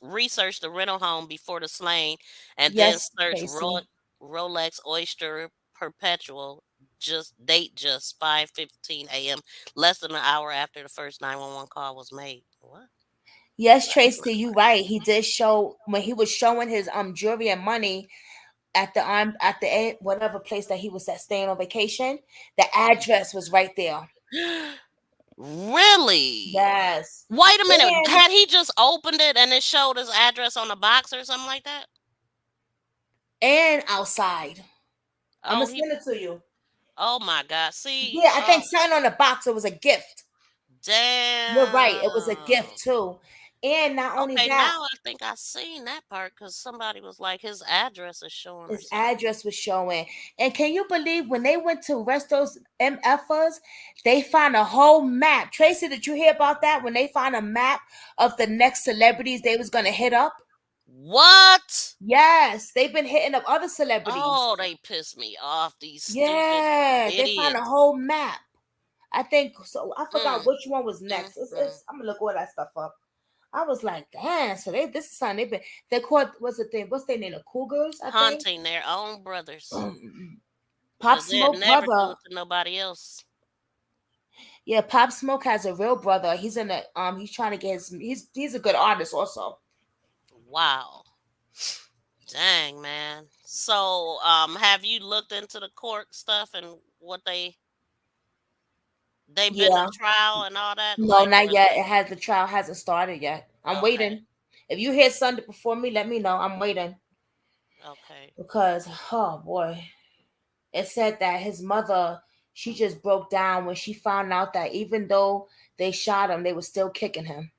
researched the rental home before the slaying and then Yes, searched Casey. Rolex Oyster Perpetual just 5:15 a.m. less than an hour after the first 911 call was made. What? Yes, Tracy, you right. He did show when he was showing his jewelry and money at the whatever place that he was at staying on vacation. The address was right there. Really? Yes. Wait a minute. And, Had he just opened it and it showed his address on the box or something like that? and outside. I'm Oh, gonna send it to you. oh my God. See, Yeah, I think sign on the box. It was a gift. You're right. It was a damn. gift too. And not only Okay, that, now I think I seen that part because somebody was like, his address is showing or his something. address was showing. And can you believe when they went to arrest those MFers, they found a whole map. Tracy, did you hear about that? When they found a map of the next celebrities they was gonna hit up? What? Yes, they've been hitting up other celebrities. Oh, they pissed me off. These stupid Yeah, they found a idiots. whole map. I think so. I forgot Mm, which one was next. mm. I'm gonna look all that stuff up. I was like, damn. So this is something they caught. What's the thing? What's their name? The Cougars, I think. Hunting their own brothers. Pop Because they'd Smoke never do brother. it to nobody else. Yeah, Pop Smoke has a real brother. He's in the He's trying to get his. He's a good artist also. Wow. Dang, man. So, have you looked into the court stuff and what they've been Yeah. to trial and all that? No, Like, not yet. The trial hasn't started yet. I'm okay, waiting. If you hear something before me, let me know. I'm waiting okay. because oh boy. It said that his mother, she just broke down when she found out that even though they shot him, they were still kicking him.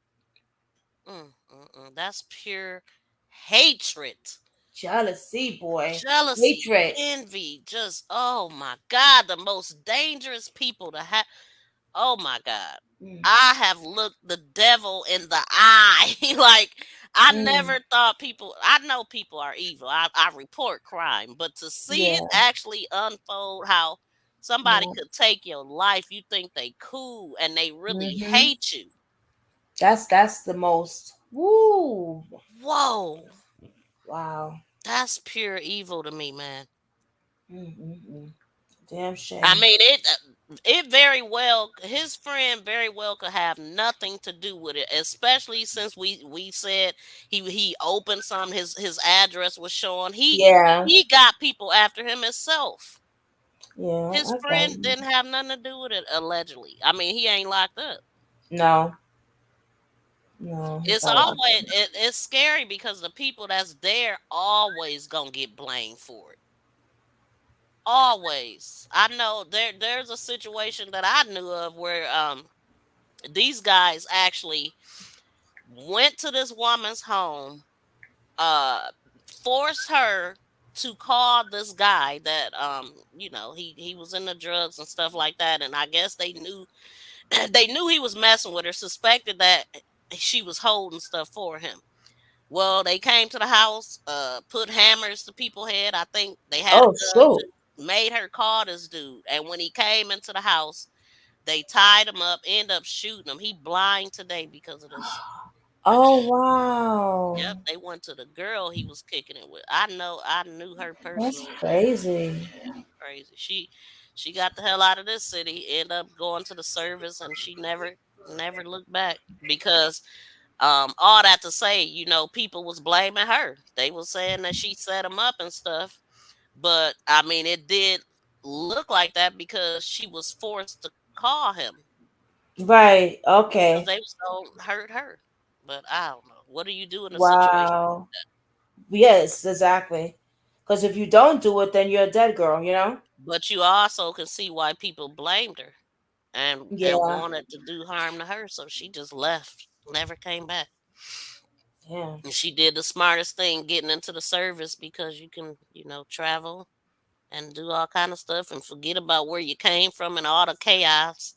That's pure hatred. Jealousy, boy. Jealousy, Hatred. envy, just oh my God, the most dangerous people to have. Oh my God. I have looked the devil in the eye. Like, I Mm. never thought people. I know people are evil. I report crime, but to see it Yeah. actually unfold, how somebody Yeah. could take your life, you think they cool, and they really Hmm. hate you. That's the most. Woo. Whoa, Wow. that's pure evil to me, man. Mm-mm-mm. Damn I shame. mean, it very well, his friend very well could have nothing to do with it, especially since we said he opened some, his address was showing, Yeah. he got people after him himself. Yeah. His Okay. friend didn't have nothing to do with it, allegedly. I mean, he ain't locked up. No. No. He's It's not locked always up. it's scary because the people that's there always gonna get blamed for it. Always. I know there's a situation that I knew of where these guys actually went to this woman's home, uh forced her to call this guy that he was in the drugs and stuff like that, and I guess they knew they knew he was messing with her, suspected that she was holding stuff for him. Well, they came to the house, put hammers to people's head. I think they had a Oh gun shoot. to made her call this dude. And when he came into the house, they tied him up, end up shooting him. He blind today because of this. Oh wow. Yep, they went to the girl he was kicking it with. I knew her That's personally. crazy. Crazy. She got the hell out of this city, end up going to the service, and she never looked back because all that to say, people was blaming her. They was saying that she set him up and stuff. But I mean, it did look like that because she was forced to call him Right. because Okay. they was gonna hurt her. But I don't know. What do you do in a situation like Wow. that? Yes, exactly. Because if you don't do it, then you're a dead girl, you know? But you also can see why people blamed her and Yeah. wanted to do harm to her. So she just left, never came back. Yeah. And she did the smartest thing, getting into the service, because you can, travel and do all kind of stuff and forget about where you came from and all the chaos.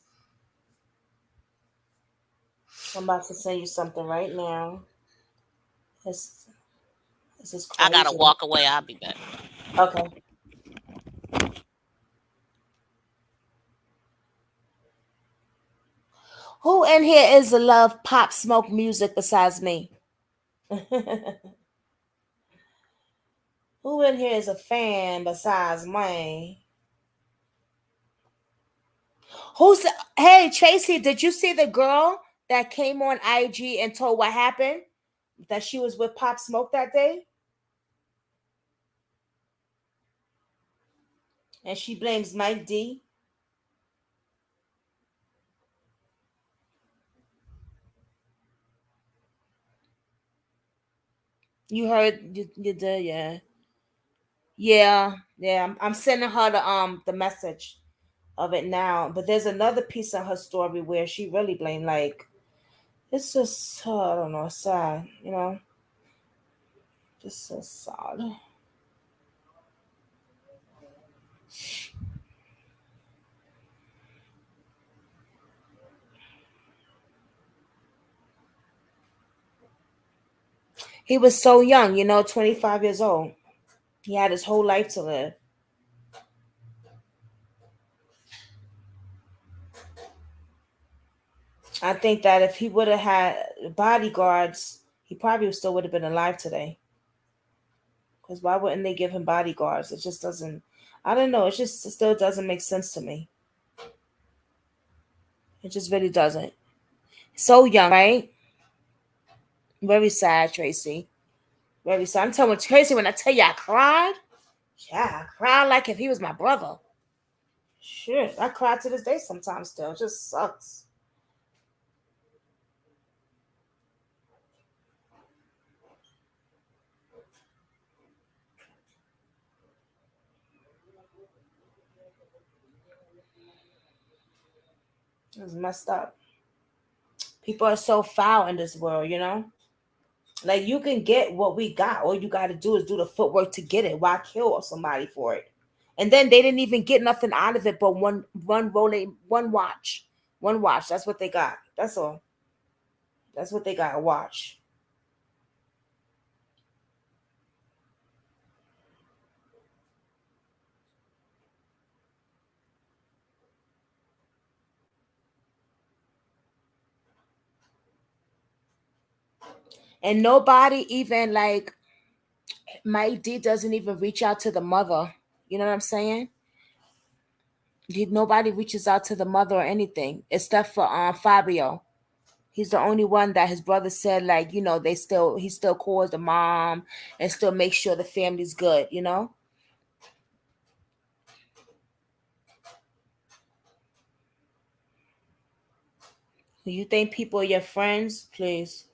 I'm about to send you something right now. This this is I gotta crazy. walk away. I'll be back. Okay. Who in here is a love pop smoke music besides me? Who in here is a fan besides me? Who's Hey Tracy, did you see the girl that came on IG and told what happened? That she was with Pop Smoke that day? And she blames Mike D. You heard you did, yeah. Yeah, yeah. I'm sending her the message of it now. But there's another piece of her story where she really blamed, like, it's just I don't know, sad, just so sad. He was so young, 25 years old. He had his whole life to live. I think that if he would have had bodyguards, he probably still would have been alive today. Because why wouldn't they give him bodyguards? It just doesn't. I don't know. It still doesn't make sense to me. It just really doesn't. So young, right? Very sad, Tracy. Very sad. I'm telling you, Tracy, when I tell you I cried, yeah, I cried like if he was my brother. Shit, I cry to this day sometimes still. It just sucks. It's messed up. People are so foul in this world. Like you can get what we got. All you gotta do is do the footwork to get it. Why kill somebody for it? And then they didn't even get nothing out of it but one rolling one watch. One watch. That's what they got. That's all. That's what they got. A watch. And nobody even like Mike D doesn't even reach out to the mother. You know what I'm saying? Nobody reaches out to the mother or anything except for Fabio. He's the only one that his brother said like, he still calls the mom and still makes sure the family's good, you know? Do you think people are your friends? Please.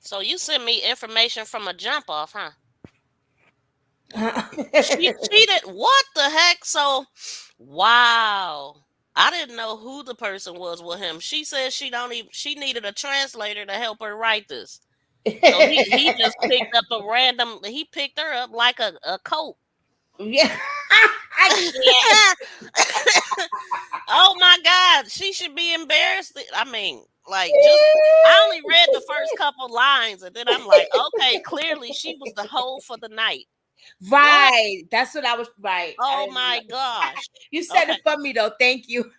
So you sent me information from a jump off, huh? She cheated. What the heck? So, wow. I didn't know who the person was with him. She said she don't even. She needed a translator to help her write this. So he just picked up a random. He picked her up like a coat. Yeah. I can't. Oh my God, she should be embarrassed. I mean, like just I only read the first couple lines and then I'm like, okay, clearly she was the hoe for the night. What? Right. That's what I was right. Oh my gosh. You said Okay. it for me though. Thank you.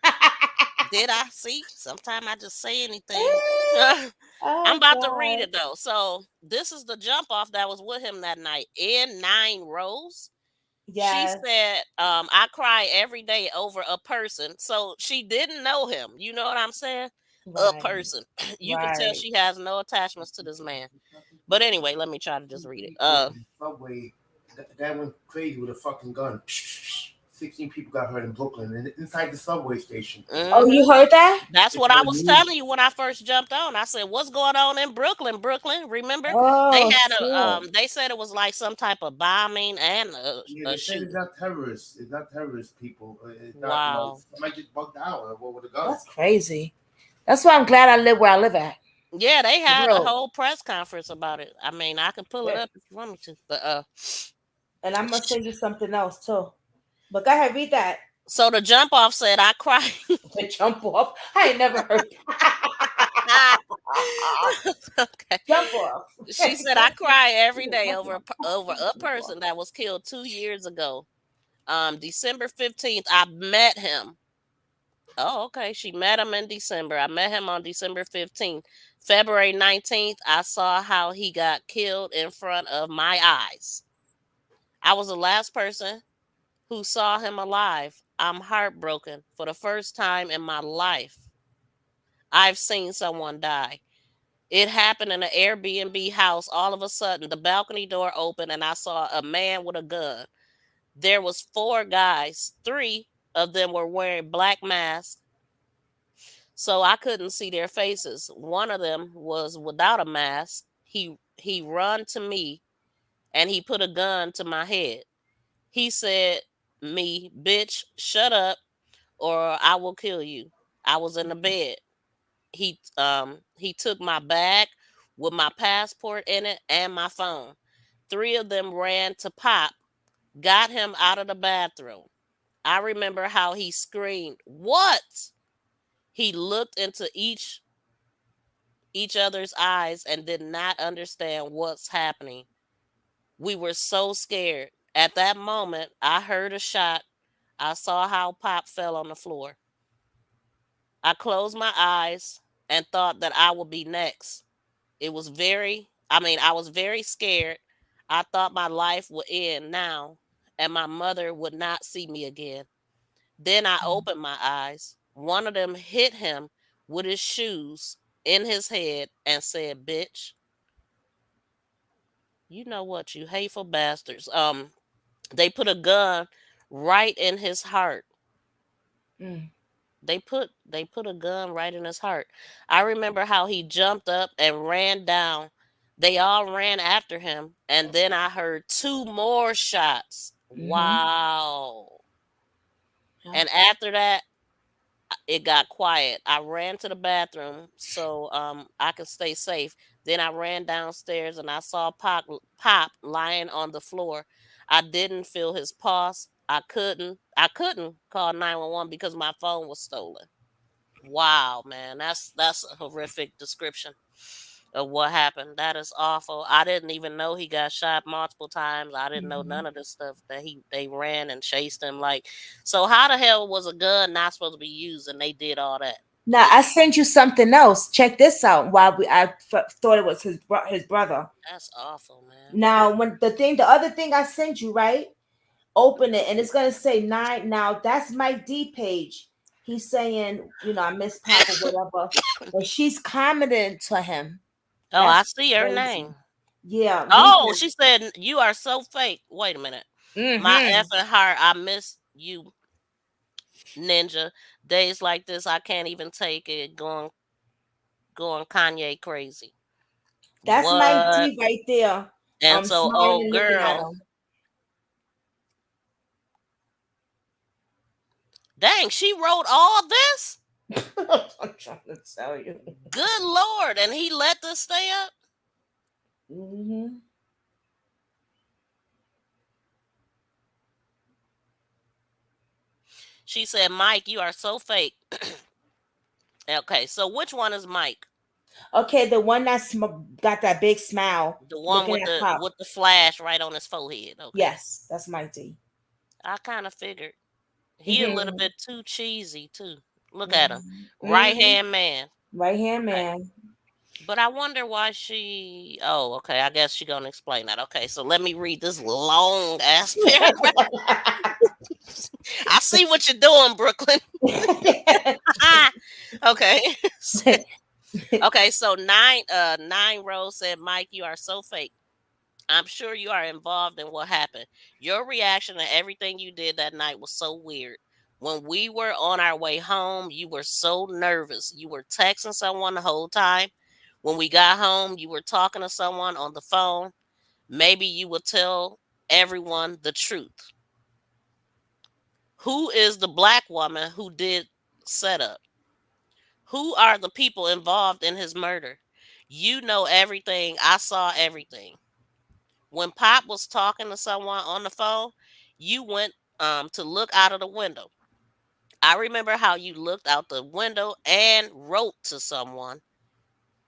Did I see? Sometimes I just say anything. I'm Oh about to read God. it though. So this is the jump off that was with him that night in 9 rows. She Yes. said, I cry every day over a person. So she didn't know him. You know what I'm saying? A Right. person. You can tell Right. she has no attachments to this man. But anyway, let me try to just read it. Subway, that went crazy with a fucking gun. 16 people got hurt in Brooklyn and inside the subway station. Oh, you Mhm. heard that? That's It's what I on was news. telling you when I first jumped on. I said, "What's going on in Brooklyn? Brooklyn, remember they Oh had a shit. they said it was like some type of bombing and Yeah, a they said it's shooting." not terrorists. It's not terrorist people. It's not, Wow. somebody just bugged out with a gun. That's crazy. That's why I'm glad I live where I live at. Yeah, they For had a real. whole press conference about it. I mean, I can pull it Yeah. up if you want me to. But And I'm gonna send you something else too. But go ahead, read that. so the jump off said, "I cry." The jump off. I ain't never heard Okay. jump off. She said, "I cry every day over a person that was killed 2 years ago. December 15th, I met him. Oh, okay. She met him in December. I met him on December 15th. February 19th, I saw how he got killed in front of my eyes. I was the last person who saw him alive. I'm heartbroken for the first time in my life. I've seen someone die. It happened in an Airbnb house. All of a sudden, the balcony door opened and I saw a man with a gun. There was 4 guys. 3 of them were wearing black masks, so I couldn't see their faces. One of them was without a mask. He run to me and he put a gun to my head. He said, "Me, bitch, shut up or I will kill you." I was in the bed. He took my bag with my passport in it and my phone. 3 of them ran to Pop, got him out of the bathroom. I remember how he screamed, "What?" He looked into each other's eyes and did not understand what's happening. We were so scared. At that moment, I heard a shot. I saw how Pop fell on the floor. I closed my eyes and thought that I would be next. I was very scared. I thought my life would end now and my mother would not see me again. Then I opened my eyes. One of them hit him with his shoes in his head and said, "Bitch, you know what, you hateful bastards." They put a gun right in his heart. Mm. They put a gun right in his heart. I remember how he jumped up and ran down. They all ran after him, and then I heard two more shots. Mm-hmm. Wow. Yeah. And after that, it got quiet. I ran to the bathroom so I could stay safe. Then I ran downstairs and I saw Pop lying on the floor. I didn't feel his pulse. I couldn't call 911 because my phone was stolen. Wow, man, that's a horrific description of what happened. That is awful. I didn't even know he got shot multiple times. I didn't know Mm-hmm. none of this stuff that they ran and chased him. Like, so how the hell was a gun not supposed to be used and they did all that? Now I sent you something else. Check this out. Thought it was his brother. That's awful, man. Now when the other thing I sent you, right? Open it and it's gonna say nine. Now that's Mike D page. He's saying, I miss Pop or whatever, but she's commenting to him. Oh, That's I see her crazy. name. Yeah, read Oh, this. she said you are so fake. Wait a minute. My Mm-hmm. effing heart, I miss you, Ninja. Days like this, I can't even take it. Going Kanye crazy. That's Mike What? D right there. And so, Smiling old and looking at girl, him. dang, she wrote all this? I'm trying to tell you. Good Lord. And he let this stay up? Mm-hmm. She said, Mike, you are so fake. Okay, so which one is Mike? Okay, the one that's got that big smile, The one looking with at the Pop. with the flash right on his forehead. Okay. Yes, that's Mike D. I kind of figured. He a little Mm-hmm. bit too cheesy too. Look at him. Mm-hmm. Right Mm-hmm. hand man. Right hand Okay. man. But I wonder why she. Oh, okay. I guess she gonna explain that. Okay, so let me read this long ass paragraph. I see what you're doing, Brooklyn. Okay. Okay, so nine Rose said, Mike, you are so fake. I'm sure you are involved in what happened. Your reaction to everything you did that night was so weird. When we were on our way home, you were so nervous. You were texting someone the whole time. When we got home, you were talking to someone on the phone. Maybe you would tell everyone the truth. Who is the black woman who did setup? Who are the people involved in his murder? You know everything. I saw everything. When Pop was talking to someone on the phone, you went to look out of the window. I remember how you looked out the window and wrote to someone.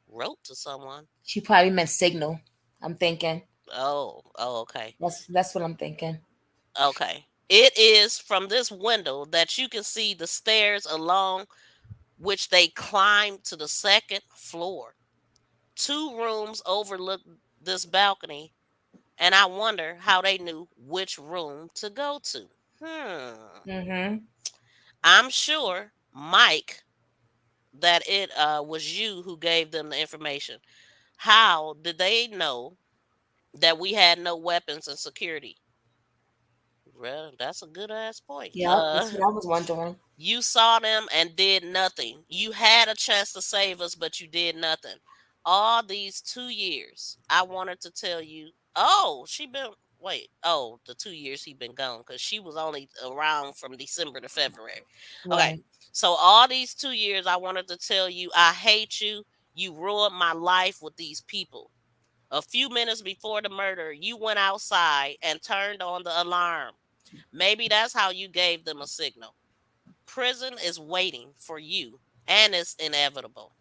Wrote to someone. She probably meant signal. I'm thinking. Oh, okay. That's what I'm thinking. Okay. It is from this window that you can see the stairs along which they climbed to the second floor. Two rooms overlook this balcony, and I wonder how they knew which room to go to. Mm-hmm. I'm sure, Mike, that it was you who gave them the information. How did they know that we had no weapons and security? Well, that's a good ass point. Yep, that's what I was wondering. You saw them and did nothing. You had a chance to save us, but you did nothing. All these 2 years, I wanted to tell you. Oh, she been wait. Oh, the 2 years he been gone because she was only around from December to February. Okay, Right. so all these 2 years, I wanted to tell you I hate you. You ruined my life with these people. A few minutes before the murder, you went outside and turned on the alarm. Maybe that's how you gave them a signal. Prison is waiting for you, and it's inevitable.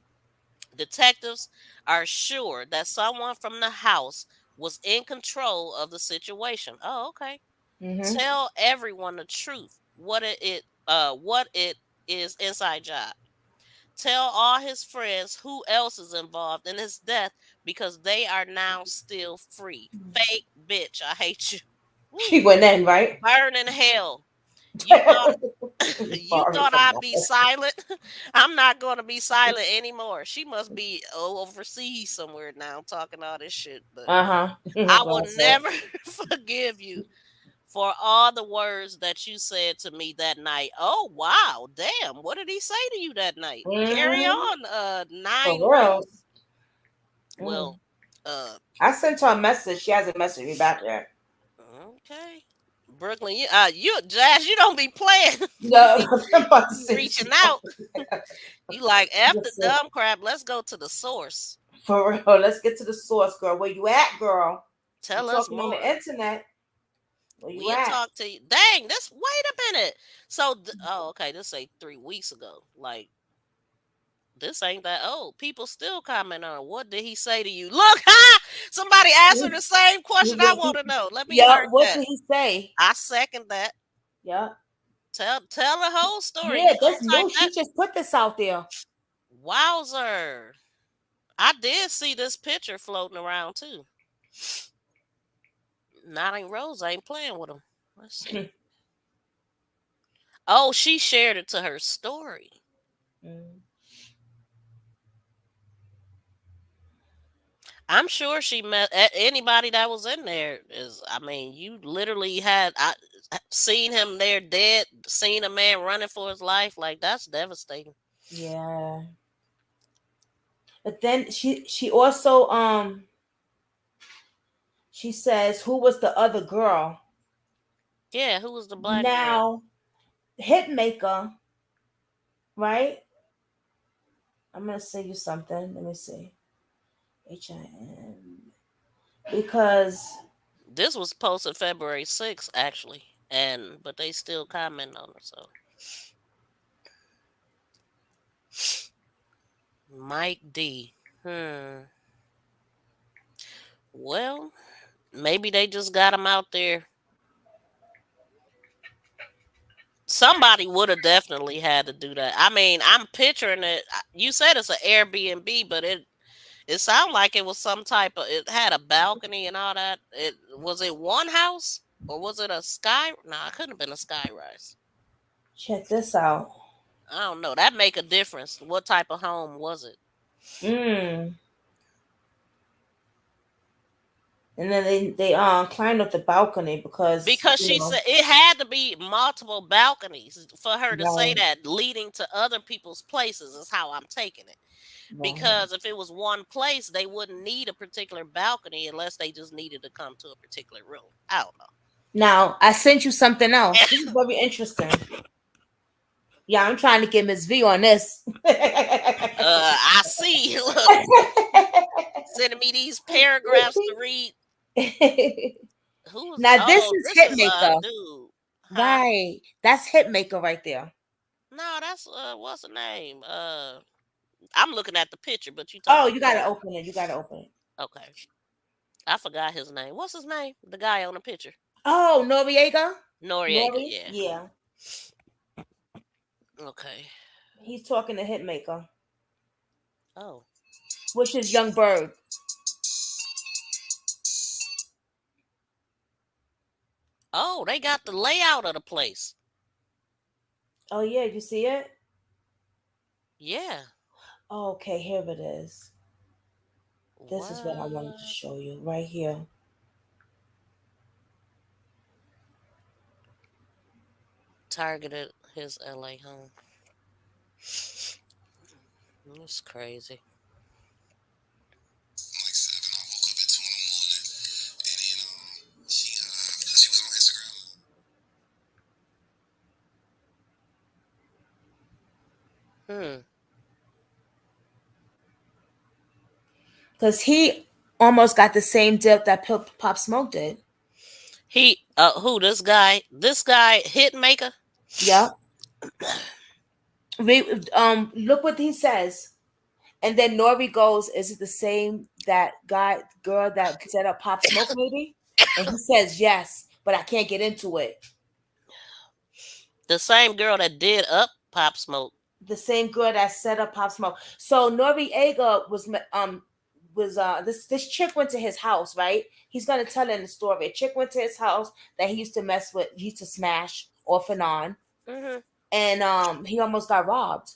Detectives are sure that someone from the house was in control of the situation. Oh, okay. Mm-hmm. Tell everyone the truth. What it is inside job. tell all his friends who else is involved in his death because they are now still free. Fake bitch, I hate you. She Woo. went in, right? Burn in hell. You thought you Sorry thought for I'd be that. silent. I'm not going to be silent anymore. She must be overseas somewhere now talking all this shit. But Uh-huh. I will That's it. never forgive you for all the words that you said to me that night. Oh wow, damn! What did he say to you that night? Carry Mm-hmm. on, Nine For real. Rose. Mm. Well, uh, I sent her a message. She hasn't messaged me back yet. okay. Brooklyn, you Jazz, you don't be playing. you No, be I'm about to you send you reaching out. something. You like F the Listen, dumb crap. Let's go to the source. for real. Let's get to the source, girl. Where you at, girl? You Tell us talking on more. the internet. Where you We'll at? talk to you. Dang, this wait a minute. So oh okay, this say 3 weeks ago. Like this ain't that old. People still comment on it. What did he say to you? Look, ha! Somebody asked her the same question I want to know. Let me Yup. hear What that. did he say? I second that. Yup. Tell the whole story. Yeah, You that's gonna type new. that? She just put this out there. Wowzer. I did see this picture floating around too. Nine Rose ain't playing with him. Let's see. Oh, she shared it to her story. Mm. I'm sure she met anybody that was in there. Is I mean, you literally had seen him there dead, seen a man running for his life. Like that's devastating. Yeah. But then she also she says who was the other girl? Yeah, who was the black girl? Now Hitmaker, right? I'm gonna say you something. Let me see. HIM. Because This was posted February 6th, actually, but they still comment on it. So Mike D. Well, maybe they just got him out there. Somebody would have definitely had to do that. I mean, I'm picturing it. You said it's an Airbnb, but it sounded like it was some type of. It had a balcony and all that. It one house or was it a sky? No, it couldn't have been a skyrise. check this out. I don't know. That make a difference. What type of home was it? Mm. And then they climbed up the balcony because Because she said it had to be multiple balconies for her to say right, that leading to other people's places is how I'm taking it. right. Because if it was one place, they wouldn't need a particular balcony unless they just needed to come to a particular room. I don't know. Now I sent you something else. This is very interesting. Yeah, I'm trying to get Miss V on this. I see. Look, sending me these paragraphs to read. Who's Now this oh, is this is a Hitmaker. dude. Huh? Right. That's Hitmaker right there. No, that's what's the name? I'm looking at the picture, but you Oh, talking you about gotta open it. You gotta open it. okay. I forgot his name. What's his name? The guy on the picture. Oh, Noriega? Noriega, Nori? yeah. Yeah. Okay. He's talking to Hitmaker, Oh. which is Young Bird. Oh, they got the layout of the place. Oh yeah, you see it? Yeah. Oh, okay, here it is. This is what I wanted to What? show you right here. Targeted his LA home. That's crazy. Hmm. Because he almost got the same deal that Pop Smoke did. He who this guy? This guy Hitmaker? Yeah. Look what he says. And then Nori goes, is it the same that girl that set up Pop Smoke maybe? And he says yes, but I can't get into it. The same girl that did up Pop Smoke. The same girl that set up Pop Smoke. So Noriega this chick went to his house, right? He's gonna tell in the story. A chick went to his house that he used to mess with, he used to smash off and on, and he almost got robbed.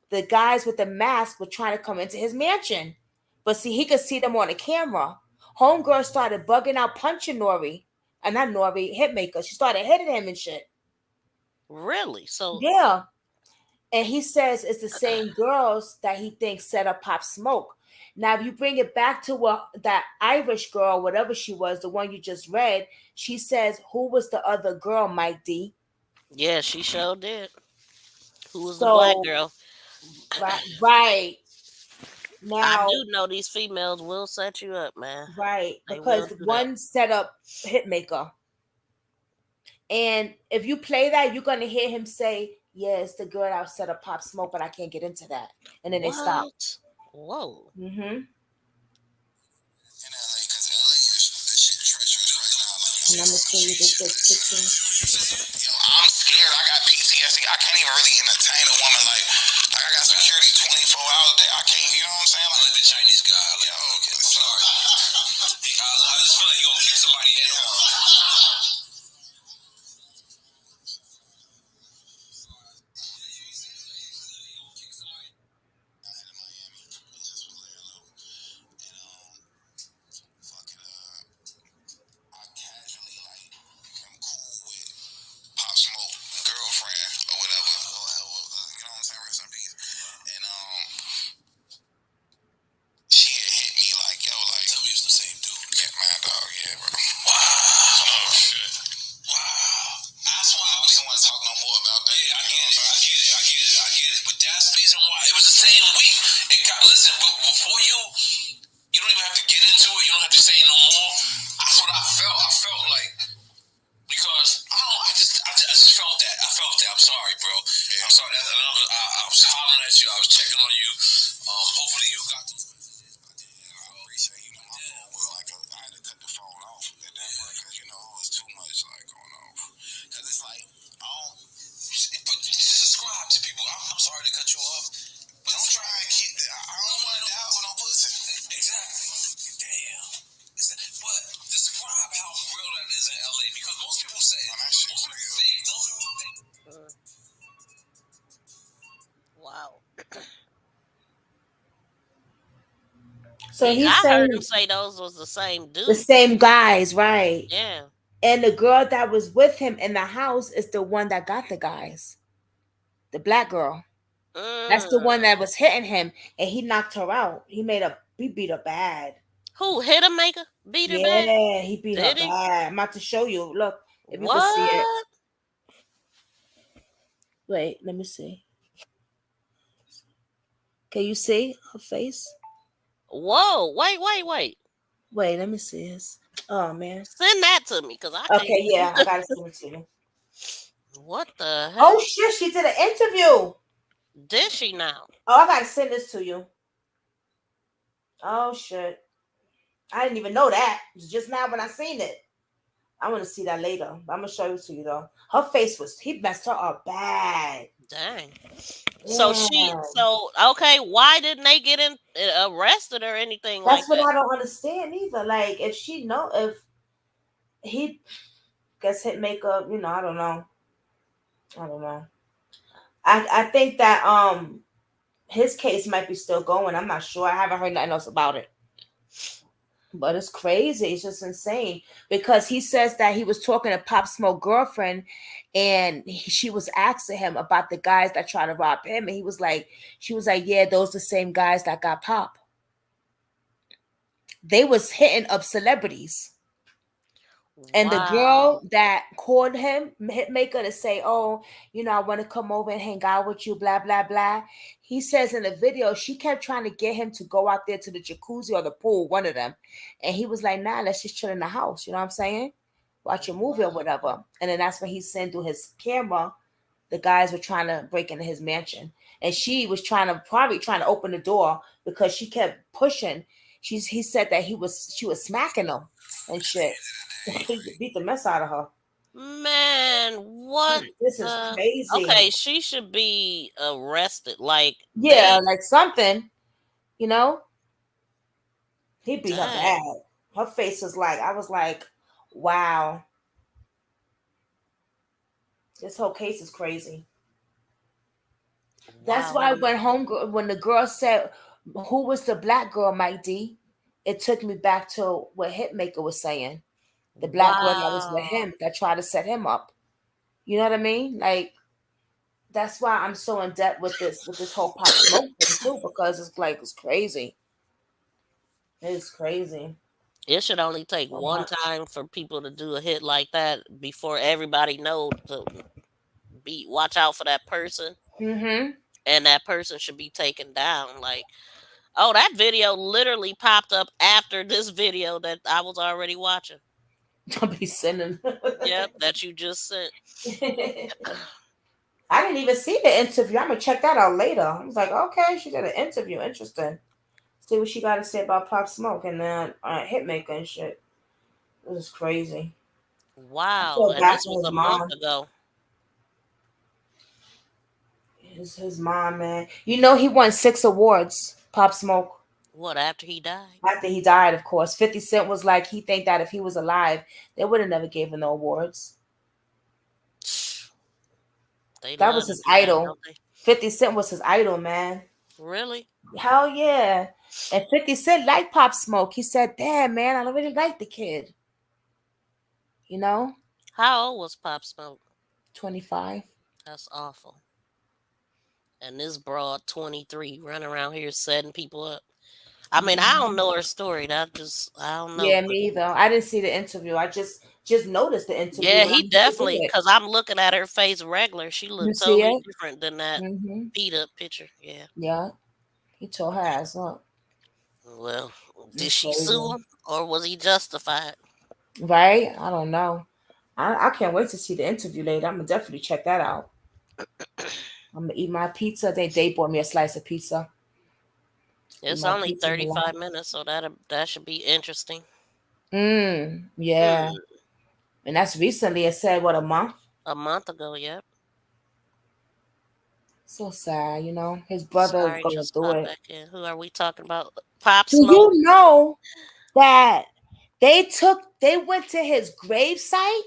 The guys with the mask were trying to come into his mansion, but see, he could see them on the camera. Homegirl started bugging out, punching Nori, and not Nori, Hitmaker. She started hitting him and shit. Really? So Yeah. And he says it's the same girls that he thinks set up Pop Smoke. Now, if you bring it back to what that Irish girl, whatever she was, the one you just read, she says, who was the other girl, Mike D? yeah, she sure did. Who was the black So, girl? right. I Now, do know these females will set you up, man. right, They will because do that. one set up Hitmaker. And if you play that, you're going to hear him say, yeah, it's the girl that set up Pop Smoke, but I can't get into that. And then they stop. What? Whoa. Mm-hmm. And I'm assuming this is kitchen. I'm scared. I got PTSD. I can't even really entertain a woman like I got security 24 hours a day. I can't. You know what I'm saying? Like the Chinese guy. Like, oh, okay, sorry. I just feel like you gonna kick somebody head off. Pop Smoke girlfriend or whatever. You know what I'm saying? Rest in peace. And she had hit me like, yo, like, tell me it's the same dude. Yeah, man, dog, yeah, bro. Wow. Oh shit. Wow. That's why I didn't want to talk no more about that. Yeah, I get it. But that's the reason why it was the same week. It got listen, but before you don't even have to get into it, you don't have to say no more. That's what I felt. I felt like because I just felt that. I'm sorry, bro. Yeah. I'm sorry. I was hollering at you. I was checking on you. Hopefully you got those. I appreciate you. I had to cut the phone off at that point because it was too much going on. Because it's like but just subscribe to people. I'm sorry to cut you off, but don't try and keep. I don't want to die with no pussy. Exactly. Damn. But describe how real that is in LA because most people say that shit's real. Wow. So See, he's I heard saying him say those was the same dude. the same guys, right? Yeah. And the girl that was with him in the house is the one that got the guys. The black girl. That's the one that was hitting him, and he knocked her out. He beat her bad. Who hit him, maker? Beat her bad? Yeah, he beat her Did he? bad. I'm about to show you. Look, if you can see it. What? Wait, let me see. Can you see her face? Whoa! Wait! Wait, let me see this. Oh man, Send that to me because I can't. okay, yeah, I gotta send it to you. What the hell? Oh shit, she did an interview. Did she now? Oh, I gotta send this to you. Oh shit, I didn't even know that. It's just now when I seen it. I want to see that later. I'm gonna show it to you though. Her face he messed her up bad. Dang. Yeah. So okay, why didn't they get arrested or anything like that? That's what I don't understand either. Like if he gets hit makeup, I don't know. I think that his case might be still going. I'm not sure. I haven't heard nothing else about it. But it's crazy. It's just insane because he says that he was talking to Pop Smoke girlfriend and she was asking him about the guys that tried to rob him. And she was like, yeah, those the same guys that got Pop. They was hitting up celebrities. And the girl that called him, Hitmaker, to say, oh, I want to come over and hang out with you, blah, blah, blah. He says in the video, she kept trying to get him to go out there to the jacuzzi or the pool, one of them. And he was like, nah, let's just chill in the house. You know what I'm saying? Watch a movie or whatever. And then that's when he sent through his camera. The guys were trying to break into his mansion. And she was probably trying to open the door because she kept pushing. He said that she was smacking him and shit. He beat the mess out of her. Man, what This is the? crazy. Okay, she should be arrested. Like Yeah, they, like something, you know. He beat her dang, bad. Her face was like, I was like, wow, this whole case is crazy. That's wow. why when when the girl said, "Who was the black girl, Mike D?" It took me back to what Hitmaker was saying. The black girl that was with Wow. him that tried to set him up. You know what I mean? Like that's why I'm so in depth with this whole Pop Smoke thing too, because it's like it's crazy. It's crazy. It should only take So one much. time for people to do a hit like that before everybody know to be watch out for that person, Mm-hmm. and that person should be taken down. Like, oh, that video literally popped up after this video that I was already watching. Don't be sending. Yep, that you just sent. I didn't even see the interview. I'm gonna check that out later. I was like, okay, she did an interview. Interesting. See what she got to say about Pop Smoke and then Hitmaker and shit. It was crazy. I Wow, feel and bad this for was his a month mom. ago. His mom, man. You know he won 6 awards. Pop Smoke. What, after he died? After he died, of course. 50 Cent was like he think that if he was alive, they would have never gave him no awards. They That love was this his man, idol. don't they? 50 Cent was his idol, man. Really? Hell yeah. And 50 Cent liked Pop Smoke. He said, damn, man, I don't really like the kid. You know? How old was Pop Smoke? 25. That's awful. And this broad 23 running around here setting people up. I mean, I don't Mhm. know her story. I don't know, Yeah, but me either. I didn't see the interview. I just noticed the interview yeah, when I he went to do definitely. it. Cause I'm looking at her face regular. She You looked see totally it? different than that Mm-hmm. beat up picture. Yeah. Yeah. He tore her ass up. Well, did It's she sue crazy. him or was he justified? Right? I don't know. I can't wait to see the interview later. I'm gonna definitely check that out. I'm gonna eat my pizza. They bought me a slice of pizza. Eat It's my only pizza and 35 relax. minutes, so that should be interesting. Yeah. Hmm. And that's recently. It said what, a month? A month ago, yep. So sad, you know. His brother is Sorry, going just through pop it. back in. Who are we talking about? Pop Do Smoke? you know that they went to his grave site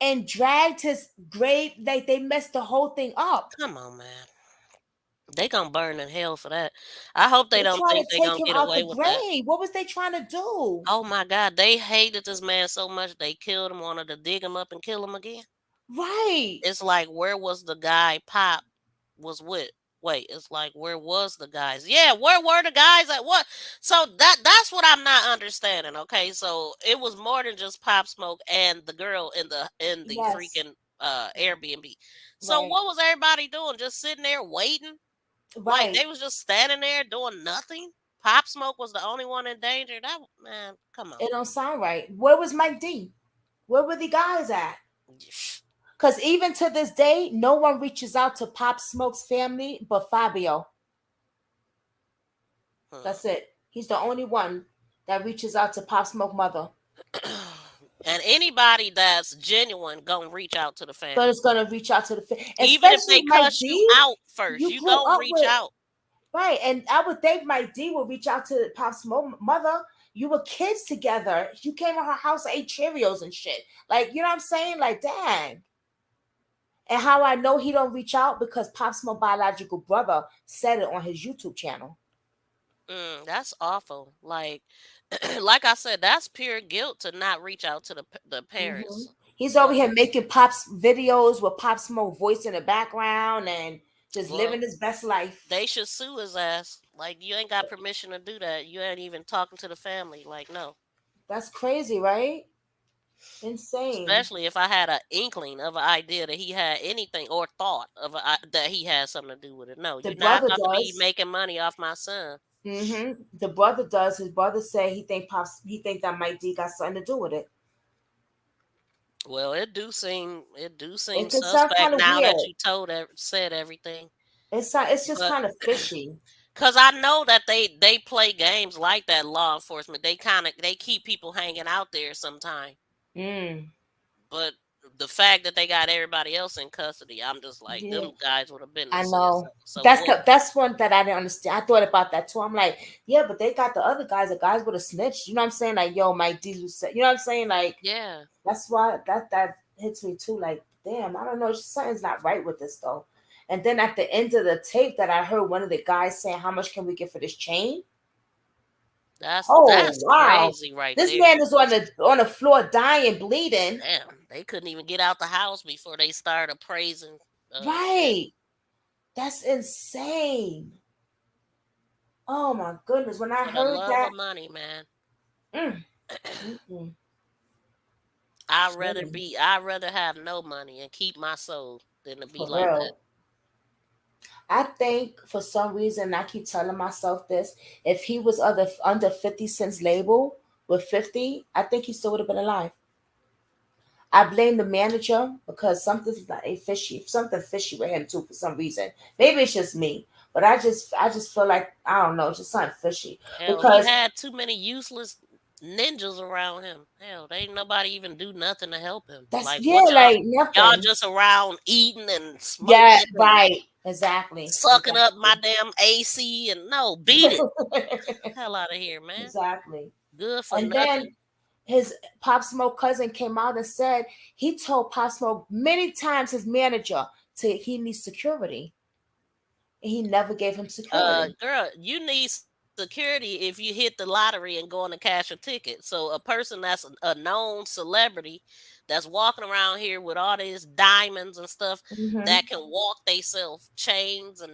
and dragged his grave, like they messed the whole thing up. Come on, man. They gonna burn in hell for that. I hope they They don't trying think to they take gonna him get out the away with that. grave. What was they trying to do? Oh my God, they hated this man so much they killed him, wanted to dig him up and kill him again. Right. It's like, where was the guy Pop was with? Wait, it's like, where was the guys? Yeah, where were the guys at what? So that's what I'm not understanding. Okay, so it was more than just Pop Smoke and the girl in the Yes. freaking Airbnb. So Right. what was everybody doing? Just sitting there waiting? Like Right. they was just standing there doing nothing? Pop Smoke was the only one in danger. That man, come on. It don't sound right. Where was Mike D? Where were the guys at? Because even to this day, no one reaches out to Pop Smoke's family but Fabio. Hmm. That's it. He's the only one that reaches out to Pop Smoke mother. And anybody that's genuine gonna reach out to the But family. it's gonna reach out to the Even if especially they Mike cuss you D. out first, You you grew gonna up reach with out. right, and I would think Mike D will reach out to Pop Smoke mother. You were kids together. You came to her house, ate Cheerios and shit. Like you know what I'm saying? Like dang. And how I know he don't reach out because Pop Smoke biological brother said it on his YouTube channel. That's awful. Like, like I said, that's pure guilt to not reach out to the Mhm. parents. He's over But here making Pop's videos with Pop Smoke voice in the background and just living well, his best life. they should sue his ass. Like, you ain't got permission to do that. You ain't even talking to the family. Like, no. That's crazy, right? Insane. Especially if I had an inkling of an idea that he had anything or thought of that he had something to do with it. No, The you're not brother about to be does. making money off my son. The brother does. His brother say he think that Mike D got something to do with it. Well, it do seem It could sound suspect kind of now that weird. you said everything. It's just But kind of fishy. because I know that they play games like that, law enforcement. They keep people hanging out there sometime. Mm. But the fact that they got everybody else in custody, I'm just like, Yeah. them guys would have been I said know. something. So what? That's one that I didn't understand. I thought about that too. I'm like, yeah, but they got the other guys. The guys would have snitched. You know what I'm saying? Like, yo, Mike Diesel said. You know what I'm saying? Like, Yeah. that's why that hits me too. Like, damn, I don't know. Something's not right with this though. And then at the end of the tape, that I heard one of the guys saying, "How much can we get for this chain?" Oh That's wow, crazy right this there. man is on the floor dying, bleeding. Damn, they couldn't even get out the house before they started appraising shit. Right, that's insane. Oh my goodness, when I For the heard love that, of money, man. mm, mm-mm, I'd rather have no money and keep my soul than to be for like that. real. I think for some reason, I keep telling myself this: if he was under 50 Cent's label with 50, I think he still would have been alive. I blame the manager because something's like something fishy with him too for some reason. Maybe it's just me, but I just feel like I don't know, just something fishy Hell, he because had too many useless ninjas around him. Hell, they ain't nobody even do nothing to help him. that's Like yeah, what like y'all nothing. just around eating and Yeah, smoking and right, exactly, sucking up my damn AC and no, beat it. exactly. Hell out of here, man. Exactly. Good for And then nothing. his Pop Smoke cousin came out and said he told Pop Smoke many times, his manager, to he needs security, and he never gave him security. Girl, you need security if you hit the lottery and going to cash a ticket. So a person that's a known celebrity that's walking around here with all these diamonds and stuff Hmm. that can walk themselves chains and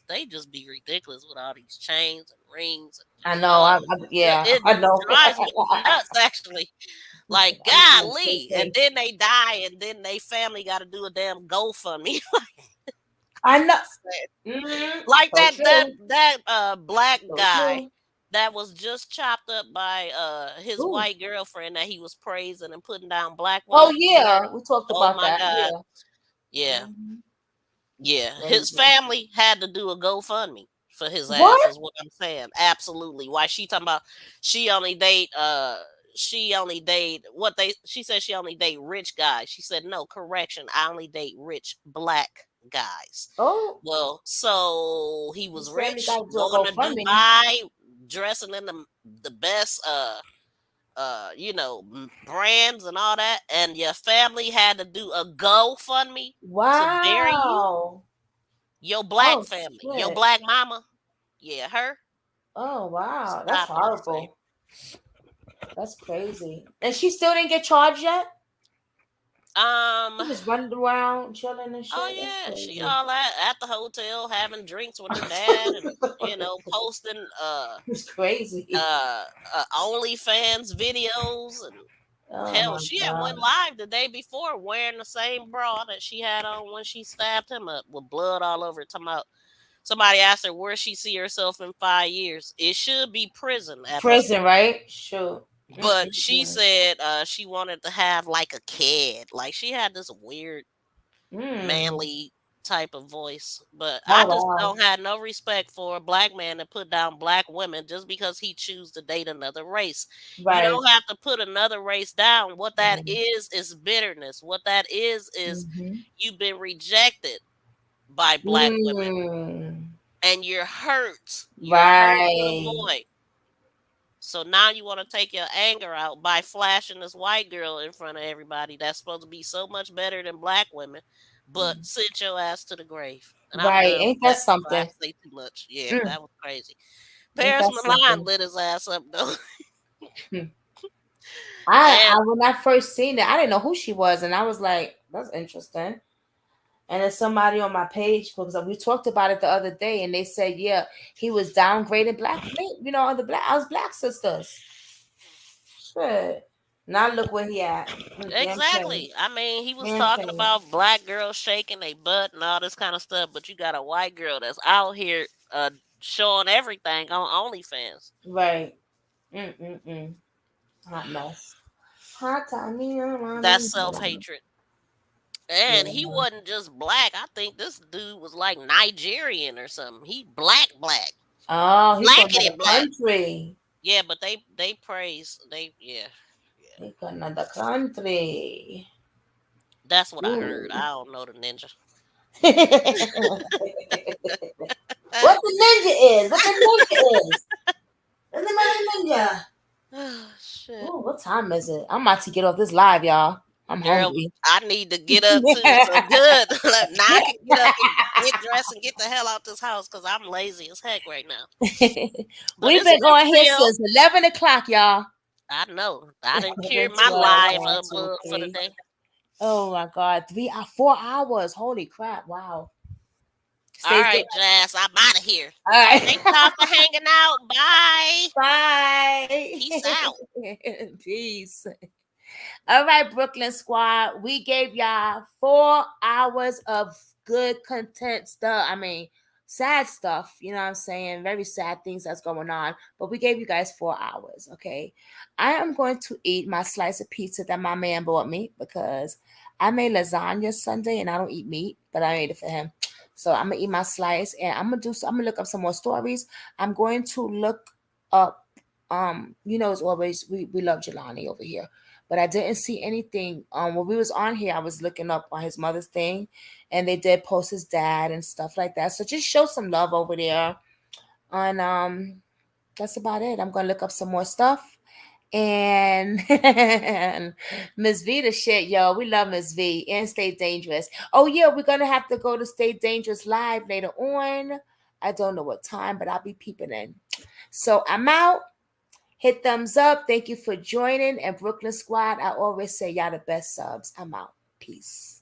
they just be ridiculous with all these chains and rings and I just know. Yeah, it I know. drives me nuts actually. Like I'm doing the same golly, and thing. then they die, and then they family got to do a damn GoFundMe. I know. Sad. Hmm. Like So true. that black So guy true. that was just chopped up by his Ooh. white girlfriend that he was praising and putting down black Oh women. You heard? yeah, we talked Oh about my that. God. Yeah. Yeah. Hmm. Yeah. His Crazy. family had to do a GoFundMe for his ass, What? is what I'm saying. Absolutely. Why she talking about she only date what they she said she only date rich guys. She said no, correction. I only date rich black guys. Oh, Well, so he was his family rich, got to do a going to GoFundMe. Dubai, dressing in the best brands and all that, and your family had to do a GoFundMe to bury you. Wow. Your black Oh family, your shit. black mama, yeah, her. Oh wow, that's Stop it, I say. horrible. That's crazy. And she still didn't get charged yet. Um. She just running around, chilling and Oh shit. That's yeah, she crazy. all at the hotel having drinks with her dad, and posting It's crazy. uh, OnlyFans videos, and Oh hell, my she had went god. live the day before wearing the same bra that she had on when she stabbed him up with blood all over it. Talking about somebody asked her where she see herself in 5 years. It should be prison at this Prison, point. right? Sure. But she Mm-mm-mm. said she wanted to have like a kid. Like she had this weird Mm. manly type of voice. But I Oh just wow. don't have no respect for a black man to put down black women just because he choose to date another race. You Right. don't have to put another race down. What that Mm-hmm. is bitterness. What that is Mm-hmm. you've been rejected by black women Mm. and you're hurt. You're a hurt little Right. boy. So now you want to take your anger out by flashing this white girl in front of everybody that's supposed to be so much better than black women, but sent your ass to the grave. And I'm Right. done with Ain't that that before I something? say too much. Yeah, Mm. that was crazy. Ain't Paris that Milan something? lit his ass up though. Hmm. And When I first seen it, I didn't know who she was, and I was like, "That's interesting." And then somebody on my page, because we talked about it the other day, and they said, "Yeah, he was downgrading black, other black, us black sisters." Shit. Now look where he at. Damn shame. exactly. I mean, he was Damn talking shame. about black girls shaking their butt and all this kind of stuff, but you got a white girl that's out here showing everything on OnlyFans. Right. Mm-mm-mm. Hot mess. Hot timing. That's self hatred. And he Yeah. wasn't just black. I think this dude was like Nigerian or something. He black. Oh, he's from Blackety another black. country. Yeah, but they praise they yeah. Take another country. That's what I Ooh. heard. I don't know the ninja. What the ninja is? What the ninja is? What's the ninja? Oh shit. Ooh, what time is it? I'm about to get off this live, y'all. I'm Girl, hungry. I need to get up too. So good. Like, now I can get up and get dressed and get the hell out this house because I'm lazy as heck right now. But We've it's been been on here chill. since 11 o'clock, y'all. I know. I didn't carry 11, my 12, live 1, up 2, for the 3. day. Oh my God, 4 hours. Holy crap! Wow. All Stay right, safe. Jazz, I'm out of here. All right. Thank y'all for hanging out. Bye. Bye. Peace out. Peace. All right, Brooklyn Squad. We gave y'all 4 hours of good content stuff. I mean, sad stuff. You know what I'm saying? Very sad things that's going on. But we gave you guys 4 hours. Okay. I am going to eat my slice of pizza that my man bought me because I made lasagna Sunday and I don't eat meat, but I made it for him. So I'm gonna eat my slice and I'm gonna look up some more stories. I'm going to look up as always we love Jelani over here, but I didn't see anything. When we was on here, I was looking up on his mother's thing, and they did post his dad and stuff like that. So just show some love over there. And that's about it. I'm gonna look up some more stuff. And Miss V the shit, yo. We love Miss V and Stay Dangerous. Oh yeah, we're gonna have to go to Stay Dangerous live later on. I don't know what time, but I'll be peeping in. So I'm out. Hit thumbs up. Thank you for joining. And Brooklyn Squad, I always say y'all the best subs. I'm out. Peace.